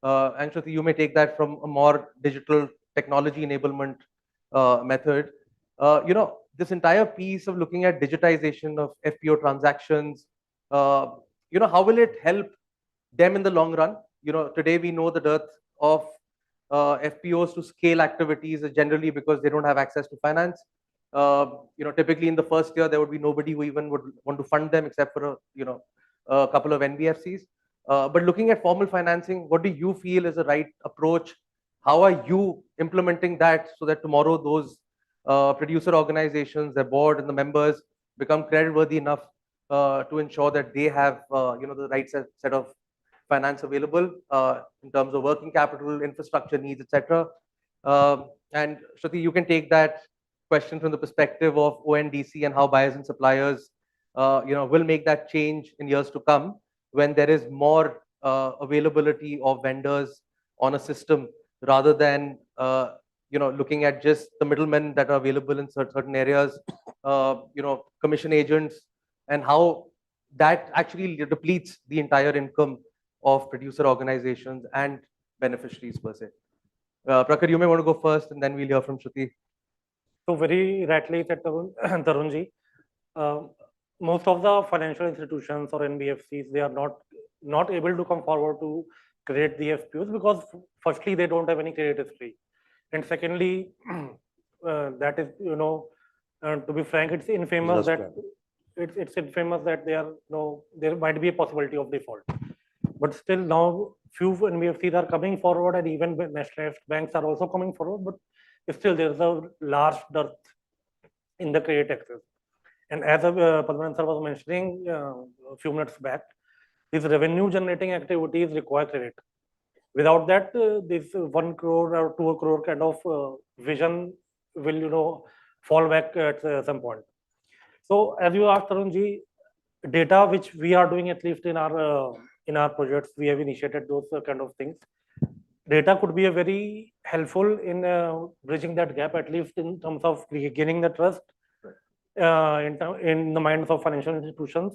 and Shruti, you may take that from a more digital technology enablement method. This entire piece of looking at digitization of FPO transactions, how will it help them in the long run? Today we know the dearth of FPOs to scale activities is generally because they don't have access to finance. Typically in the first year, there would be nobody who even would want to fund them except for a couple of NBFCs. But looking at formal financing, what do you feel is the right approach? How are you implementing that so that tomorrow those producer organizations, their board and the members become creditworthy enough to ensure that they have the right set of finance available in terms of working capital, infrastructure needs, etc. And Shruti, you can take that question from the perspective of ONDC and how buyers and suppliers will make that change in years to come when there is more availability of vendors on a system rather than looking at just the middlemen that are available in certain areas, commission agents, and how that actually depletes the entire income of producer organizations and beneficiaries per se. Prakhar, you may want to go first, and then we'll hear from Shruti. So very rightly said, Tarunji, most of the financial institutions or NBFCs, they are not able to come forward to create the FPOs because firstly, they don't have any credit history. And secondly, that is, to be frank, it's infamous that it's infamous that they are, there might be a possibility of default. But still now, few NBFCs are coming forward, and even nationalized banks are also coming forward, but still there is a large dearth in the credit access. And as Padmanabhan sir was mentioning a few minutes back, these revenue generating activities require credit. Without that, this 1 crore or 2 crore kind of vision will, fall back at some point. So as you asked, Tarunji, data which we are doing, at least in our projects, we have initiated those kind of things. Data could be a very helpful in bridging that gap, at least in terms of gaining the trust in the minds of financial institutions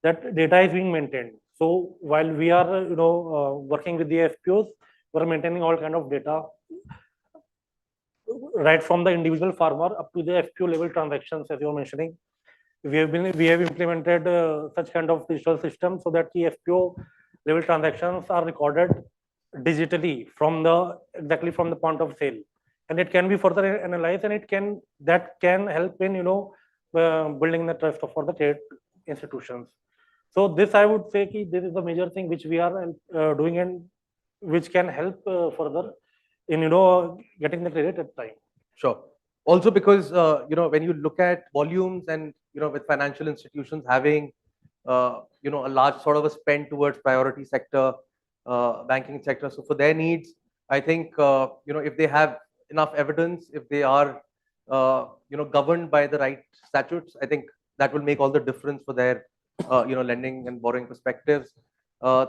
that data is being maintained. So while we are, working with the FPOs, we're maintaining all kind of data, right from the individual farmer up to the FPO level transactions, as you were mentioning. We have implemented such kind of digital system so that the FPO level transactions are recorded digitally exactly from the point of sale, and it can be further analyzed, and that can help in building the trust for the trade institutions. So this, I would say, this is the major thing which we are doing, and which can help further in getting the credit at time. Sure. Also because when you look at volumes and with financial institutions having a large sort of a spend towards priority sector, banking sector. So for their needs, I think if they have enough evidence, if they are governed by the right statutes, I think that will make all the difference for their lending and borrowing perspectives.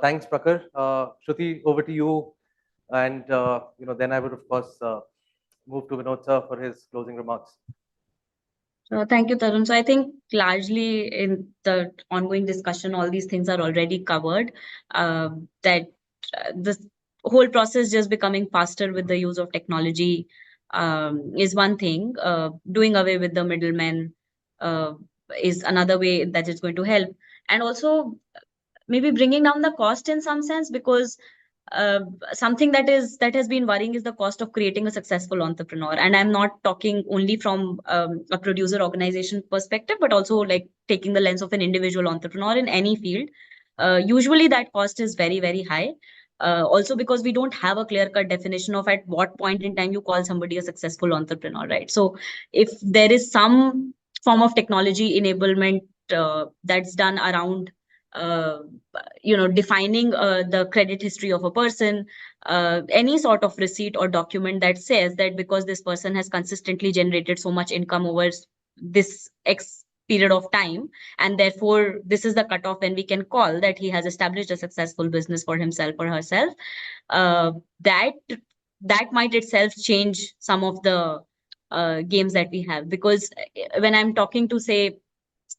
Thanks, Prakhar. Shruti, over to you, and then I would of course move to Vinod sir for his closing remarks. Thank you, Tarun. So I think largely in the ongoing discussion, all these things are already covered. That this whole process just becoming faster with the use of technology is one thing. Doing away with the middlemen is another way that it's going to help. And also maybe bringing down the cost in some sense, because something that has been worrying is the cost of creating a successful entrepreneur. And I'm not talking only from a producer organization perspective, but also like taking the lens of an individual entrepreneur in any field. Usually that cost is very, very high. Also because we don't have a clear-cut definition of at what point in time you call somebody a successful entrepreneur, right? So if there is some form of technology enablement that's done around defining the credit history of a person, any sort of receipt or document that says that because this person has consistently generated so much income over this X period of time, and therefore this is the cutoff when we can call that he has established a successful business for himself or herself, that might itself change some of the games that we have. Because when I'm talking to, say,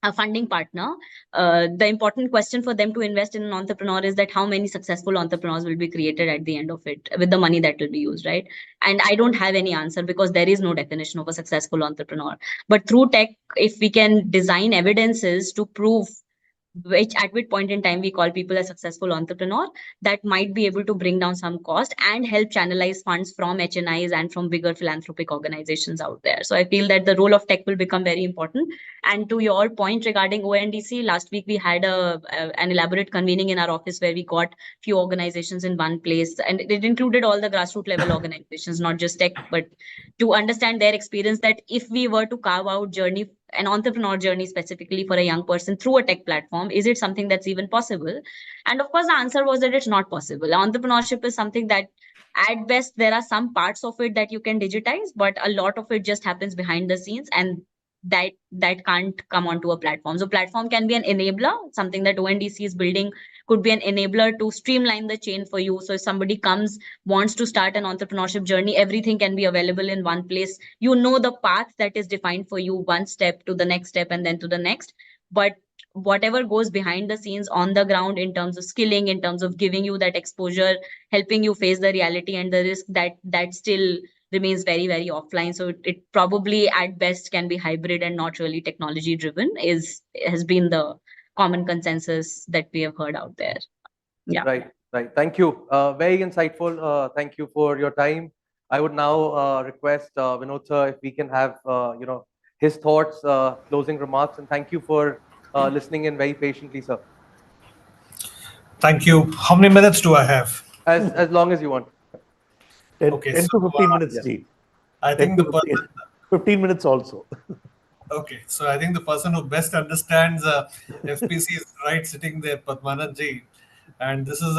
a funding partner, the important question for them to invest in an entrepreneur is that how many successful entrepreneurs will be created at the end of it with the money that will be used, right? And I don't have any answer because there is no definition of a successful entrepreneur. But through tech, if we can design evidences to prove at which point in time we call people a successful entrepreneur, that might be able to bring down some cost and help channelize funds from HNIs and from bigger philanthropic organizations out there. So I feel that the role of tech will become very important. And to your point regarding ONDC, last week we had an elaborate convening in our office where we got few organizations in one place, and it included all the grassroots level organizations, not just tech, but to understand their experience, that if we were to carve out an entrepreneur journey specifically for a young person through a tech platform, is it something that's even possible? And of course, the answer was that it's not possible. Entrepreneurship is something that at best there are some parts of it that you can digitize, but a lot of it just happens behind the scenes, and that can't come onto a platform. So platform can be an enabler. Something that ONDC is building could be an enabler to streamline the chain for you. So if somebody wants to start an entrepreneurship journey, everything can be available in one place. You know the path that is defined for you, one step to the next step and then to the next. But whatever goes behind the scenes on the ground in terms of skilling, in terms of giving you that exposure, helping you face the reality and the risk, that still remains very, very offline. So it probably at best can be hybrid and not really technology driven, has been the common consensus that we have heard out there. Yeah. Right. Thank you. Very insightful. Thank you for your time. I would now request Vinod sir if we can have his thoughts, closing remarks, and thank you for listening in very patiently, sir. Thank you. How many minutes do I have? As long as you want. 10, Okay, 10 so to 15 minutes, yeah. G. I 10 think to the 15, person. 15 minutes also. Okay, so I think the person who best understands FPC is right sitting there, Padmanabh Ji. And this is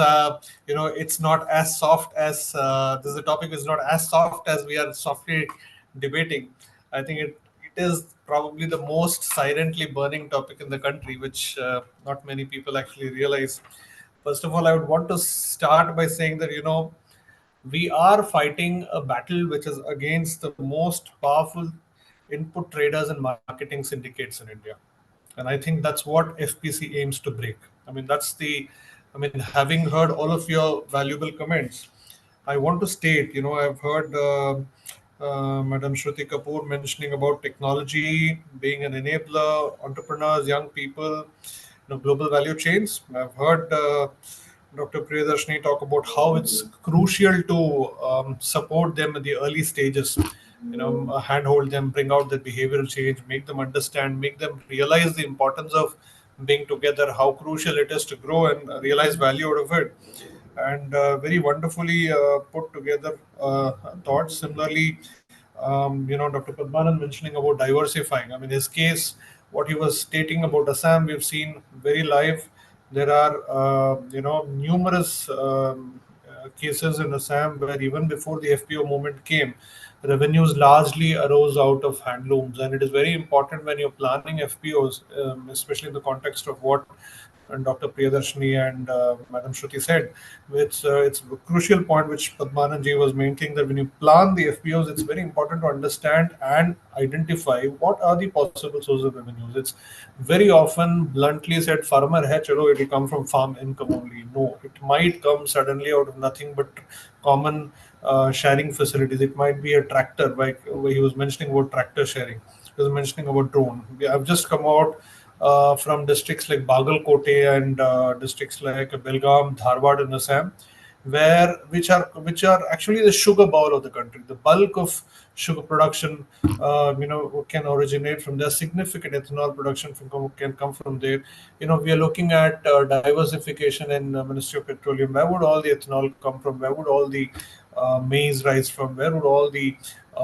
it's not as soft as this is a topic is not as soft as we are softly debating. I think it is probably the most silently burning topic in the country, which not many people actually realize. First of all, I would want to start by saying that we are fighting a battle which is against the most powerful input traders and marketing syndicates in India. And I think that's what FPC aims to break. I mean, having heard all of your valuable comments, I want to state, I've heard Madam Shruti Kapoor mentioning about technology being an enabler, entrepreneurs, young people, global value chains. I've heard Dr. Priyadarshini talk about how it's crucial to support them in the early stages, handhold them, bring out the behavioral change, make them understand, make them realize the importance of being together, how crucial it is to grow and realize value out of it. And very wonderfully put together thoughts. Similarly, Dr. Padmanabh mentioning about diversifying. I mean, his case, what he was stating about Assam, we've seen very live. There are, numerous cases in Assam where even before the FPO movement came, revenues largely arose out of handlooms. And it is very important when you're planning FPOs, especially in the context of what and Dr. Priyadarshini and Madam Shruti said. It's a crucial point which Padmanabh Ji was maintaining, that when you plan the FPOs, it's very important to understand and identify what are the possible sources of revenues. It's very often bluntly said, farmer hai, chalo, it will come from farm income only. No, it might come suddenly out of nothing but common sharing facilities. It might be a tractor, like where he was mentioning about tractor sharing. He was mentioning about drone. I've just come out from districts like Bagalkote and districts like Belgaum, Dharwad, and Assam, which are actually the sugar bowl of the country. The bulk of sugar production, can originate from there. Significant ethanol production can come from there. We are looking at diversification in Ministry of Petroleum. Where would all the ethanol come from? Where would all the maize rise from? Where would all the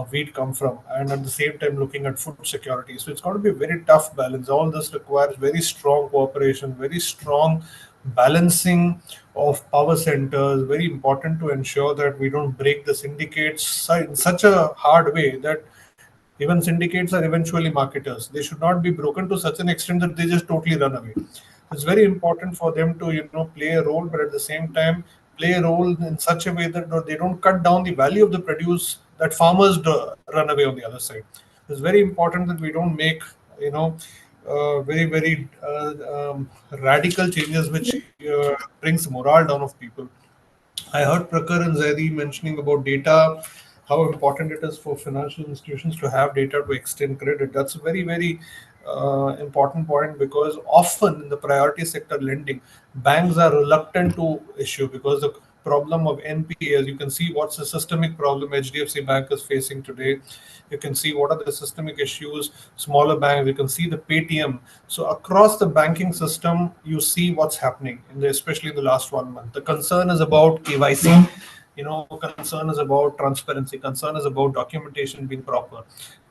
wheat come from? And at the same time, looking at food security. So it's going to be a very tough balance. All this requires very strong cooperation, very strong balancing of power centers. Very important to ensure that we don't break the syndicates in such a hard way that even syndicates are eventually marketers. They should not be broken to such an extent that they just totally run away. It's very important for them to play a role, but at the same time play a role in such a way that they don't cut down the value of the produce that farmers run away on the other side. It's very important that we don't make very radical changes which brings morale down of people. I heard Prakhar and Zaidi mentioning about data, how important it is for financial institutions to have data to extend credit. That's a very important point, because often in the priority sector lending, banks are reluctant to issue because the problem of NPAs. You can see what's the systemic problem HDFC Bank is facing today. You can see what are the systemic issues, smaller banks. You can see the Paytm. So across the banking system, you see what's happening, especially in the last 1 month. The concern is about KYC. Concern is about transparency. Concern is about documentation being proper.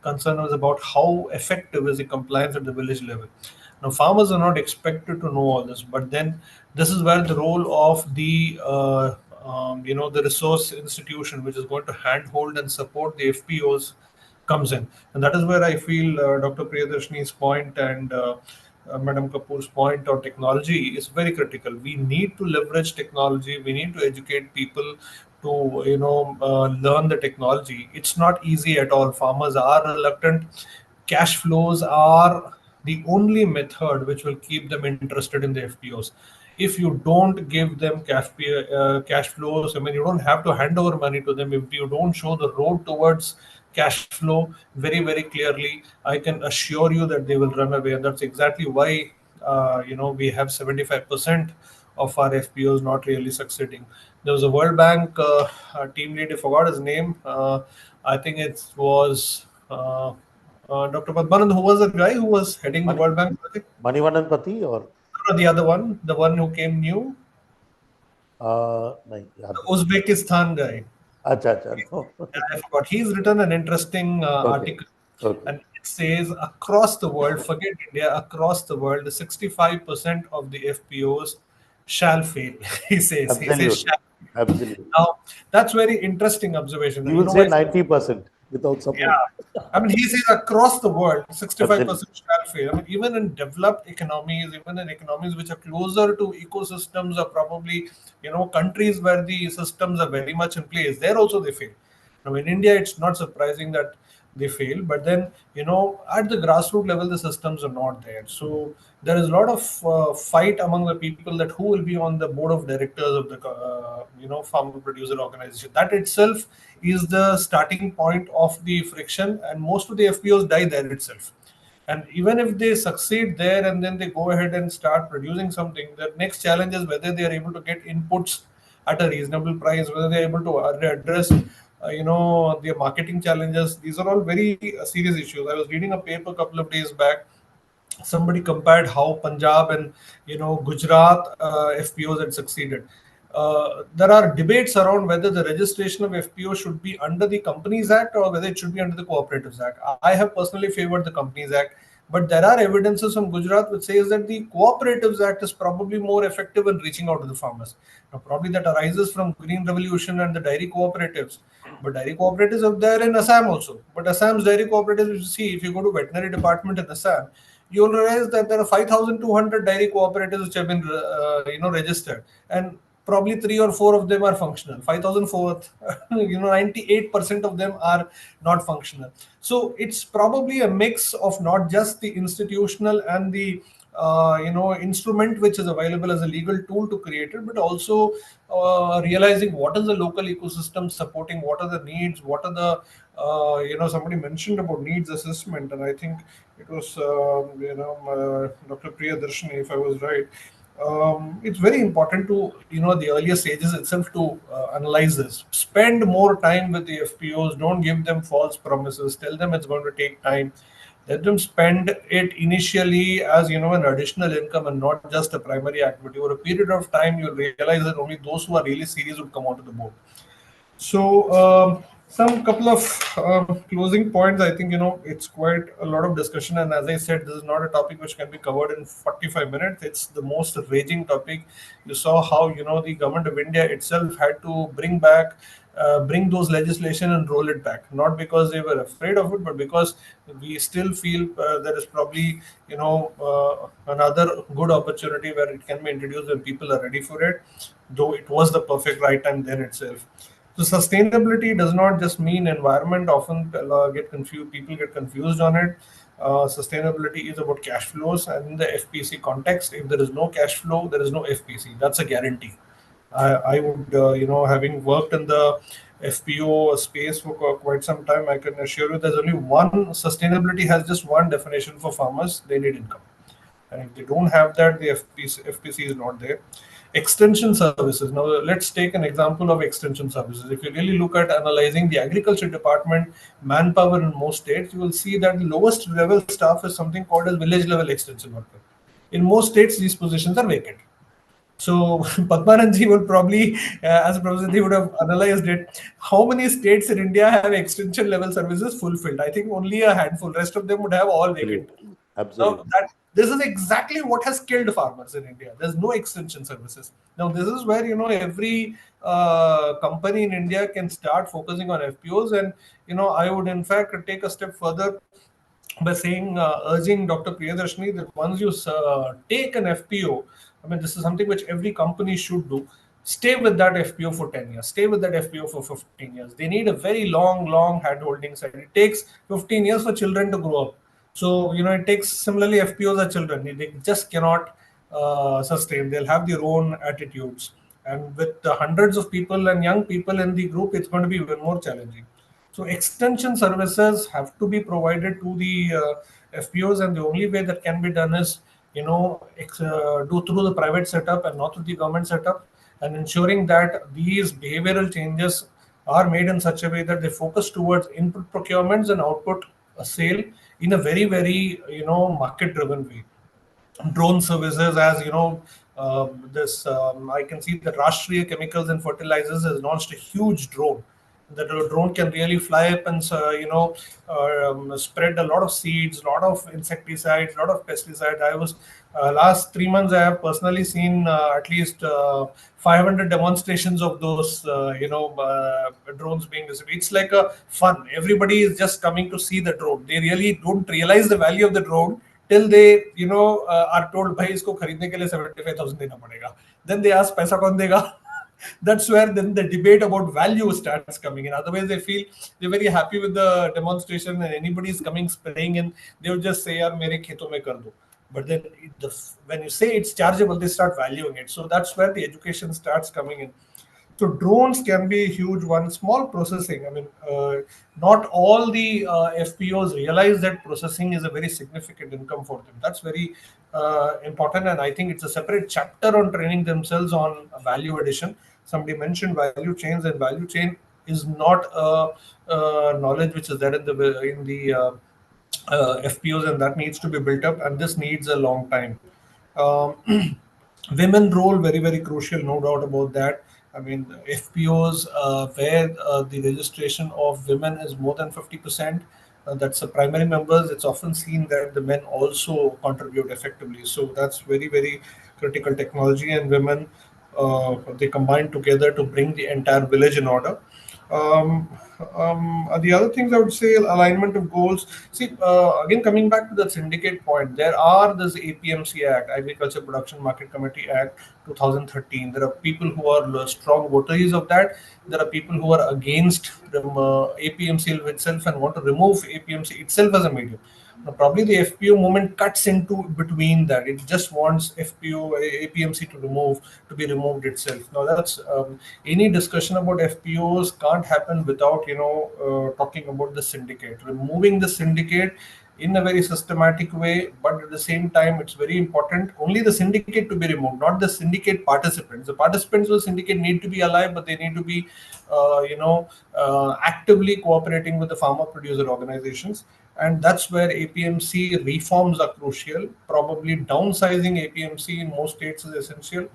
Concern is about how effective is the compliance at the village level. Now, farmers are not expected to know all this, but then this is where the role of the resource institution, which is going to handhold and support the FPOs, comes in. And that is where I feel Dr. Priyadarshini's point and Madam Kapoor's point on technology is very critical. We need to leverage technology. We need to educate people to learn the technology. It's not easy at all. Farmers are reluctant. Cash flows are the only method which will keep them interested in the FPOs. If you don't give them cash flows, I mean, you don't have to hand over money to them. If you don't show the road towards cash flow very clearly, I can assure you that they will run away. And that's exactly why we have 75% of our FPOs not really succeeding. There was a World Bank team lead, I forgot his name. I think it was Dr. Padmanabh, who was the guy who was heading the World Bank project? Manivandan Pati or? No, the other one, the one who came new. The Uzbekistan guy. No. I forgot. He's written an interesting article, and it says across the world, forget India, across the world, 65% of the FPOs shall fail. He says. He says Absolutely. shall. Absolutely. Now, that's very interesting observation. You will say 90% without support. Yeah. I mean, he says across the world, 65% Absolutely. shall fail. I mean, even in developed economies, even in economies which are closer to ecosystems or probably, countries where the systems are very much in place, there also they fail. Now, in India, it's not surprising that they fail, but then, at the grassroots level, the systems are not there. So there is a lot of fight among the people that who will be on the board of directors of the, farmer producer organization. That itself is the starting point of the friction, and most of the FPOs die there itself. And even if they succeed there and then they go ahead and start producing something, the next challenge is whether they are able to get inputs at a reasonable price, whether they're able to address, their marketing challenges. These are all very serious issues. I was reading a paper a couple of days back. Somebody compared how Punjab and Gujarat FPOs had succeeded. There are debates around whether the registration of FPO should be under the Companies Act or whether it should be under the Cooperatives Act. I have personally favored the Companies Act, but there are evidences from Gujarat which says that the Cooperatives Act is probably more effective in reaching out to the farmers. Now, probably that arises from Green Revolution and the dairy cooperatives. But dairy cooperatives are there in Assam also. But Assam's dairy cooperatives, you see, if you go to veterinary department in Assam, you'll realize that there are 5,200 dairy cooperatives which have been, registered, and probably 3 or 4 of them are functional. 5,004, 98% of them are not functional. So it's probably a mix of not just the institutional and the instrument which is available as a legal tool to create it, but also realizing what is the local ecosystem supporting, what are the needs, what are the somebody mentioned about needs assessment, and I think it was Dr. Priya Darshani, if I was right. It's very important to the earlier stages itself to analyze this. Spend more time with the FPOs. Don't give them false promises. Tell them it's going to take time. Let them spend it initially as an additional income and not just a primary activity. Over a period of time, you'll realize that only those who are really serious would come onto the board. So some couple of closing points. I think it's quite a lot of discussion, and as I said, this is not a topic which can be covered in 45 minutes. It's the most raging topic. You saw how the government of India itself had to bring those legislation and roll it back, not because they were afraid of it, but because we still feel there is probably another good opportunity where it can be introduced when people are ready for it, though it was the perfect right time then itself. So sustainability does not just mean environment. Often people get confused on it. Sustainability is about cash flows, and in the FPC context, if there is no cash flow, there is no FPC. That's a guarantee. I would, having worked in the FPO space for quite some time, I can assure you there's only one. Sustainability has just one definition for farmers: they need income. And if they don't have that, the FPC is not there. Extension services. Now, let's take an example of extension services. If you really look at analyzing the agriculture department manpower in most states, you will see that the lowest level staff is something called as village level extension worker. In most states, these positions are vacant. So Padmananji would probably, as a professor, he would have analyzed it. How many states in India have extension level services fulfilled? I think only a handful. Rest of them would have all vacant. Absolutely. Now, this is exactly what has killed farmers in India. There's no extension services. Now, this is where every company in India can start focusing on FPOs, and I would in fact take a step further by saying, urging Dr. Priyadarshini that once you take an FPO, I mean, this is something which every company should do. Stay with that FPO for 10 years. Stay with that FPO for 15 years. They need a very long hand-holding side. It takes 15 years for children to grow up. So, it takes, similarly, FPOs are children. They just cannot sustain. They'll have their own attitudes. And with hundreds of people and young people in the group, it's going to be even more challenging. So extension services have to be provided to the FPOs, and the only way that can be done is, do through the private setup and not through the government setup, and ensuring that these behavioral changes are made in such a way that they focus towards input procurements and output sale in a very, very, market-driven way. Drone services, as I can see that Rashtriya Chemicals and Fertilizers has launched a huge drone. The drone can really fly up and spread a lot of seeds, a lot of insecticides, a lot of pesticides. I was last 3 months I have personally seen at least 500 demonstrations of those drones being distributed. It's like a fun. Everybody is just coming to see the drone. They really don't realize the value of the drone till they are told भाई इसको खरीदने के लिए 75,000 देना पड़ेगा. Then they ask पैसा कौन देगा. That's where then the debate about value starts coming in. Otherwise, they feel they're very happy with the demonstration, and anybody is coming spraying in, they will just say, "यार मेरे खेतों में कर दो." But then when you say it's chargeable, they start valuing it. So that's where the education starts coming in. So drones can be a huge one. Small processing. I mean, not all the FPOs realize that processing is a very significant income for them. That's very important, and I think it's a separate chapter on training themselves on value addition. Somebody mentioned value chains, and value chain is not a knowledge which is there in the FPOs, and that needs to be built up, and this needs a long time. Um, Women role very crucial, no doubt about that. I mean, FPOs where the registration of women is more than 50%, that's the primary members. It's often seen that the men also contribute effectively. So that's very critical technology, and women they combine together to bring the entire village in order. The other things I would say, alignment of goals. See, again, coming back to the syndicate point, there are this APMC Act, Agriculture Production Market Committee Act 2013. There are people who are strong votaries of that. There are people who are against APMC itself and want to remove APMC itself as a medium. Now, probably the FPO movement cuts into between that. It just wants APMC to be removed itself. Now, that's any discussion about FPOs can't happen without talking about the syndicate. Removing the syndicate in a very systematic way, but at the same time, it's very important only the syndicate to be removed, not the syndicate participants. The participants of the syndicate need to be alive, but they need to be, actively cooperating with the farmer producer organizations. And that's where APMC reforms are crucial. Probably downsizing APMC in most states is essential.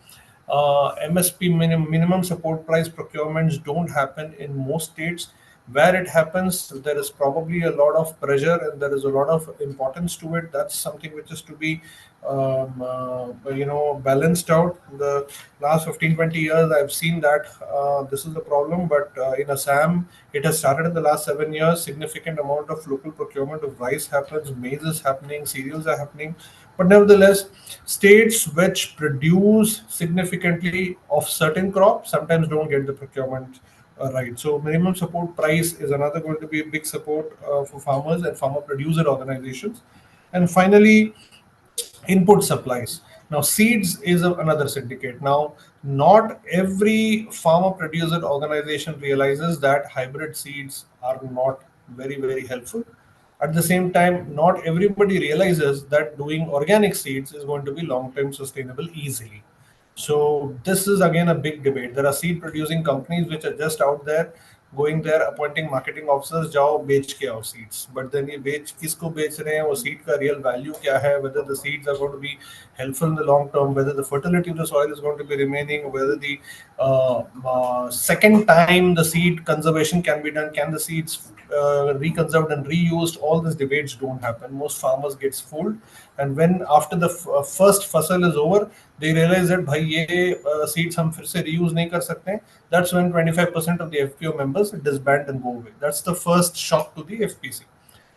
MSP minimum support price procurements don't happen in most states. Where it happens, there is probably a lot of pressure and there is a lot of importance to it. That's something which is to be balanced out. The last 15-20 years I've seen that this is the problem, but in Assam it has started in the last 7 years. Significant amount of local procurement of rice happens, maize is happening, cereals are happening, but nevertheless states which produce significantly of certain crops sometimes don't get the procurement right. So minimum support price is another going to be a big support for farmers and farmer producer organizations. And finally, input supplies. Now, seeds is another syndicate. Now, not every farmer producer organization realizes that hybrid seeds are not very helpful. At the same time, not everybody realizes that doing organic seeds is going to be long-term sustainable easily. So this is again a big debate. There are seed producing companies which are just out there going there appointing marketing officers, जाओ बेच के आओ seeds. But then ये बेच किसको बेच रहे हैं, वो seed का real value क्या है, whether the seeds are going to be helpful in the long term, whether the fertility of the soil is going to be remaining, whether the second time the seed conservation can be done, can the seeds reconserved and reused. All these debates don't happen. Most farmers gets fooled, and when after the first fasal is over, they realize that भाई ये seeds हम फिर से reuse नहीं कर सकते. That's when 25% of the FPO members disband and go away. That's the first shock to the FPC.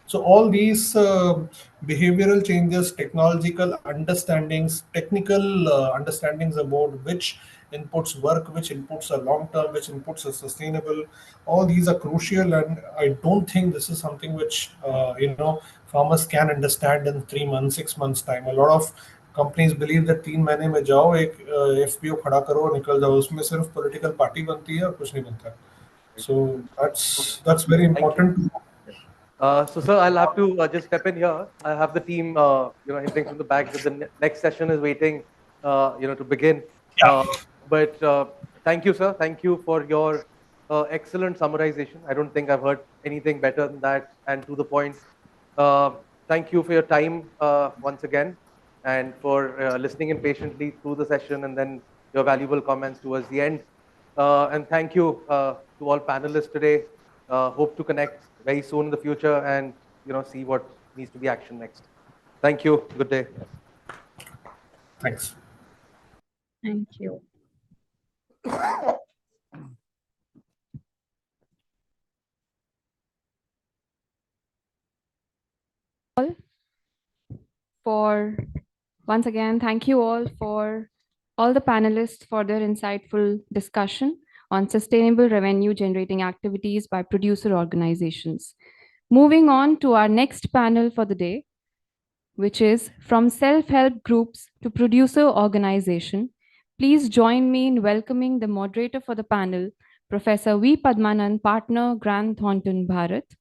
So all these behavioral changes, technological understandings, technical understandings about which inputs work, which inputs are long-term, which inputs are sustainable, all these are crucial. And I don't think this is something which, farmers can understand in 3 months, 6 months time. A lot of companies believe that 3 महीने में जाओ एक FPO खड़ा करो निकल जाओ उसमें सिर्फ पॉलिटिकल पार्टी बनती है और कुछ नहीं बनता so that's very important So, sir, I'll have to just step in here. I have the team, hitting from the back that the next session is waiting, to begin. But thank you, sir. Thank you for your excellent summarization. I don't think I've heard anything better than that and to the point. Thank you for your time once again. and for listening in patiently through the session and then your valuable comments towards the end. And thank you to all panelists today. Hope to connect very soon in the future and see what needs to be action next. Thank you. Good day. Thanks. Thank you. Once again, thank you all for all the panelists for their insightful discussion on sustainable revenue generating activities by producer organizations. Moving on to our next panel for the day, which is from self-help groups to producer organization. Please join me in welcoming the moderator for the panel, Professor V. Padmanand, Partner, Grant Thornton, Bharat.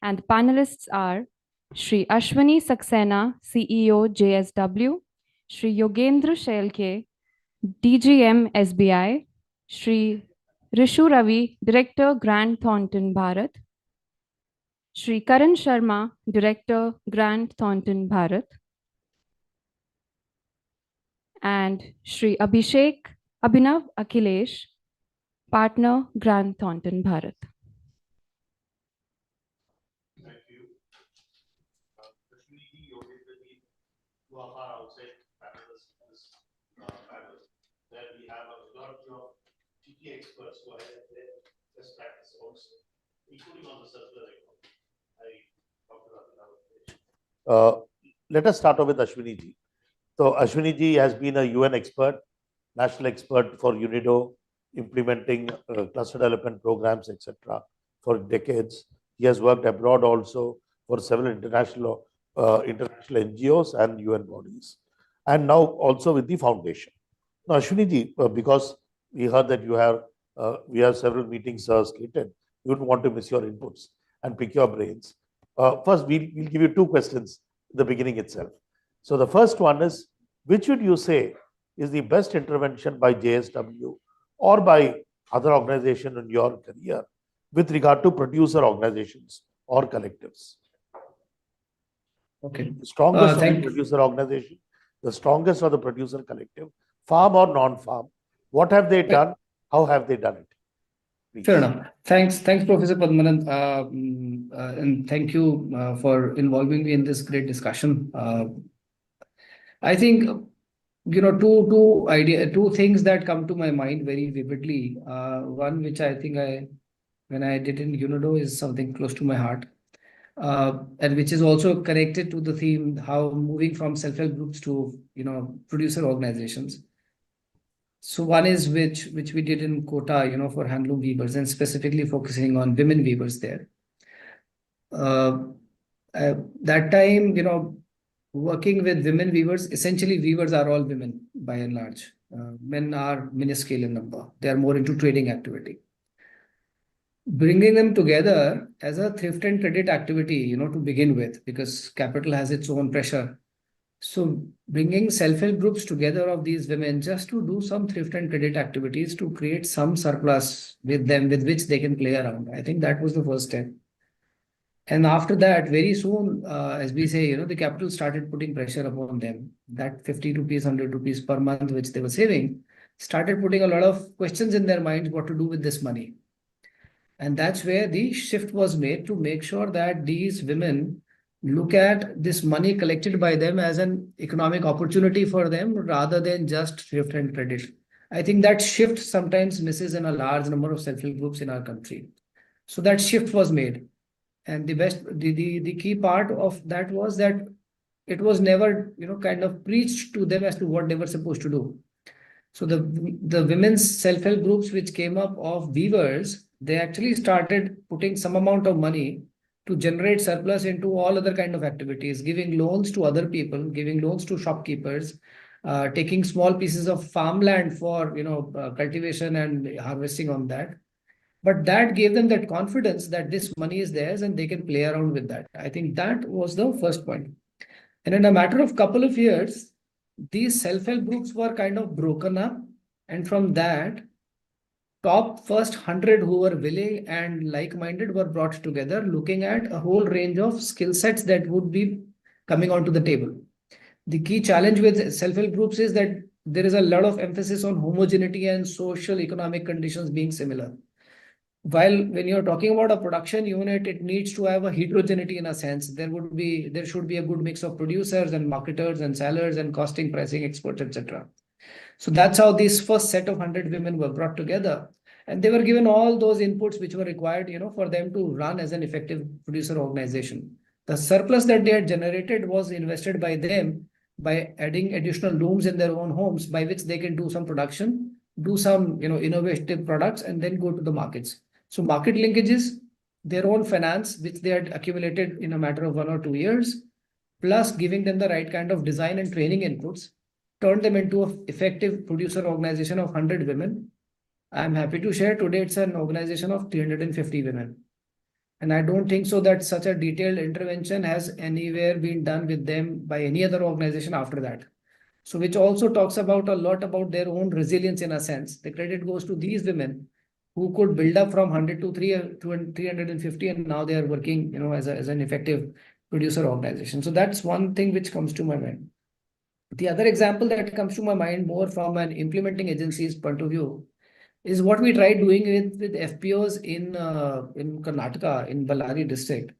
And the panelists are Shri Ashwini Saxena, CEO, JSW, Shri Yogendra Shelke, DGM, SBI, Shri Rishu Ravi, Director, Grant Thornton, Bharat, Shri Karan Sharma, Director, Grant Thornton, Bharat, and Shri Abhishek Abhinav Akhilesh, Partner, Grant Thornton, Bharat. Two of our outside panelists in this panel, where we have a majority of GT experts who have their best practice also, including on the circular economy. Let us start off with Ashwini ji. So Ashwini ji has been a UN expert, national expert for UNIDO, implementing cluster development programs, etc. for decades. He has worked abroad also for several international NGOs and UN bodies, and now also with the foundation. Now, Ashwini ji, because we heard that we have several meetings slated, we wouldn't want to miss your inputs and pick your brains. First, we'll give you two questions in the beginning itself. So the first one is, which would you say is the best intervention by JSW or by other organizations in your career with regard to producer organizations or collectives? Okay. The strongest of the producer organization, the strongest of the producer collective, farm or non-farm. What have they done? How have they done it? Please. Fair enough. Thanks, Professor Padmanand, and thank you for involving me in this great discussion. I think two things that come to my mind very vividly. One which I think when I did in UNIDO is something close to my heart. And which is also connected to the theme, how moving from self-help groups to producer organizations. So one is which we did in Kota, for handloom weavers, and specifically focusing on women weavers there. That time, working with women weavers, essentially weavers are all women by and large. Men are minuscule in number. They are more into trading activity. Bringing them together as a thrift and credit activity, to begin with, because capital has its own pressure. So bringing self-help groups together of these women just to do some thrift and credit activities to create some surplus with them with which they can play around. I think that was the first step. And after that, very soon, as we say, the capital started putting pressure upon them. That 50 rupees, 100 rupees per month, which they were saving, started putting a lot of questions in their minds what to do with this money. And that's where the shift was made to make sure that these women look at this money collected by them as an economic opportunity for them rather than just thrift and credit. I think that shift sometimes misses in a large number of self-help groups in our country. So that shift was made. And the key part of that was that it was never, kind of preached to them as to what they were supposed to do. So the women's self-help groups which came up of weavers, they actually started putting some amount of money to generate surplus into all other kind of activities, giving loans to other people, giving loans to shopkeepers, taking small pieces of farmland for cultivation and harvesting on that. But that gave them that confidence that this money is theirs and they can play around with that. I think that was the first point. And in a matter of couple of years, these self-help groups were kind of broken up. And from that, top first 100 who were willing and like-minded were brought together, looking at a whole range of skill sets that would be coming onto the table. The key challenge with self-help groups is that there is a lot of emphasis on homogeneity and social economic conditions being similar. While when you're talking about a production unit, it needs to have a heterogeneity in a sense. There should be a good mix of producers and marketers and sellers and costing, pricing experts, etc. So that's how this first set of 100 women were brought together. And they were given all those inputs which were required, for them to run as an effective producer organization. The surplus that they had generated was invested by them by adding additional looms in their own homes, by which they can do some production, do some, innovative products, and then go to the markets. So market linkages, their own finance, which they had accumulated in a matter of 1 or 2 years, plus giving them the right kind of design and training inputs, turned them into an effective producer organization of 100 women. I'm happy to share today it's an organization of 350 women. And I don't think so that such a detailed intervention has anywhere been done with them by any other organization after that. So which also talks about a lot about their own resilience in a sense. The credit goes to these women who could build up from 100 to 350, and now they are working, as an effective producer organization. So that's one thing which comes to my mind. The other example that comes to my mind more from an implementing agency's point of view is what we tried doing with FPOs in Karnataka, in Ballari district.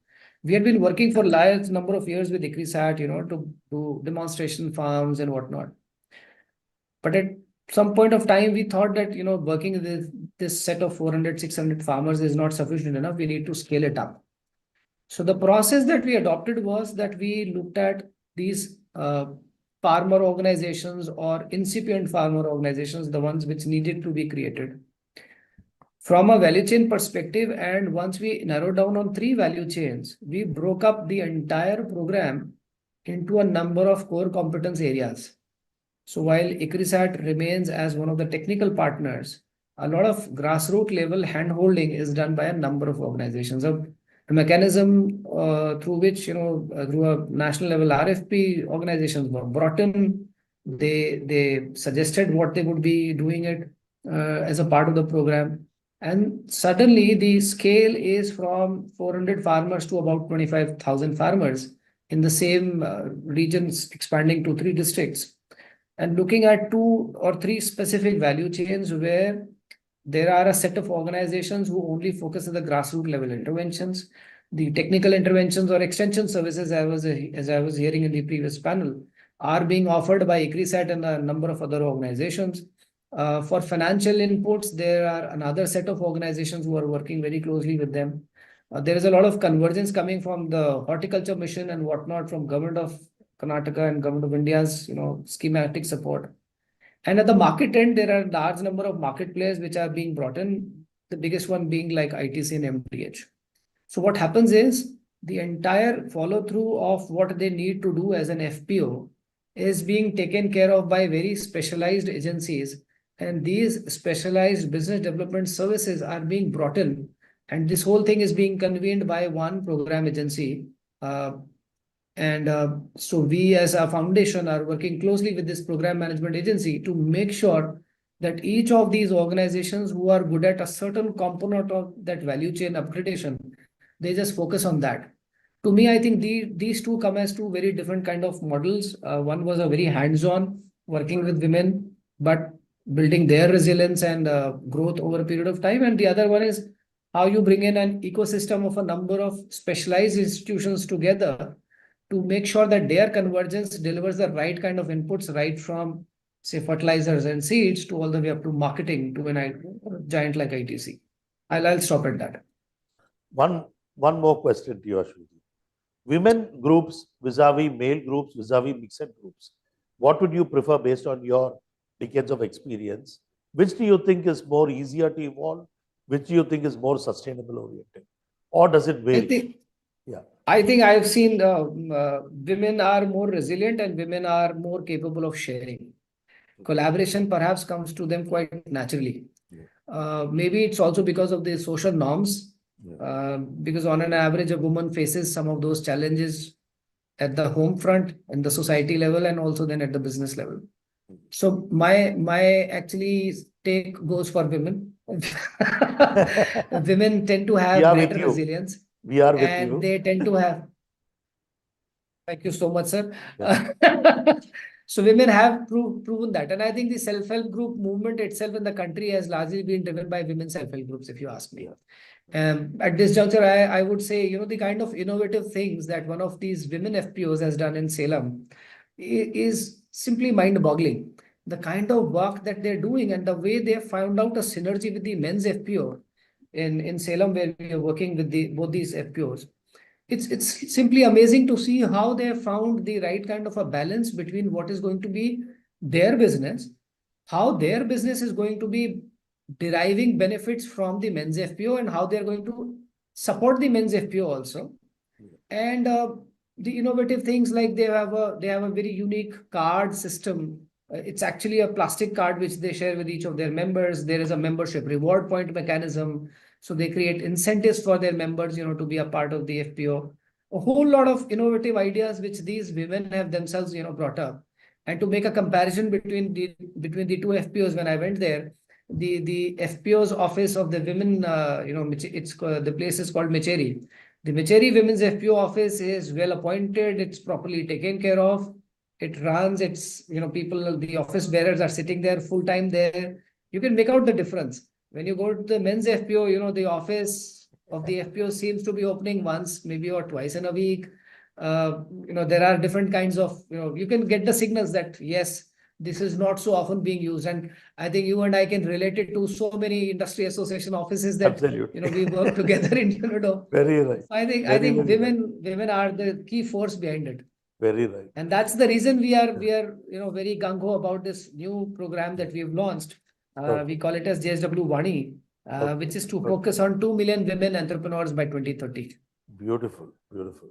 We had been working for large number of years with ICRISAT, to do demonstration farms and whatnot. But at some point of time, we thought that, working with this set of 400, 600 farmers is not sufficient enough. We need to scale it up. So the process that we adopted was that we looked at these farmer organizations or incipient farmer organizations, the ones which needed to be created from a value chain perspective. And once we narrowed down on 3 value chains, we broke up the entire program into a number of core competence areas. So while ICRISAT remains as one of the technical partners, a lot of grassroots level hand-holding is done by a number of organizations. The mechanism through which, through a national level RFP, organizations were brought in. They suggested what they would be doing it as a part of the program. And suddenly the scale is from 400 farmers to about 25,000 farmers in the same regions, expanding to 3 districts. And looking at 2 or 3 specific value chains where there are a set of organizations who only focus on the grassroots level interventions, the technical interventions or extension services, as I was hearing in the previous panel, are being offered by ICRISAT and a number of other organizations. For financial inputs, there are another set of organizations who are working very closely with them. There is a lot of convergence coming from the horticulture mission and whatnot from government of Karnataka and government of India's, schematic support. And at the market end, there are a large number of market players which are being brought in, the biggest one being like ITC and MDH. So what happens is the entire follow through of what they need to do as an FPO is being taken care of by very specialized agencies. And these specialized business development services are being brought in. And this whole thing is being convened by one program agency. So we as a foundation are working closely with this program management agency to make sure that each of these organizations who are good at a certain component of that value chain upgradation, they just focus on that. To me, I think these two come as 2 very different kind of models. One was a very hands-on working with women, but building their resilience and growth over a period of time. And the other one is how you bring in an ecosystem of a number of specialized institutions together to make sure that their convergence delivers the right kind of inputs, right from, say, fertilizers and seeds to all the way up to marketing to a giant like ITC. I'll stop at that. One more question to you, Ashwini. Women groups vis-a-vis male groups vis-a-vis mixed groups. What would you prefer based on your decades of experience? Which do you think is more easier to evolve? Which do you think is more sustainable oriented? Or does it vary? I think I've seen women are more resilient and women are more capable of sharing. Collaboration perhaps comes to them quite naturally. Maybe it's also because of the social norms, because on an average, a woman faces some of those challenges at the home front, in the society level, and also then at the business level. So my actually take goes for women. Women tend to have greater resilience. We are with and you. They tend to have. Thank you so much, sir. So women have proven that. And I think the self-help group movement itself in the country has largely been driven by women self-help groups, if you ask me. At this juncture, I would say, the kind of innovative things that one of these women FPOs has done in Salem is simply mind-boggling. The kind of work that they're doing and the way they found out a synergy with the men's FPO in Salem, where we are working with both these FPOs. It's simply amazing to see how they have found the right kind of a balance between what is going to be their business, how their business is going to be deriving benefits from the men's FPO, and how they're going to support the men's FPO also. And the innovative things, like they have a very unique card system. It's actually a plastic card which they share with each of their members. There is a membership reward point mechanism. So they create incentives for their members, to be a part of the FPO. A whole lot of innovative ideas which these women have themselves, brought up. And to make a comparison between the two FPOs, when I went there, the FPO's office of the women, the place is called Mecheri. The Mecheri Women's FPO office is well appointed. It's properly taken care of. It runs. It's, people, the office bearers are sitting there full time there. You can make out the difference. When you go to the men's FPO, the office of the FPO seems to be opening once, maybe or twice in a week. There are different kinds of, you can get the signals that, yes, this is not so often being used. And I think you and I can relate it to so many industry association offices that, we work together in UNIDO. Very right. I think women are the key force behind it. Very right. And that's the reason we are very gung-ho about this new program that we've launched. We call it as JSW Vani, which is to focus on 2 million women entrepreneurs by 2030. Beautiful, beautiful.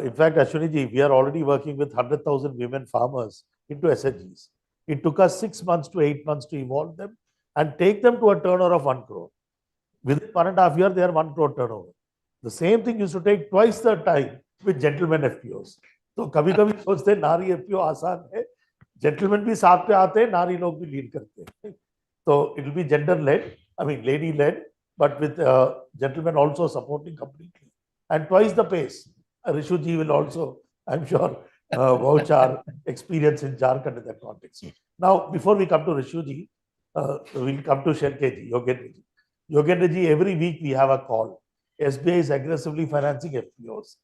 In fact, Ashwini ji, we are already working with 100,000 women farmers into SHGs. It took us 6 months to 8 months to evolve them and take them to a turnover of 1 crore. Within 1.5 years, they are 1 crore turnover. The same thing used to take twice the time with gentlemen FPOs. तो कभी कभी सोचते हैं नारी FPO आसान है, gentlemen भी साथ पे आते हैं, नारी लोग भी लीड करते हैं. So it will be gender led, lady led, but with gentlemen also supporting completely. And twice the pace. Rishu ji will also, I'm sure, vouch our experience in Jharkhand in that context. Now, before we come to Rishu ji, we'll come to Sherke ji, Yogendra ji. Yogendra ji, every week we have a call. SBI is aggressively financing FPOs.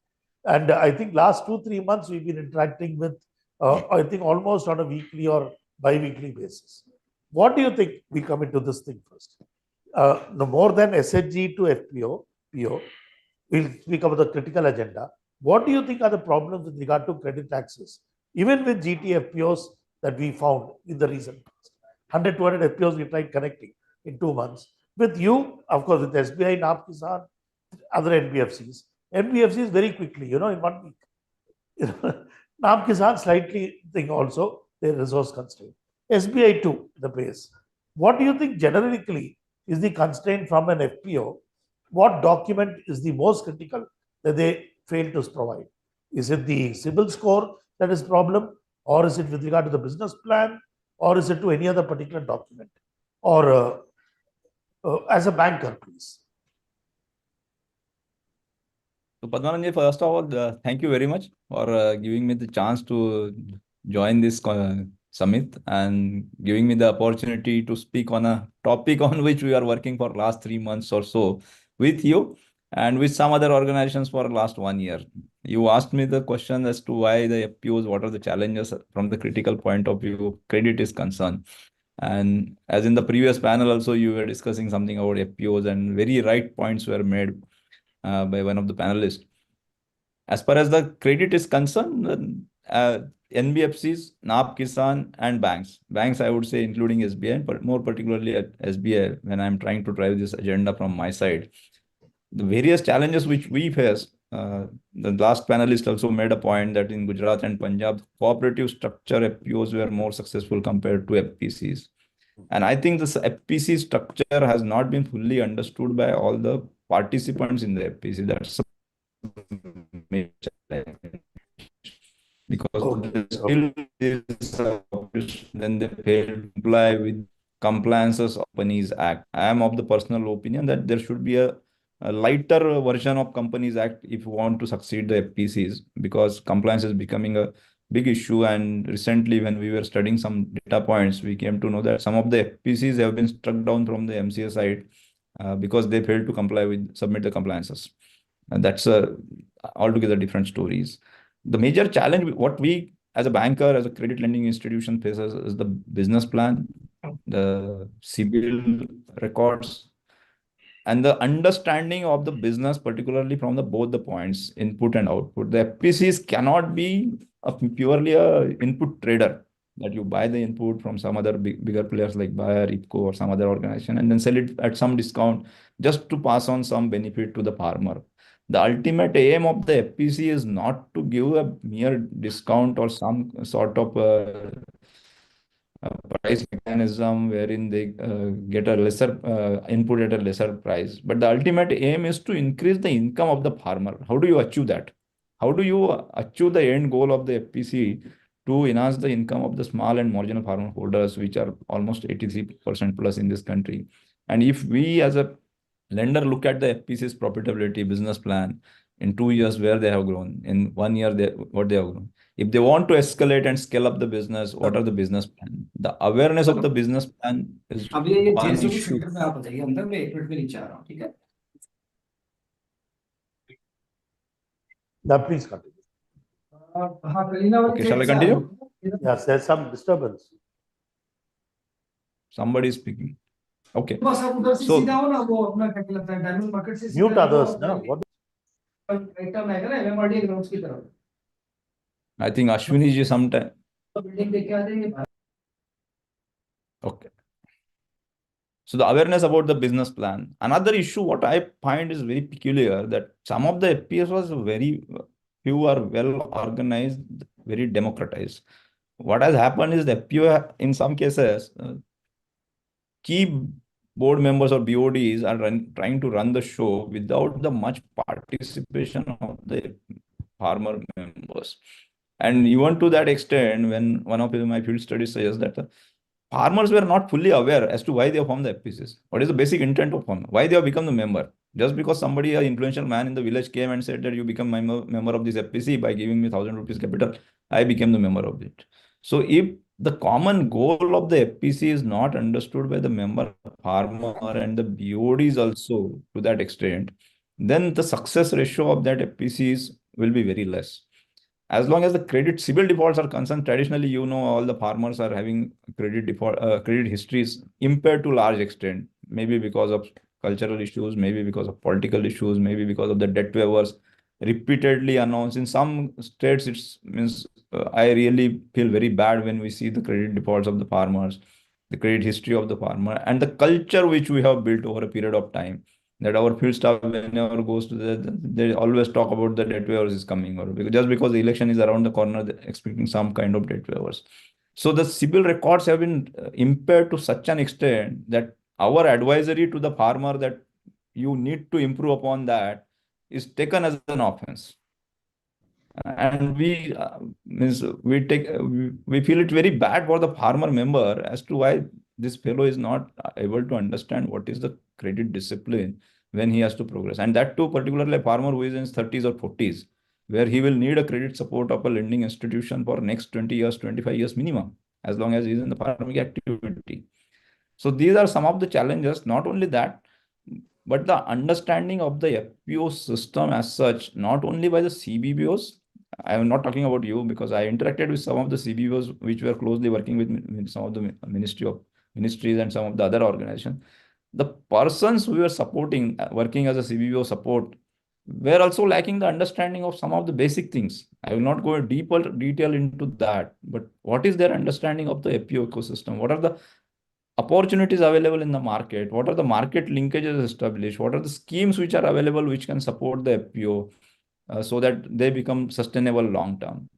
And I think last 2-3 months we've been interacting with, I think almost on a weekly or bi-weekly basis. What do you think? We come into this thing first. No more than SHG to FPO, PO, we'll speak about the critical agenda. What do you think are the problems with regard to credit access, even with GT FPOs that we found in the recent past? 100, 200 FPOs we tried connecting in 2 months. With you, of course, with SBI, NAP Kisan, other NBFCs. NBFCs very quickly, in 1 week. NAP Kisan slightly thing also, their resource constraint. SBI too, the base. What do you think generically is the constraint from an FPO? What document is the most critical that they fail to provide? Is it the CIBIL score that is problem? Or is it with regard to the business plan? Or is it to any other particular document? Or as a banker, please. So Padmananji, first of all, thank you very much for giving me the chance to join this summit and giving me the opportunity to speak on a topic on which we are working for last 3 months or so with you and with some other organizations for last 1 year. You asked me the question as to why the FPOs, what are the challenges from the critical point of view credit is concerned. And as in the previous panel also, you were discussing something about FPOs and very right points were made by one of the panelists. As far as the credit is concerned, NBFCs, NAP Kisan and banks. Banks, I would say, including SBI, but more particularly at SBI, when I'm trying to drive this agenda from my side. The various challenges which we face, the last panelist also made a point that in Gujarat and Punjab, cooperative structure FPOs were more successful compared to FPCs. And I think this FPC structure has not been fully understood by all the participants in the FPC. That's a major challenge. Because still then they fail to comply with Compliances Companies Act. I am of the personal opinion that there should be a a lighter version of Companies Act if you want to succeed the FPCs, because compliance is becoming a big issue. And recently, when we were studying some data points, we came to know that some of the FPCs have been struck down from the MCA side because they failed to submit the compliances. And that's altogether different stories. The major challenge, what we as a banker, as a credit lending institution faces, is the business plan, the CBIL records, and the understanding of the business, particularly from both the points, input and output. The FPCs cannot be purely a input trader, that you buy the input from some other bigger players like Bayer, IPCO, or some other organization, and then sell it at some discount just to pass on some benefit to the farmer. The ultimate aim of the FPC is not to give a mere discount or some sort of price mechanism wherein they get a lesser input at a lesser price. But the ultimate aim is to increase the income of the farmer. How do you achieve that? How do you achieve the end goal of the FPC to enhance the income of the small and marginal farmer holders, which are almost 83% plus in this country? And if we as a lender look at the FPC's profitability business plan in 2 years, where they have grown, in 1 year, what they have grown. If they want to escalate and scale up the business, what are the business plan? The awareness of the business plan is one issue. Now, please continue. Okay, shall I continue? Yes, there's some disturbance. Somebody is speaking. Okay. So, Mute others now. What? I think Ashwini ji sometime. Okay. So the awareness about the business plan. Another issue, what I find is very peculiar, that some of the FPS was very few are well organized, very democratized. What has happened is the FPO, in some cases, key board members or BODs are trying to run the show without the much participation of the farmer members. And even to that extent, when one of my field studies says that the farmers were not fully aware as to why they have formed the FPCs. What is the basic intent of farmer? Why they have become the member? Just because somebody, an influential man in the village, came and said that you become my member of this FPC by giving me 1,000 rupees capital, I became the member of it. So if the common goal of the FPC is not understood by the member farmer and the BODs also to that extent, then the success ratio of that FPCs will be very less. As long as the credit CBIL defaults are concerned, traditionally, all the farmers are having credit default, credit histories impaired to large extent, maybe because of cultural issues, maybe because of political issues, maybe because of the debt waivers repeatedly announced. In some states, it means I really feel very bad when we see the credit defaults of the farmers, the credit history of the farmer, and the culture which we have built over a period of time. That our field staff, whenever goes to they always talk about the debt waivers is coming, or just because the election is around the corner, they're expecting some kind of debt waivers. So the CBIL records have been impaired to such an extent that our advisory to the farmer that you need to improve upon that is taken as an offense. And we feel it very bad for the farmer member as to why this fellow is not able to understand what is the credit discipline when he has to progress. And that too, particularly a farmer who is in his 30s or 40s, where he will need a credit support of a lending institution for next 20 years, 25 years minimum, as long as he is in the farming activity. So these are some of the challenges. Not only that, but the understanding of the FPO system as such, not only by the CBBOs. I am not talking about you, because I interacted with some of the CBBOs which were closely working with some of the ministries and some of the other organizations. The persons who were supporting, working as a CBBO support, were also lacking the understanding of some of the basic things. I will not go in deeper detail into that, but what is their understanding of the FPO ecosystem? What are the opportunities available in the market? What are the market linkages established? What are the schemes which are available which can support the FPO so that they become sustainable long term?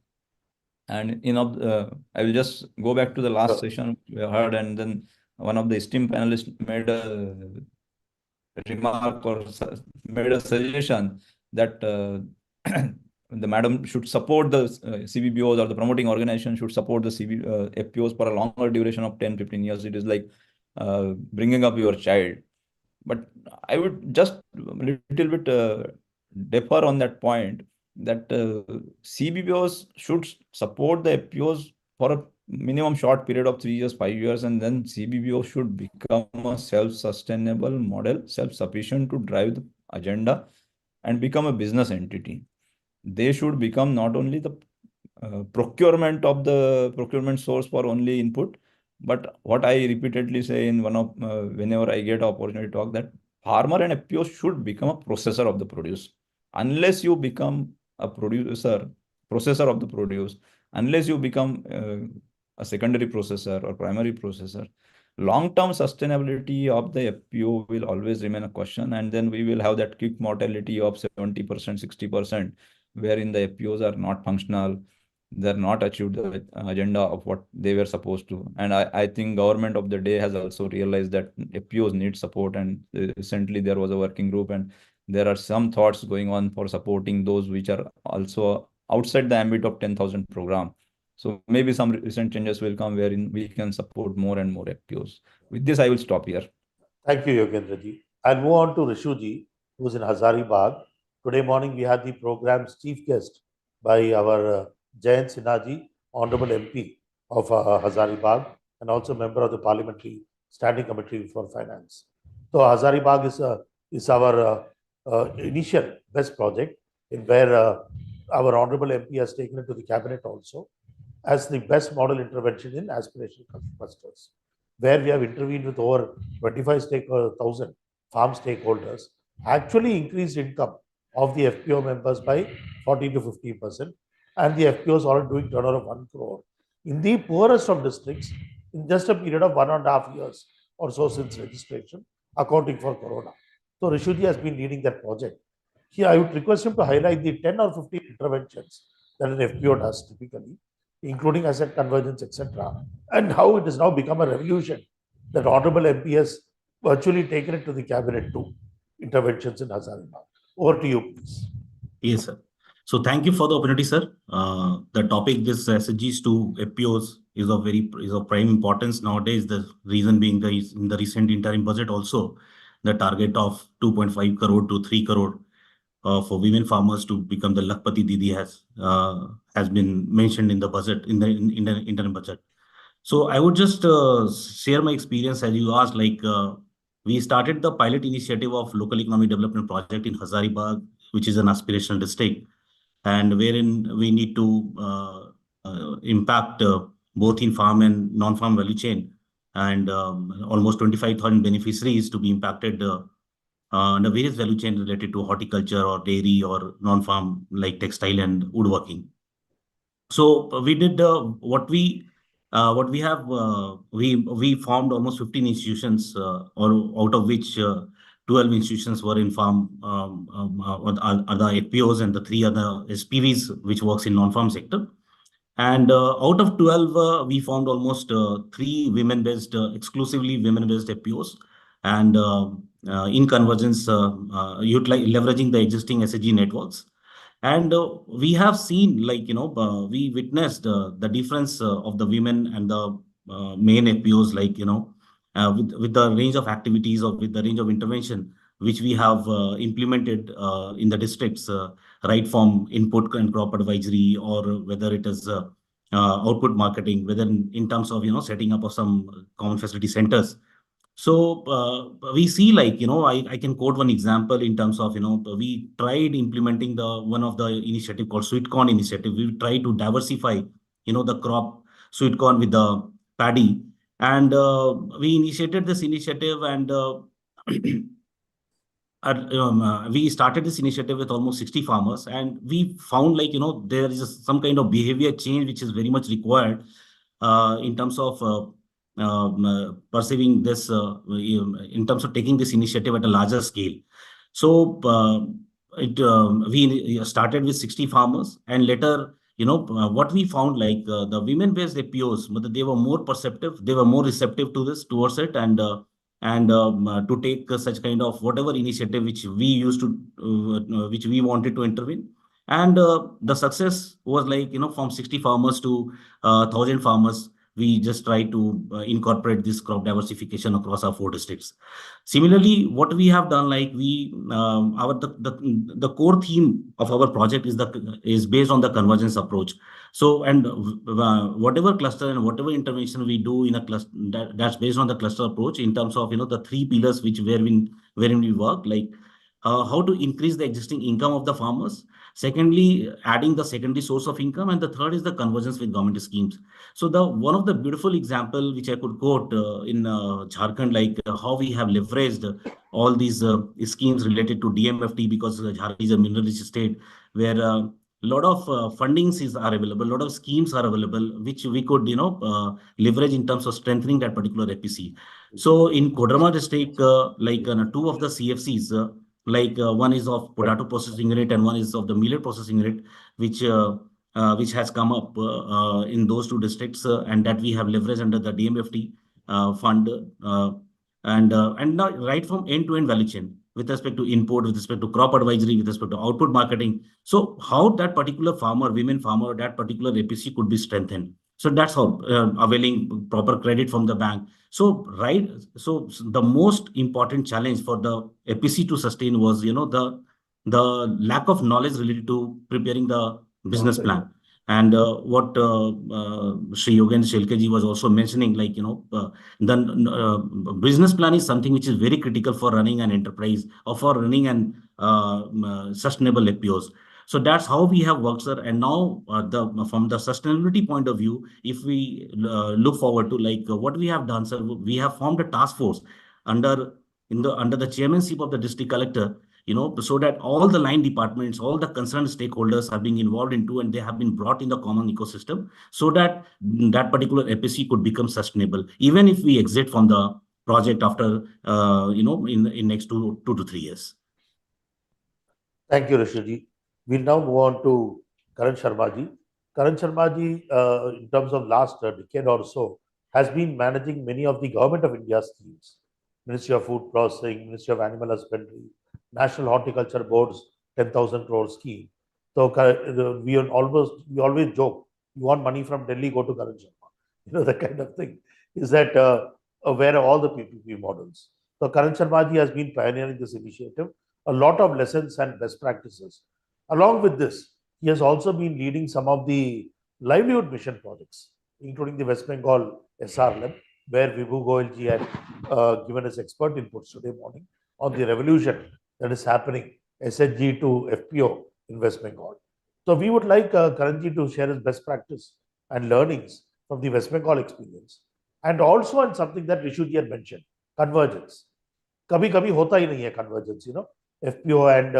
And I will just go back to the last session we heard, and then one of the esteemed panelists made a remark or made a suggestion that the madam should support the CBBOs, or the promoting organization should support the FPOs for a longer duration of 10-15 years. It is like bringing up your child. But I would just a little bit differ on that point that CBPOs should support the FPOs for a minimum short period of 3 years, 5 years, and then CBPO should become a self-sustainable model, self-sufficient to drive the agenda and become a business entity. They should become not only the procurement of the procurement source for only input, but what I repeatedly say in one of whenever I get opportunity to talk, that farmer and FPO should become a processor of the produce. Unless you become a processor of the produce, unless you become a secondary processor or primary processor, long-term sustainability of the FPO will always remain a question, and then we will have that quick mortality of 70%, 60%, wherein the FPOs are not functional, they're not achieved the agenda of what they were supposed to. And I think government of the day has also realized that FPOs need support, and recently there was a working group, and there are some thoughts going on for supporting those which are also outside the ambit of 10,000 program. So maybe some recent changes will come wherein we can support more and more FPOs. With this, I will stop here. Thank you, Yogendraji. I'll move on to Rishuji, who's in Hazaribagh. Today morning, we had the program's chief guest by our Jayant Sinhaji, Honorable MP of Hazaribagh, and also member of the Parliamentary Standing Committee for Finance. So Hazaribagh is our initial best project, in where our Honorable MP has taken it to the Cabinet also as the best model intervention in aspirational clusters, where we have intervened with over 25,000 farm stakeholders, actually increased income of the FPO members by 40 to 50%, and the FPOs are doing turnover of 1 crore in the poorest of districts in just a period of 1.5 years or so since registration, accounting for Corona. So Rishuji has been leading that project. Here, I would request him to highlight the 10 or 15 interventions that an FPO does typically, including asset convergence, etc., and how it has now become a revolution that Honorable MP has virtually taken it to the Cabinet too. Interventions in Hazaribagh. Over to you, please. Yes, sir. So thank you for the opportunity, sir. The topic, this SSGs to FPOs, is of prime importance nowadays. The reason being in the recent interim budget also, the target of 2.5 crore to 3 crore for women farmers to become the Lakpati Didi has been mentioned in the budget, in the interim budget. So I would just share my experience as you asked. We started the pilot initiative of local economic development project in Hazaribagh, which is an aspirational district, and wherein we need to impact both in farm and non-farm value chain, and almost 25,000 beneficiaries to be impacted the various value chain related to horticulture or dairy or non-farm like textile and woodworking. So we did what we formed almost 15 institutions, or out of which 12 institutions were in farm, are the FPOs, and the 3 other SPVs which works in non-farm sector. And out of 12, we found almost 3 women-based, exclusively women-based FPOs, and in convergence, leveraging the existing SSG networks. And we have seen, we witnessed the difference of the women and the main FPOs, with the range of activities or with the range of intervention which we have implemented in the districts, right from input and crop advisory, or whether it is output marketing, whether in terms of setting up of some common facility centers. So we see, I can quote one example in terms of, we tried implementing one of the initiative called sweet corn initiative. We tried to diversify, the crop sweet corn with the paddy. And we initiated this initiative, and we started this initiative with almost 60 farmers, and we found there is some kind of behavior change which is very much required in terms of perceiving this, in terms of taking this initiative at a larger scale. So we started with 60 farmers, and later, what we found, the women-based FPOs, they were more perceptive, they were more receptive to this, towards it, and to take such kind of whatever initiative which we used to, which we wanted to intervene. And the success was from 60 farmers to 1,000 farmers. we just try to incorporate this crop diversification across our 4 districts. Similarly, what we have done, like the core theme of our project is based on the convergence approach. So, and whatever cluster and whatever intervention we do in a cluster, that's based on the cluster approach in terms of the 3 pillars wherein we work, like how to increase the existing income of the farmers. Secondly, adding the secondary source of income, and the third is the convergence with government schemes. So one of the beautiful example which I could quote in Jharkhand, like how we have leveraged all these schemes related to DMFT, because Jharkhand is a mineral rich state where a lot of fundings are available, a lot of schemes are available, which we could leverage in terms of strengthening that particular APC. So in Kodrama district, like 2 of the CFCs, like one is of potato processing unit and one is of the millet processing unit, which has come up in those 2 districts, and that we have leveraged under the DMFT fund, and now right from end-to-end value chain with respect to input, with respect to crop advisory, with respect to output marketing. So how that particular farmer, women farmer, that particular APC could be strengthened. So that's how availing proper credit from the bank. So the most important challenge for the APC to sustain was the lack of knowledge related to preparing the business plan. And what Sri Yogendra Shelkeji was also mentioning, like the business plan is something which is very critical for running an enterprise or for running an sustainable FPOs. So that's how we have worked, sir. And now from the sustainability point of view, if we look forward to what we have done, sir, we have formed a task force under the chairmanship of the district collector, so that all the line departments, all the concerned stakeholders are being involved into, and they have been brought in the common ecosystem, so that that particular APC could become sustainable, even if we exit from the project after, in next 2 to 3 years. Thank you, Rishiji. We'll now move on to Karan Sharma ji. Karan Sharma ji, in terms of last decade or so, has been managing many of the Government of India schemes. Ministry of Food Processing, Ministry of Animal Husbandry, National Horticulture Board's 10,000 crore scheme. So we always joke, you want money from Delhi, go to Karan Sharma. That kind of thing. Is that where are all the PPP models? So Karan Sharma ji has been pioneering this initiative. A lot of lessons and best practices. Along with this, he has also been leading some of the livelihood mission projects, including the West Bengal SRLM, where Vibhu Goyal ji had given us expert inputs today morning on the revolution that is happening, SHG to FPO in West Bengal. So we would like Karanji to share his best practice and learnings from the West Bengal experience. And also on something that Rishuji had mentioned, convergence. Kabhi hota hi nahi hai convergence, FPO and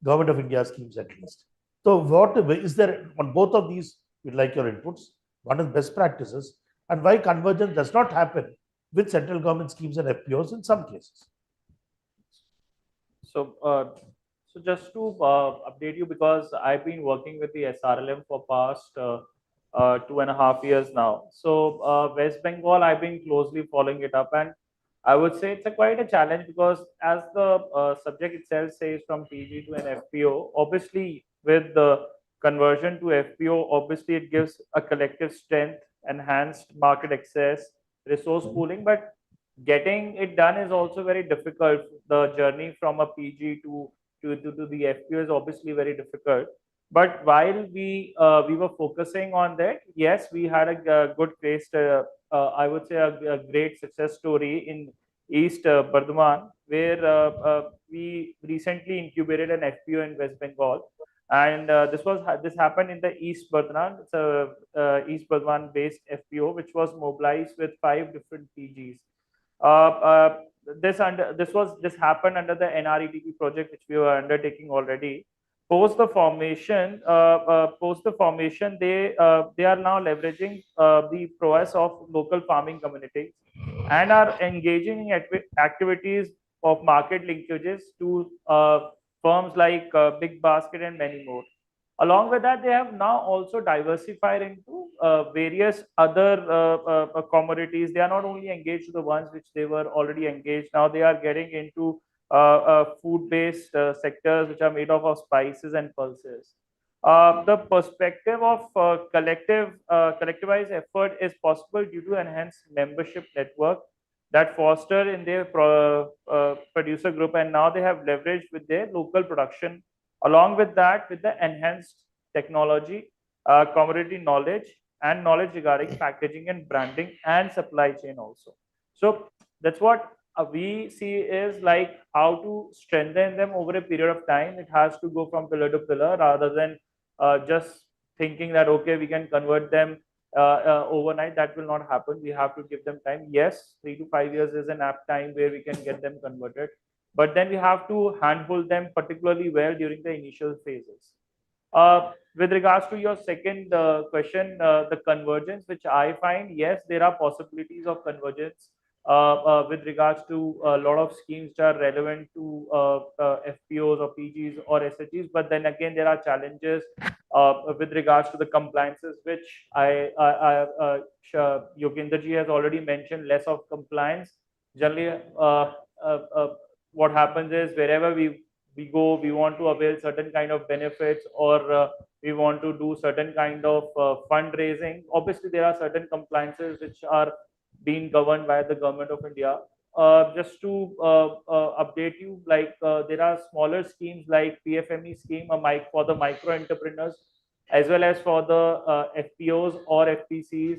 Government of India schemes at least. So what is there on both of these? We'd like your inputs. One is best practices and why convergence does not happen with central government schemes and FPOs in some cases. So just to update you, because I've been working with the SRLM for past 2.5 years now. So West Bengal, I've been closely following it up, and I would say it's quite a challenge, because as the subject itself says, from PG to an FPO, obviously with the conversion to FPO, obviously it gives a collective strength, enhanced market access, resource pooling, but getting it done is also very difficult. The journey from a PG to the FPO is obviously very difficult. But while we were focusing on that, yes, we had a good case. I would say a great success story in East Bardhaman, where we recently incubated an FPO in West Bengal, and this happened in the East Bardhaman. It's a East Bardhaman based FPO which was mobilized with 5 different PGs. This happened under the NRETP project which we were undertaking already. Post the formation, they are now leveraging the prowess of local farming communities and are engaging in activities of market linkages to firms like Big Basket and many more. Along with that, they have now also diversified into various other commodities. They are not only engaged to the ones which they were already engaged. Now they are getting into food-based sectors which are made up of spices and pulses. The perspective of collectivized effort is possible due to enhanced membership network that foster in their producer group, and now they have leveraged with their local production. Along with that, with the enhanced technology, commodity knowledge, and knowledge regarding packaging and branding and supply chain also. So that's what we see is like how to strengthen them over a period of time. It has to go from pillar to pillar rather than just thinking that okay, we can convert them overnight. That will not happen. We have to give them time. Yes, 3 to 5 years is an apt time where we can get them converted, but then we have to handhold them particularly well during the initial phases. With regards to your second question, the convergence, which I find, yes, there are possibilities of convergence with regards to a lot of schemes which are relevant to FPOs or PGs or SHGs. But then again, there are challenges with regards to the compliances, which Yogendraji has already mentioned, less of compliance. Generally, what happens is wherever we go, we want to avail certain kind of benefits, or we want to do certain kind of fundraising. Obviously, there are certain compliances which are being governed by the government of India. Just to update you, like there are smaller schemes like PFME scheme, a mic for the micro entrepreneurs, as well as for the FPOs or FPCs.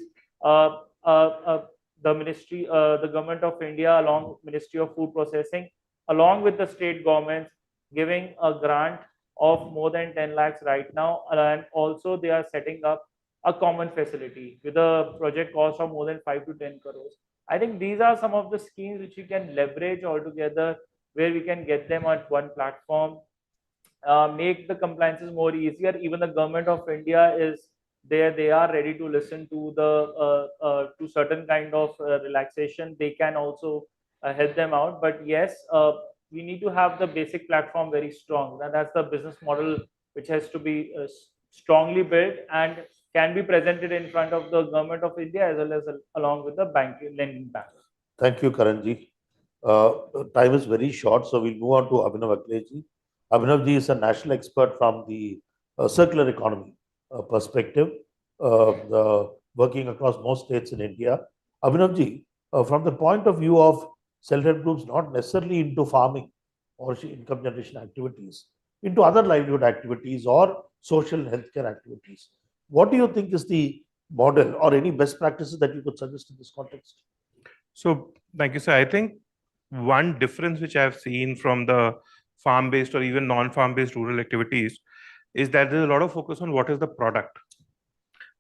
The ministry, the government of India, along Ministry of Food Processing, along with the state governments, giving a grant of more than 10 lakhs right now, and also they are setting up a common facility with a project cost of more than 5 to 10 crores. I think these are some of the schemes which we can leverage altogether, where we can get them on one platform, make the compliances more easier. Even the government of India is there; they are ready to listen to the to certain kind of relaxation. They can also help them out. But yes, we need to have the basic platform very strong. That's the business model which has to be strongly built and can be presented in front of the government of India as well as along with the banking lending banks. Thank you, Karanji. Time is very short, so we'll move on to Abhinav Akleji. Abhinavji is a national expert from the circular economy perspective, working across most states in India. Abhinavji, from the point of view of self-help groups, not necessarily into farming or income generation activities, into other livelihood activities or social and healthcare activities, what do you think is the model or any best practices that you could suggest in this context? So, thank you, sir. I think one difference which I've seen from the farm-based or even non-farm-based rural activities is that there's a lot of focus on what is the product.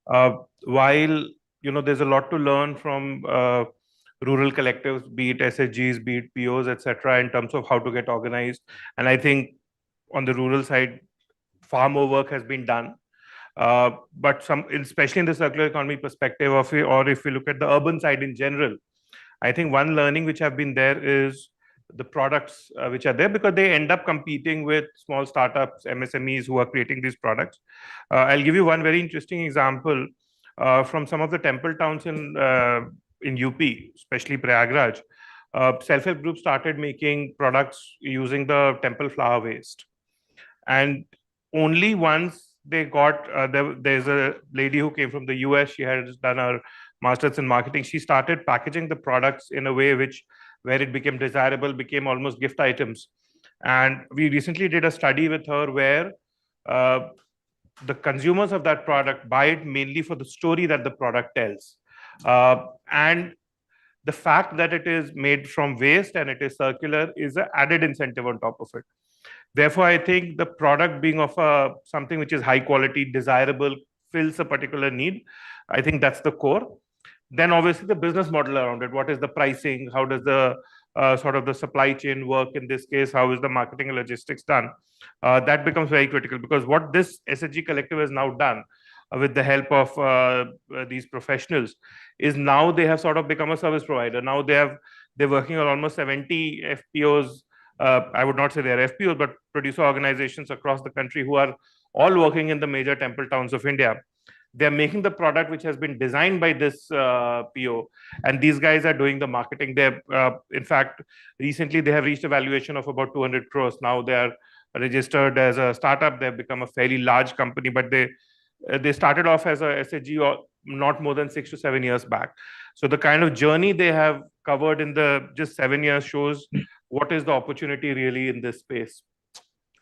While there's a lot to learn from rural collectives, be it SHGs, be it POs, etc., in terms of how to get organized. And I think on the rural side, far more work has been done. But especially in the circular economy perspective, or if we look at the urban side in general, I think one learning which have been there is the products which are there, because they end up competing with small startups, MSMEs who are creating these products. I'll give you one very interesting example from some of the temple towns in UP, especially Prayagraj. Self-help groups started making products using the temple flower waste, and only once they got there's a lady who came from the US. She had done her master's in marketing. She started packaging the products in a way where it became desirable, became almost gift items. And we recently did a study with her where the consumers of that product buy it mainly for the story that the product tells. And the fact that it is made from waste and it is circular is an added incentive on top of it. Therefore, I think the product being of something which is high quality, desirable, fills a particular need. I think that's the core. Then obviously the business model around it. What is the pricing? How does the sort of the supply chain work in this case? How is the marketing and logistics done? That becomes very critical, because what this SHG collective has now done with the help of these professionals is now they have sort of become a service provider. Now they're working on almost 70 FPOs. I would not say they're FPOs, but producer organizations across the country who are all working in the major temple towns of India. They're making the product which has been designed by this PO, and these guys are doing the marketing. In fact, recently they have reached a valuation of about 200 crores. Now they are registered as a startup. They've become a fairly large company, but they started off as a SHG or not more than 6 to 7 years back. So the kind of journey they have covered in the just 7 years shows what is the opportunity really in this space.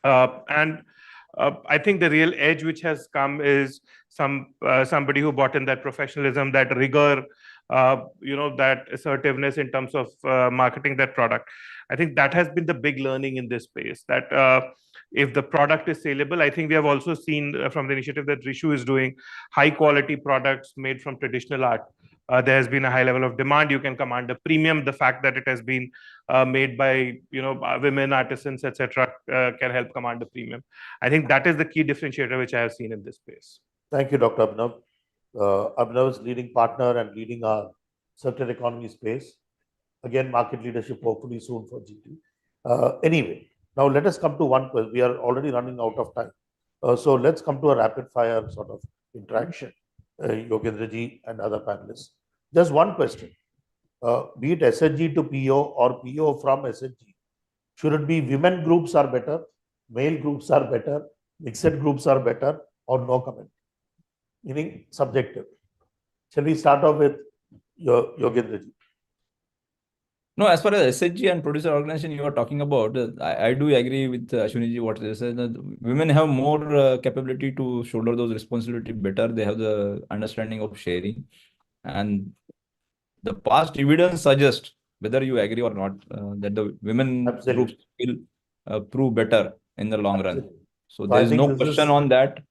I think the real edge which has come is somebody who brought in that professionalism, that rigor, that assertiveness in terms of marketing that product. I think that has been the big learning in this space, that if the product is saleable, I think we have also seen from the initiative that Rishu is doing, high quality products made from traditional art. There has been a high level of demand. You can command a premium. The fact that it has been made by women artisans, etc., can help command a premium. I think that is the key differentiator which I have seen in this space. Thank you, Dr. Abhinav. Abhinav is leading partner and leading our circular economy space. Again, market leadership hopefully soon for GT. Anyway, now let us come to one question. We are already running out of time. So let's come to a rapid fire sort of interaction. Yogendra ji and other panelists. Just one question. Be it SHG to PO or PO from SHG, should it be women groups are better, male groups are better, mixed groups are better, or no comment? Meaning subjective. Shall we start off with Yogendra ji? No, as far as SHG and producer organization you are talking about, I do agree with Ashwini ji what they said. Women have more capability to shoulder those responsibilities better. They have the understanding of sharing. And the past evidence suggests, whether you agree or not, that the women groups will prove better in the long run. So there is no question on that.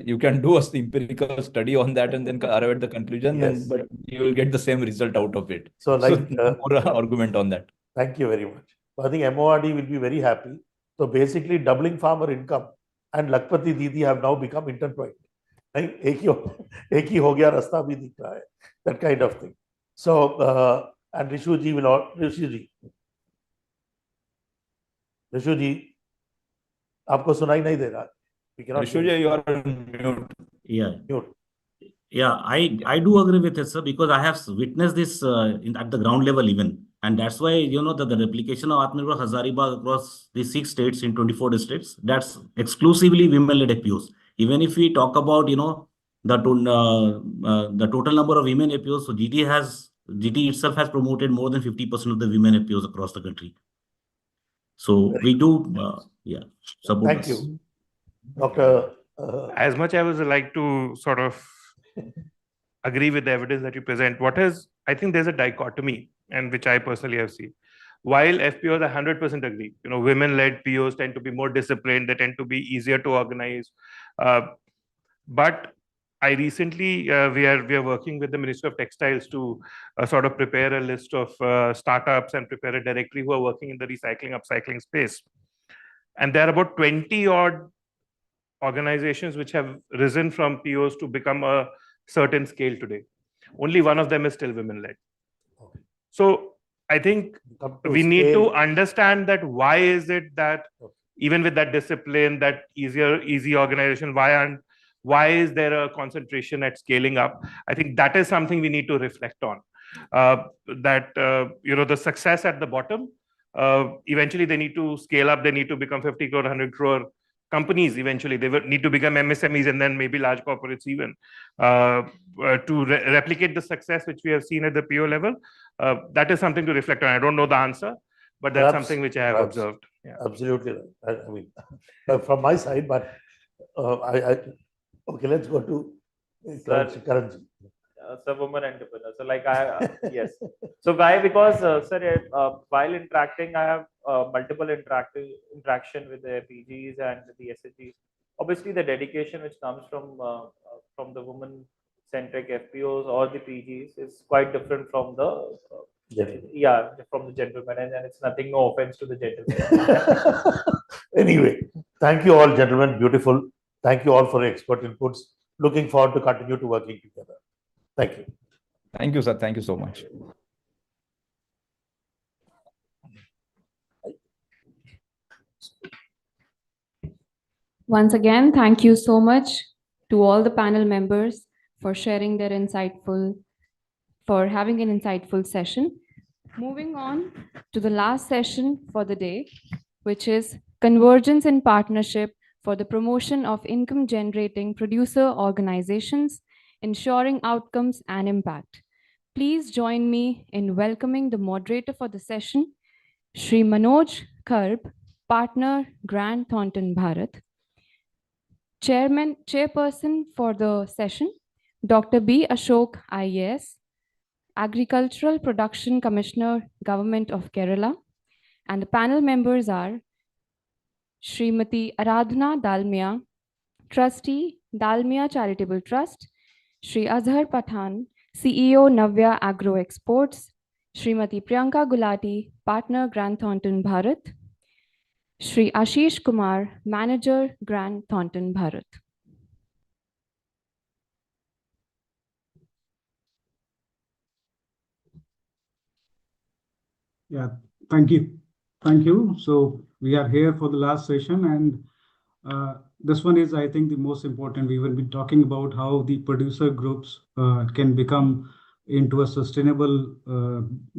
You can do an empirical study on that and then arrive at the conclusion, but you will get the same result out of it. So no more argument on that. Thank you very much. I think MORD will be very happy. So basically doubling farmer income and Lakpati Didi have now become intertwined. Ek hi ho gaya, rasta bhi dikh raha hai. That kind of thing. So, and Rishu ji will, Rishu ji, आपको सुनाई नहीं दे रहा. Rishuja, you are mute. Yeah. Mute. Yeah, I do agree with it, sir, because I have witnessed this at the ground level even. And that's why, the replication of Atmanirbhar Hazaribagh across the 6 states in 24 districts, that's exclusively women-led APOs. Even if we talk about, the total number of women APOs, so GT itself has promoted more than 50% of the women APOs across the country. So we do, support. Thank you. Dr. As much I would like to sort of agree with the evidence that you present, I think there's a dichotomy, and which I personally have seen. While FPOs, I 100% agree. Women-led POs tend to be more disciplined. They tend to be easier to organize. But I recently, we are working with the Ministry of Textiles to sort of prepare a list of startups and prepare a directory who are working in the recycling, upcycling space. And there are about 20 odd organizations which have risen from POs to become a certain scale today. Only one of them is still women-led. Okay. So I think we need to understand that why is it that even with that discipline, that easy organization, why is there a concentration at scaling up? I think that is something we need to reflect on. The success at the bottom, eventually they need to scale up. They need to become 50 crore, 100 crore companies. Eventually they will need to become MSMEs and then maybe large corporates even to replicate the success which we have seen at the PO level. That is something to reflect on. I don't know the answer, but that's something which I have observed. Yeah. Absolutely. I mean, from my side, but okay, let's go to Karanji. So woman entrepreneur. So like yes. So why? Because sir, while interacting, I have multiple interaction with the PGs and the SHGs. Obviously, the dedication which comes from the woman-centric FPOs or the PGs is quite different from the from the gentlemen, and it's nothing. No offense to the gentlemen. Anyway, thank you all, gentlemen. Beautiful. Thank you all for your expert inputs. Looking forward to continue to working together. Thank you. Thank you, sir. Thank you so much. Once again, thank you so much to all the panel members for sharing their for having an insightful session. Moving on to the last session for the day, which is Convergence in Partnership for the Promotion of Income Generating Producer Organizations, Ensuring Outcomes and Impact. Please join me in welcoming the moderator for the session, Shri Manoj Karb, Partner, Grant Thornton Bharat. Chairperson for the session, Dr. B. Ashok, IAS, Agricultural Production Commissioner, Government of Kerala. And the panel members are Srimati Aradhana Dalmia, Trustee, Dalmia Charitable Trust, Shri Azhar Pathan, CEO, Navya Agro Exports, Srimati Priyanka Gulati, Partner, Grant Thornton Bharat, Shri Ashish Kumar, Manager, Grant Thornton Bharat. Yeah, thank you. Thank you. So we are here for the last session, and this one is, I think, the most important. We will be talking about how the producer groups can become into a sustainable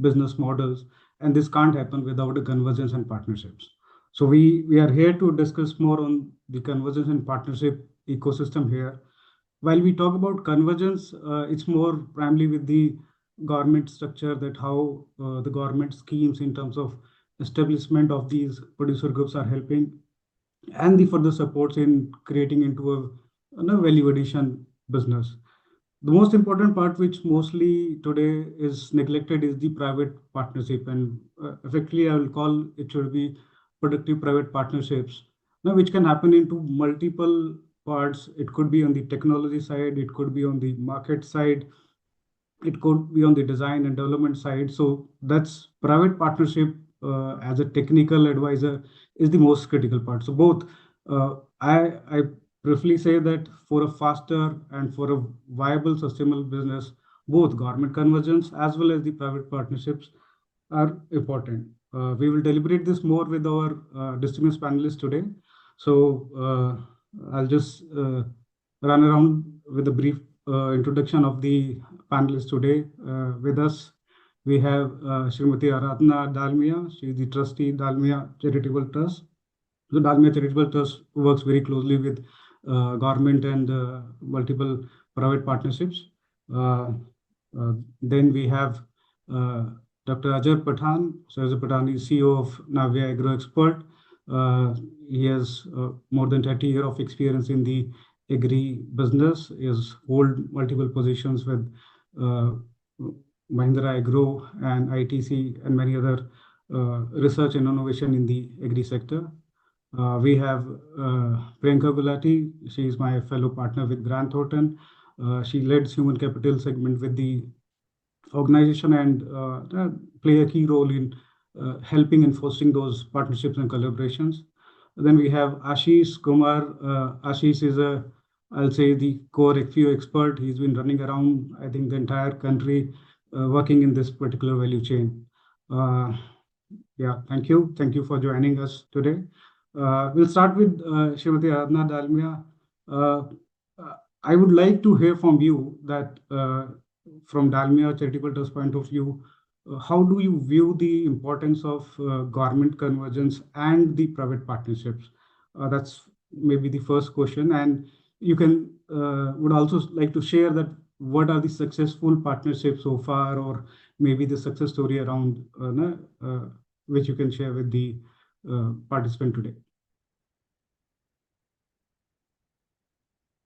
business models, and this can't happen without a convergence and partnerships. So we are here to discuss more on the convergence and partnership ecosystem here. While we talk about convergence, it's more primarily with the government structure, that how the government schemes in terms of establishment of these producer groups are helping, and the further supports in creating into a value addition business. The most important part, which mostly today is neglected, is the private partnership, and effectively I will call it should be productive private partnerships, which can happen into multiple parts. It could be on the technology side, it could be on the market side, it could be on the design and development side. So that's private partnership as a technical advisor is the most critical part. So both, I briefly say that for a faster and for a viable sustainable business, both government convergence as well as the private partnerships are important. We will deliberate this more with our distinguished panelists today. So I'll just run around with a brief introduction of the panelists today. With us, we have Srimati Aradhana Dalmia. She is the trustee, Dalmia Charitable Trust. The Dalmia Charitable Trust works very closely with government and multiple private partnerships. Then we have Dr. Azhar Pathan. So Azhar Pathan is CEO of Navya Agro Export. He has more than 30 years of experience in the agri business. He has hold multiple positions with Mahindra Agro and ITC and many other research and innovation in the agri sector. We have Priyanka Gulati. She is my fellow partner with Grant Thornton. She leads human capital segment with the organization and play a key role in helping and fostering those partnerships and collaborations. Then we have Ashish Kumar. Ashish is I'll say the core FPO expert. He's been running around, I think, the entire country working in this particular value chain. Yeah, thank you. Thank you for joining us today. We'll start with Srimati Aradhana Dalmia. I would like to hear from you that from Dalmia Charitable Trust point of view, how do you view the importance of government convergence and the private partnerships? That's maybe the first question. And you can would also like to share that what are the successful partnerships so far, or maybe the success story around which you can share with the participant today.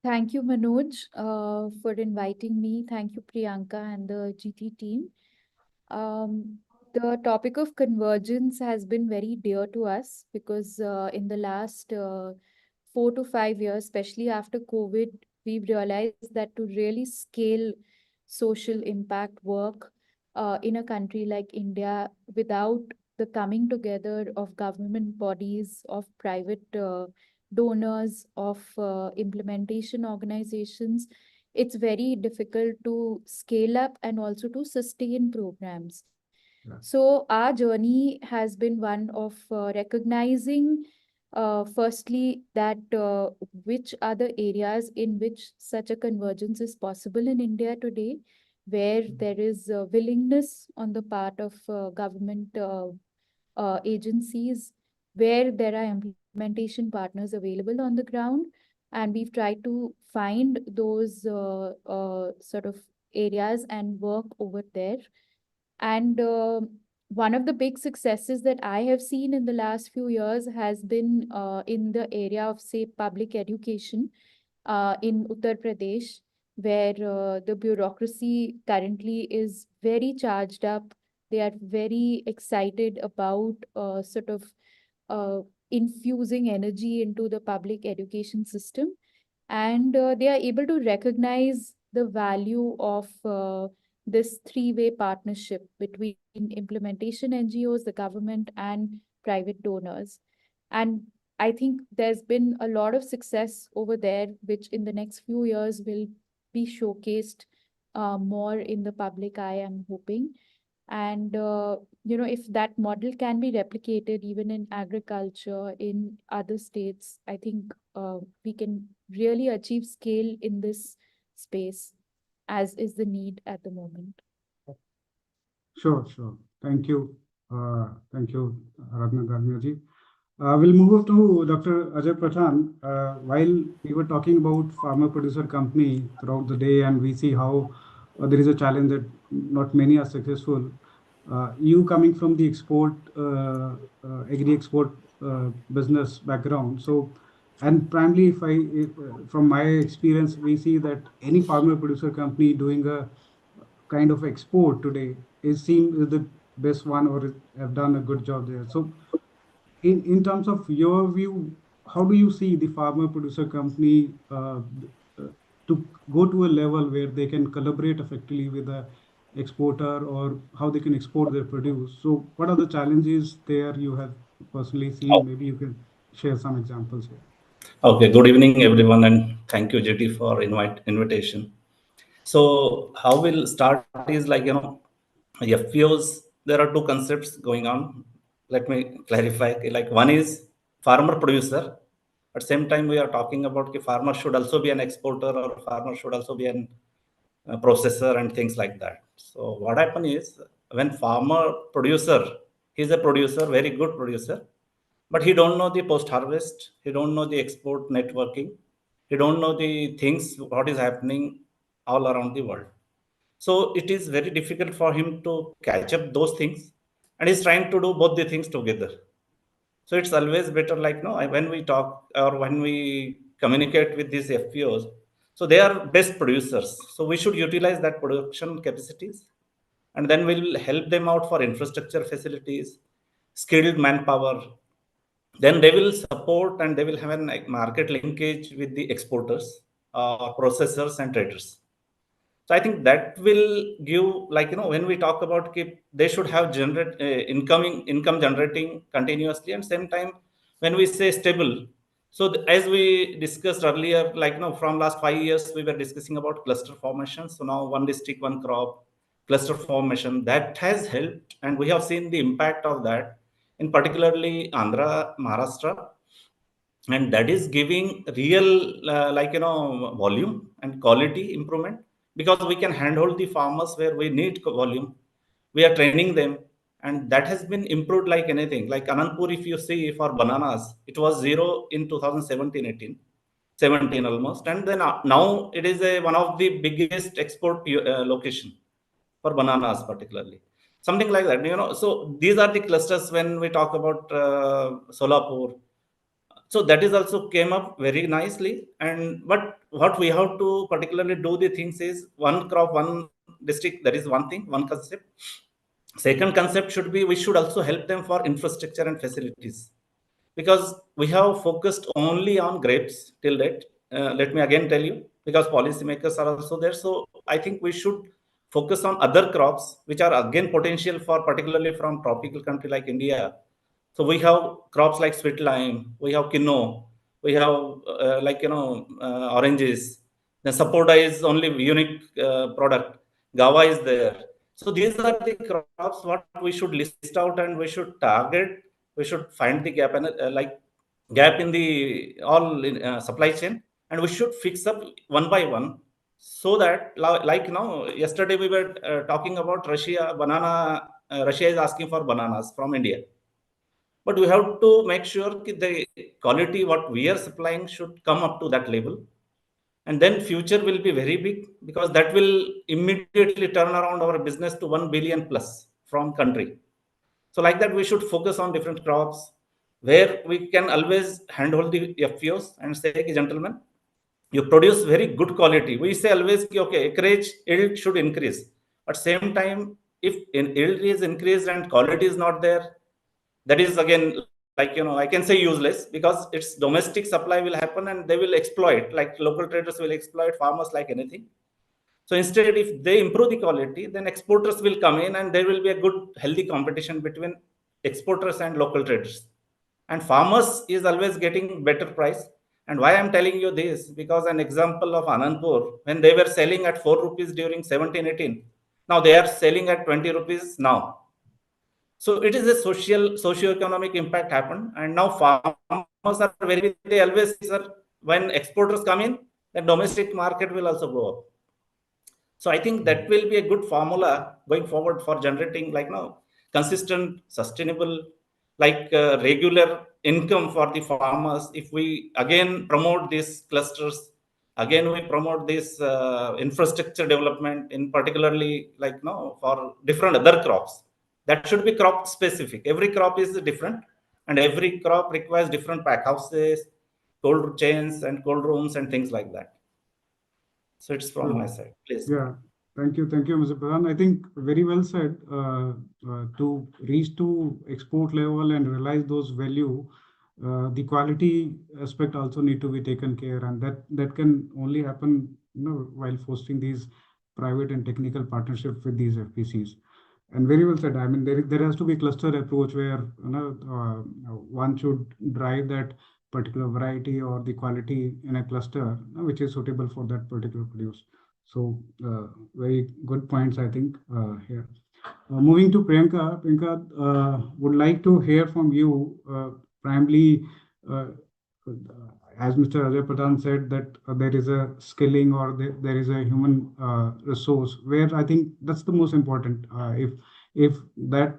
Thank you, Manoj, for inviting me. Thank you, Priyanka and the GT team. The topic of convergence has been very dear to us because in the last 4 to 5 years, especially after COVID, we've realized that to really scale social impact work in a country like India without the coming together of government bodies, of private donors, of implementation organizations, it's very difficult to scale up and also to sustain programs. Yeah. So our journey has been one of recognizing firstly that which are the areas in which such a convergence is possible in India today, where there is a willingness on the part of government agencies, where there are implementation partners available on the ground, and we've tried to find those sort of areas and work over there. And one of the big successes that I have seen in the last few years has been in the area of, say, public education in Uttar Pradesh, where the bureaucracy currently is very charged up. They are very excited about sort of infusing energy into the public education system. And they are able to recognize the value of this three-way partnership between implementation NGOs, the government, and private donors. And I think there's been a lot of success over there, which in the next few years will be showcased more in the public eye, I'm hoping. And, if that model can be replicated even in agriculture, in other states, I think we can really achieve scale in this space, as is the need at the moment. Sure. Thank you. Thank you, Aradhana Garniaji. We'll move to Dr. Ajay Pradhan. While we were talking about farmer producer company throughout the day, and we see how there is a challenge that not many are successful. You coming from the export, agri-export business background. So, and primarily from my experience, we see that any farmer producer company doing a kind of export today is seen as the best one or have done a good job there. So in terms of your view, how do you see the farmer producer company to go to a level where they can collaborate effectively with the exporter, or how they can export their produce? So what are the challenges there you have personally seen? Maybe you can share some examples here. Okay, good evening, everyone, and thank you, JT, for invitation. So how we'll start is FPOs, there are two concepts going on. Let me clarify. Like one is farmer producer. At the same time, we are talking about farmer should also be an exporter, or farmer should also be an processor and things like that. So what happens is, when farmer producer, he's a producer, very good producer, but he don't know the post harvest, he don't know the export networking, he don't know the things what is happening all around the world. So it is very difficult for him to catch up those things, and he's trying to do both the things together. So it's always better, when we talk or when we communicate with these FPOs, so they are best producers. So we should utilize that production capacities, and then we'll help them out for infrastructure facilities, skilled manpower. Then they will support and they will have a market linkage with the exporters, processors and traders. So I think that will give, when we talk about they should have income generating continuously, and same time when we say stable. So as we discussed earlier, from last 5 years we were discussing about cluster formation. So now one district, one crop, cluster formation, that has helped, and we have seen the impact of that in particularly Andhra, Maharashtra, and that is giving real volume and quality improvement, because we can handhold the farmers where we need volume. We are training them, and that has been improved like anything. Like Anandpur, if you see, for bananas, it was 0 in 2017 17 almost, and then now it is one of the biggest export location for bananas particularly, something like that. So these are the clusters when we talk about Solapur. So that is also came up very nicely. And but what we have to particularly do the things is, one crop, one district, that is one thing, one concept. Second concept should be, we should also help them for infrastructure and facilities, because we have focused only on grapes till date. Let me again tell you, because policymakers are also there. So I think we should focus on other crops which are again potential for, particularly from tropical country like India. So we have crops like sweet lime, we have quinoa, we have oranges. Then Sapoda is only unique product. Gava is there. So these are the crops what we should list out, and we should target. We should find the gap, and gap in the all supply chain, and we should fix up one by one, so that yesterday we were talking about Russia banana. Russia is asking for bananas from India. but we have to make sure that the quality what we are supplying should come up to that level. And then future will be very big, because that will immediately turn around our business to 1 billion plus from country. So like that, we should focus on different crops where we can always handhold the FPOs and say, gentlemen, you produce very good quality. We say always, okay, acreage yield should increase. At same time, if yield is increased and quality is not there, that is again, like, I can say useless, because its domestic supply will happen and they will exploit, like local traders will exploit farmers like anything. So instead, if they improve the quality, then exporters will come in and there will be a good, healthy competition between exporters and local traders. And farmers is always getting better price. And why I'm telling you this, because an example of Anandpur, when they were selling at 4 rupees during 17-18, now they are selling at 20 rupees now. So it is a socio-economic impact happened. And now farmers are they always, sir, when exporters come in, the domestic market will also go up. So I think that will be a good formula going forward for generating, like, consistent, sustainable, like regular income for the farmers. If we again promote these clusters, again we promote this infrastructure development, in particularly, like, for different other crops. That should be crop specific. Every crop is different, and every crop requires different pack houses, cold chains, and cold rooms, and things like that. So it's from my side. Please. Yeah, thank you, Mr. Pradhan. I think very well said. To reach to export level and realize those value, the quality aspect also need to be taken care, and that can only happen, while fostering these private and technical partnership with these FPCs. And very well said. I mean, there has to be cluster approach where one should drive that particular variety or the quality in a cluster, which is suitable for that particular produce. So very good points, I think, here. Moving to Priyanka. Priyanka, would like to hear from you, primarily, as Mr. Ajay Pradhan said, that there is a skilling, or there is a human resource, where I think that's the most important. If that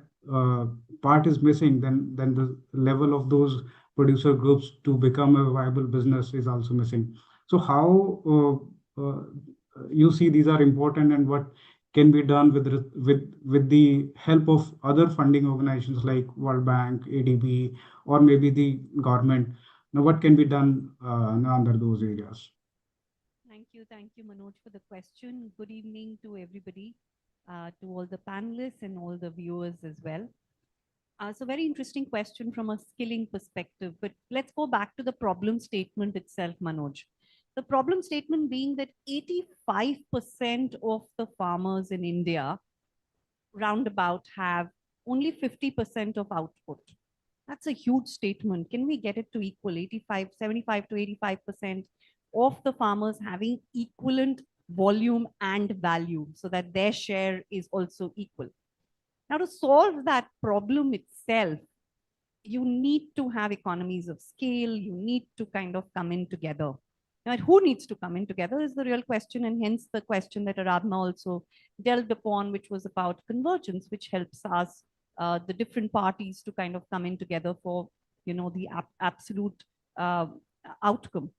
part is missing, then the level of those producer groups to become a viable business is also missing. So how you see these are important, and what can be done with the help of other funding organizations like World Bank, ADB, or maybe the government? Now, what can be done under those areas? Thank you, Manoj, for the question. Good evening to everybody, to all the panelists and all the viewers as well. So very interesting question from a skilling perspective, but let's go back to the problem statement itself, Manoj. The problem statement being that 85% of the farmers in India roundabout have only 50% of output. That's a huge statement. Can we get it to equal 75 to 85% of the farmers having equivalent volume and value, so that their share is also equal? Now, to solve that problem itself, you need to have economies of scale. You need to kind of come in together. Now, who needs to come in together is the real question, and hence the question that IRMA also delved upon, which was about convergence, which helps us, the different parties, to kind of come in together for, the absolute outcome.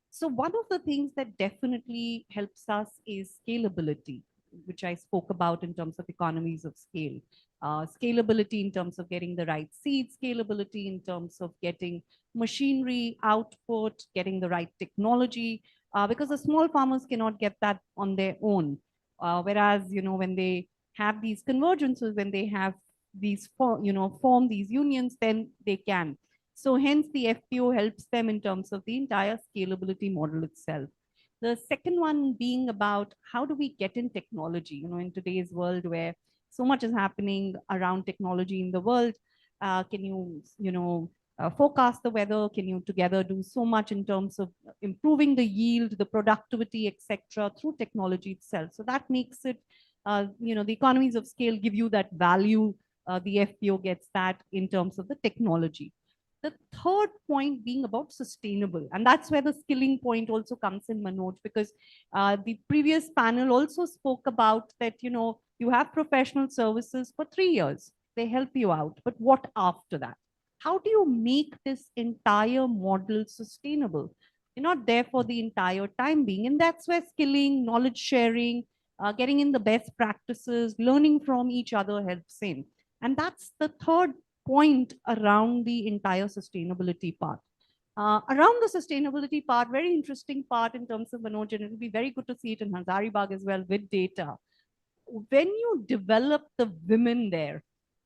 So one of the things that definitely helps us is scalability, which I spoke about in terms of economies of scale. Scalability in terms of getting the right seed, scalability in terms of getting machinery, output, getting the right technology, because the small farmers cannot get that on their own. Whereas, when they have these convergences, when they have these, form these unions, then they can. So hence the FPO helps them in terms of the entire scalability model itself. The second one being about how do we get in technology, in today's world where so much is happening around technology in the world. Can you, forecast the weather? Can you together do so much in terms of improving the yield, the productivity, etc., through technology itself? So that makes it, the economies of scale give you that value. The FPO gets that in terms of the technology. The third point being about sustainable, and that's where the skilling point also comes in, Manoj, because the previous panel also spoke about that, you have professional services for 3 years. They help you out, but what after that? how do you make this entire model sustainable? You're not there for the entire time being. And that's where skilling, knowledge sharing, getting in the best practices, learning from each other helps in. And that's the third point around the entire sustainability part. Around the sustainability part, very interesting part in terms of Manoj, and it'll be very good to see it in Hazaribagh as well with data. When you develop the women there,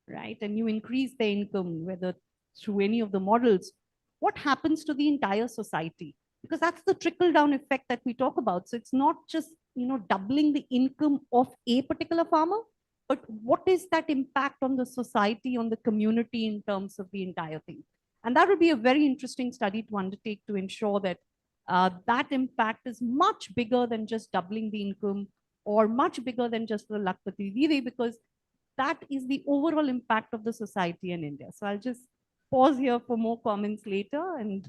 right, and you increase their income, whether through any of the models, what happens to the entire society? Because that's the trickle down effect that we talk about. So it's not just, doubling the income of a particular farmer, but what is that impact on the society, on the community in terms of the entire thing? And that would be a very interesting study to undertake to ensure that that impact is much bigger than just doubling the income or much bigger than just the Lakpati Didi, because that is the overall impact of the society in India. So I'll just pause here for more comments later. And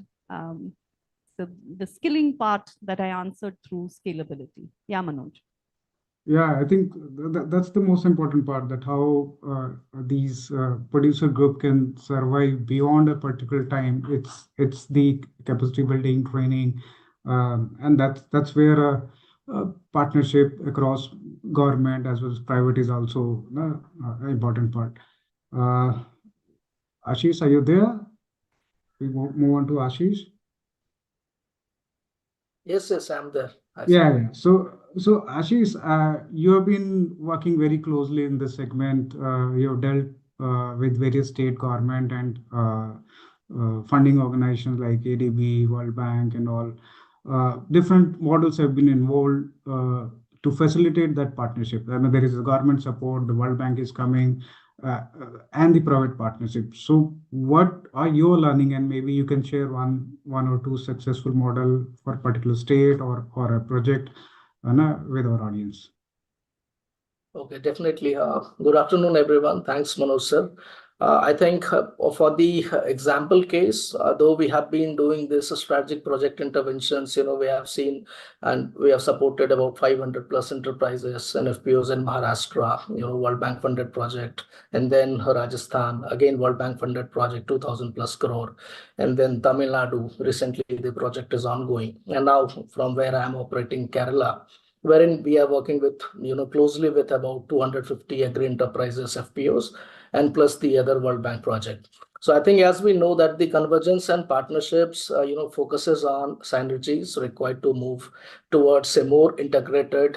so the skilling part that I answered through scalability. Yeah, Manoj. Yeah, I think that's the most important part, that how these producer group can survive beyond a particular time. It's the capacity building, training, and that's where a partnership across government as well as private is also an important part. Ashish, are you there? We move on to Ashish. Yes, I'm there. Yeah. So Ashish, you have been working very closely in this segment. You have dealt with various state government and funding organizations like ADB, World Bank, and all. Different models have been involved to facilitate that partnership. I mean, there is a government support, the World Bank is coming, and the private partnership. So what are your learning, and maybe you can share one or two successful model for a particular state or a project with our audience. Okay, definitely. Good afternoon, everyone. Thanks, Manoj sir. I think for the example case, though we have been doing this strategic project interventions, we have seen and we have supported about 500 plus enterprises and FPOs in Maharashtra, World Bank funded project, and then Rajasthan, again, World Bank funded project, 2000 plus crore. And then Tamil Nadu, recently the project is ongoing. And now from where I am operating, Kerala, wherein we are working with, closely with about 250 agri enterprises, FPOs, and plus the other World Bank project. So I think as we know that the convergence and partnerships, focuses on synergies required to move towards a more integrated,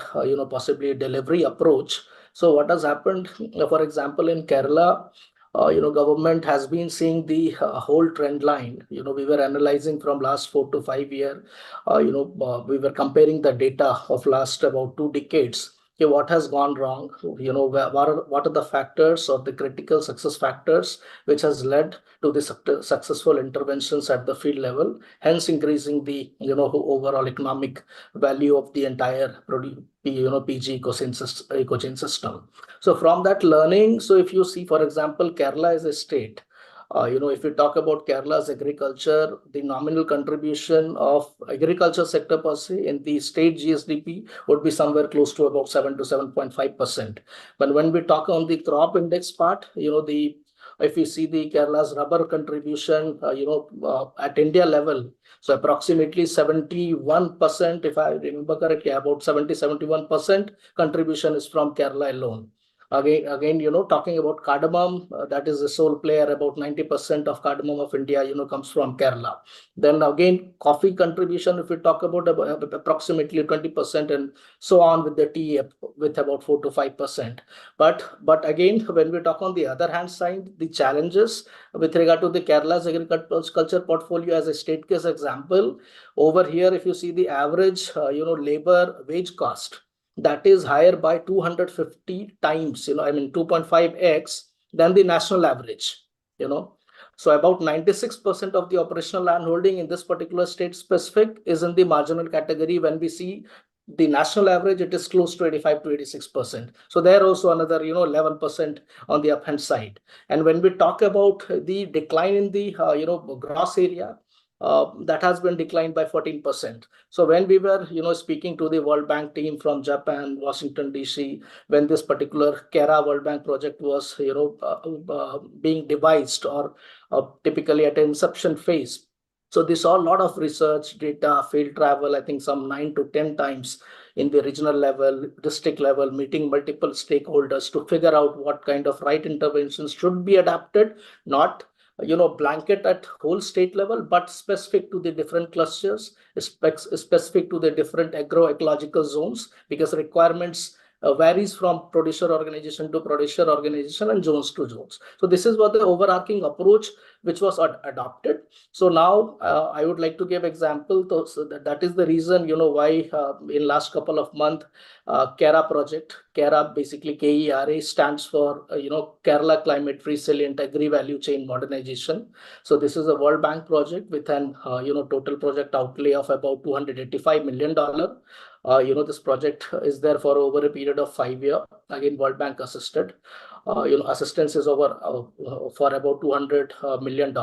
possibly delivery approach. So what has happened, for example, in Kerala, government has been seeing the whole trend line. We were analyzing from last 4 to 5 years. We were comparing the data of last about 2 decades. Okay, what has gone wrong? What are the factors or the critical success factors which has led to the successful interventions at the field level, hence increasing the overall economic value of the entire PG ecochain system. So from that learning, so if you see, for example, Kerala is a state. If we talk about Kerala's agriculture, the nominal contribution of agriculture sector per se in the state GSDP would be somewhere close to about 7 to 7.5%. But when we talk on the crop index part, if you see the Kerala's rubber contribution, at India level, so approximately 71%, if I remember correctly, about 71% contribution is from Kerala alone. Again, talking about cardamom, that is the sole player. About 90% of cardamom of India, comes from Kerala. Then again, coffee contribution, if we talk about approximately 20%, and so on with the tea with about 4 to 5%. But again, when we talk on the other hand side, the challenges with regard to the Kerala's agriculture portfolio as a state case example, over here, if you see the average, labor wage cost, that is higher by 250 times, 2.5x than the national average, So about 96% of the operational land holding in this particular state specific is in the marginal category. When we see the national average, it is close to 85 to 86%. So there also another, 11% on the uphand side. And when we talk about the decline in the, gross area, that has been declined by 14%. So when we were, speaking to the World Bank team from Japan, Washington, DC, when this particular KERA World Bank project was, being devised or typically at inception phase. So they saw a lot of research, data, field travel, I think some 9 to 10 times in the regional level, district level, meeting multiple stakeholders to figure out what kind of right interventions should be adapted, not blanket at whole state level, but specific to the different clusters, specific to the different agroecological zones, because requirements varies from producer organization to producer organization and zones to zones. So this is what the overarching approach which was adopted. So now I would like to give example. So that is the reason, why in last couple of months, KERA project, KERA basically KERA stands for, Kerala Climate Resilient Agri Value Chain Modernization. So this is a World Bank project with an, total project outlay of about $285 million. This project is there for over a period of 5 years. Again, World Bank assisted. Assistance is over for about $200 million.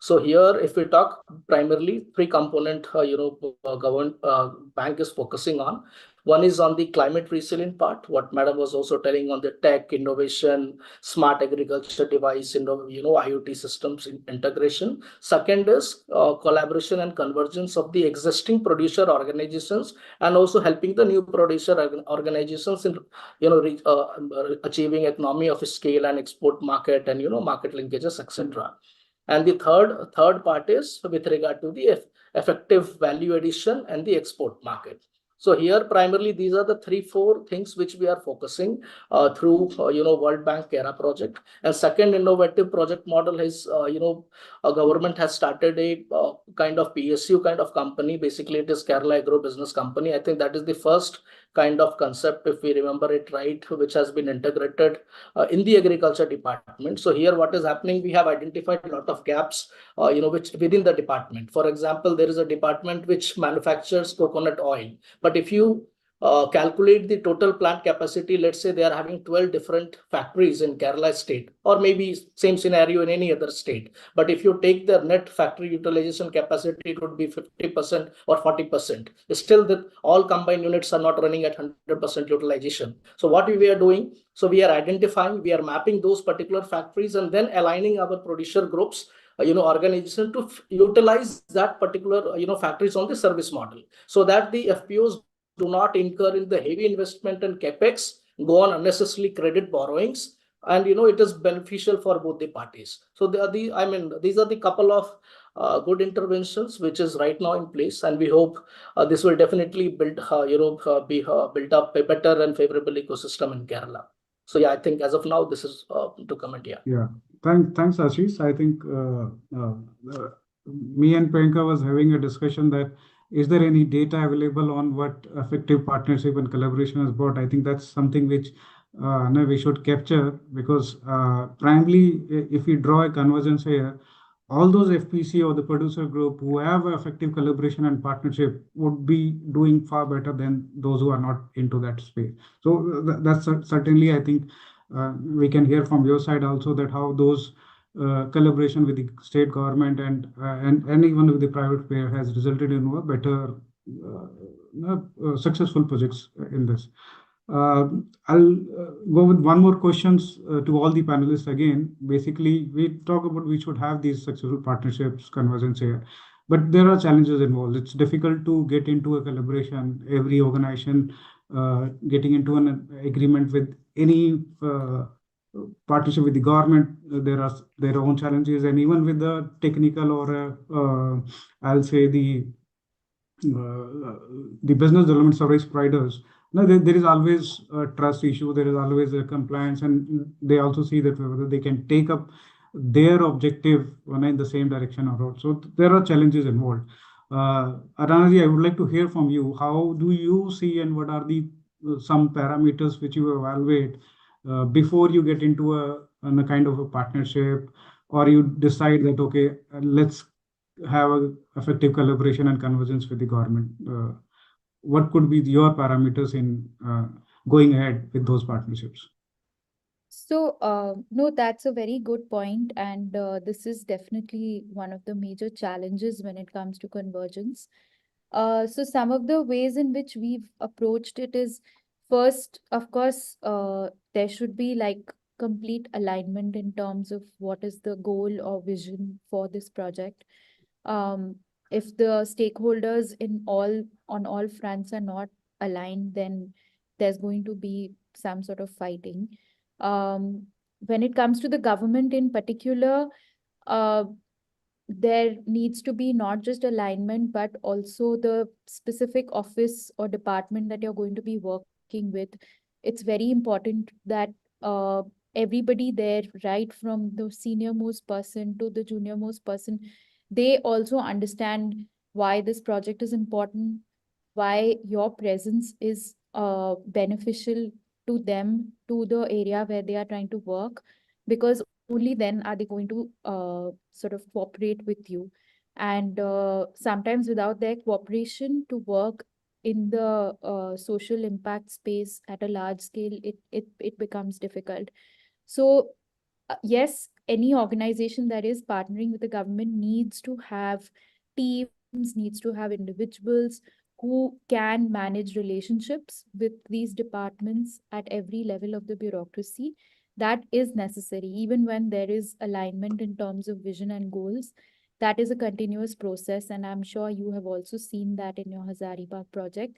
So here, if we talk primarily 3 component, government bank is focusing on. One is on the climate resilient part, what Madam was also telling on the tech, innovation, smart agriculture device, IoT systems integration. Second is collaboration and convergence of the existing producer organizations, and also helping the new producer organizations in, achieving economy of scale and export market and, market linkages, etc. And the third part is with regard to the effective value addition and the export market. So here, primarily, these are the 3-4 things which we are focusing through, World Bank KERA project. And second innovative project model is, a government has started a kind of PSU kind of company. Basically, it is Kerala Agro Business Company. I think that is the first kind of concept, if we remember it right, which has been integrated in the agriculture department. So here, what is happening? We have identified a lot of gaps, which within the department. For example, there is a department which manufactures coconut oil. But if you calculate the total plant capacity, let's say they are having 12 different factories in Kerala state, or maybe same scenario in any other state. But if you take their net factory utilization capacity, it would be 50% or 40%. Still, that all combined units are not running at 100% utilization. So what we are doing? So we are identifying, we are mapping those particular factories, and then aligning our producer groups, organization to utilize that particular, factories on the service model, so that the FPOs do not incur in the heavy investment and capex, go on unnecessarily credit borrowings, and it is beneficial for both the parties. So these are the couple of good interventions which is right now in place, and we hope this will definitely build, build up a better and favorable ecosystem in Kerala. So yeah, I think as of now this is to comment. Yeah. Thanks, Ashish. I think me and Priyanka was having a discussion that is there any data available on what effective partnership and collaboration has brought? I think that's something which we should capture, because primarily, if we draw a convergence here, all those FPC or the producer group who have effective collaboration and partnership would be doing far better than those who are not into that space. So that's certainly, I think, we can hear from your side also that how those collaboration with the state government and even with the private player has resulted in better successful projects in this. I'll go with one more questions to all the panelists again. Basically, we talk about we should have these successful partnerships, convergence here, but there are challenges involved. It's difficult to get into a collaboration. Every organization getting into an agreement with any partnership with the government, there are their own challenges, and even with the technical or I'll say the business development service providers. No, there is always a trust issue. There is always a compliance, and they also see that whether they can take up their objective in the same direction or not. So there are challenges involved. Anand, I would like to hear from you. How do you see, and what are the some parameters which you evaluate before you get into a kind of a partnership, or you decide that okay, let's have a effective collaboration and convergence with the government? What could be your parameters in going ahead with those partnerships? So, no, that's a very good point, and this is definitely one of the major challenges when it comes to convergence. So some of the ways in which we've approached it is, first, of course, there should be like complete alignment in terms of what is the goal or vision for this project. Um, if the stakeholders on all fronts are not aligned, then there's going to be some sort of fighting. When it comes to the government in particular, uh, there needs to be not just alignment, but also the specific office or department that you're going to be working with. It's very important that uh, everybody there, right from the senior most person to the junior most person, they also understand why this project is important, why your presence is beneficial to them, to the area where they are trying to work, because only then are they going to sort of cooperate with you. And sometimes without their cooperation to work in the social impact space at a large scale, it becomes difficult. So yes, any organization that is partnering with the government needs to have teams, needs to have individuals who can manage relationships with these departments at every level of the bureaucracy. That is necessary, even when there is alignment in terms of vision and goals. That is a continuous process, and I'm sure you have also seen that in your Hazaribagh project.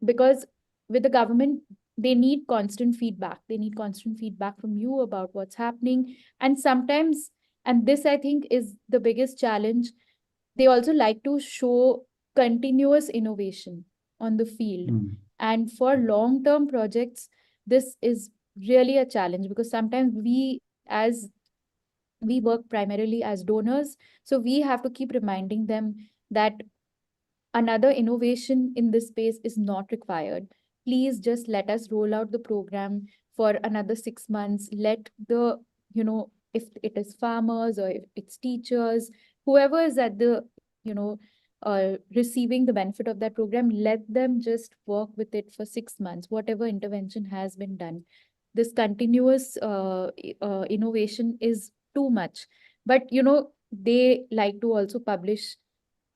Because with the government, they need constant feedback. They need constant feedback from you about what's happening. And sometimes, and this I think is the biggest challenge, they also like to show continuous innovation on the field. And for long-term projects, this is really a challenge, because sometimes we work primarily as donors, so we have to keep reminding them that another innovation in this space is not required. Please just let us roll out the program for another 6 months. Let the, if it is farmers or if it's teachers, whoever is at the, receiving the benefit of that program, let them just work with it for 6 months, whatever intervention has been done. This continuous innovation is too much. But, they like to also publish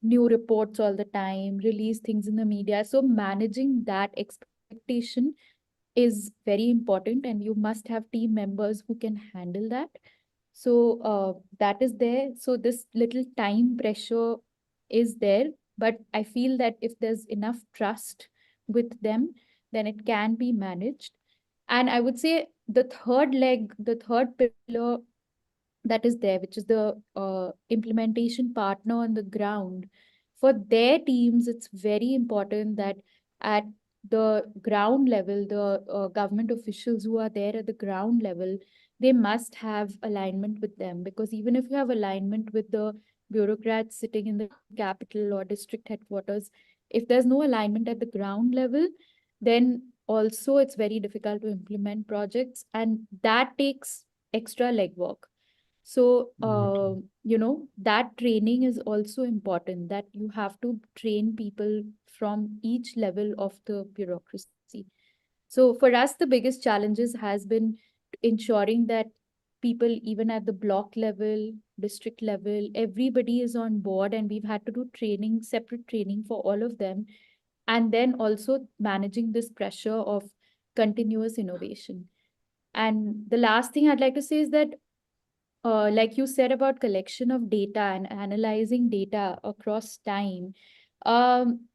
new reports all the time, release things in the media. So managing that expectation is very important, and you must have team members who can handle that. So that is there. So this little time pressure is there, but I feel that if there's enough trust with them, then it can be managed. And I would say the third leg, the third pillar that is there, which is the implementation partner on the ground. For their teams, it's very important that at the ground level, the government officials who are there at the ground level, they must have alignment with them. Because even if you have alignment with the bureaucrats sitting in the capital or district headquarters, if there's no alignment at the ground level, then also it's very difficult to implement projects, and that takes extra legwork. So, that training is also important, that you have to train people from each level of the bureaucracy. So for us, the biggest challenges has been ensuring that people, even at the block level, district level, everybody is on board, and we've had to do training, separate training for all of them. And then also managing this pressure of continuous innovation. And the last thing I'd like to say is that like you said about collection of data and analyzing data across time.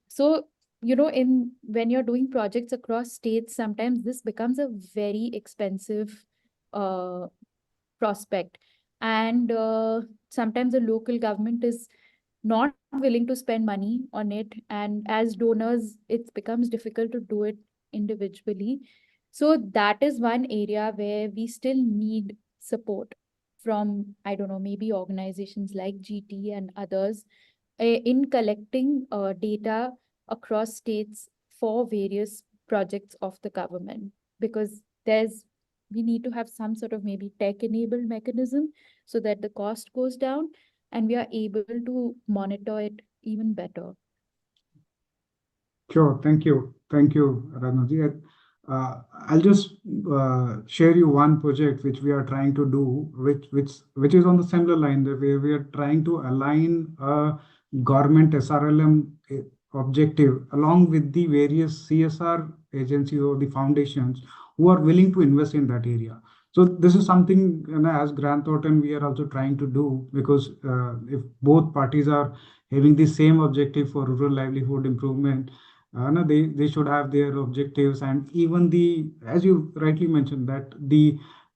So, in when you're doing projects across states, sometimes this becomes a very expensive uh, prospect. And sometimes the local government is not willing to spend money on it. And as donors, it becomes difficult to do it individually. So that is one area where we still need support from, I don't know, maybe organizations like GT and others in collecting data across states for various projects of the government. Because we need to have some sort of maybe tech-enabled mechanism so that the cost goes down and we are able to monitor it even better. Sure. Thank you. Thank you, Radhaji. I'll just share you one project which we are trying to do, which is on the similar line, that we are trying to align a government SRLM objective along with the various CSR agencies or the foundations who are willing to invest in that area. So this is something, as Grant Thornton, we are also trying to do, because if both parties are having the same objective for rural livelihood improvement, no, they should have their objectives, and even as you rightly mentioned, that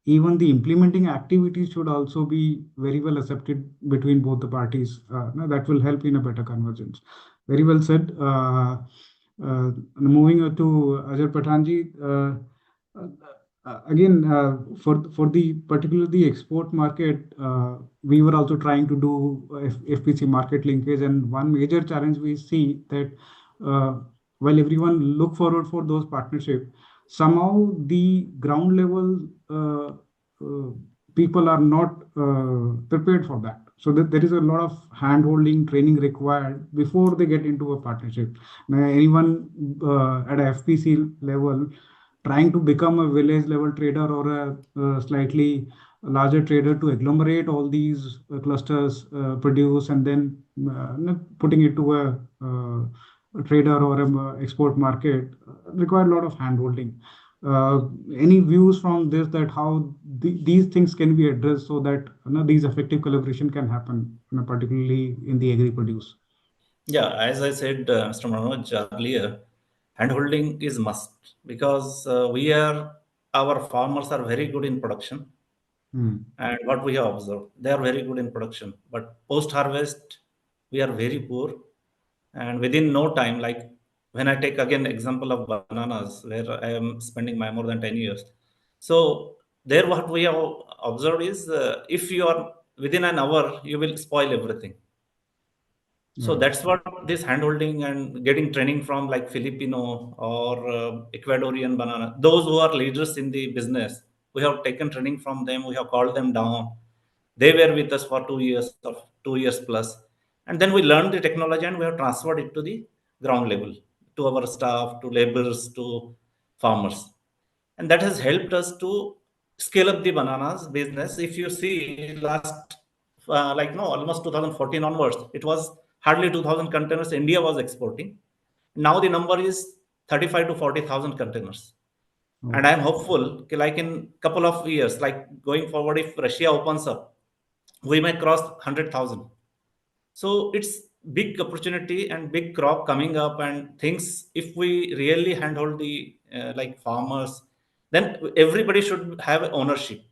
even the implementing activities should also be very well accepted between both the parties. No, that will help in a better convergence. Very well said. Moving on to Ajay Pathanji. Again, for the particularly export market, we were also trying to do FPC market linkage, and one major challenge we see that while everyone look forward for those partnerships, somehow the ground level people are not prepared for that. So there is a lot of hand-holding training required before they get into a partnership. Now, anyone at a FPC level trying to become a village level trader or a slightly larger trader to agglomerate all these clusters, produce, and then putting it to a trader or a export market require a lot of hand-holding. Any views from this, that how these things can be addressed so that these effective collaboration can happen, particularly in the agri-produce? Yeah, as I said, Mr. Manoj earlier, handholding is must, because our farmers are very good in production. And what we have observed, they are very good in production, but post-harvest, we are very poor. And within no time, like when I take again example of bananas, where I am spending my more than 10 years. So there what we have observed is, if you are within an hour, you will spoil everything. So that's what this handholding and getting training from like Filipino or Ecuadorian banana, those who are leaders in the business, we have taken training from them. We have called them down. They were with us for 2 years or 2 years plus. And then we learned the technology and we have transferred it to the ground level, to our staff, to laborers, to farmers. And that has helped us to scale up the bananas business. If you see last, almost 2014 onwards, it was hardly 2,000 containers India was exporting. Now the number is 35 to 40,000 containers. And I'm hopeful, like in couple of years, like going forward, if Russia opens up, we may cross 100,000. So it's big opportunity and big crop coming up, and things, if we really handhold the like farmers, then everybody should have ownership.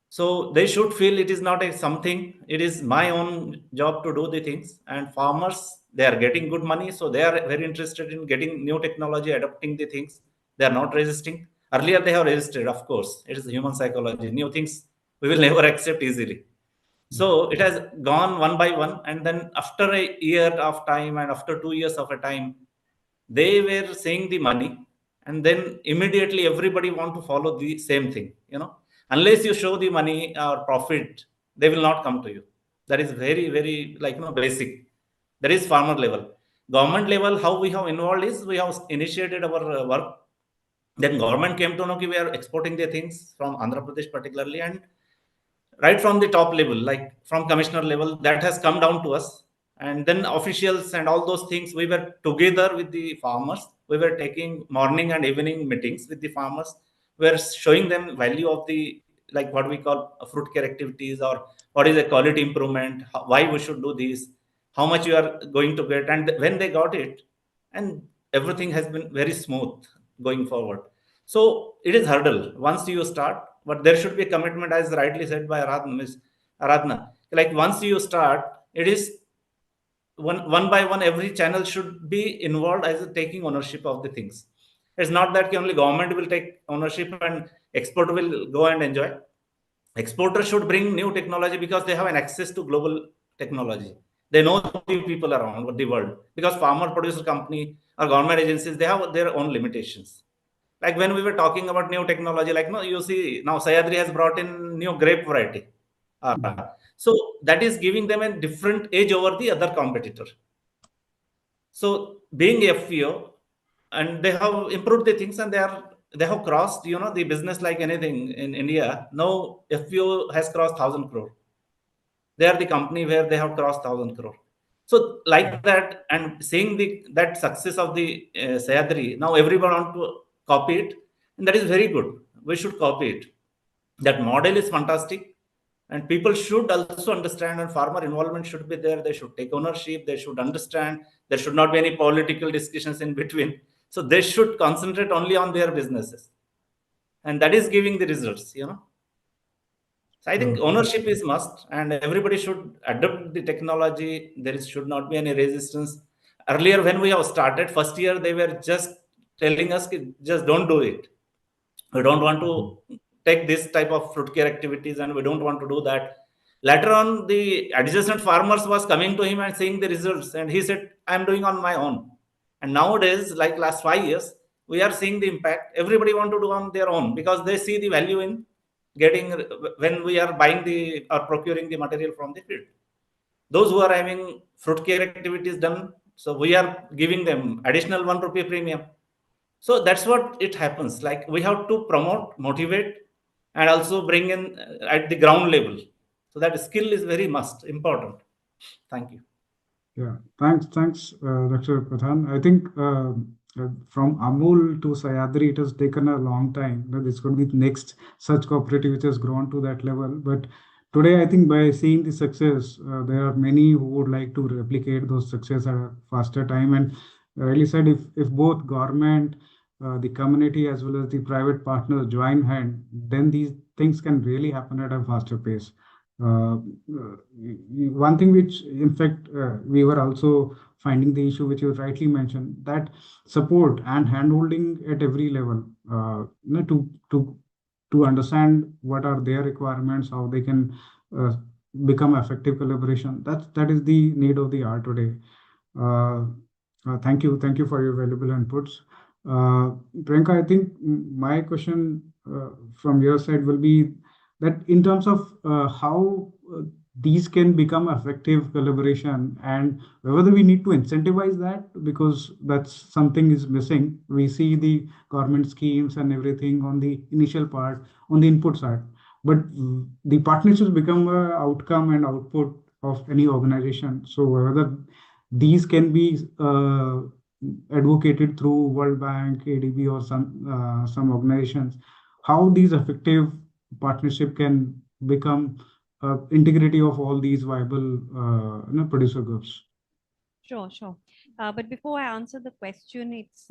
So they should feel it is not something, it is my own job to do the things. And farmers, they are getting good money, so they are very interested in getting new technology, adopting the things. They are not resisting. Earlier they have resisted, of course. It is human psychology. New things we will never accept easily. So it has gone one by one, and then after a year of time and after 2 years of a time, they were seeing the money, and then immediately everybody want to follow the same thing. Unless you show the money or profit, they will not come to you. That is very, very basic. That is farmer level. Government level, how we have involved is, we have initiated our work. Then government came to know that we are exporting the things from Andhra Pradesh particularly, and right from the top level, like from commissioner level, that has come down to us. And then officials and all those things, we were together with the farmers. We were taking morning and evening meetings with the farmers. We were showing them value of the, like what we call fruit care activities, or what is a quality improvement, why we should do this, how much you are going to get. And when they got it, and everything has been very smooth going forward. So it is hurdle once you start, but there should be commitment, as rightly said by Aradhana. Like once you start, it is one by one, every channel should be involved as taking ownership of the things. It's not that only government will take ownership and exporter will go and enjoy. Exporter should bring new technology because they have an access to global technology. They know the people around the world, because farmer producer company or government agencies, they have their own limitations. Like when we were talking about new technology, like you see now Sayadri has brought in new grape variety. So that is giving them a different edge over the other competitor. So being FPO, and they have improved the things, and they have crossed, you know, the business like anything in India. Now FPO has crossed 1,000 crore. They are the company where they have crossed 1,000 crore. So like that, and seeing that success of the Sahyadri, now everyone want to copy it, and that is very good. We should copy it. That model is fantastic, and people should also understand, and farmer involvement should be there. They should take ownership. They should understand. There should not be any political discussions in between. So they should concentrate only on their businesses, and that is giving the results, you know. So I think ownership is must, and everybody should adopt the technology. Should not be any resistance. Earlier, when we have started first year, they were just telling us, just don't do it. We don't want to take this type of fruit care activities, and we don't want to do that. Later on, the adjacent farmers was coming to him and seeing the results, and he said, I'm doing on my own. And nowadays, like last 5 years, we are seeing the impact. Everybody want to do on their own because they see the value in getting when we are buying the or procuring the material from the field. Those who are having fruit care activities done, so we are giving them additional 1 rupee premium. So that's what it happens. Like we have to promote, motivate, and also bring in at the ground level. So that skill is very must important. Thank you. Yeah, thanks, Dr. Pradhan. I think from Amul to Sahyadri, it has taken a long time. This could be the next such cooperative which has grown to that level. But today, I think by seeing the success, there are many who would like to replicate those success at a faster time. And really said, if both government, the community, as well as the private partners join hand, then these things can really happen at a faster pace. One thing which, in fact, we were also finding the issue, which you rightly mentioned, that support and handholding at every level, to understand what are their requirements, how they can become effective collaboration. That is the need of the hour today. Thank you for your valuable inputs. Priyanka, I think my question from your side will be that in terms of how these can become effective collaboration, and whether we need to incentivize that, because that's something is missing. We see the government schemes and everything on the initial part, on the input side, but the partnerships become an outcome and output of any organization. So whether these can be advocated through World Bank, ADB, or some organizations, how these effective partnership can become integrity of all these viable producer groups. Sure. But before I answer the question, it's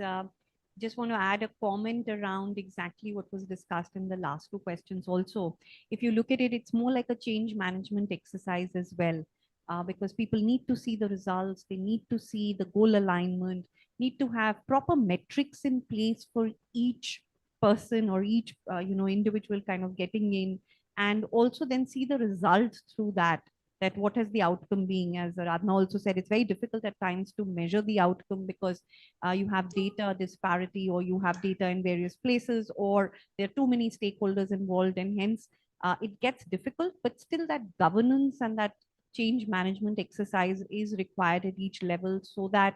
just want to add a comment around exactly what was discussed in the last 2 questions also. If you look at it, it's more like a change management exercise as well, because people need to see the results, they need to see the goal alignment, need to have proper metrics in place for each person or each individual kind of getting in, and also then see the results through that what has the outcome being. As Radna also said, it's very difficult at times to measure the outcome because you have data disparity, or you have data in various places, or there are too many stakeholders involved, and hence it gets difficult. But still, that governance and that change management exercise is required at each level, so that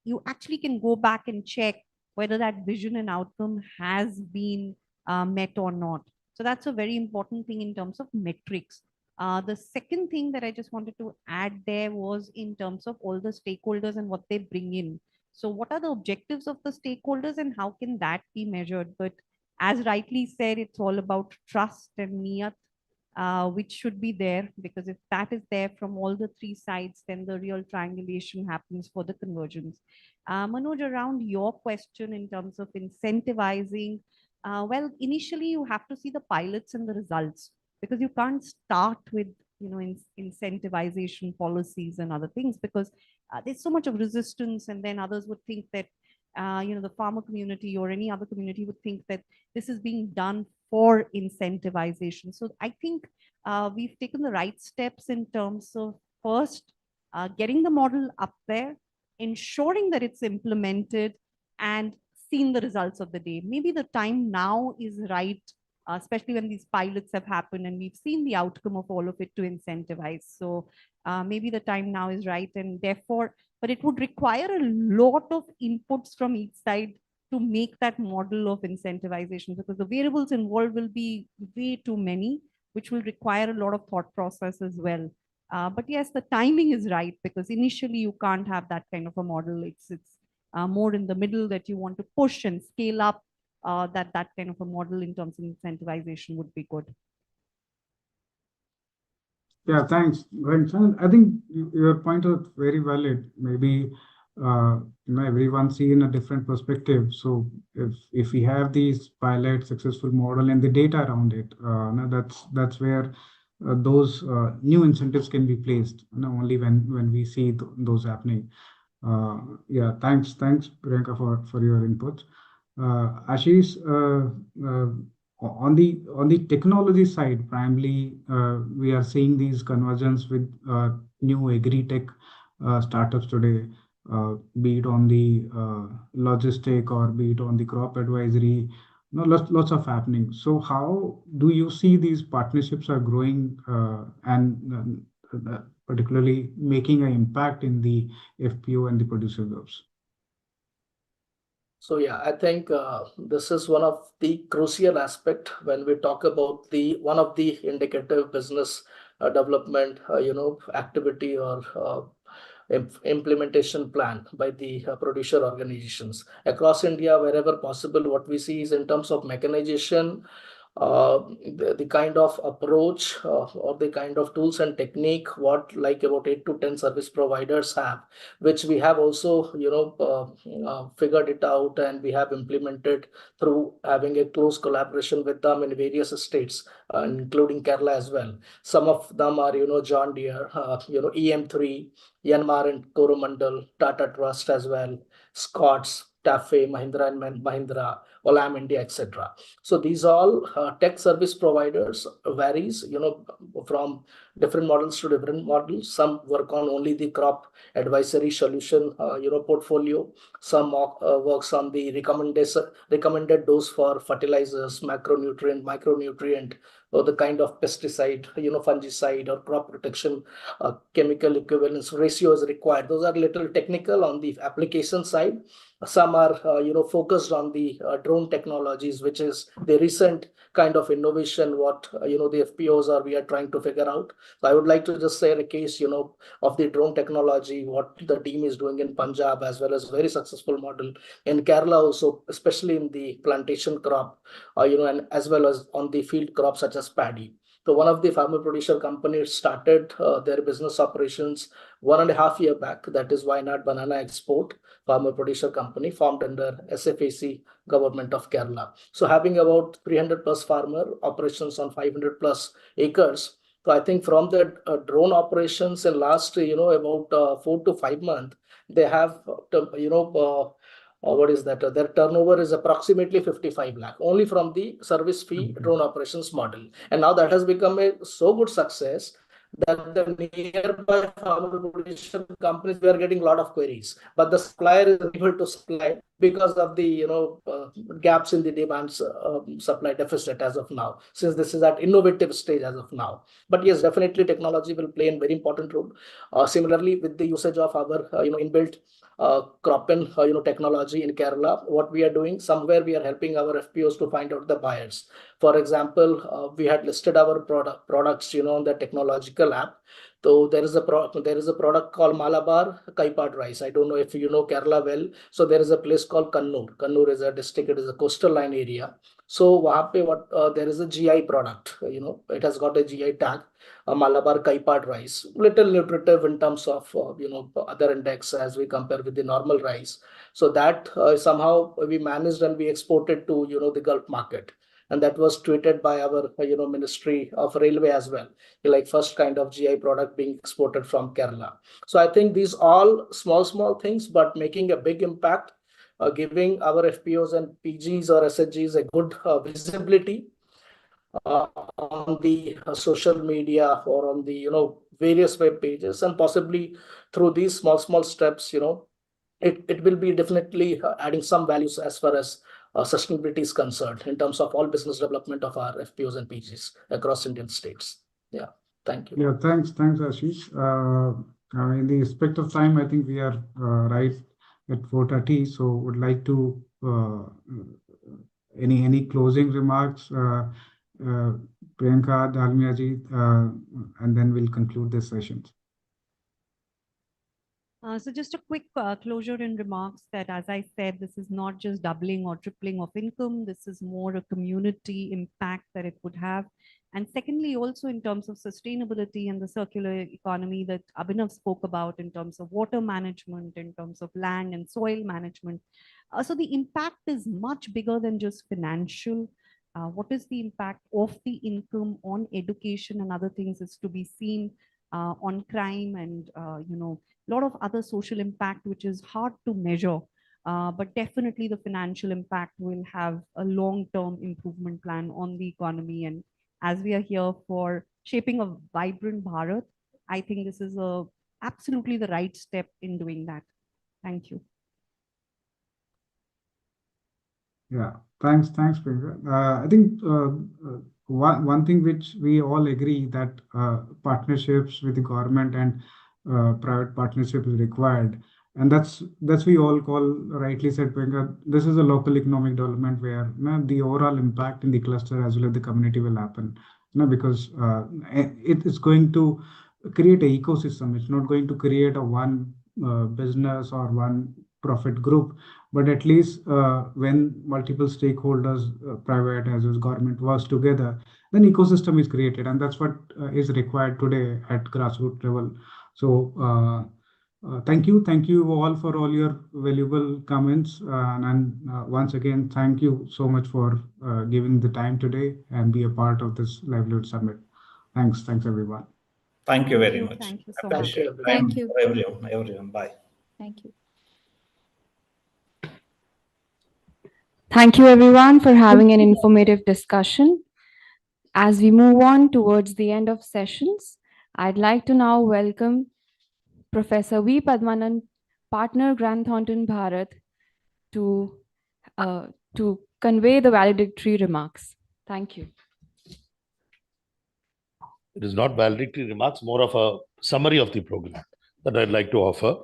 you actually can go back and check whether that vision and outcome has been met or not. So that's a very important thing in terms of metrics. The second thing that I just wanted to add there was in terms of all the stakeholders and what they bring in. So what are the objectives of the stakeholders and how can that be measured? But as rightly said, it's all about trust and niyat, which should be there, because if that is there from all the 3 sides, then the real triangulation happens for the convergence. Manoj, around your question in terms of incentivizing, well, initially you have to see the pilots and the results, because you can't start with incentivization policies and other things, because there's so much of resistance, and then others would think that the farmer community or any other community would think that this is being done for incentivization. So I think we've taken the right steps in terms of first getting the model up there, ensuring that it's implemented, and seeing the results of the day. Maybe the time now is right especially when these pilots have happened and we've seen the outcome of all of it to incentivize. So maybe the time now is right, and therefore, but it would require a lot of inputs from each side to make that model of incentivization, because the variables involved will be way too many, which will require a lot of thought process as well. But yes, the timing is right, because initially you can't have that kind of a model. It's more in the middle that you want to push and scale up. That kind of a model in terms of incentivization would be good. Yeah, thanks. I think your point is very valid. Maybe everyone see in a different perspective. So if we have these pilot successful model and the data around it, that's where those new incentives can be placed. Only when we see those happening. Yeah, thanks, Priyanka, for your input. Ashish, on the technology side, primarily, we are seeing these convergence with new agri-tech startups today, be it on the logistic or be it on the crop advisory. Lots of happening. So how do you see these partnerships are growing and particularly making an impact in the FPO and the producer groups? So yeah, I think this is one of the crucial aspect when we talk about one of the indicative business development, activity or implementation plan by the producer organizations across India. Wherever possible, what we see is in terms of mechanization, the kind of approach or the kind of tools and technique what like about 8 to 10 service providers have, which we have also figured it out, and we have implemented through having a close collaboration with them in various states, including Kerala as well. Some of them are John Deere, EM3, Yanmar and Coromandel, Tata Trust as well, Scott's, Tafe, Mahindra and Mahindra, Olam India, etc. So these all tech service providers varies, from different models to different models. Some work on only the crop advisory solution, portfolio. Some works on the recommended dose for fertilizers, macronutrient, micronutrient, or the kind of pesticide, fungicide or crop protection chemical equivalence ratios required. Those are little technical on the application side. Some are, focused on the drone technologies, which is the recent kind of innovation what the FPOs are we are trying to figure out. So I would like to just say a case, of the drone technology, what the team is doing in Punjab, as well as very successful model in Kerala also, especially in the plantation crop, and as well as on the field crops such as paddy. So one of the farmer producer companies started their business operations 1.5 years back. That is Wayanad Banana Export, farmer producer company formed under SFAC government of Kerala. So having about 300 plus farmer operations on 500 plus acres. So I think from the drone operations in last, about 4 to 5 months, they have, what is that? Their turnover is approximately 55 lakh only from the service fee drone operations model. And now that has become a so good success that the nearby farmer producer companies, we are getting a lot of queries, but the supplier is able to supply because of the gaps in the demands supply deficit as of now, since this is at innovative stage as of now. But yes, definitely technology will play a very important role. Similarly, with the usage of our inbuilt crop-in technology in Kerala, what we are doing, somewhere we are helping our FPOs to find out the buyers. For example, we had listed our products on the technological app. So there is a product called Malabar Kaipad rice. I don't know if you know Kerala well. So there is a place called Kannur. Kannur is a district. It is a coastal line area. So there is a GI product. It has got a GI tag. Malabar Kaipad rice, little nutritive in terms of other index as we compare with the normal rice. So that somehow we managed and we exported to the Gulf market, and that was tweeted by our Ministry of Railway as well, like first kind of GI product being exported from Kerala. So I think these all small things, but making a big impact, giving our FPOs and PGs or SHGs a good visibility on the social media or on the various web pages, and possibly through these small steps, it will be definitely adding some values as far as sustainability is concerned in terms of all business development of our FPOs and PGs across Indian states. Yeah, thank you. Yeah, thanks, Ashish. In the respect of time, I think we are right at 4:30. So would like to any closing remarks, Priyanka, Dalmia ji, and then we'll conclude this session. So just a quick closure and remarks that, as I said, this is not just doubling or tripling of income. This is more a community impact that it would have. And secondly, also in terms of sustainability and the circular economy that Abhinav spoke about in terms of water management, in terms of land and soil management. So the impact is much bigger than just financial. What is the impact of the income on education and other things is to be seen on crime and, a lot of other social impact, which is hard to measure. But definitely the financial impact will have a long-term improvement plan on the economy. And as we are here for shaping a vibrant Bharat, I think this is absolutely the right step in doing that. Thank you. Yeah, thanks, Priyanka. I think one thing which we all agree that partnerships with the government and private partnership is required, and that's we all call, rightly said Priyanka, this is a local economic development where the overall impact in the cluster as well as the community will happen. Because it is going to create an ecosystem. It's not going to create a one business or one profit group, but at least when multiple stakeholders, private as well as government, works together, then ecosystem is created, and that's what is required today at grassroots level. So thank you all for all your valuable comments, and once again, thank you so much for giving the time today and be a part of this Livelihood Summit. Thanks everyone. Thank you very much. Thank you so Thank much. you. Thank you. Everyone. Bye. Thank you. Thank you everyone for having an informative discussion. As we move on towards the end of sessions, I'd like to now welcome Professor V. Padmanand, Partner Grant Thornton Bharat, to convey the valedictory remarks. Thank you. It is not valedictory remarks, more of a summary of the program that I'd like to offer,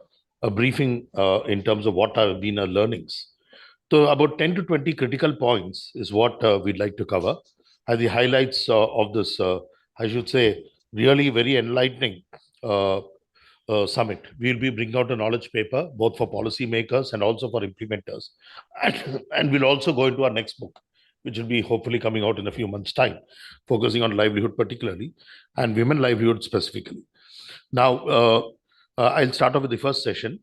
a briefing in terms of what have been our learnings. So about 10 to 20 critical points is what we'd like to cover as the highlights of this, I should say, really very enlightening summit. We'll be bringing out a knowledge paper, both for policymakers and also for implementers. And we'll also go into our next book, which will be hopefully coming out in a few months' time, focusing on livelihood particularly, and women livelihood specifically. Now, I'll start off with the first session.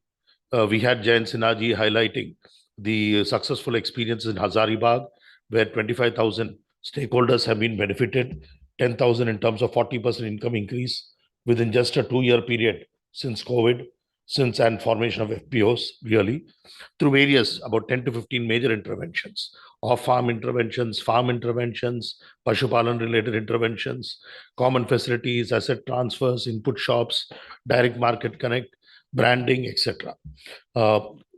We had Jayan Sinhaji highlighting the successful experiences in Hazaribagh, where 25,000 stakeholders have been benefited, 10,000 in terms of 40% income increase within just a 2-year period since COVID, and formation of FPOs, really, through various, about 10 to 15 major interventions, off-farm interventions, farm interventions, Pashupalan-related interventions, common facilities, asset transfers, input shops, direct market connect, branding, etc.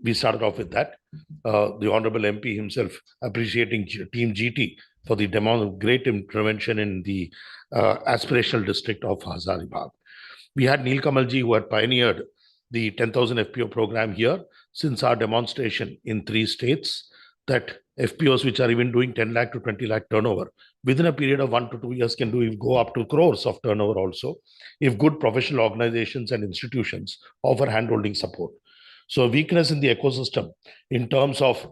We started off with that. The Honorable MP himself appreciating Team GT for the great intervention in the aspirational district of Hazaribagh. We had Neel Kamalji, who had pioneered the 10,000 FPO program here since our demonstration in 3 states, that FPOs which are even doing 10 lakh to 20 lakh turnover within a period of 1 to 2 years can go up to crores of turnover also, if good professional organizations and institutions offer handholding support. So weakness in the ecosystem in terms of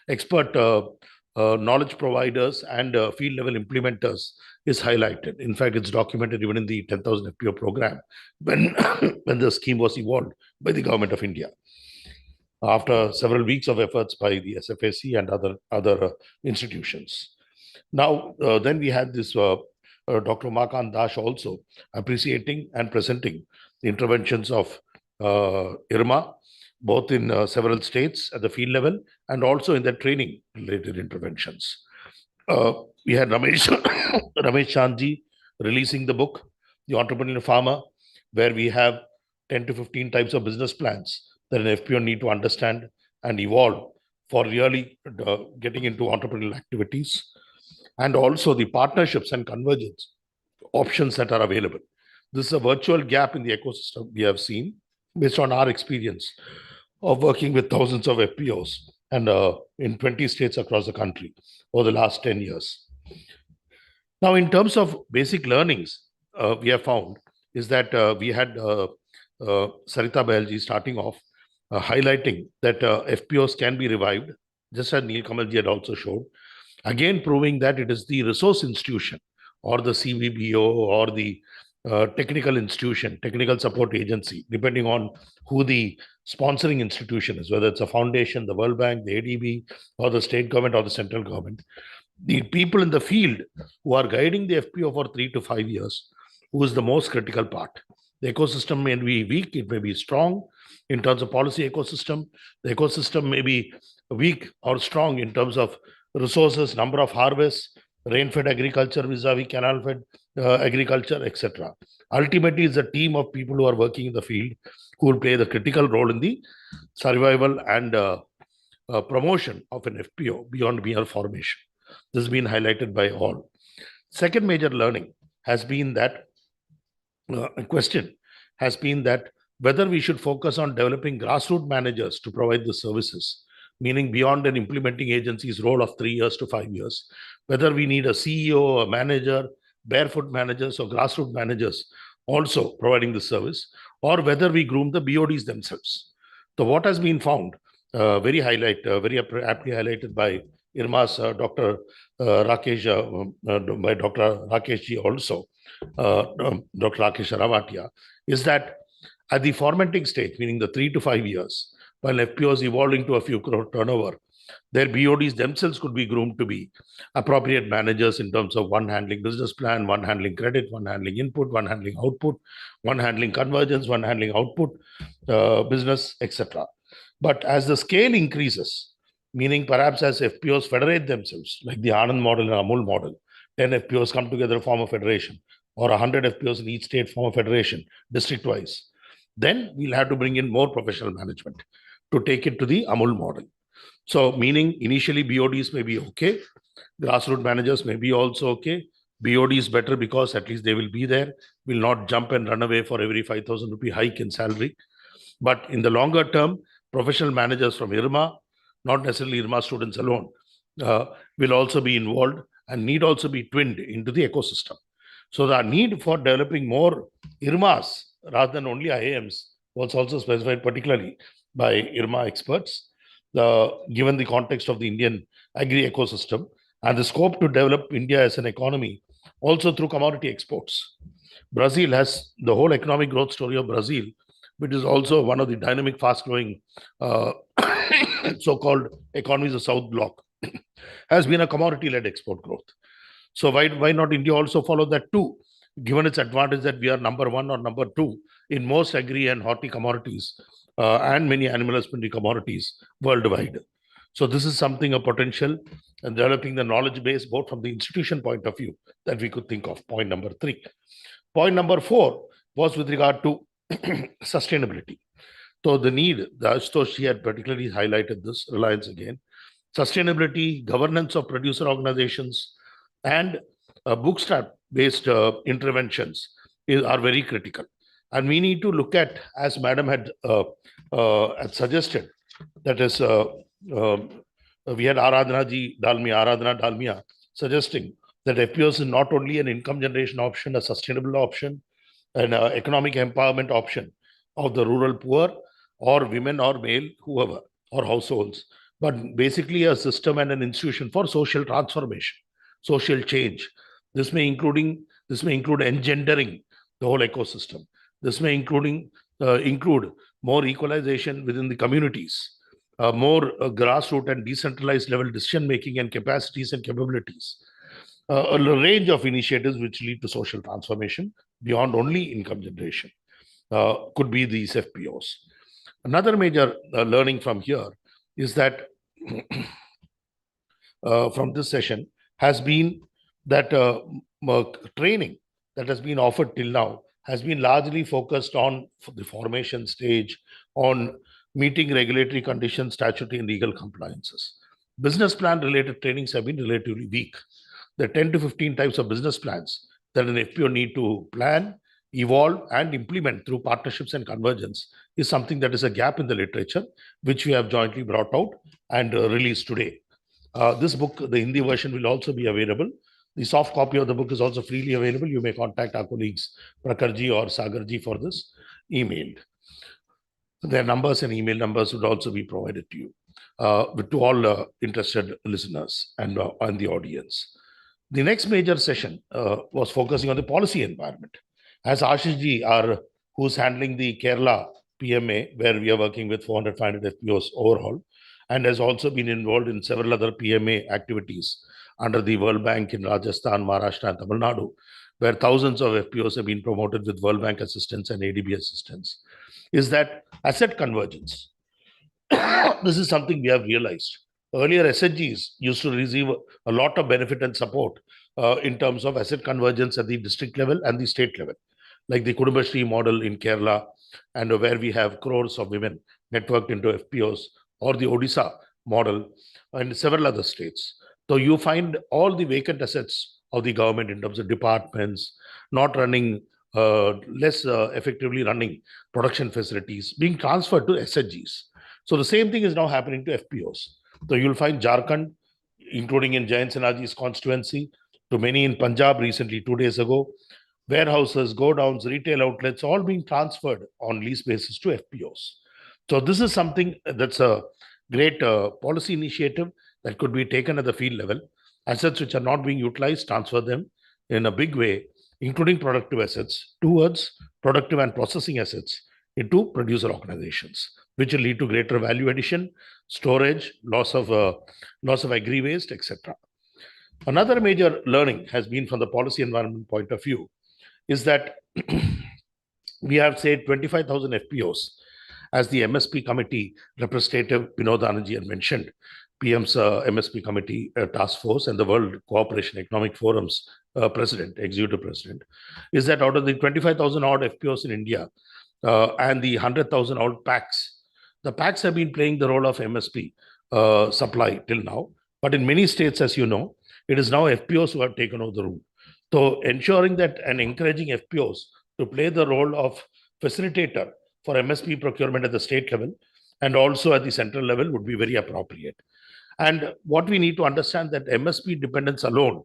expert knowledge providers and field level implementers is highlighted. In fact, it's documented even in the 10,000 FPO program when the scheme was evolved by the Government of India, after several weeks of efforts by the SFAC and other institutions. Now, then we had this Dr. Umakant Dash also appreciating and presenting the interventions of IRMA, both in several states at the field level and also in the training related interventions. We had Ramesh Chandji releasing the book, The Entrepreneurial Farmer, where we have 10 to 15 types of business plans that an FPO need to understand and evolve for really getting into entrepreneurial activities, and also the partnerships and convergence options that are available. This is a virtual gap in the ecosystem we have seen based on our experience of working with thousands of FPOs and in 20 states across the country over the last 10 years. Now, in terms of basic learnings, we have found is that we had Sarita Bailji starting off highlighting that FPOs can be revived, just as Neil Kamalji had also showed, again proving that it is the resource institution or the CVBO or the technical institution, technical support agency, depending on who the sponsoring institution is, whether it's a foundation, the World Bank, the ADB, or the state government or the central government. The people in the field who are guiding the FPO for 3 to 5 years, who is the most critical part. The ecosystem may be weak, it may be strong in terms of policy ecosystem. The ecosystem may be weak or strong in terms of resources, number of harvests, rain-fed agriculture vis-a-vis canal-fed agriculture, etc. Ultimately, it's a team of people who are working in the field who will play the critical role in the survival and promotion of an FPO beyond mere formation. This has been highlighted by all. Second major learning has been that, question has been that whether we should focus on developing grassroots managers to provide the services, meaning beyond an implementing agency's role of 3 years to 5 years, whether we need a CEO, a manager, barefoot managers or grassroots managers also providing the service, or whether we groom the BODs themselves. So what has been found, very aptly highlighted by IRMA's Dr. Rakesh, by Dr. Rakesh ji also, Dr. Rakesh Ravatia, is that at the fermenting stage, meaning the 3 to 5 years, while FPO is evolving to a few crore turnover, their BODs themselves could be groomed to be appropriate managers in terms of one handling business plan, one handling credit, one handling input, one handling output, one handling convergence, one handling output, business, etc. But as the scale increases, meaning perhaps as FPOs federate themselves, like the Anand model and Amul model, 10 FPOs come together, form a federation, or 100 FPOs in each state form a federation, district-wise, then we'll have to bring in more professional management to take it to the Amul model. So meaning initially BODs may be okay, grassroots managers may be also okay. BOD is better because at least they will be there, will not jump and run away for every 5,000 rupee hike in salary. But in the longer term, professional managers from IRMA, not necessarily IRMA students alone, will also be involved and need also be twinned into the ecosystem. So the need for developing more IRMAs rather than only IAMs was also specified particularly by IRMA experts, given the context of the Indian agri ecosystem and the scope to develop India as an economy also through commodity exports. Brazil has the whole economic growth story of Brazil, which is also one of the dynamic, fast-growing so-called economies of South Bloc, has been a commodity-led export growth. So why not India also follow that too, given its advantage that we are number 1 or number 2 in most agri and horti commodities and many animal husbandry commodities worldwide. So this is something, a potential, and developing the knowledge base both from the institution point of view that we could think of, point number 3. Point number 4 was with regard to sustainability. So the need, she had particularly highlighted this, Reliance again, sustainability, governance of producer organizations, and bootstrap-based interventions are very critical. And we need to look at, as Madam had suggested, that is, we had Aradhana Dalmia suggesting that FPOs is not only an income generation option, a sustainable option, an economic empowerment option of the rural poor or women or male, whoever, or households, but basically a system and an institution for social transformation, social change. This may include engendering the whole ecosystem. This may include more equalization within the communities, more grassroots and decentralized level decision making and capacities and capabilities. A range of initiatives which lead to social transformation beyond only income generation could be these FPOs. Another major learning from here is that from this session has been that training that has been offered till now has been largely focused on the formation stage, on meeting regulatory conditions, statutory and legal compliances. Business plan related trainings have been relatively weak. There are 10 to 15 types of business plans that an FPO need to plan, evolve and implement through partnerships and convergence is something that is a gap in the literature, which we have jointly brought out and released today. This book, the Hindi version, will also be available. The soft copy of the book is also freely available. You may contact our colleagues Prakarji or Sagarji for this emailed. Their numbers and email numbers would also be provided to you, to all interested listeners and the audience. The next major session was focusing on the policy environment. As Ashish ji, who's handling the Kerala PMA, where we are working with 400, 500 FPOs overall, and has also been involved in several other PMA activities under the World Bank in Rajasthan, Maharashtra, and Tamil Nadu, where thousands of FPOs have been promoted with World Bank assistance and ADB assistance, is that asset convergence. This is something we have realized. Earlier, SHGs used to receive a lot of benefit and support in terms of asset convergence at the district level and the state level, like the Kudumbashree model in Kerala, and where we have crores of women networked into FPOs, or the Odisha model, and several other states. So you find all the vacant assets of the government in terms of departments, not running, less effectively running production facilities being transferred to SHGs. So the same thing is now happening to FPOs. So you'll find Jharkhand, including in Jayant Sinhaji's constituency, to many in Punjab recently, 2 days ago, warehouses, godowns, retail outlets, all being transferred on lease basis to FPOs. So this is something that's a great policy initiative that could be taken at the field level. Assets which are not being utilized, transfer them in a big way, including productive assets, towards productive and processing assets into producer organizations, which will lead to greater value addition, storage, loss of agri waste, etc. Another major learning has been from the policy environment point of view is that we have, say, 25,000 FPOs, as the MSP committee representative Vinod Anand had mentioned, PM's MSP committee task force and the World Cooperation Economic Forum's executive president, is that out of the 25,000 odd FPOs in India and the 100,000 odd packs, the packs have been playing the role of MSP supply till now. But in many states, as you know, it is now FPOs who have taken over the rule. So ensuring that and encouraging FPOs to play the role of facilitator for MSP procurement at the state level and also at the central level would be very appropriate. And what we need to understand that MSP dependence alone,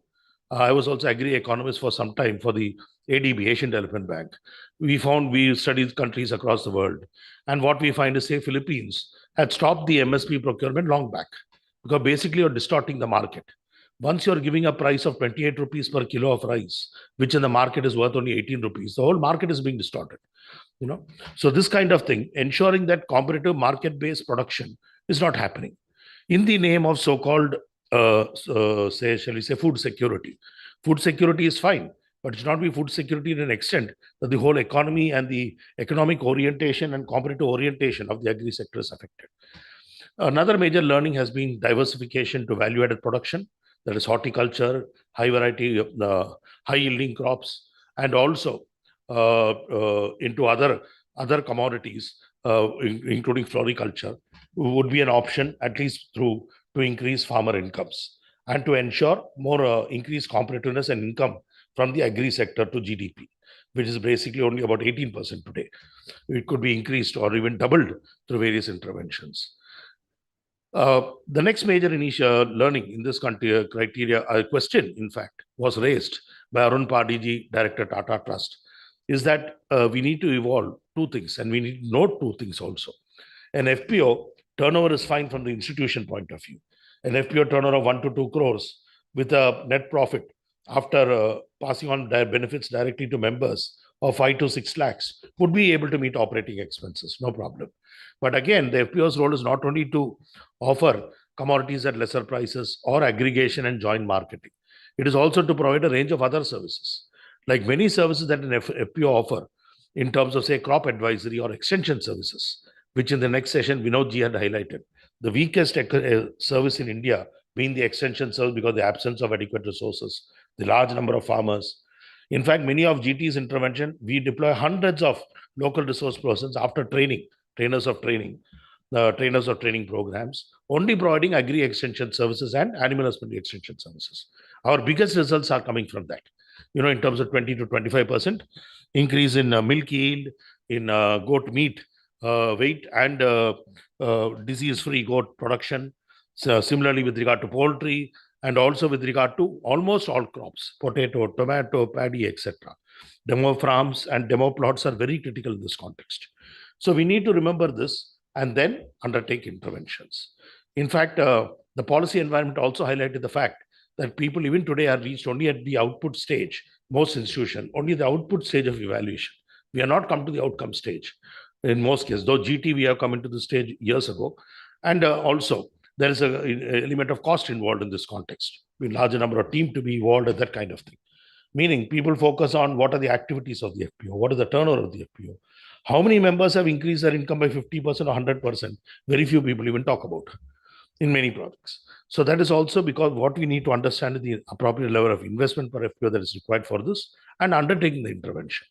I was also agri economist for some time for the ADB, Asian Development Bank. We studied countries across the world. And what we find is, say, Philippines had stopped the MSP procurement long back, because basically you're distorting the market. Once you're giving a price of 28 rupees per kilo of rice, which in the market is worth only 18 rupees, the whole market is being distorted. So this kind of thing, ensuring that competitive market-based production is not happening in the name of so-called, shall we say, food security. Food security is fine, but it should not be food security in an extent that the whole economy and the economic orientation and competitive orientation of the agri sector is affected. Another major learning has been diversification to value-added production, that is horticulture, high variety of high yielding crops, and also into other commodities, including floriculture, would be an option, at least to increase farmer incomes and to ensure more increased competitiveness and income from the agri sector to GDP, which is basically only about 18% today. It could be increased or even doubled through various interventions. The next major initial learning in this criteria, a question, in fact, was raised by Arun Padiji, Director, Tata Trust, is that we need to evolve two things, and we need to note two things also. An FPO turnover is fine from the institution point of view. An FPO turnover of 1 to 2 crores with a net profit after passing on their benefits directly to members of 5 to 6 lakhs would be able to meet operating expenses, no problem. But again, the FPO's role is not only to offer commodities at lesser prices or aggregation and joint marketing. It is also to provide a range of other services, like many services that an FPO offer in terms of, say, crop advisory or extension services, which in the next session, Vinod ji had highlighted. The weakest service in India being the extension service because of the absence of adequate resources, the large number of farmers. In fact, many of GT's intervention, we deploy hundreds of local resource persons after training, trainers of training, trainers or training programs, only providing agri extension services and animal husbandry extension services. Our biggest results are coming from that, in terms of 20 to 25% increase in milk yield, in goat meat weight, and disease-free goat production. So similarly, with regard to poultry, and also with regard to almost all crops, potato, tomato, paddy, etc. Demo farms and demo plots are very critical in this context. So we need to remember this and then undertake interventions. In fact, the policy environment also highlighted the fact that people even today are reached only at the output stage, most institutions, only the output stage of evaluation. We are not come to the outcome stage in most cases, though GT we have come into the stage years ago. And also, there is an element of cost involved in this context, with larger number of teams to be involved and that kind of thing. Meaning people focus on what are the activities of the FPO, what is the turnover of the FPO, how many members have increased their income by 50% or 100%. Very few people even talk about in many projects. So that is also because what we need to understand is the appropriate level of investment per FPO that is required for this and undertaking the intervention.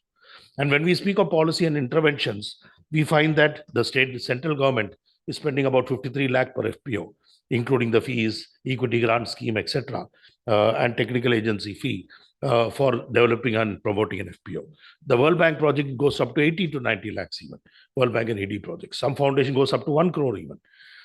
And when we speak of policy and interventions, we find that the central government is spending about 53 lakh per FPO, including the fees, equity grant scheme, etc., and technical agency fee for developing and promoting an FPO. The World Bank project goes up to 80 to 90 lakhs even, World Bank and AD projects. Some foundation goes up to 1 crore even.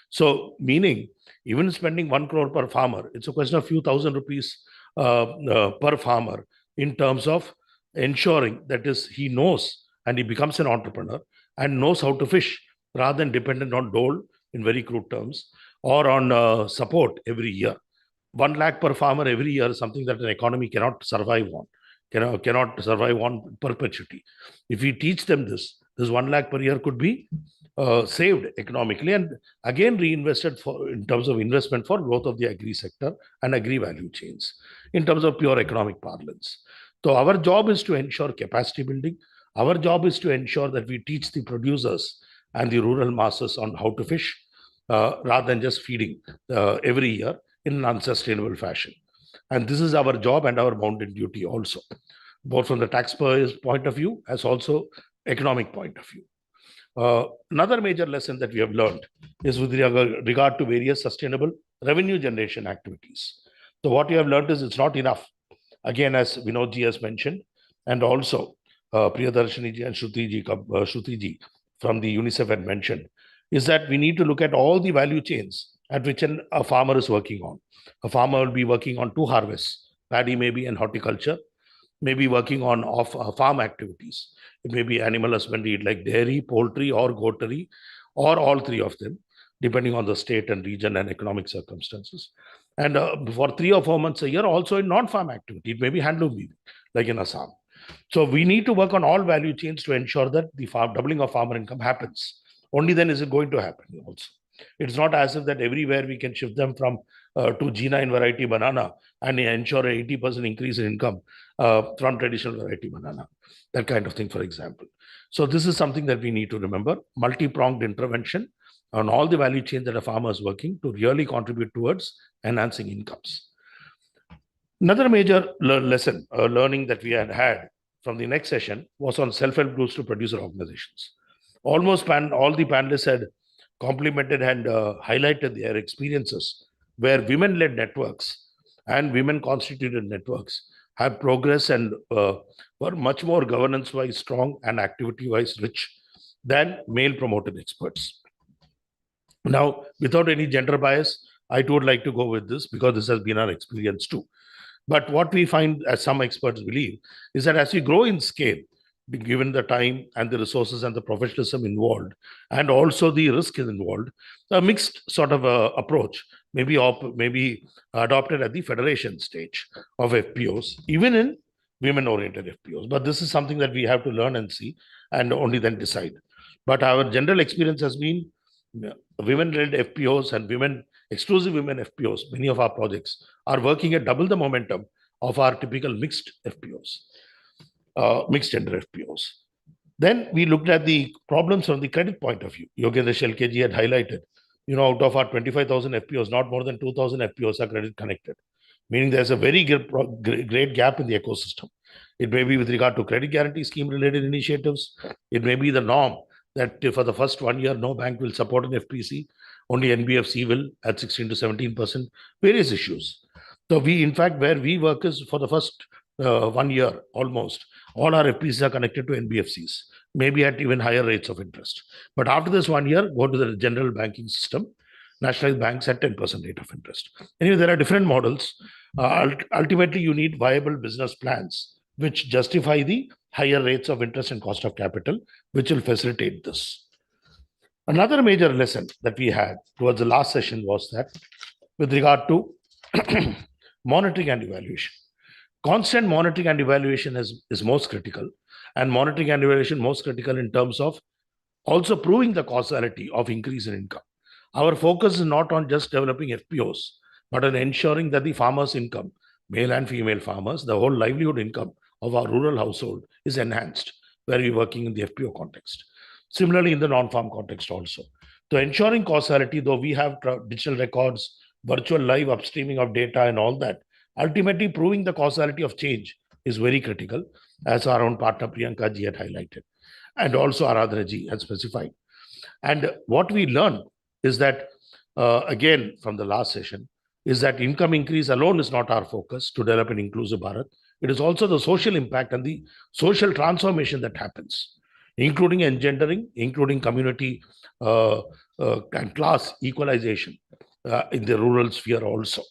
So meaning, even spending 1 crore per farmer, it's a question of few thousand rupees per farmer in terms of ensuring that is he knows and he becomes an entrepreneur and knows how to fish rather than dependent on dole in very crude terms or on support every year. 1 lakh per farmer every year is something that an economy cannot survive on, cannot survive on perpetuity. If we teach them this 1 lakh per year could be saved economically and again reinvested in terms of investment for growth of the agri sector and agri value chains in terms of pure economic parlance. So our job is to ensure capacity building. Our job is to ensure that we teach the producers and the rural masses on how to fish rather than just feeding every year in an unsustainable fashion. And this is our job and our bounden duty also, both from the taxpayer's point of view as also economic point of view. Another major lesson that we have learned is with regard to various sustainable revenue generation activities. So what we have learned is it's not enough. Again, as Vinodji has mentioned, and also Priyadarshini ji and Shruti ji from the UNICEF had mentioned, is that we need to look at all the value chains at which a farmer is working on. A farmer will be working on 2 harvests, paddy maybe and horticulture, maybe working on farm activities. It may be animal husbandry like dairy, poultry or goatery, or all 3 of them, depending on the state and region and economic circumstances. And for 3 or 4 months a year, also in non-farm activity, it may be handloom weaving, like in Assam. So we need to work on all value chains to ensure that the doubling of farmer income happens. Only then is it going to happen also. It's not as if that everywhere we can shift them from to G9 variety banana and ensure an 80% increase in income from traditional variety banana. That kind of thing, for example. So this is something that we need to remember. Multi-pronged intervention on all the value chain that a farmer is working to really contribute towards enhancing incomes. Another major learning that we had from the next session was on self-help groups to producer organizations. Almost all the panelists had complimented and highlighted their experiences where women-led networks and women-constituted networks have progressed and were much more governance-wise strong and activity-wise rich than male-promoted experts. Now, without any gender bias, I would like to go with this because this has been our experience too. But what we find, as some experts believe, is that as we grow in scale, given the time and the resources and the professionalism involved, and also the risk is involved, a mixed sort of approach may be adopted at the federation stage of FPOs, even in women-oriented FPOs. But this is something that we have to learn and see, and only then decide. But our general experience has been women-led FPOs and exclusive women FPOs. Many of our projects are working at double the momentum of our typical mixed FPOs. Mixed gender FPOs. Then we looked at the problems from the credit point of view. Yogendra Shelkeji had highlighted, out of our 25,000 FPOs, not more than 2,000 FPOs are credit connected, meaning there's a very great gap in the ecosystem. It may be with regard to credit guarantee scheme related initiatives. It may be the norm that for the first 1 year, no bank will support an FPC, only NBFC will at 16 to 17%, various issues. So we, in fact, where we work is for the first 1 year, almost, all our FPCs are connected to NBFCs, maybe at even higher rates of interest. But after this 1 year, go to the general banking system, nationalized banks at 10% rate of interest. Anyway, there are different models. Ultimately, you need viable business plans which justify the higher rates of interest and cost of capital, which will facilitate this. Another major lesson that we had towards the last session was that with regard to monitoring and evaluation. Constant monitoring and evaluation is most critical, and monitoring and evaluation most critical in terms of also proving the causality of increase in income. Our focus is not on just developing FPOs, but on ensuring that the farmers' income, male and female farmers, the whole livelihood income of our rural household is enhanced, where we're working in the FPO context. Similarly, in the non-farm context also. So ensuring causality, though we have digital records, virtual live upstreaming of data and all that, ultimately proving the causality of change is very critical, as our own partner Priyanka ji had highlighted, and also Aradhana ji had specified. And what we learned is that, again, from the last session, is that income increase alone is not our focus to develop an inclusive Bharat. It is also the social impact and the social transformation that happens, including engendering, including community and class equalization in the rural sphere also.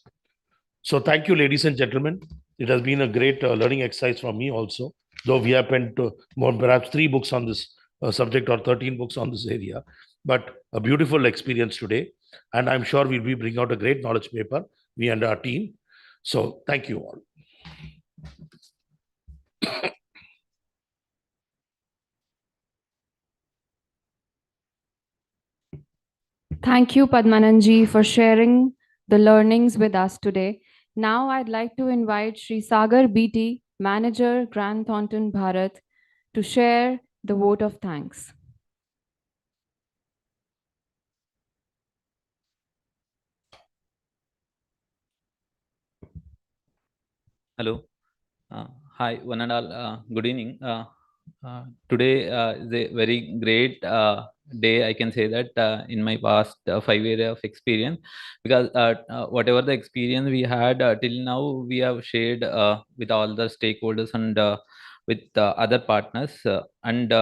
So thank you, ladies and gentlemen. It has been a great learning exercise for me also, though we have penned perhaps 3 books on this subject or 13 books on this area, but a beautiful experience today. And I'm sure we'll be bringing out a great knowledge paper, we and our team. So thank you all. Thank you, Padmananji, for sharing the learnings with us today. Now I'd like to invite Sri Sagar BT, Manager, Grant Thornton, Bharat, to share the vote of thanks. Hello. Hi, one and all. Good evening. Today is a very great day. I can say that in my past 5 years of experience, because whatever the experience we had till now, we have shared with all the stakeholders and with other partners. And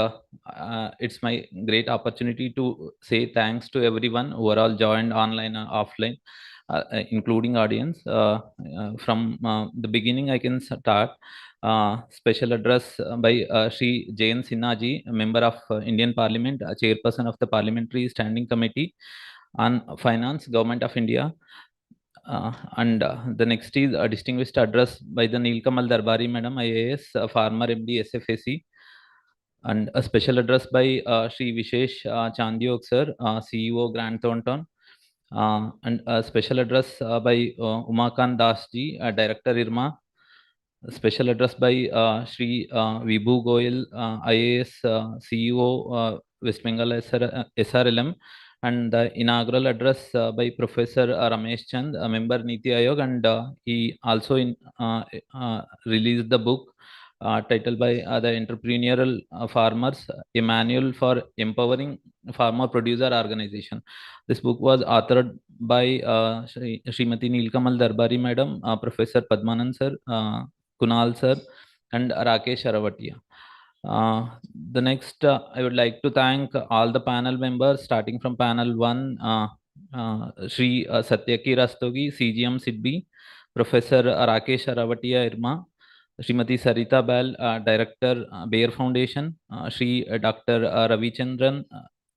it's my great opportunity to say thanks to everyone who are all joined online and offline. Including audience. From the beginning, I can start. Special address by Shri Jain Sinha ji, a member of Indian Parliament, chairperson of the Parliamentary Standing Committee on Finance, Government of India. And the next is a distinguished address by the Nilkamal Darbari Madam, IAS, Farmer MD, SFAC. And a special address by Shri Vishesh Chandiok sir, CEO, Grant Thornton. And a special address by Umakant Das ji, Director IRMA. A special address by Shri Vibhu Goyal, IAS, CEO, West Bengal SRLM. And the inaugural address by Professor Ramesh Chand, a member Niti Aayog, and he also released the book titled by the Entrepreneurial Farmers, a Manual for Empowering Farmer Producer Organization. This book was authored by Srimati Nilkamal Darbari Madam, Professor Padmanand sir, Kunal sir, and Rakesh Aravatia. The next, I would like to thank all the panel members, starting from panel 1, Shri Satyaki Rastogi, CGM SIDBI, Professor Rakesh Aravatia IRMA, Srimati Sarita Bal, Director, Bayer Foundation, Shri Dr. Ravi Chandran,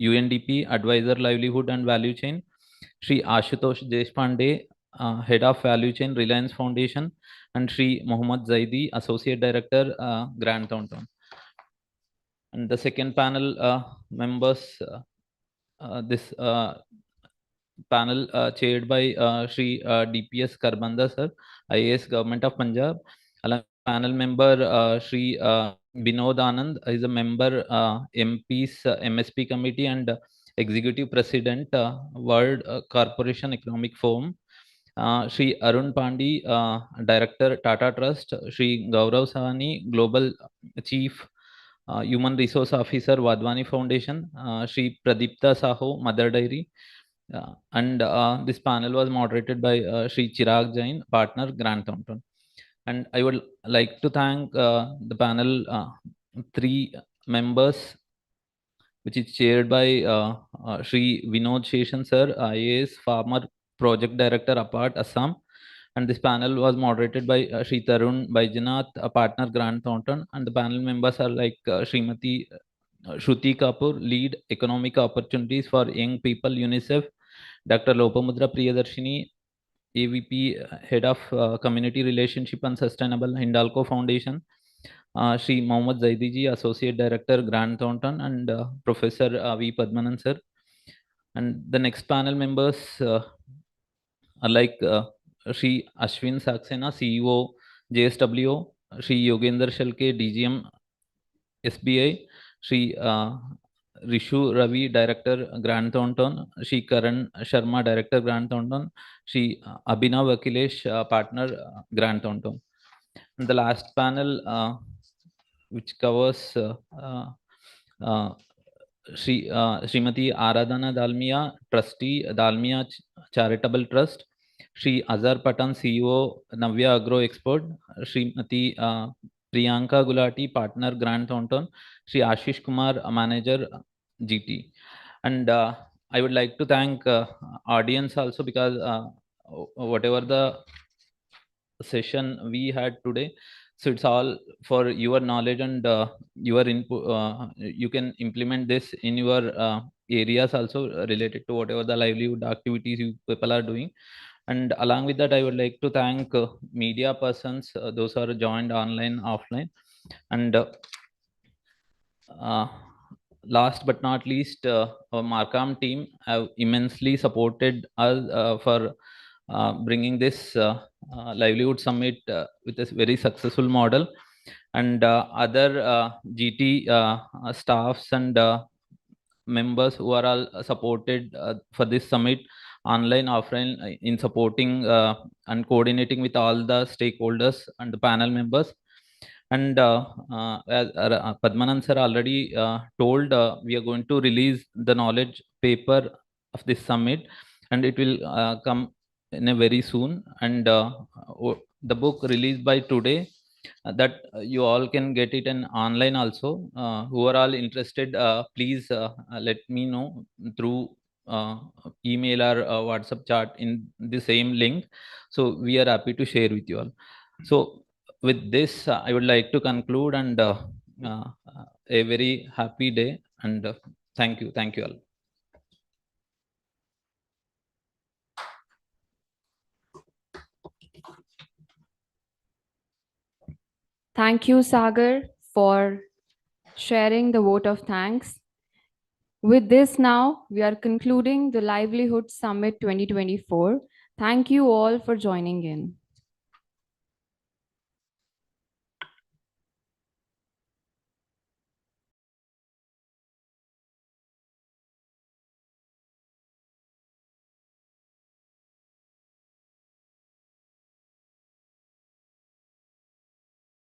UNDP, Advisor, Livelihood and Value Chain, Shri Ashutosh Deshpande, Head of Value Chain, Reliance Foundation, and Shri Mohammad Zaidi, Associate Director, Grant Thornton. And the second panel members, this panel chaired by Shri DPS Karbanda sir, IAS, Government of Punjab. Panel member Shri Binod Anand is a member MP's MSP Committee and Executive President, World Corporation Economic Forum. Shri Arun Pandi, Director, Tata Trust. Shri Gaurav Sahani, Global Chief, Human Resource Officer, Vadwani Foundation, Shri Pradipta Saho, Mother Dairy. And this panel was moderated by Shri Chirag Jain, partner, Grant Thornton. And I would like to thank the panel, 3 members, which is chaired by Shri Vinod Sheshan sir, IAS, Farmer Project Director, Apart, Assam. And this panel was moderated by Shri Tarun Baijanath, a partner, Grant Thornton. And the panel members are like Srimati Shruti Kapoor, Lead Economic Opportunities for Young People, UNICEF, Dr. Lopamudra Priyadarshini, AVP, Head of Community Relationship and Sustainable, Hindalco Foundation, Shri Mohammad Zaidiji, Associate Director, Grant Thornton, and Professor V. Padmanand sir. And the next panel members are like Shri Ashwin Saxena, CEO, JSWO, Shri Yogendra Shalke, DGM, SBI, Shri Rishu Ravi, Director, Grant Thornton, Shri Karan Sharma, Director, Grant Thornton, Shri Abhinav Akhilesh, Partner, Grant Thornton. And the last panel, which covers Srimati Aradhana Dalmia, Trustee, Dalmia Charitable Trust, Shri Azhar Patan, CEO, Navya Agro Export, Srimati Priyanka Gulati, Partner, Grant Thornton, Shri Ashish Kumar, Manager, GT. And I would like to thank audience also, because whatever the session we had today, so it's all for your knowledge and your input. You can implement this in your areas also, related to whatever the livelihood activities you people are doing. And along with that, I would like to thank media persons, those who are joined online, offline. And last but not least, our Markham team have immensely supported us for bringing this livelihood summit with a very successful model. And other GT staffs and members who are all supported for this summit, online, offline, in supporting and coordinating with all the stakeholders and the panel members. And as Padmanand sir already told, we are going to release the knowledge paper of this summit, and it will come in a very soon. And the book released by today, that you all can get it in online also. Who are all interested, please let me know through email or WhatsApp chat in the same link. So we are happy to share with you all. So with this, I would like to conclude, and a very happy day, and thank you all. Thank you, Sagar, for sharing the vote of thanks. With this now, we are concluding the Livelihood Summit 2024. Thank you all for joining in.